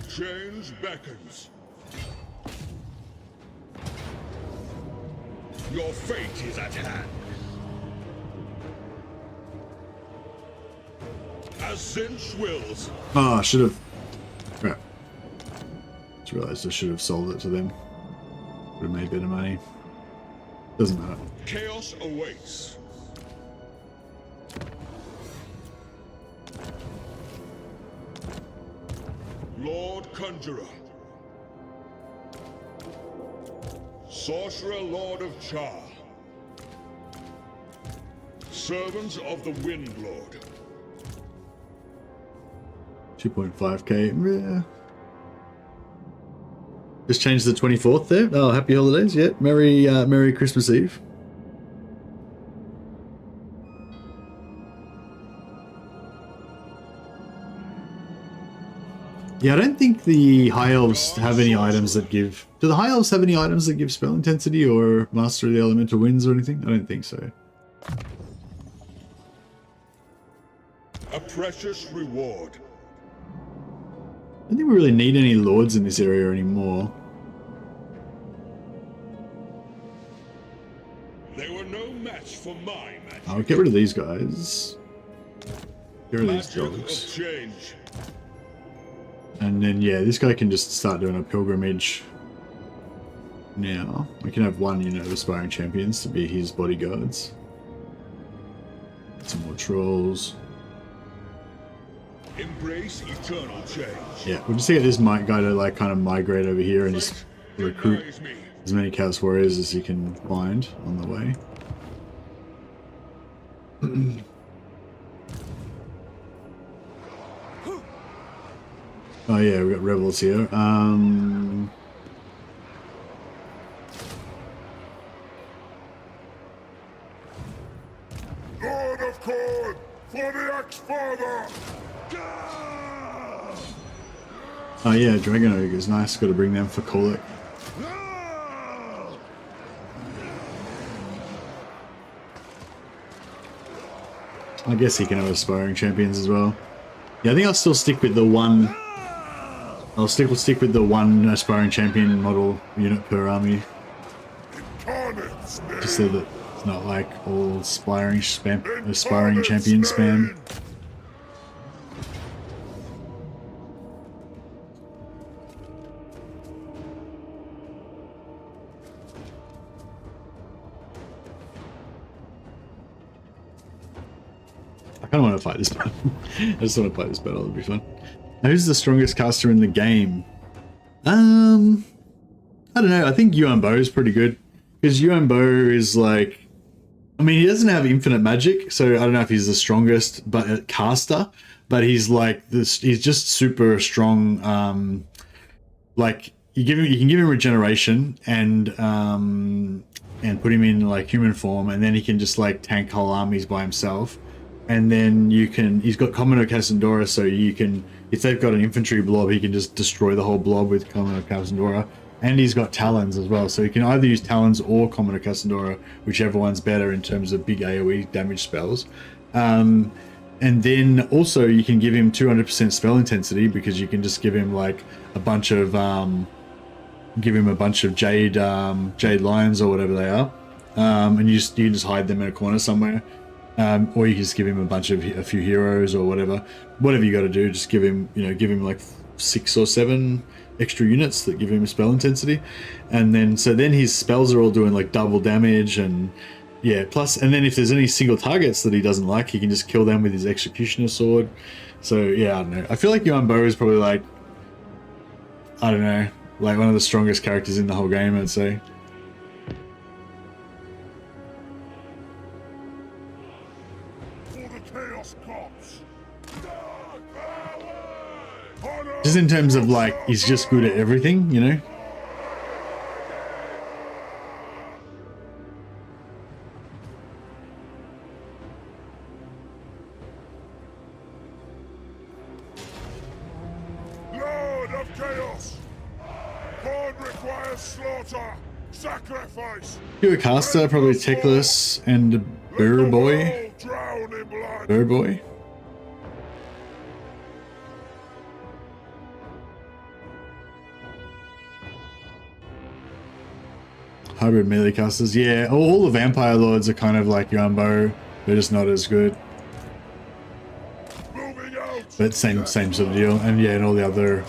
Change beckons. Your fate is at hand. As Zinch wills. Oh, I should have. Crap. Just realized I should have sold it to them. Would have made better money. Doesn't matter. Chaos awaits. Lord Conjurer. Sorcerer Lord of Char. Servants of the Wind Lord. 2.5k. Yeah. Just changed the 24th there. Oh, happy holidays. Yeah. Merry Christmas Eve. Yeah, I don't think the High Elves have any items that give... Do the High Elves have any items that give spell intensity or Master of the Elemental Winds or anything? I don't think so. A precious reward. I don't think we really need any lords in this area anymore. They were no match for my magic. I'll get rid of these guys. Get rid of these Magic dogs. of change. And then, yeah, this guy can just start doing a pilgrimage. Now, we can have one, you know, aspiring champions to be his bodyguards. Some more trolls. Embrace eternal change. Yeah, we'll just get this guy to, like, kind of migrate over here and just recruit as many Chaos Warriors as he can find on the way. Oh yeah, we got rebels here. Lord of Corn, for the Ex-Father! Oh yeah, Dragon Ogres, nice. Got to bring them for Kolek. I guess he can have aspiring champions as well. Yeah, I think I'll still stick with the one. I'll stick with the one aspiring champion model unit per army. Just so that it's not like all aspiring champion spam. I kind of want to fight this battle. I just want to play this battle, it'll be fun. Now, who's the strongest caster in the game? I don't know. I think Yuan Bo is pretty good. Because Yuan Bo is like... I mean, he doesn't have infinite magic, so I don't know if he's the strongest caster. But he's like this. He's just super strong. Like you can give him regeneration and put him in like human form, and then he can just like tank whole armies by himself. And then he's got Commodore Cassandora, so you can, if they've got an infantry blob, he can just destroy the whole blob with Commodore Cassandora. And he's got Talons as well, so he can either use Talons or Commodore Cassandora, whichever one's better in terms of big AoE damage spells. And then also you can give him 200% spell intensity, because you can just give him like a bunch of Jade Lions or whatever they are, and you can just hide them in a corner somewhere. Or you can just give him a few heroes or whatever you got to do. Just give him like 6 or 7 extra units that give him spell intensity, and then his spells are all doing like double damage, and yeah, plus, and then if there's any single targets that he doesn't like, he can just kill them with his Executioner sword. So yeah, I don't know. I feel like Yuan Bo is probably like, I don't know, like one of the strongest characters in the whole game, I'd say. Just in terms of like, he's just good at everything, you know? Lord of Chaos! God requires slaughter! Sacrifice! You're a caster, probably Teclis and Burboy. Burboy? Hybrid melee casters, yeah. All the Vampire Lords are kind of like Yuan Bo. They're just not as good. But same sort of deal. And yeah, and all the other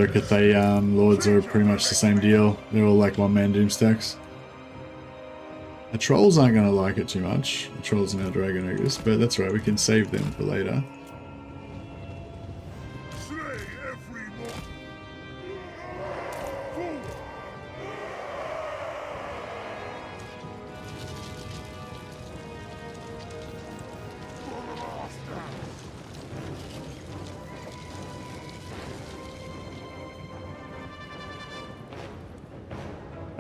Cathay Lords are pretty much the same deal. They're all like one-man doom stacks. The trolls aren't gonna like it too much. The trolls are now Dragon Ogres, but that's right, we can save them for later. Slay every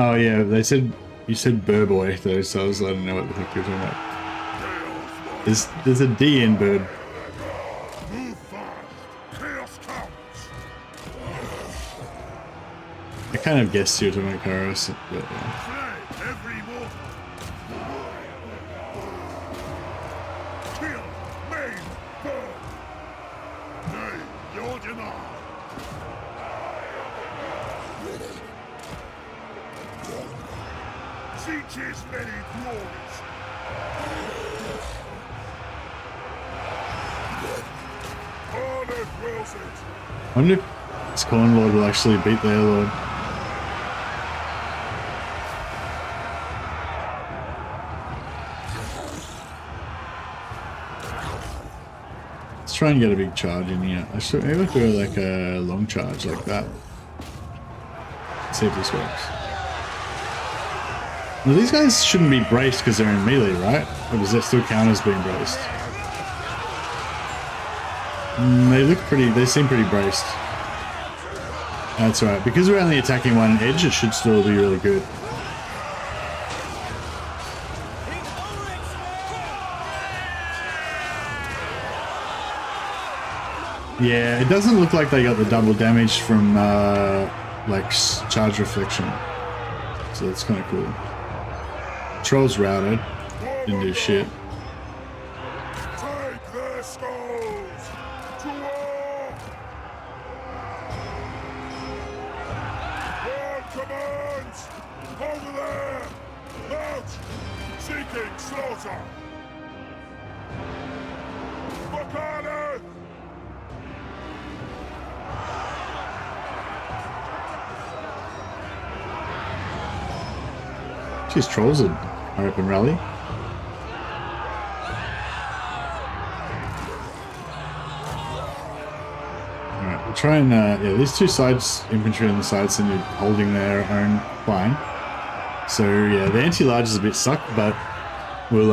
Oh yeah, they said you said Burboy though, so I was letting know what the heck you're talking about. There's a D in bird. Move fast. Chaos comes. I kind of guessed you were talking about Kairos, but yeah. Slay every mortal. Kill, maim, burn. Nay, your demand. Sieges many glories. Honored wills it. I wonder if this Corn Lord will actually beat their Lord. Let's try and get a big charge in here. I should maybe do like a long charge like that. See if this works. Now these guys shouldn't be braced because they're in melee, right? Or does that still count as being braced? They look pretty, they seem pretty braced. That's right. Because we're only attacking one edge, it should still be really good. Yeah, it doesn't look like they got the double damage from like charge reflection. So that's kind of cool. Trolls routed. Didn't do shit. Take their skulls to war. On commands. Over there. Out. Seeking slaughter. Bacana. These trolls are open rally. Alright, we'll try and yeah, these two sides, infantry on the sides, seem to be holding their own line. So yeah, the anti-large is a bit suck, but we'll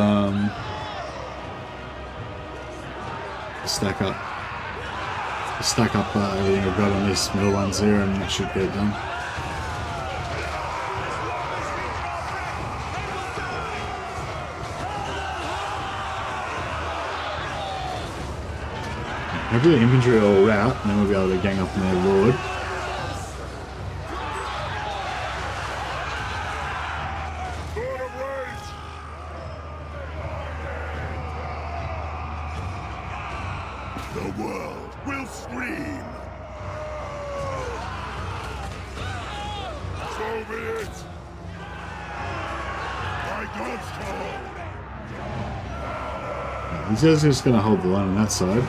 stack up everything I've got on these middle ones here, and that should get it done. Hopefully the infantry will rout, and then we'll be able to gang up on their lord. The world will scream. So be it. By God's call. These guys are just going to hold the line on that side.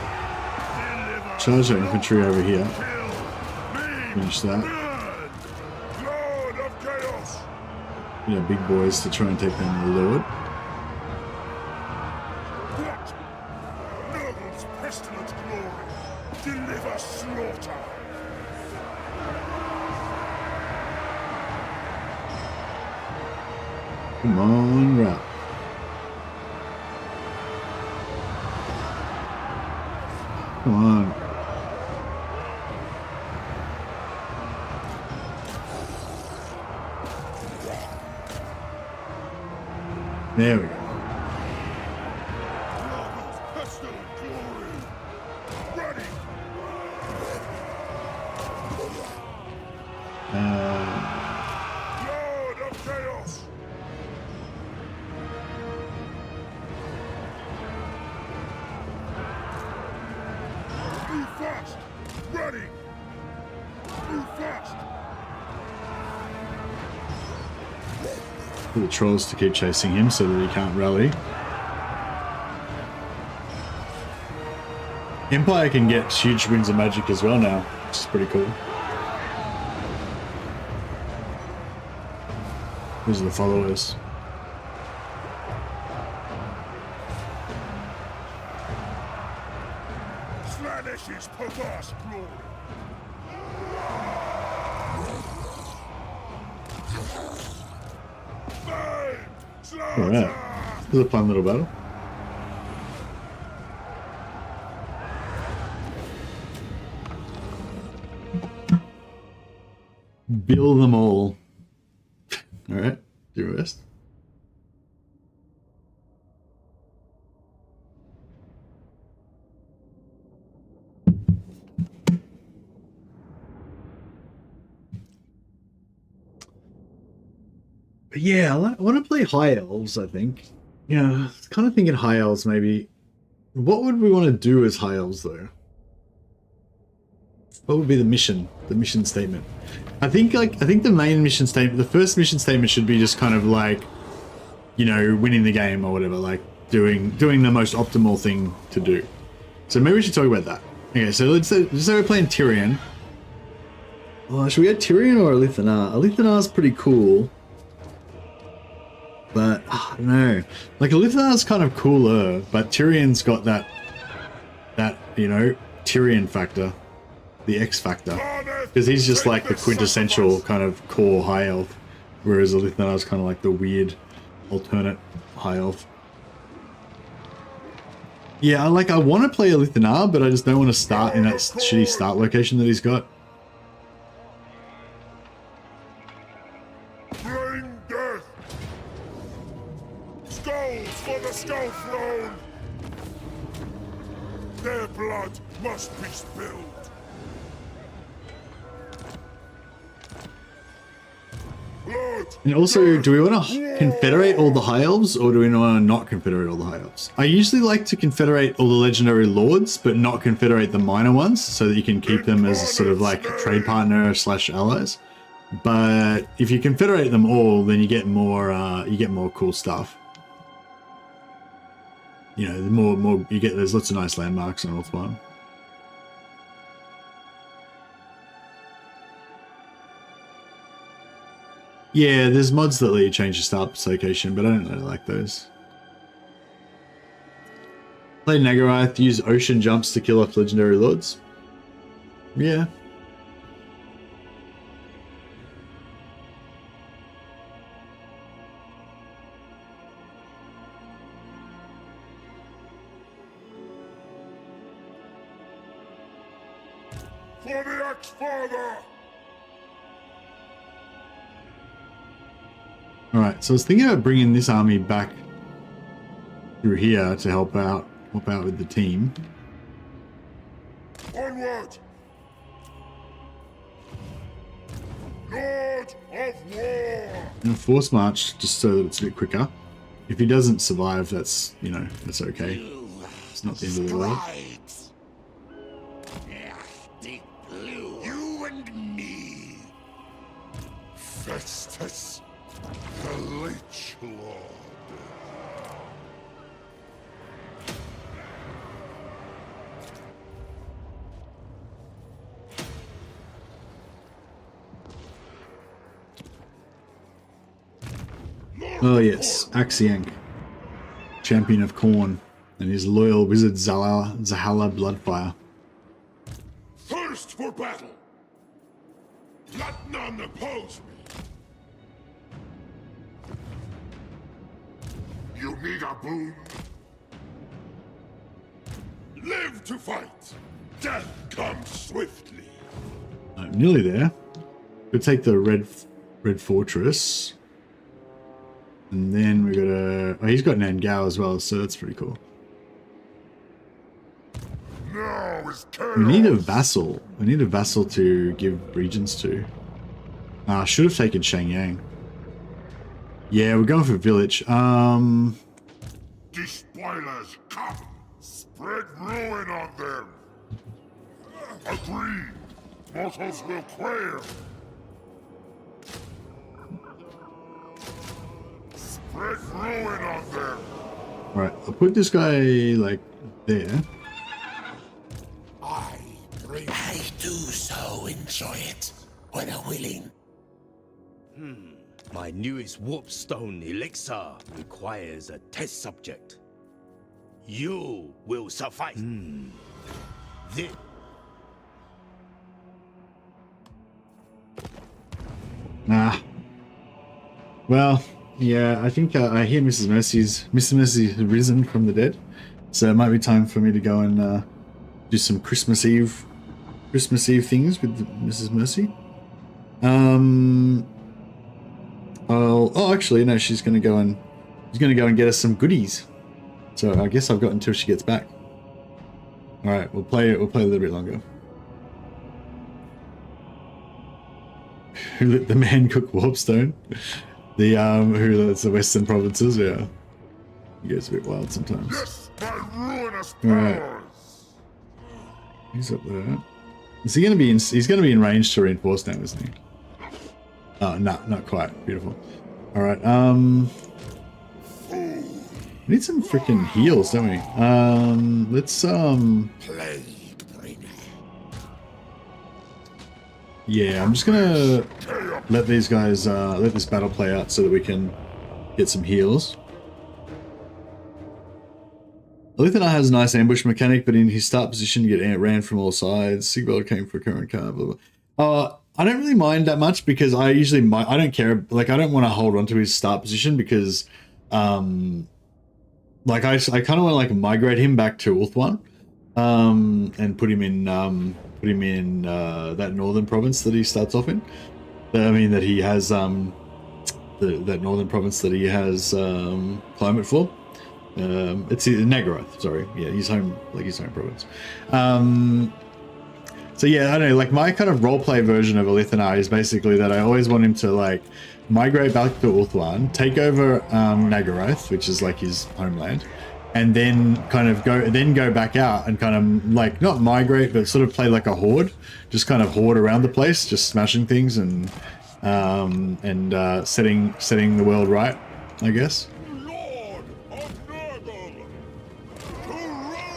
Charge that infantry over here. Finish that. Yeah, big boys to try and take down the Lord. Noble's pestilent glory. Deliver slaughter. Come on, route. Come on. There we go. Lord of Chaos. Move fast. Ready. Move fast. For the trolls to keep chasing him so that he can't rally. Empire can get huge wings of magic as well now, which is pretty cool. These are the followers. Slanish's perverse glory. Alright. This is a fun little battle. Bill them all. Alright, do your best. But yeah, I want to play High Elves, I think. Yeah, I was kind of thinking High Elves maybe. What would we want to do as High Elves though? What would be the mission statement? I think the main mission statement, the first mission statement should be just kind of like, you know, winning the game or whatever, like doing the most optimal thing to do. So maybe we should talk about that. Okay, so let's say we're playing Tyrion. Oh, should we get Tyrion or Alithanar? Alithanar's pretty cool. But, I don't know. Like, Alithanar's kind of cooler, but Tyrion's got that, you know, Tyrion factor. The X factor. Because he's just like the quintessential kind of core high elf. Whereas Alithanar's kind of like the weird alternate high elf. Yeah, I want to play Alithanar, but I just don't want to start in that shitty start location that he's got. Bring death! Skulls for the Skull Throne! Their blood must be spilled. And also, do we want to confederate all the high elves, or do we want to not confederate all the high elves? I usually like to confederate all the legendary lords, but not confederate the minor ones, so that you can keep them as a sort of like a trade partner / allies. But if you confederate them all, then you get more cool stuff. You know, the more you get, there's lots of nice landmarks and all fun. Yeah, there's mods that let you change the start location, but I don't really like those. Play Nagarath, use ocean jumps to kill off legendary lords. Yeah. For the Axe-Father! Alright, so I was thinking about bringing this army back through here to help out with the team. Onward! Lord of War! And a force march, just so that it's a bit quicker. If he doesn't survive, that's, you know, that's okay. It's not the end of the world. Deep blue. You and me. Festus, the Leech Lord. Oh yes, Axiank, champion of Khorne, and his loyal wizard Zahala Bloodfire. Thirst for battle! Let none oppose me! You need a boon? Live to fight! Death comes swiftly! I'm nearly there. We'll take the red fortress. And then we got a... Oh, he's got Nangao as well, so that's pretty cool. Now is chaos. We need a vassal. We need a vassal to give regions to. I should have taken Shangyang. Yeah, we're going for village. Despoilers, come! Spread ruin on them! Agreed! Mortals will quail! Spread ruin on them! Right, I'll put this guy, like, there. I do so enjoy it when I'm willing. My newest warpstone elixir requires a test subject. You will suffice. Nah. Well, yeah, I think I hear Mrs. Mercy has risen from the dead, so it might be time for me to go and do some Christmas Eve things with Mrs. Mercy. Oh, actually, no. She's gonna go and get us some goodies. So I guess I've got until she gets back. All right, we'll play a little bit longer. Who let the man cook warpstone? The who lets the western provinces? Yeah, he goes a bit wild sometimes. Yes, my ruinous All right, he's up there. Is he gonna be in? He's gonna be in range to reinforce now, isn't he? Oh, no, not quite. Beautiful. All right. We need some freaking heals, don't we? Let's yeah, I'm just gonna let these guys let this battle play out so that we can get some heals. Alithana has a nice ambush mechanic, but in his start position you get ran from all sides. Sigbeld came for a current car, blah blah. I don't really mind that much because I usually I don't care, like I don't want to hold on to his start position because like I kind of want to like migrate him back to Ulthuan and put him in that northern province that he starts off in. I mean that he has that northern province that he has climate for. It's Nagaroth, sorry. Yeah, his home province. So yeah, I don't know, like my kind of roleplay version of Alithana is basically that I always want him to like migrate back to Ulthuan, take over Nagaroth, which is like his homeland, and then kind of go back out and kind of like not migrate, but sort of play like a horde, just kind of horde around the place, just smashing things and setting the world right, I guess. Lord of Nurgle, to ruin!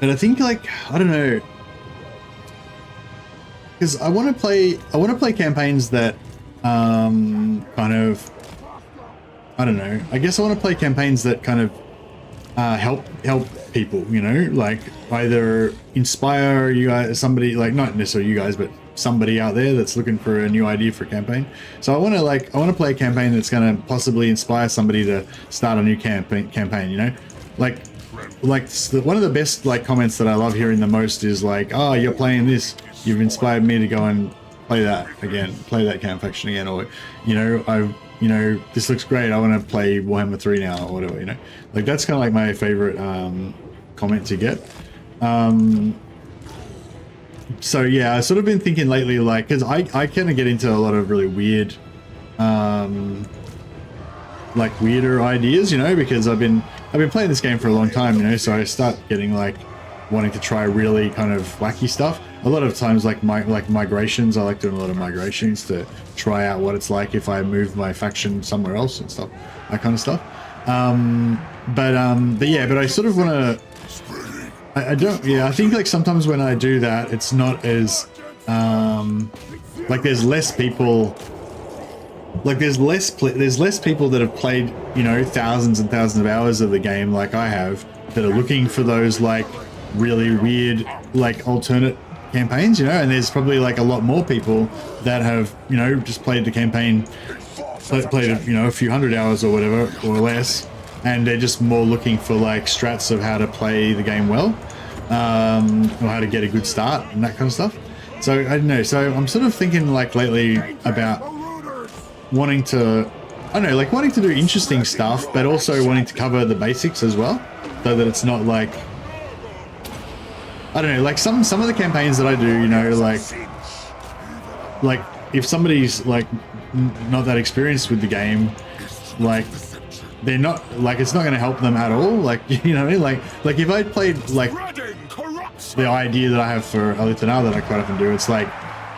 And I think like I don't know, because I want to play campaigns that kind of I don't know. I guess I want to play campaigns that kind of help people, you know, like either inspire you guys, somebody like not necessarily you guys, but somebody out there that's looking for a new idea for a campaign. So I want to play a campaign that's going to possibly inspire somebody to start a new campaign, you know, like one of the best like comments that I love hearing the most is like, oh, you're playing this, you've inspired me to go and play that again, play that camp faction again, or you know, this looks great, I want to play Warhammer 3 now, or whatever, you know, like that's kind of like my favorite comment to get. So yeah, I've sort of been thinking lately, like, because I kind of get into a lot of really weird like weirder ideas, you know, because I've been playing this game for a long time, you know, so I start getting like wanting to try really kind of wacky stuff. A lot of times like migrations, I like doing a lot of migrations to try out what it's like if I move my faction somewhere else and stuff, that kind of stuff. But I sort of want to, I think like sometimes when I do that, it's not as like there's less people. Like there's less people that have played, you know, thousands and thousands of hours of the game like I have, that are looking for those like really weird like alternate campaigns, you know, and there's probably like a lot more people that have, you know, just played the campaign, played it, you know, a few hundred hours or whatever or less, and they're just more looking for like strats of how to play the game well, or how to get a good start and that kind of stuff. So I don't know, so I'm sort of thinking like lately about wanting to do interesting stuff, but also wanting to cover the basics as well, so that it's not like, I don't know, like some of the campaigns that I do, you know, like if somebody's like not that experienced with the game, like they're not, like it's not going to help them at all, like, you know what I mean, like if I played like the idea that I have for Alithana that I quite often do, it's like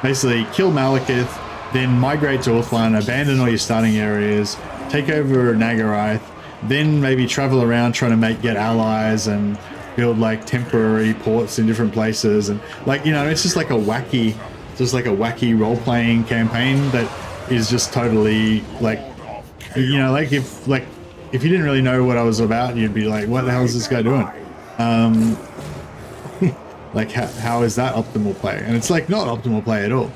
basically kill Malekith, then migrate to Ulthuan, abandon all your starting areas, take over Nagaroth, then maybe travel around trying to get allies and build like temporary ports in different places, and like, you know, it's just like a wacky role-playing campaign that is just totally like, you know, like if you didn't really know what I was about, you'd be like, what the hell is this guy doing? Like how is that optimal play? And it's like not optimal play at all.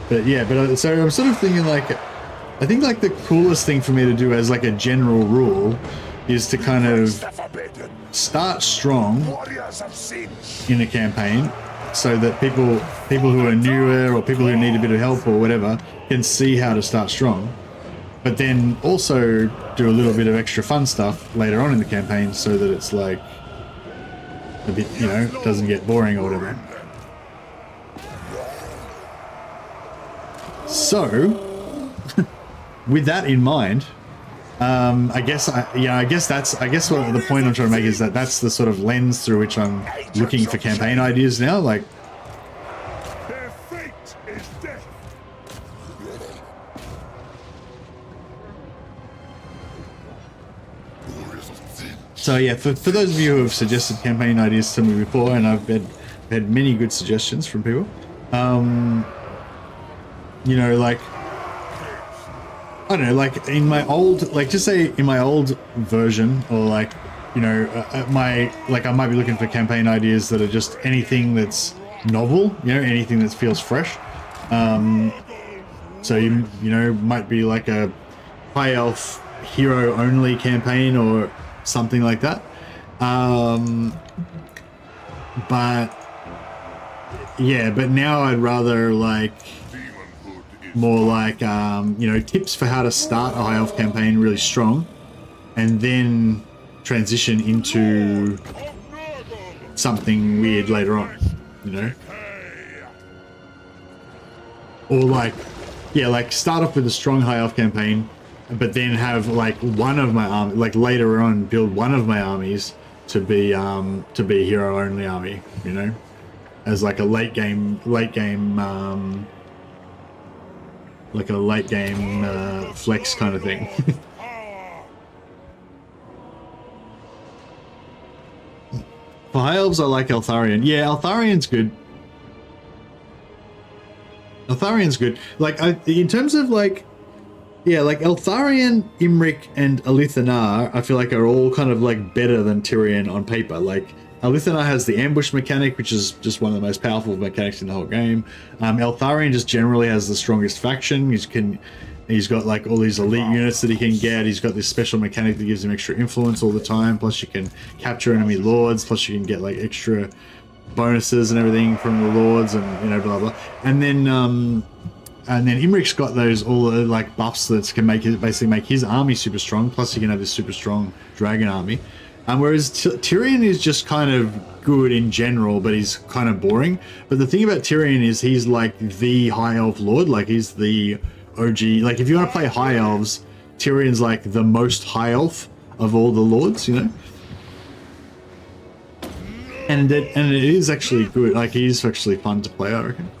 But yeah, so I'm sort of thinking like, I think like the coolest thing for me to do as like a general rule is to kind of start strong Warriors of sin. in a campaign so that people who are newer or people who need a bit of help or whatever can see how to start strong, but then also do a little bit of extra fun stuff later on in the campaign so that it's like a bit, you know, doesn't get boring or whatever. So with that in mind, I guess what the point I'm trying to make is that that's the sort of lens through which I'm looking for campaign ideas now. Like, Their fate is death. so yeah, for those of you who have suggested campaign ideas to me before, and I've had many good suggestions from people, you know, like, I don't know, like in my old, like just say in my old version, or like, you know, I might be looking for campaign ideas that are just anything that's novel, you know, anything that feels fresh. So you know, might be like a high elf hero only campaign or something like that. But yeah, but now I'd rather like more like, you know, tips for how to start a high elf campaign really strong and then transition into something weird later on, you know? Or like, yeah, like start off with a strong high elf campaign, but then have like one of my army, like later on build one of my armies to be hero only army, you know? As like a late game flex kind of thing. For high elves, I like Eltharion. Yeah, Eltharion's good. Eltharion's good. Like, in terms of like, yeah, like Eltharion, Imric, and Alithanar, I feel like are all kind of like better than Tyrion on paper. Like, Alithanar has the ambush mechanic, which is just one of the most powerful mechanics in the whole game. Eltharion just generally has the strongest faction. He's got like all these elite units that he can get. He's got this special mechanic that gives him extra influence all the time. Plus you can capture enemy lords. Plus you can get like extra bonuses and everything from the lords, and you know, blah blah. And then Imric's got all the like buffs that can basically make his army super strong. Plus you can have this super strong dragon army. Whereas Tyrion is just kind of good in general, but he's kind of boring. But the thing about Tyrion is he's like the high elf lord. Like he's the OG. Like if you want to play high elves, Tyrion's like the most high elf of all the lords, you know. And it is actually good. Like he's actually fun to play, I reckon.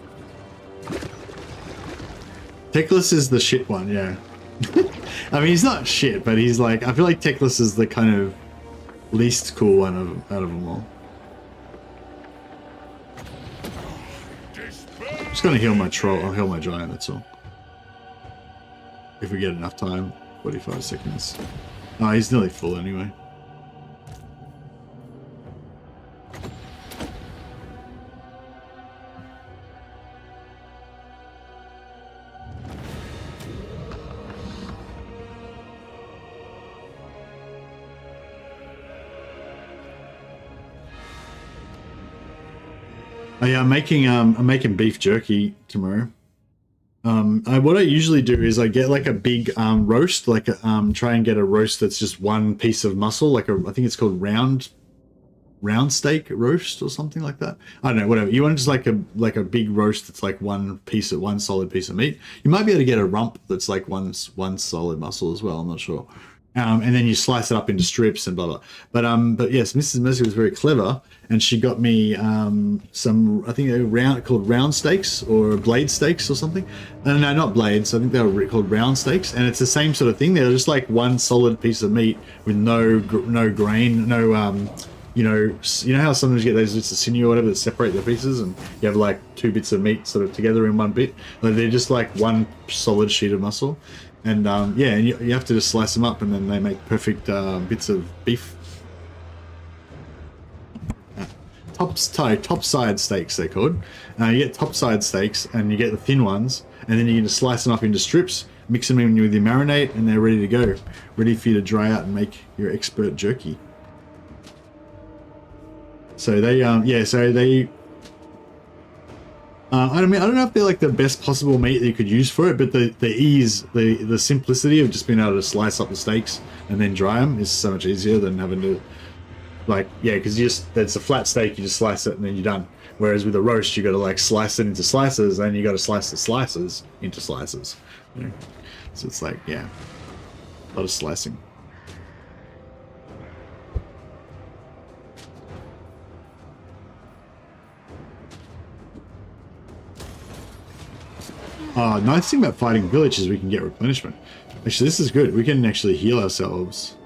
Teclis is the shit one, yeah. I mean, he's not shit, but he's like, I feel like Teclis is the kind of least cool one out of them all. I'm just gonna heal my troll. I'll heal my giant, that's all. If we get enough time. 45 seconds. Oh, he's nearly full anyway. Oh, yeah, I'm making beef jerky tomorrow. What I usually do is I get like a big roast, like try and get a roast that's just one piece of muscle, like I think it's called round steak roast or something like that. I don't know, whatever. You want just like a big roast that's like one solid piece of meat. You might be able to get a rump that's like one solid muscle as well. I'm not sure. And then you slice it up into strips and blah blah. But yes, Mrs. Mercy was very clever, and she got me some, I think they were called round steaks or blade steaks or something. No, not blades. I think they were called round steaks, and it's the same sort of thing. They're just like one solid piece of meat with no grain, no you know how sometimes you get those bits of sinew or whatever that separate the pieces, and you have like two bits of meat sort of together in one bit. Like they're just like one solid sheet of muscle. And yeah, and you have to just slice them up, and then they make perfect bits of beef. Topside steaks, they're called. You get topside steaks, and you get the thin ones, and then you can just slice them up into strips, mix them in with your marinade, and they're ready to go, ready for you to dry out and make your expert jerky. So they, yeah, so they, I mean, I don't know if they're like the best possible meat that you could use for it, but the ease, the simplicity of just being able to slice up the steaks and then dry them is so much easier than having to, like, yeah, because you just, it's a flat steak, you just slice it and then you're done. Whereas with a roast, you got to like slice it into slices, and you got to slice the slices into slices. You know? So it's like, yeah, a lot of slicing. Nice thing about fighting village is we can get replenishment. Actually, this is good. We can actually heal ourselves.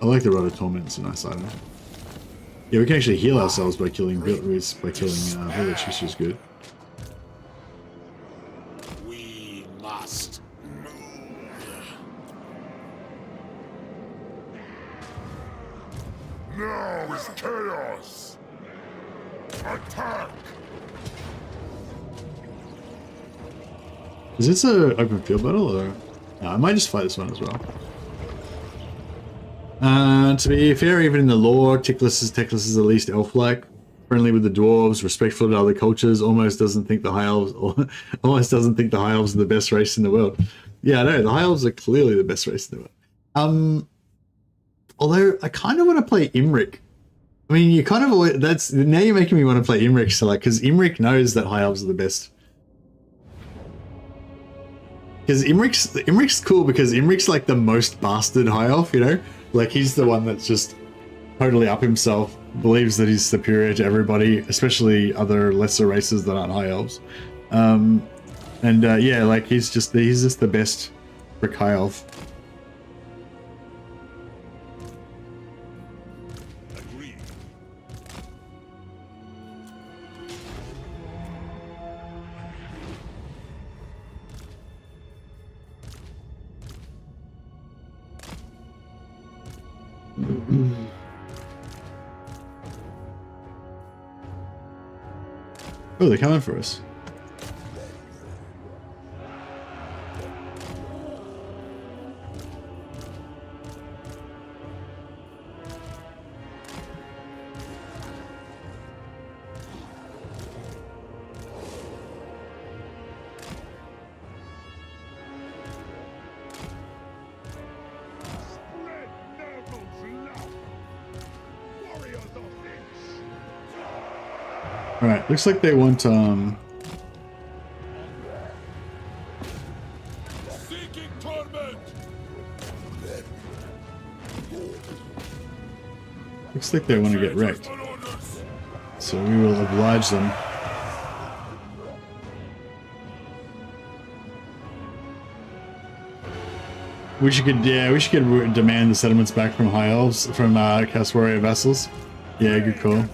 I like the Rod of Torment. It's a nice item. Yeah, we can actually heal ourselves by killing village, which is good. We must move. Now is chaos. Attack. Is this an open field battle, or no? I might just fight this one as well. To be fair, even in the lore, Teclis is the least elf-like, friendly with the dwarves, respectful to other cultures, almost doesn't think the high elves, almost doesn't think the high elves are the best race in the world. Yeah, I know the high elves are clearly the best race in the world. Although I kind of want to play Imrik. I mean, you kind of that's now you're making me want to play Imrik, so like, because Imrik knows that high elves are the best. Because Imrik's cool because Imrik's like the most bastard high elf, you know? Like he's the one that's just totally up himself, believes that he's superior to everybody, especially other lesser races that aren't high elves. Yeah, like he's just the best brick high elf. Oh, they're coming for us. Alright, looks like they want, Seeking torment. looks like they want to get wrecked. So we will oblige them. We should demand the settlements back from high elves, from Chaos Warrior vassals. Yeah, good call.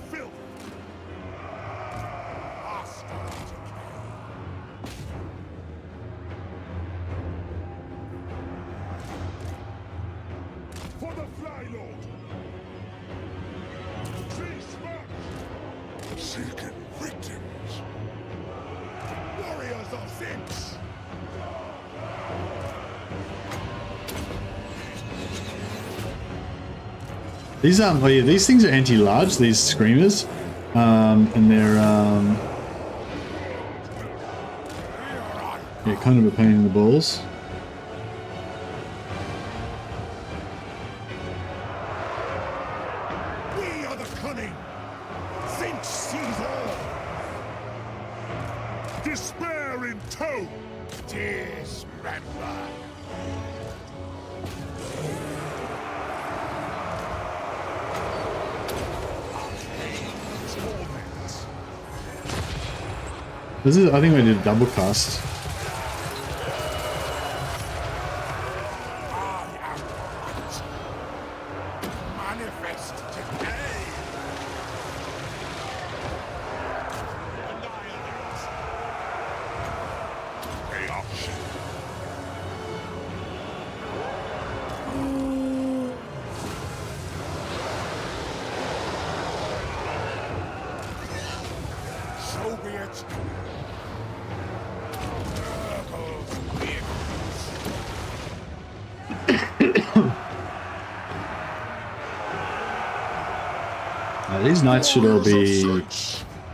These these things are anti-large, these screamers, and they're yeah, kind of a pain in the balls. We are the cunning. Finch sees all. Despair in tow. Dismember. This is, I think we did a double cast. Manifest today. So be it. These knights should all be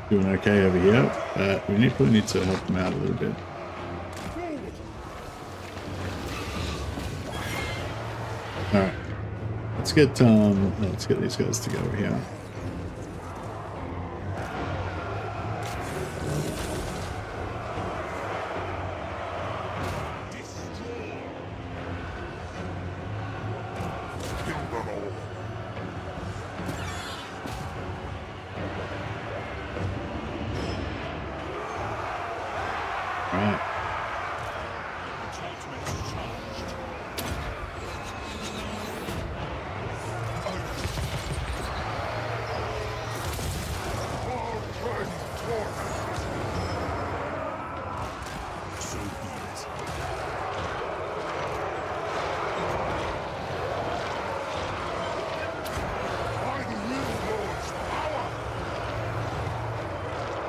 doing okay over here, but we probably need to help them out a little bit. All right, let's get these guys to go over here.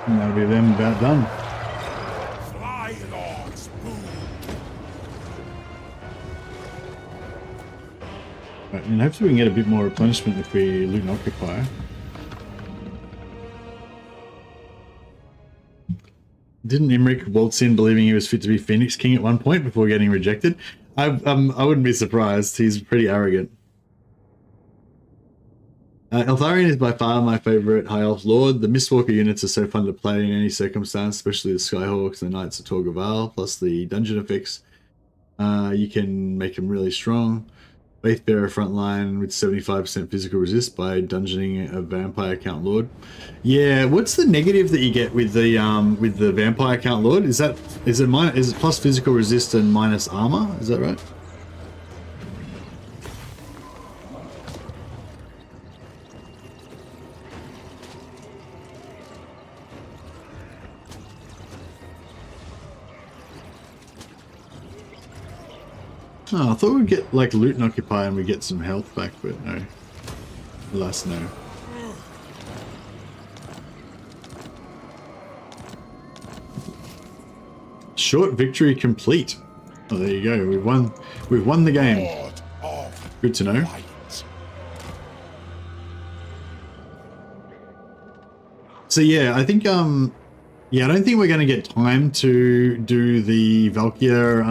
And that'll be them about done. Fly, lords, boom. Right, and hopefully we can get a bit more replenishment if we loot and occupy. Didn't Imric waltz in believing he was fit to be Phoenix King at one point before getting rejected? I wouldn't be surprised. He's pretty arrogant. Eltharion is by far my favorite High Elf Lord. The Mistwalker units are so fun to play in any circumstance, especially the Skyhawks and the Knights of Torgaval, plus the dungeon effects. You can make them really strong. Faithbearer frontline with 75% physical resist by dungeoning a Vampire Count Lord. Yeah, what's the negative that you get with the Vampire Count Lord? Is it plus physical resist and minus armor? Is that right? Oh, I thought we'd get like loot and occupy and we get some health back, but no. Alas, no. Short victory complete. Oh, there you go. We've won the game. Good to know. So yeah, I think yeah, I don't think we're going to get time to do the Valkyr,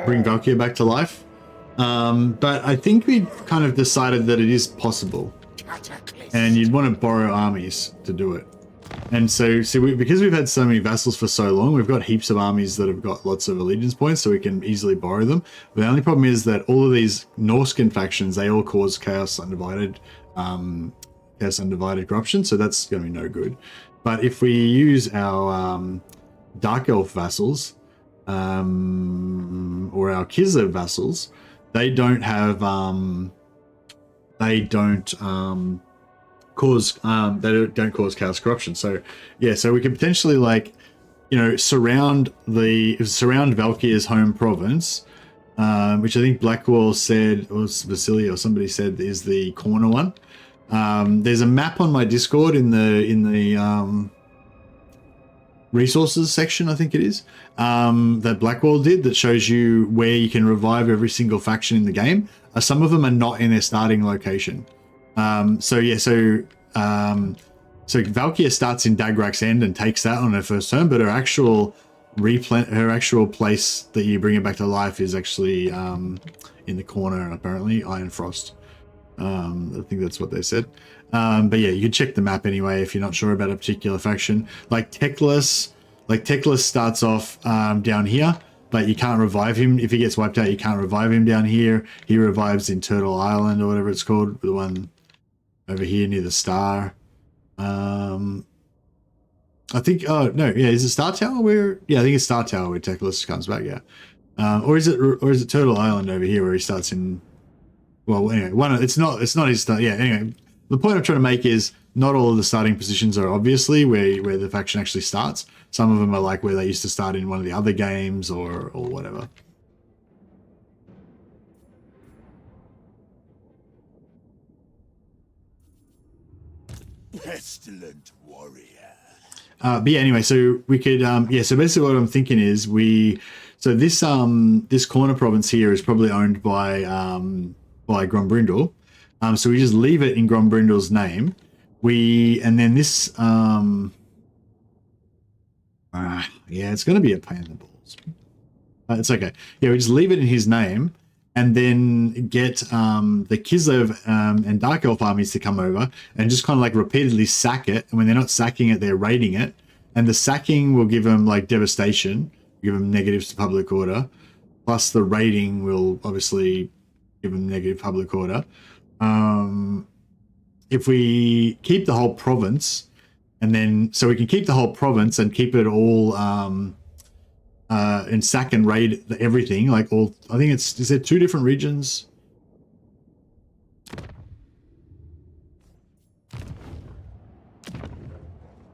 bring Valkyr back to life. But I think we kind of decided that it is possible. And you'd want to borrow armies to do it. And so, because we've had so many vassals for so long, we've got heaps of armies that have got lots of allegiance points, so we can easily borrow them. But the only problem is that all of these Norscan factions, they all cause Chaos Undivided corruption, so that's going to be no good. But if we use our Dark Elf vassals or our Kislev vassals, they don't have cause chaos corruption. So yeah, so we could potentially, like, you know, surround Valkyr's home province, which I think Blackwall said, or Vasily or somebody said is the corner one. There's a map on my Discord in the resources section, I think it is, that Blackwall did, that shows you where you can revive every single faction in the game. Some of them are not in their starting location. So Valkyr starts in Dagrak's End and takes that on her first turn, but her actual place that you bring it back to life is actually in the corner, apparently, Iron Frost. I think that's what they said. But yeah, you can check the map anyway if you're not sure about a particular faction. Like Teclis starts off down here, but you can't revive him. If he gets wiped out, you can't revive him down here. He revives in Turtle Island or whatever it's called, the one over here near the star. I think, oh no, yeah, is it Star Tower where? Yeah, I think it's Star Tower where Teclis comes back. Yeah, or is it Turtle Island over here where he starts in? Well, anyway, it's not his start. Yeah, anyway, the point I'm trying to make is not all of the starting positions are obviously where the faction actually starts. Some of them are like where they used to start in one of the other games or whatever. Pestilent warrior. But yeah, anyway, so we could, yeah, so basically what I'm thinking is this corner province here is probably owned by Grombrindal. So we just leave it in Grombrindal's name. And then this, yeah, it's going to be a pain in the balls. It's okay. Yeah, we just leave it in his name, and then get the Kislev and Dark Elf armies to come over and just kind of like repeatedly sack it. And when they're not sacking it, they're raiding it. And the sacking will give them like devastation, give them negatives to public order. Plus the raiding will obviously give them negative public order. If we keep the whole province, and then so we can keep the whole province and keep it all and sack and raid everything, like all, I think it's, is there 2 different regions?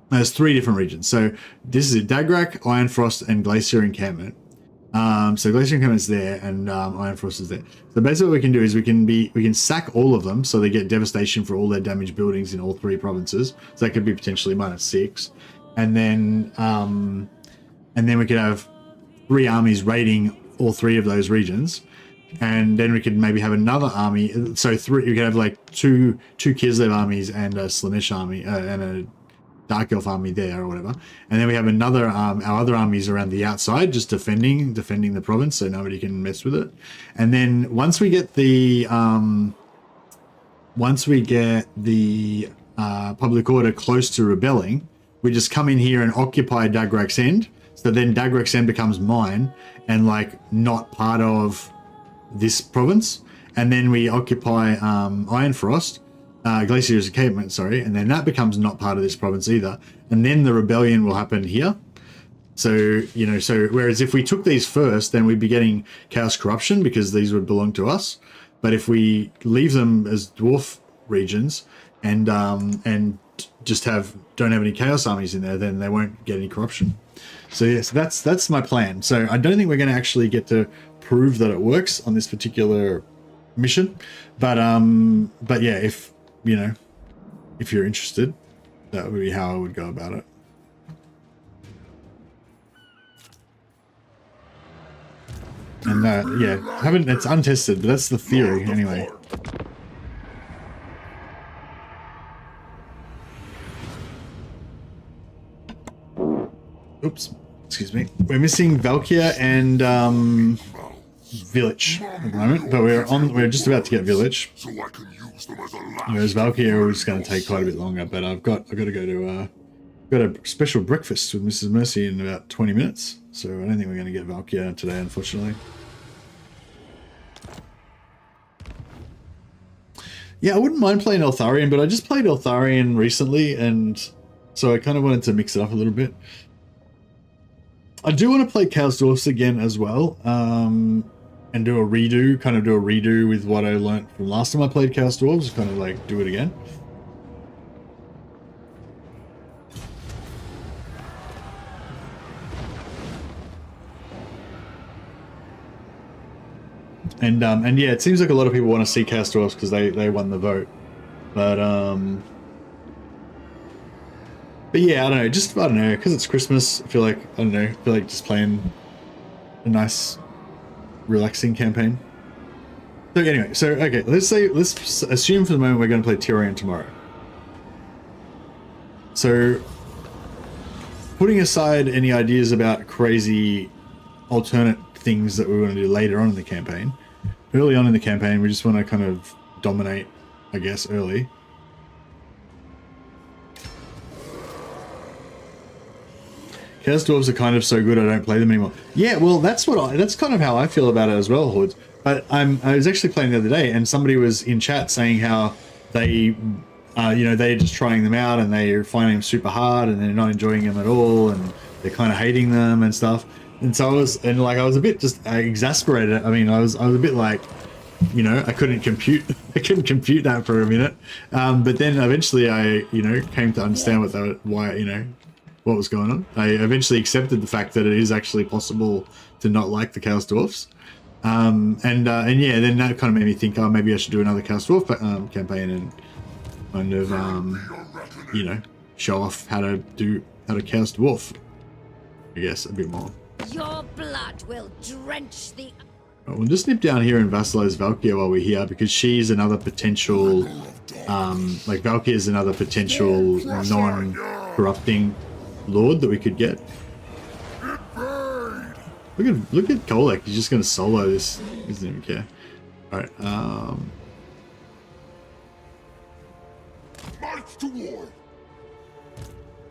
There's 3 different regions. So this is it: Dagrak, Ironfrost, and Glacier Encampment. So Glacier Encampment's there, and Ironfrost is there. So basically what we can do is we can sack all of them, so they get devastation for all their damaged buildings in all 3 provinces. So that could be potentially -6, and then we could have 3 armies raiding all 3 of those regions, and then we could maybe have another army. So 3, you could have like two Kislev armies and a Slaanesh army and a Dark Elf army there or whatever, and then we have another our other armies around the outside just defending the province, so nobody can mess with it. And then once we get the public order close to rebelling, we just come in here and occupy Dagrak's End. So then Dagrak's End becomes mine and like not part of this province, and then we occupy Ironfrost. Glacier's Encampment, sorry, and then that becomes not part of this province either, and then the rebellion will happen here. So, you know, so whereas if we took these first, then we'd be getting Chaos Corruption because these would belong to us. But if we leave them as dwarf regions and just don't have any Chaos armies in there, then they won't get any corruption. So yes, that's my plan. So I don't think we're going to actually get to prove that it works on this particular mission, but yeah, if you know, if you're interested, that would be how I would go about it. And yeah, it's untested, but that's the theory anyway. Oops, excuse me. We're missing Valkyr and Village at the moment, but we're just about to get Village. Whereas Valkyr is going to take quite a bit longer, but I've got to go to got a special breakfast with Mrs. Mercy in about 20 minutes, so I don't think we're going to get Valkyr today, unfortunately. Yeah, I wouldn't mind playing Eltharion, but I just played Eltharion recently, and so I kind of wanted to mix it up a little bit. I do want to play Chaos Dwarfs again as well, and do a redo with what I learnt from last time I played Chaos Dwarves, kind of like do it again. And yeah, it seems like a lot of people want to see Chaos Dwarves because they won the vote, but yeah, I don't know, because it's Christmas. I feel like just playing a nice, relaxing campaign. So anyway, okay, let's assume for the moment we're going to play Tyrion tomorrow. So, putting aside any ideas about crazy alternate things that we want to do later on in the campaign, early on in the campaign we just want to kind of dominate, I guess, early. Chaos Dwarves are kind of so good I don't play them anymore. Yeah, well, that's kind of how I feel about it as well, Hordes. But I was actually playing the other day, and somebody was in chat saying how they, they're just trying them out and they're finding them super hard and they're not enjoying them at all and they're kind of hating them and stuff. And so I was a bit just exasperated. I mean, I was a bit like, I couldn't compute that for a minute. But then eventually I, came to understand what was going on. I eventually accepted the fact that it is actually possible to not like the Chaos Dwarfs. And yeah, then that kind of made me think, oh, maybe I should do another Chaos Dwarf campaign and kind of, show off how to Chaos Dwarf, I guess, a bit more. Your blood will drench the... We'll just nip down here and vassalize Valkyria while we're here, because she's another potential, like Valkyria is another potential non-corrupting lord that we could get. Look at Golek, he's just going to solo this, he doesn't even care. Alright, Might to war.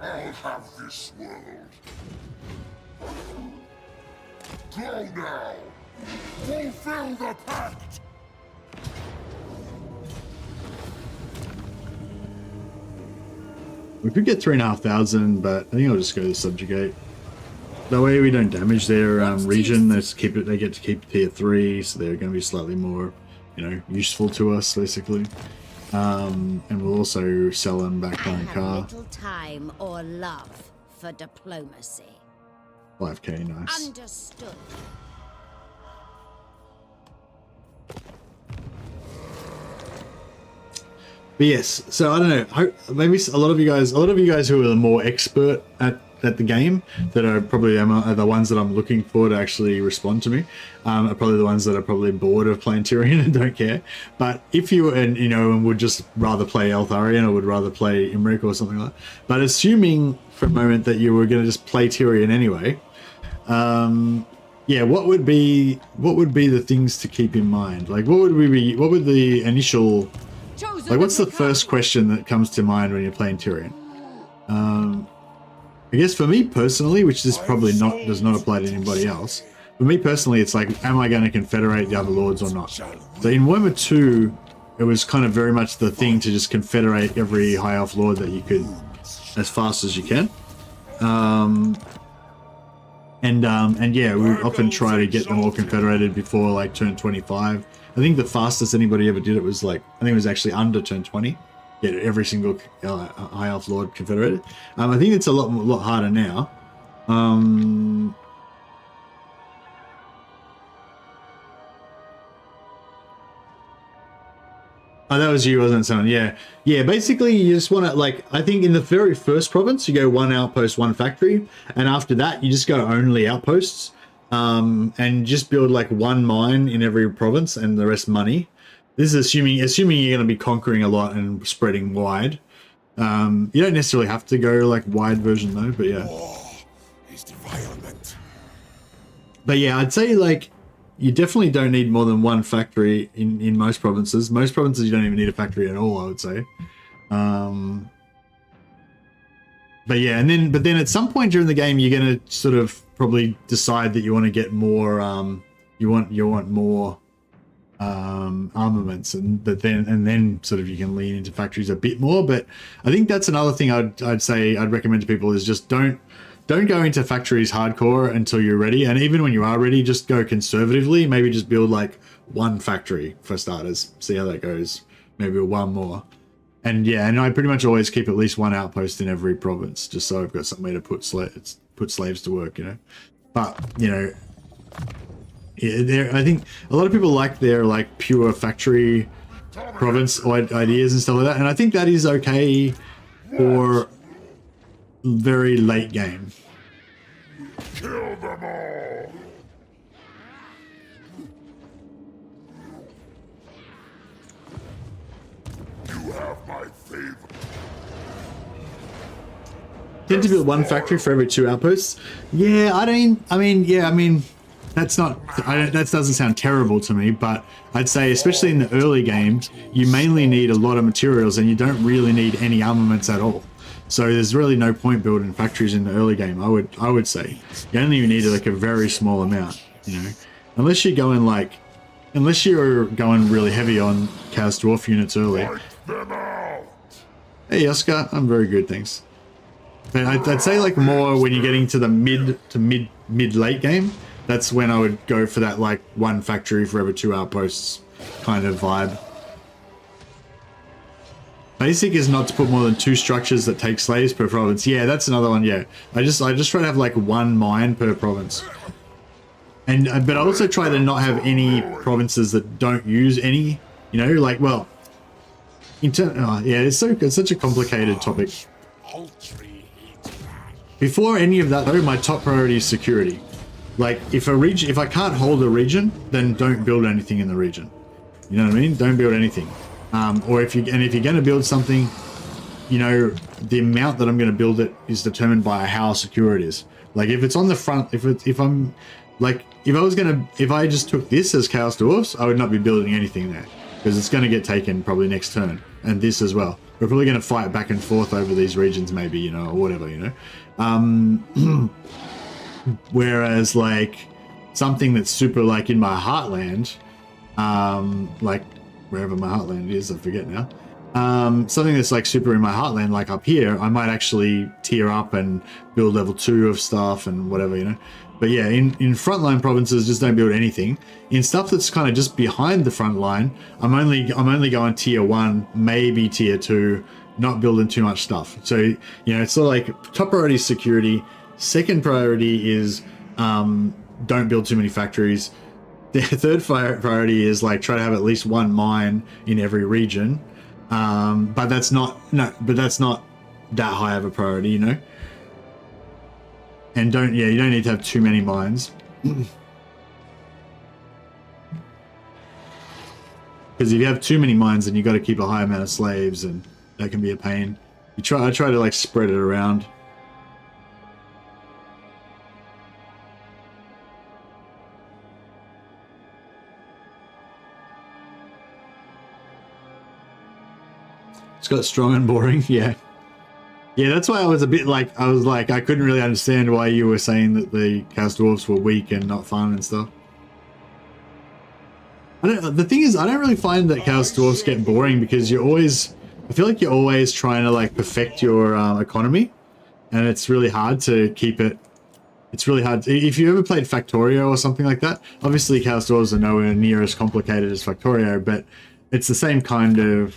I'll have this world. Go now. Fulfill the pact. we could get 3,500, but I think I'll just go to subjugate. That way we don't damage their region. They get to keep tier 3, so they're going to be slightly more, you know, useful to us basically. And we'll also sell them back on car. Little time or love for diplomacy. 5k, nice. Understood. But yes, so I don't know. Maybe a lot of you guys who are more expert at the game, that are probably are the ones that I'm looking for to actually respond to me, are probably the ones that are probably bored of playing Tyrion and don't care. But if you and would just rather play Eltharion or would rather play Imrik or something like that, but assuming for a moment that you were going to just play Tyrion anyway, yeah, what would be the things to keep in mind? Like, what would the initial, like, what's the first question that comes to mind when you're playing Tyrion? I guess for me personally, which this probably does not apply to anybody else, for me personally, it's like, am I going to confederate the other lords or not? So in Warhammer 2, it was kind of very much the thing to just confederate every high elf lord that you could as fast as you can. And yeah, we would often try to get them all confederated before like turn 25. I think the fastest anybody ever did it was like, I think it was actually under turn 20. Get every single high elf lord confederated. I think it's a lot harder now. Oh, that was you, wasn't it, son? Yeah. Yeah, basically you just want to, like, I think in the very first province, you go 1 outpost, 1 factory. And after that, you just go only outposts. And just build like 1 mine in every province and the rest money. This is assuming you're going to be conquering a lot and spreading wide. You don't necessarily have to go like wide version though, but yeah. Is defilement. But yeah, I'd say like you definitely don't need more than 1 factory in most provinces. Most provinces you don't even need a factory at all, I would say. But yeah, but then at some point during the game you're going to sort of probably decide that you want to get more you want more armaments, and then sort of you can lean into factories a bit more. But I think that's another thing I'd say I'd recommend to people is just don't go into factories hardcore until you're ready, and even when you are ready, just go conservatively. Maybe just build like 1 factory for starters, see how that goes, maybe 1 more. And yeah, and I pretty much always keep at least 1 outpost in every province, just so I've got somewhere to put slaves to work, you know. But you know, yeah, I think a lot of people like their like pure factory province ideas and stuff like that, and I think that is okay for very late game. Kill them all! You have my favor. Tend to build 1 factory for every 2 outposts. Yeah, I mean, that's not, that doesn't sound terrible to me, but I'd say, especially in the early game, you mainly need a lot of materials and you don't really need any armaments at all. So there's really no point building factories in the early game, I would say. You only need like a very small amount, you know, unless you're going really heavy on Chaos Dwarf units early. Hey Oscar, I'm very good, thanks. But I'd say like more when you're getting to the mid late game, that's when I would go for that like 1 factory for every 2 outposts kind of vibe. Basic is not to put more than 2 structures that take slaves per province. Yeah, that's another one. Yeah, I just try to have like 1 mine per province, but I also try to not have any provinces that don't use any. You know, like, well, yeah, it's such a complicated topic. Before any of that though, my top priority is security. Like if I can't hold a region, then don't build anything in the region. You know what I mean? Don't build anything. Or if you're going to build something, you know, the amount that I'm going to build it is determined by how secure it is. Like if it's on the front, if I just took this as Chaos Dwarfs, I would not be building anything there because it's going to get taken probably next turn, and this as well. We're probably going to fight back and forth over these regions, maybe, you know, or whatever, you know. Whereas like something that's super like in my heartland, like wherever my heartland is, I forget now. Something that's like super in my heartland, like up here, I might actually tier up and build level 2 of stuff and whatever, you know. But yeah, in frontline provinces, just don't build anything. In stuff that's kind of just behind the front line, I'm only going tier 1, maybe tier 2, not building too much stuff. So, you know, it's sort of like top priority is security. Second priority is don't build too many factories. The third priority is like try to have at least one mine in every region. But that's not that high of a priority, you know. And you don't need to have too many mines. Because if you have too many mines, then you got to keep a high amount of slaves, and that can be a pain. I try to like spread it around. It's got strong and boring, yeah. Yeah, that's why I was a bit like, I couldn't really understand why you were saying that the Chaos Dwarfs were weak and not fun and stuff. The thing is, I don't really find that Chaos Dwarfs get boring because I feel like you're always trying to like perfect your economy, and it's really hard to keep it. It's really hard. If you ever played Factorio or something like that, obviously Chaos Dwarfs are nowhere near as complicated as Factorio, but it's the same kind of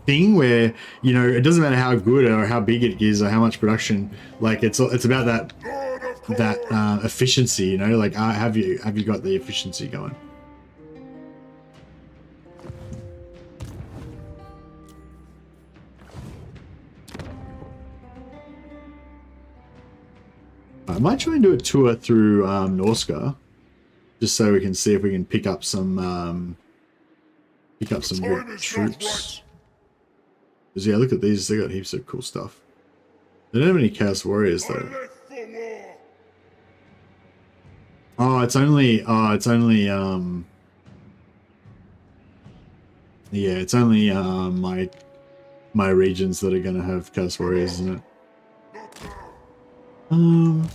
thing where, you know, it doesn't matter how good or how big it is or how much production, like it's about that efficiency, you know, like have you got the efficiency going? I might try and do a tour through Norska, just so we can see if we can pick up some good troops. Because yeah, look at these, they got heaps of cool stuff. They don't have any Chaos Warriors though. It's only yeah, it's only my regions that are gonna have Chaos Warriors, isn't it?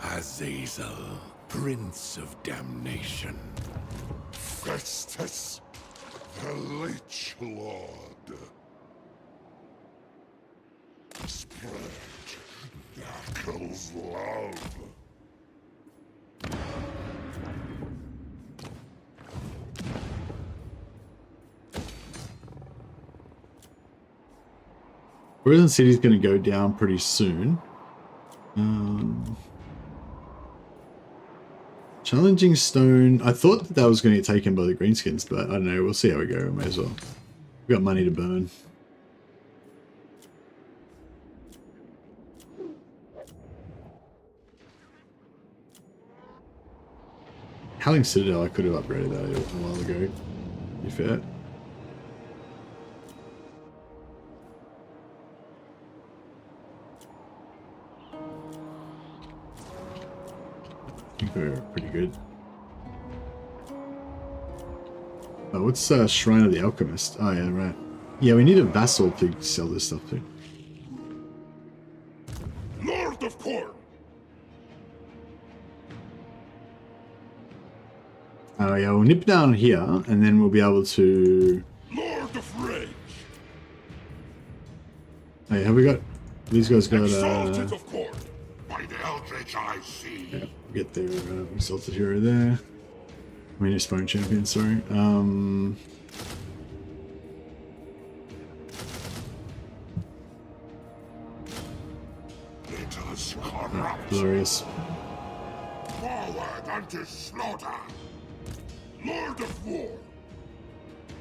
Azazel, Prince of Damnation. Festus, the Leech Lord. Spread Knuckles' love. Prison City's going to go down pretty soon. Challenging Stone. I thought that was going to get taken by the Greenskins, but I don't know. We'll see how we go. May as well. We've got money to burn. Howling Citadel, I could have upgraded that a while ago, to be fair. I think we're pretty good. Oh, what's Shrine of the Alchemist? Oh yeah, right. Yeah, we need a vassal to sell this stuff to. Lord of Corn. Oh yeah, we'll nip down here, and then we'll be able to... Lord of Rage. Hey, have we got... These guys got... Exalted of Corn. By the Eldritch I see. Yeah, get their Exalted Hero there. I mean, Spawn Champion, sorry. Let us corrupt. Glorious. Forward unto slaughter. Lord of War.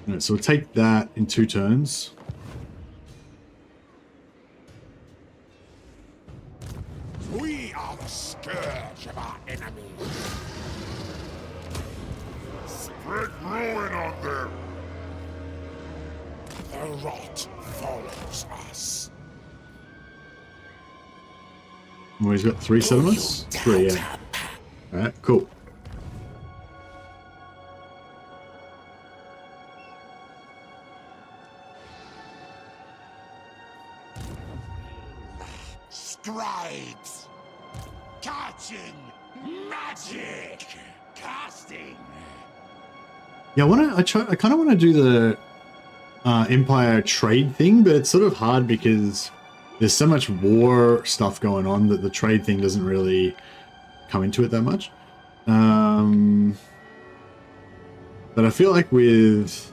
Alright, so we'll take that in 2 turns. We are the scourge of our enemies. Spread ruin on them. The rot follows us. Well, he's got 3 settlements? 3, yeah. Alright, cool. Scribes! Catching! Magic! Casting! Yeah, I kind of want to do the Empire trade thing, but it's sort of hard because there's so much war stuff going on that the trade thing doesn't really come into it that much. But I feel like with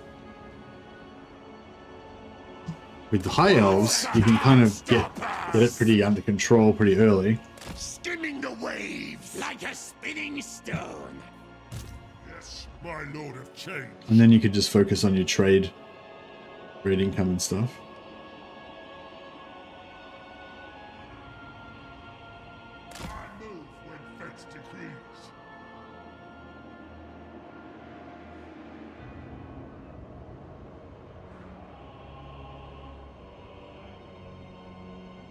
the High Elves, you can kind of get it pretty under control pretty early. Skimming the waves like a spinning stone. Yes, my lord of change. And then you could just focus on your trade income and stuff. I move when fate decrees.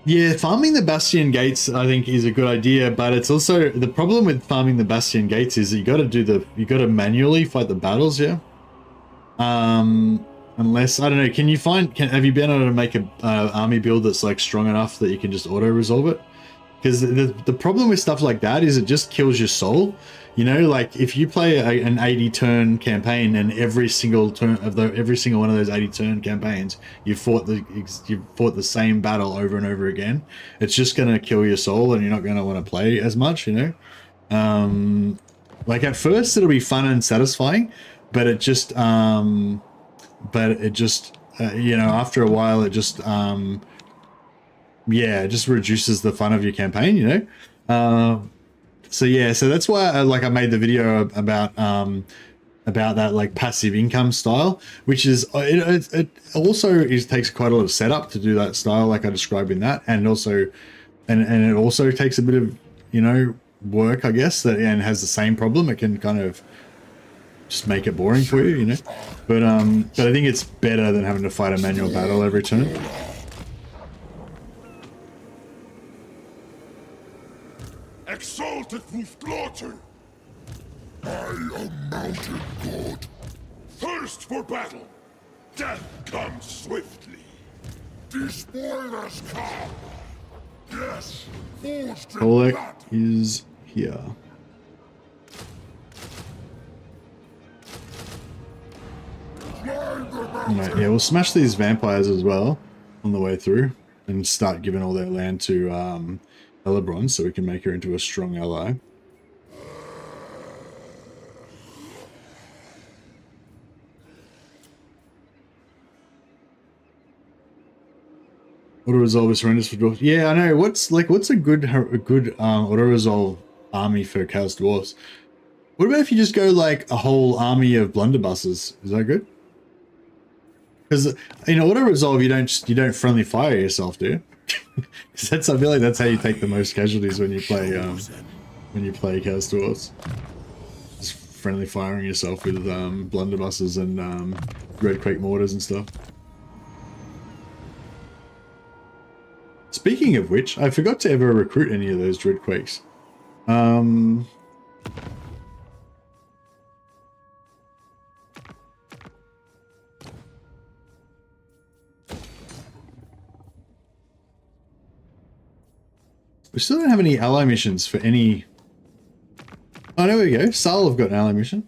Yeah, farming the Bastion Gates I think is a good idea, but it's also the problem with farming the Bastion Gates is that you got to manually fight the battles, yeah. Unless I don't know, have you been able to make a army build that's like strong enough that you can just auto resolve it? Because the problem with stuff like that is it just kills your soul. You know, like if you play an 80 turn campaign and every single one of those 80 turn campaigns you fought the same battle over and over again, it's just gonna kill your soul and you're not gonna want to play as much. You know, like at first it'll be fun and satisfying, but it just you know, after a while it just yeah, it just reduces the fun of your campaign. You know. So yeah, so that's why I made the video about that like passive income style, which is it also takes quite a lot of setup to do that style like I described in that, and also and it also takes a bit of, you know, work, I guess, that and has the same problem. It can kind of just make it boring for you, you know. But I think it's better than having to fight a manual battle every turn. Exalted Fußglotter! I am mountain god. Thirst for battle! Death comes swiftly! The spoilers come! Yes! Forged in Olek blood! is here. Alright, yeah, we'll smash these vampires as well on the way through and start giving all their land to Elebron so we can make her into a strong ally. Auto resolve is horrendous for dwarves. Yeah, I know. What's a good auto resolve army for Chaos Dwarfs? What about if you just go like a whole army of blunderbusses? Is that good? Because in auto resolve you don't friendly fire yourself, do you? Because I feel like that's how you take the most casualties when you play Chaos Dwarfs. Just friendly firing yourself with blunderbusses and red quake mortars and stuff. Speaking of which, I forgot to ever recruit any of those dreadquakes. We still don't have any ally missions for any... Oh, there we go. Sal have got an ally mission.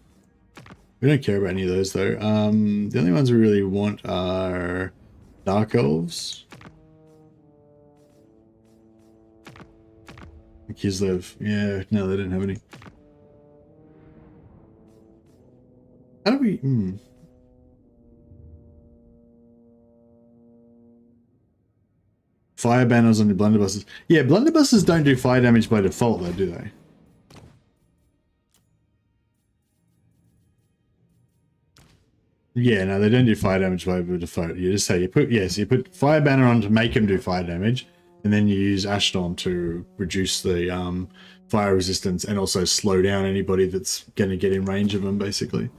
We don't care about any of those, though. The only ones we really want are Dark Elves. Kislev. Yeah, no, they didn't have any. How do we... Fire banners on your blunderbusses. Yeah, blunderbusses don't do fire damage by default, though, do they? Yeah, no, they don't do fire damage by default. You just say you put fire banner on to make them do fire damage, and then you use Ash Storm to reduce the fire resistance and also slow down anybody that's going to get in range of them, basically.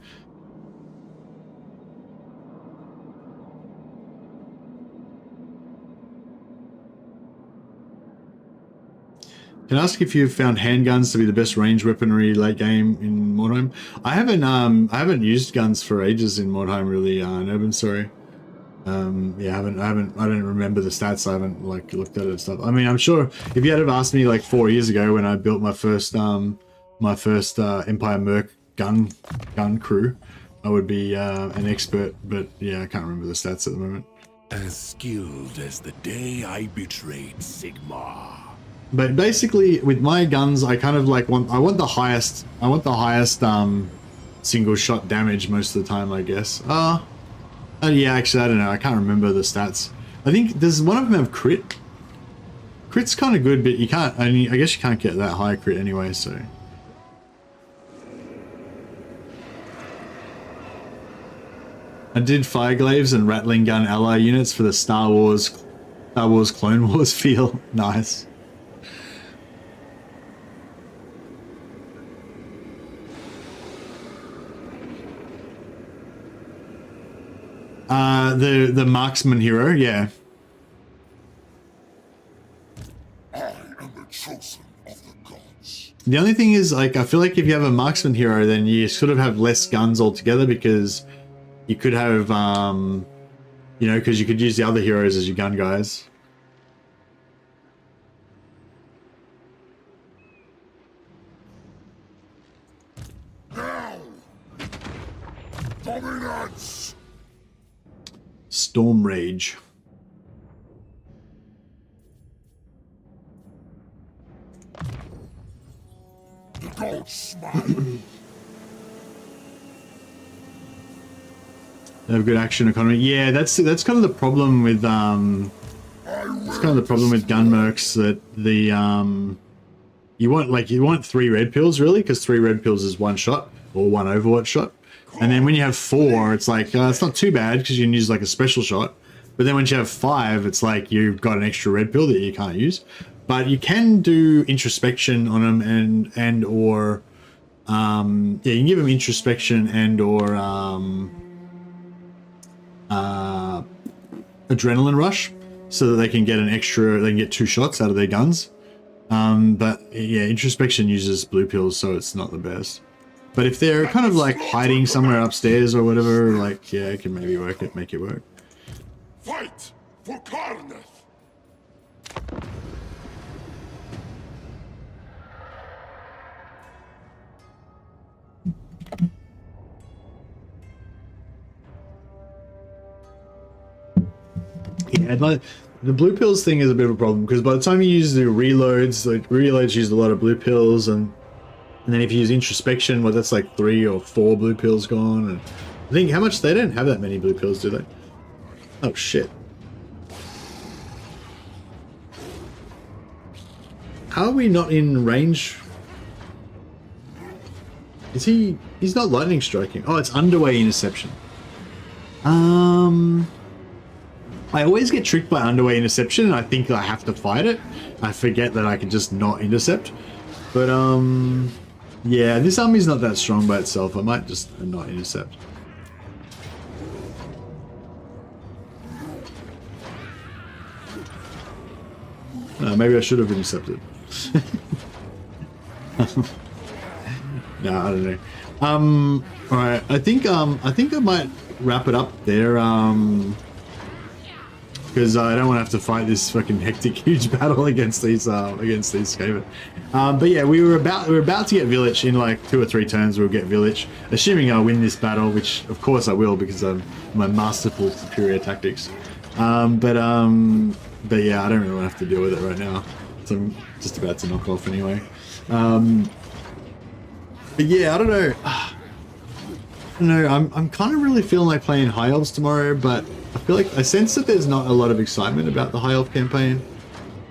Can I ask if you've found handguns to be the best range weaponry late game in Mordheim? I haven't used guns for ages in Mordheim, really. Urban, sorry. Yeah, I don't remember the stats. I haven't like looked at it and stuff. I mean, I'm sure if you had have asked me like 4 years ago when I built my first Empire Merc gun crew, I would be an expert. But yeah, I can't remember the stats at the moment. As skilled as the day I betrayed Sigmar. But basically, with my guns, I kind of like want the highest single shot damage most of the time, I guess. Yeah, actually, I don't know. I can't remember the stats. I think does one of them have crit? Crit's kind of good, but you can't. I guess you can't get that high crit anyway. So. I did Fireglaves and Rattling Gun ally units for the Star Wars Clone Wars feel. Nice. The marksman hero, yeah. I am the chosen of the gods. The only thing is, like, I feel like if you have a marksman hero, then you sort of have less guns altogether because you could have, you know, because you could use the other heroes as your gun guys. Now, dominance. Storm Rage. The gods smile. They have good action economy. Yeah, that's kind of the problem with gun mercs, that the you want 3 red pills really, because 3 red pills is 1 shot or 1 Overwatch shot. And then when you have 4, it's like, it's not too bad because you can use like a special shot. But then once you have 5, it's like you've got an extra red pill that you can't use. But you can do introspection on them and or yeah, you can give them introspection and or adrenaline rush so that they can get they can get 2 shots out of their guns. But yeah, introspection uses blue pills, so it's not the best. But if they're kind of like hiding somewhere upstairs or whatever, like, yeah, it can maybe make it work. Fight for Karnath. Yeah, like, the blue pills thing is a bit of a problem because by the time you use the reloads, like reloads use a lot of blue pills, and then if you use introspection, well, that's like 3 or 4 blue pills gone. And I think how much they don't have that many blue pills, do they? Oh shit! How are we not in range? Is he? He's not lightning striking. Oh, it's underway interception. I always get tricked by underway interception, and I think I have to fight it. I forget that I can just not intercept. But yeah, this army's not that strong by itself. I might just not intercept. Maybe I should have intercepted. No, I don't know. All right, I think I might wrap it up there. Because I don't want to have to fight this fucking hectic, huge battle against these Skaven. But yeah, we're about to get Village in like 2 or 3 turns. We'll get Village, assuming I win this battle, which of course I will because of my masterful superior tactics. But yeah, I don't really want to have to deal with it right now. So I'm just about to knock off anyway. But yeah, I don't know. I'm kind of really feeling like playing High Elves tomorrow, but I feel like I sense that there's not a lot of excitement about the High Elf campaign.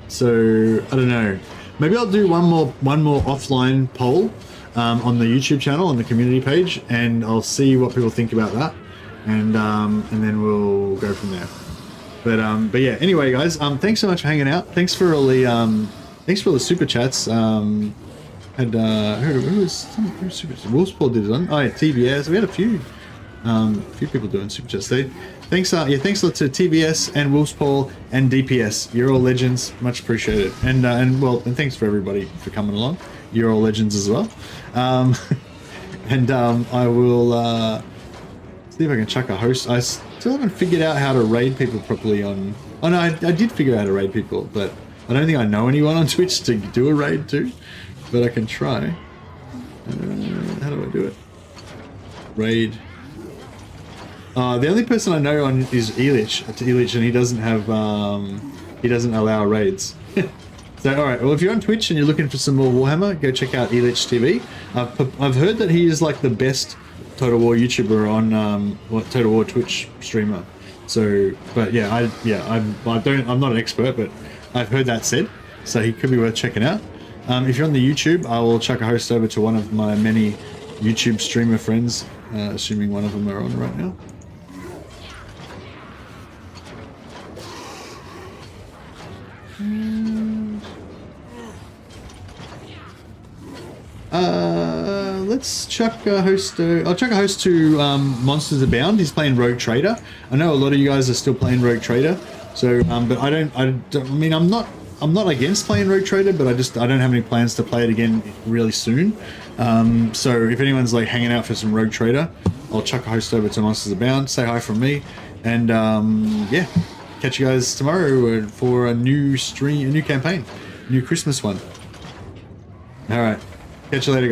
So I don't know. Maybe I'll do one more offline poll on the YouTube channel, on the community page, and I'll see what people think about that, and then we'll go from there. But yeah. Anyway, guys, thanks so much for hanging out. Thanks for all the super chats. Had who was super chats? Wolfspaw did it on. Oh yeah, TBS. We had a few people doing super chats. Thanks a lot to TBS and Wolfspaw and DPS. You're all legends. Much appreciated. And thanks for everybody for coming along. You're all legends as well. I will see if I can chuck a host. I still haven't figured out how to raid people properly on... Oh no, I did figure out how to raid people, but I don't think I know anyone on Twitch to do a raid to, but I can try. How do I do it? Raid. The only person I know on is Elich, and he doesn't have, he doesn't allow raids. So, alright, well if you're on Twitch and you're looking for some more Warhammer, go check out Elich TV. I've heard that he is like the best Total War YouTuber on, Total War Twitch streamer. So, but yeah, I'm not an expert, but I've heard that said, so he could be worth checking out. If you're on the YouTube, I will chuck a host over to one of my many YouTube streamer friends, assuming one of them are on right now. Let's chuck a host. I'll chuck a host to Monsters Abound. He's playing Rogue Trader. I know a lot of you guys are still playing Rogue Trader. So, but I mean, I'm not against playing Rogue Trader, but I don't have any plans to play it again really soon. So if anyone's like hanging out for some Rogue Trader, I'll chuck a host over to Monsters Abound. Say hi from me, and yeah, catch you guys tomorrow for a new stream, a new campaign, new Christmas one. All right, catch you later, guys.